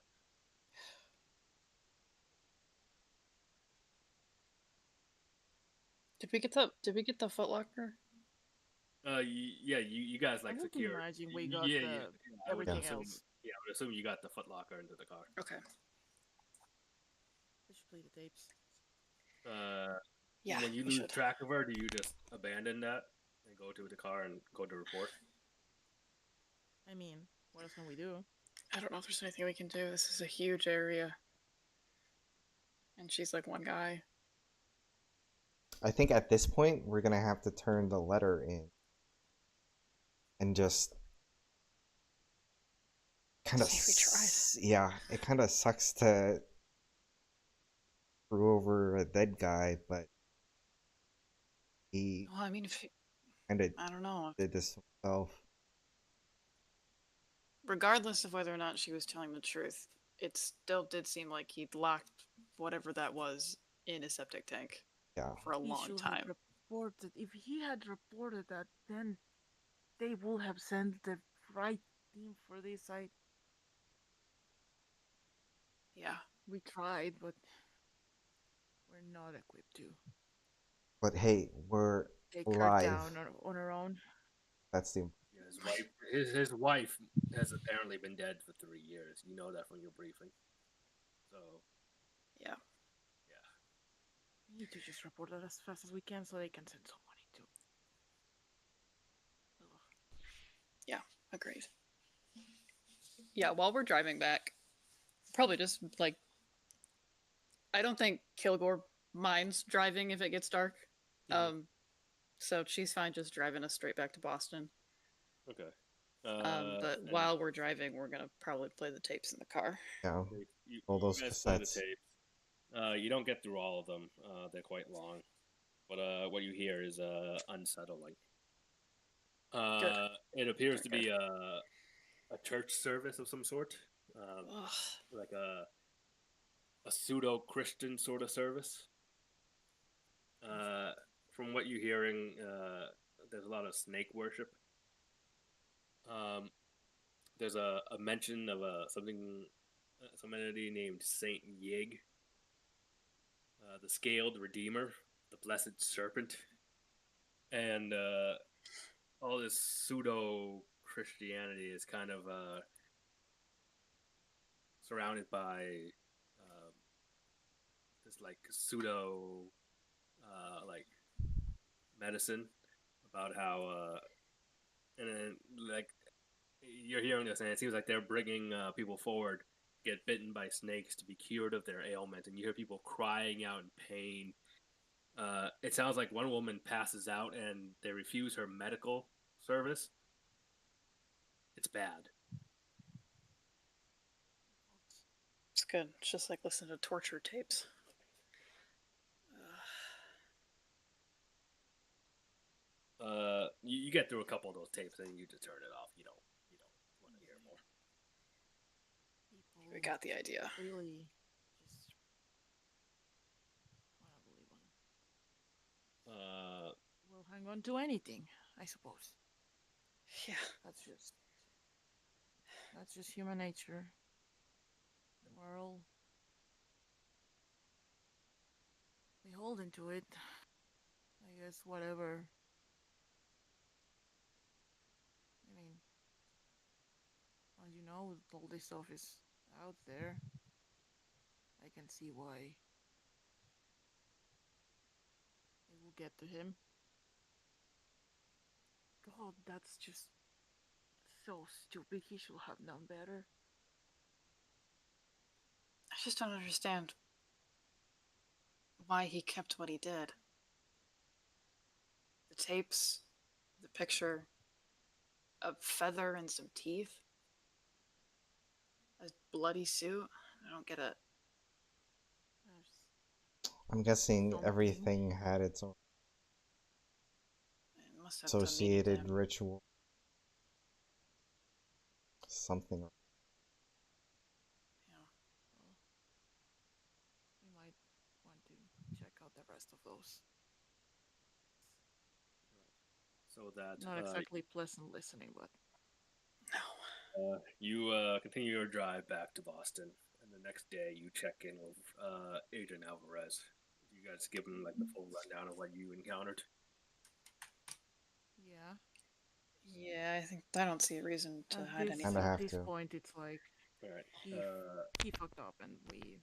Did we get the Foot Locker?
Yeah, you guys like
I would
secure.
imagine we got
yeah,
the
yeah, I would
everything
assume,
else.
Yeah, I would assume you got the Foot Locker into the car.
Okay.
We should play the tapes.
Yeah.
When you
we
lose
should.
track of her, do you just abandon that and go to the car and go to report?
I mean, what else can we do?
I don't know if there's anything we can do. This is a huge area. And she's like one guy.
I think at this point we're gonna have to turn the letter in and just kind of
See if we tried.
yeah, it kind of sucks to screw over a dead guy, but he
Well, I mean, if
kind of
I don't know.
did this to himself.
Regardless of whether or not she was telling the truth, it still did seem like he'd locked whatever that was in a septic tank
Yeah.
for a
He
long
should
time.
have reported. If he had reported that, then they would have sent the right team for this.
Yeah.
We tried, but we're not equipped to
But hey, we're
take her
alive.
down on our own.
That's the
His wife has apparently been dead for 3 years. You know that from your briefing. So
Yeah.
yeah.
We need to just report that as fast as we can so they can send somebody to.
Yeah. Agreed. Yeah. While we're driving back, probably just like I don't think Kilgore minds driving if it gets dark.
Mhm.
So she's fine just driving us straight back to Boston.
Okay.
But
And
while we're driving, we're gonna probably play the tapes in the car.
yeah.
you,
All those
you guys play the
cassettes.
tapes. You don't get through all of them. They're quite long. But what you hear is unsettling. It appears to
Good.
be a church service of some sort,
Ugh.
like a pseudo Christian sort of service. From what you're hearing, there's a lot of snake worship. There's a mention of some entity named Saint Yig, the Scaled Redeemer, the Blessed Serpent, and all this pseudo Christianity is kind of surrounded by this like pseudo like medicine about how and then like you're hearing this and it seems like they're bringing people forward to get bitten by snakes to be cured of their ailment, and you hear people crying out in pain. It sounds like one woman passes out and they refuse her medical service. It's bad.
It's good. It's just like listening to torture tapes.
You get through a couple of those tapes and you just turn it off. You don't want to hear more.
People
We got the idea.
really just want to believe on. We'll hang on to anything, I suppose.
Yeah.
That's just human nature. We're all beholden to it. I guess whatever. I mean, once you know all this stuff is out there, I can see why it will get to him. God, that's just so stupid. He should have known better.
I just don't understand why he kept what he did. The tapes, the picture, a feather and some teeth, a bloody suit. I don't get it.
I'm guessing
Something.
everything had its own
It must have some meaning to
associated
him.
ritual. Something.
Yeah.
Well, we might want to check out the rest of those.
So that
Not exactly pleasant listening, but
No.
you continue your drive back to Boston, and the next day you check in with Agent Alvarez. You guys give him like the full rundown of what you encountered.
yeah.
Yeah, I don't see a reason to hide anything.
Kinda
At
have
this
to.
point, it's like
All right.
he fucked up, and we.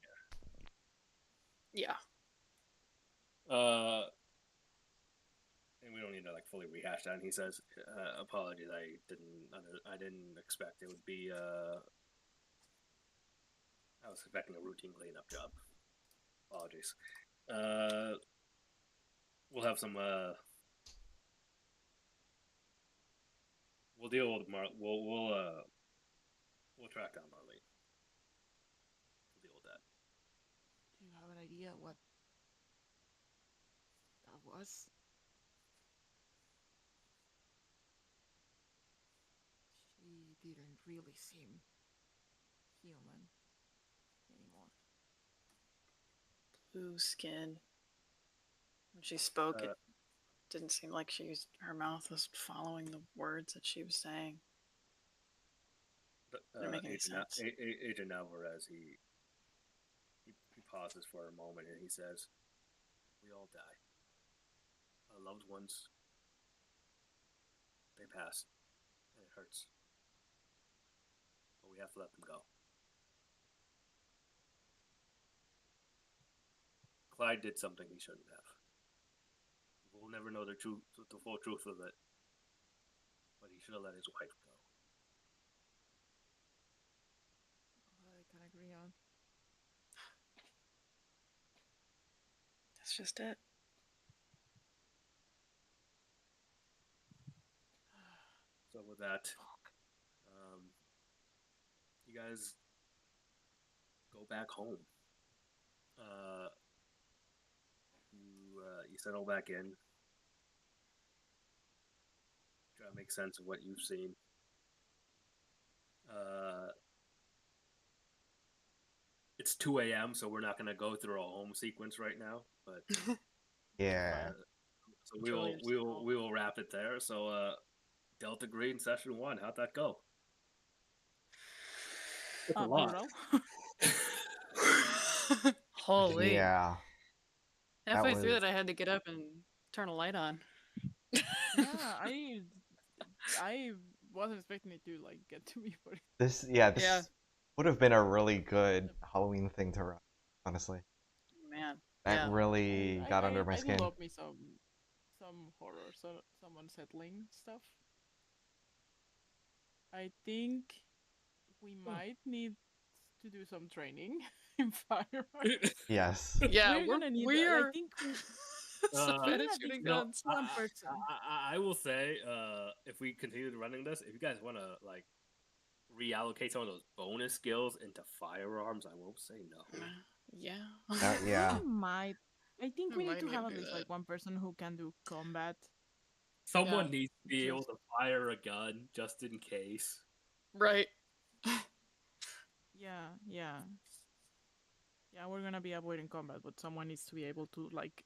Yeah.
And we don't need to like fully rehash that. And he says, "Apologies, I didn't expect it would be. I was expecting a routine cleanup job. Apologies. We'll have some. We'll deal with we'll track down Marlene. We'll deal with that.
Do you have an idea what that was? didn't really seem human anymore.
Blue skin. When she spoke,
Uh,
it didn't seem like her mouth was following the words that she was saying. Didn't make any sense.
Agent Alvarez, he pauses for a moment and he says, "We all die. Our loved ones, they pass, and it hurts. But we have to let them go." Clyde did something he shouldn't have. We'll never know the full truth of it. But he should have let his wife go.
I can agree on.
That's just it.
So with that, you guys go back home. You settle back in. Try to make sense of what you've seen. It's 2 a.m., so we're not going to go through a home sequence right now. But
Yeah.
so we will wrap it there. So Delta Green session 1, how'd that go? It's a lot.
Holy.
Yeah.
Halfway through
was-
that, I had to get up and turn a light on.
Yeah, I wasn't expecting it to like get to me, but
This
Yeah.
would have been a really good Halloween thing to run, honestly.
Man.
That
Yeah.
really got under my skin.
I love me some horror, some unsettling stuff. I think we might need to do some training in firearms.
Yes.
Yeah,
We're gonna need.
we're
I think
so
Uh,
bad
even
at
at
shooting
least
guns.
one person.
I will say, if we continue running this, if you guys want to like reallocate some of those bonus skills into firearms, I won't say no.
Yeah.
Yeah.
We might. I think
I
we need
might
to
need
have
to
at
do
least
that.
like one person who can do combat.
Someone
Yeah.
needs to be able
Just-
to fire a gun just in case.
Right.
Yeah, yeah. Yeah, we're gonna be avoiding combat, but someone needs to be able to like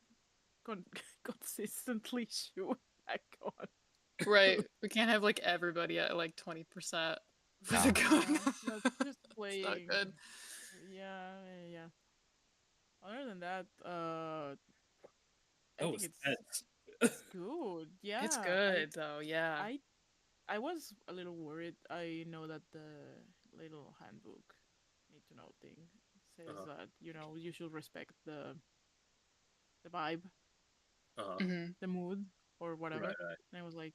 consistently shoot that gun.
Right. We can't have like everybody at like 20% with
Yeah.
a gun.
Yeah, just
It's not
playing.
good.
Yeah, yeah. Other than that, I
Oh,
think
it's
it's good. Yeah,
It's good though, yeah.
I was a little worried. I know that the little handbook need to know thing says that you should respect the vibe,
Mhm.
the mood, or whatever.
Right.
And I was like,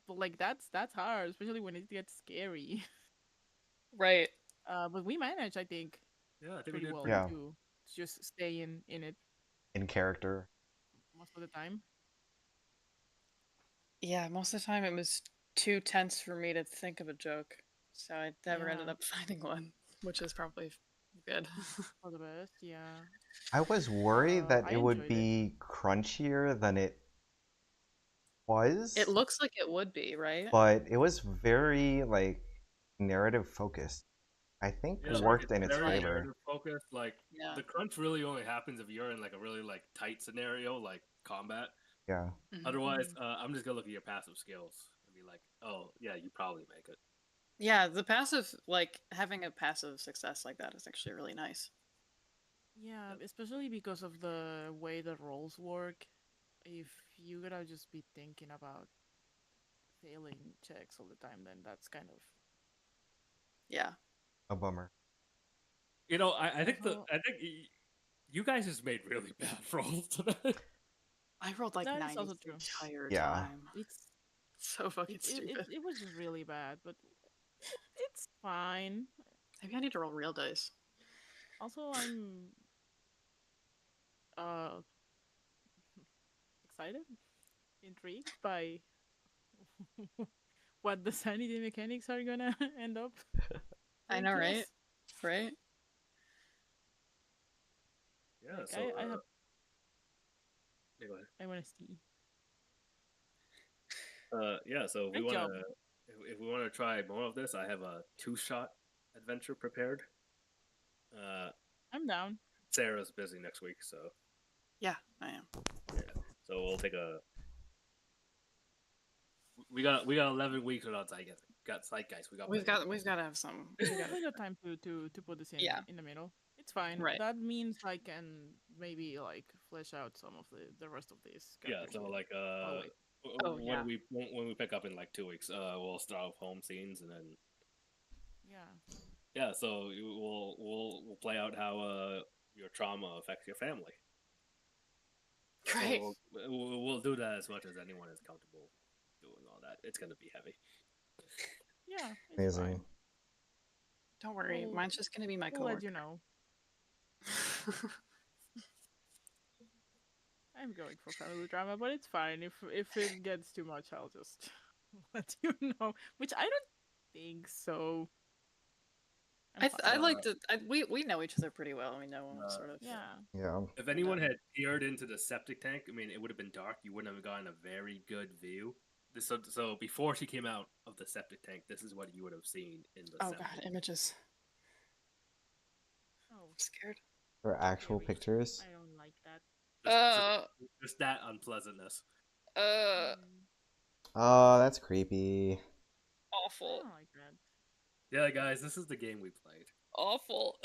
but like that's hard, especially when it gets scary.
Right.
But we managed, I think,
Yeah, I think we
pretty
did.
well
Yeah.
to just stay in it
In character.
most of the time.
Yeah, most of the time it was too tense for me to think of a joke. So I never ended
Yeah.
up finding one, which is probably good.
For the best, yeah.
I was worried that
I
it would
enjoyed it.
be crunchier than it was,
It looks like it would be, right?
but it was very like narrative focused. I think
Yeah,
it
like,
worked
it's
in its
very
favor.
narrative focused. Like
Yeah.
the crunch really only happens if you're in like a really like tight scenario, like combat.
Yeah.
Mhm.
Otherwise, I'm just gonna look at your passive skills and be like, oh yeah, you probably make it.
Yeah, the passive, like having a passive success like that is actually really nice.
Yeah, especially because of the way the roles work. If you're gonna just be thinking about failing checks all the time, then that's kind of
Yeah.
A bummer.
You know, I think
Also-
you guys just made really bad rolls today.
I rolled like
That is
90
also
the
true.
entire
Yeah.
time.
It's
So fucking
it,
stupid.
it was really bad, but it's fine.
Maybe I need to roll real dice.
Also, I'm uh excited, intrigued by what the sanity mechanics are gonna end up.
I
doing
know,
to
right?
us.
Right?
Yeah,
Like,
so
I have
yeah, go ahead.
I want to see.
Yeah. So if we
Great
want
job.
to, if we want to try more of this, I have a 2-shot adventure prepared.
I'm down.
Sarah's busy next week, so
Yeah, I am.
so we'll take a. We got 11 weeks without Zeitgeist. Got Zeitgeist. We got
We've
plenty.
got to have some.
We got time to put this
Yeah.
in the middle. It's fine.
Right.
That means I can maybe like flesh out some of the rest of these.
Yeah. So
characters.
like
wait.
Oh, yeah.
when we pick up in like 2 weeks, we'll start with home scenes and then
Yeah.
so we'll play out how your trauma affects your family.
Great.
So we'll do that as much as anyone is comfortable doing all that. It's gonna be heavy.
Yeah. It's
Amazing.
fine.
Don't worry,
We'll-
mine's just gonna be my
We'll let
coworker.
you know. I'm going for family drama, but it's fine. If it gets too much, I'll just let you know. Which I don't think so. I'm fine.
I like to. We know each other pretty well. We know sort of.
Yeah.
Yeah.
If anyone had peered into the septic tank, I mean, it would have been dark. You wouldn't have gotten a very good view. So before she came out of the septic tank, this is what you would have seen in the
Oh
septic.
god, images.
Oh,
I'm scared.
For actual
Scary.
pictures.
I don't like that.
Just that unpleasantness.
Mm,
Oh, that's creepy.
I
Awful.
don't like that.
Yeah, guys, this is the game we played.
Awful.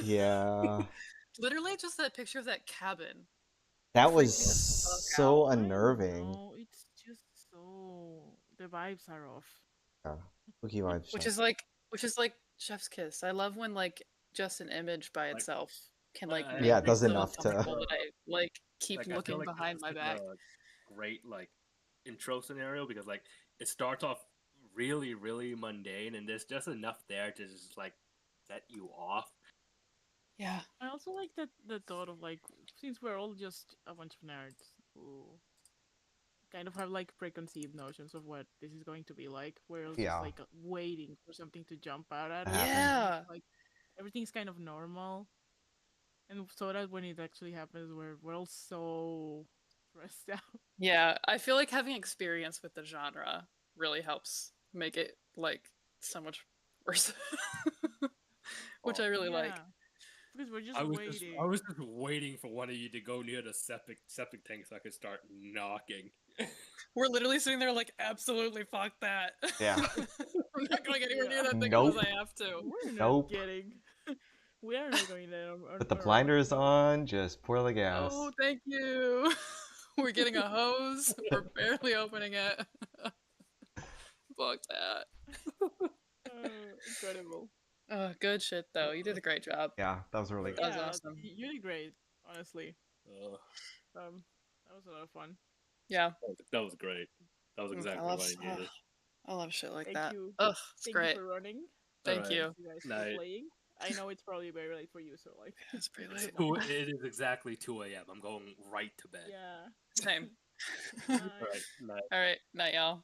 Yeah.
Literally, just that picture of that cabin.
That
Freaked me
was
the fuck
so
I don't
unnerving.
know, it's just so the vibes are off.
Yeah. Spooky vibes.
Which
Chef.
is like Chef's Kiss. I love when like just an image by
Like-
itself can like
Yeah,
make
it
me
does
so
enough to-
uncomfortable that I like keep
Like, I feel
looking
like
behind
this
my
is
back.
a great like intro scenario because like it starts off really really mundane and there's just enough there to just like set you off.
Yeah.
I also like that the thought of like since we're all just a bunch of nerds who kind of have like preconceived notions of what this is going to be like, we're all
Yeah.
just like waiting for something to jump out at us.
Happen.
Yeah.
Like everything's kind of normal, and so that when it actually happens, we're all so stressed out.
Yeah. I feel like having experience with the genre really helps make it like so much worse. Which I really like.
Yeah. Because we're just
I was
waiting.
just waiting for one of you to go near the septic tank so I could start knocking.
We're literally sitting there like, absolutely fuck that.
Yeah.
I'm not going anywhere near that thing
Nope.
unless I have to.
We're not
Nope.
getting. We are not going there.
Put the blinders on, just pour the gas.
Oh, thank you. We're getting a hose. We're barely opening it. Fuck that.
Incredible.
Oh, good shit though. You did a great job.
Yeah, that was really
That
good.
was
Yeah,
awesome.
You did great, honestly.
Ugh,
That was a lot of fun.
Yeah.
that was great. That was exactly what I needed.
I love shit like
Thank
that.
you.
Ugh, it's
Thank
great.
you for running.
Thank
Alright.
you.
You guys for
Night.
playing. I know it's probably very late for you, so like.
It's pretty late.
It is exactly 2 a.m. I'm going right to bed.
Yeah.
Same.
Night.
All right, night.
All right. Night, y'all.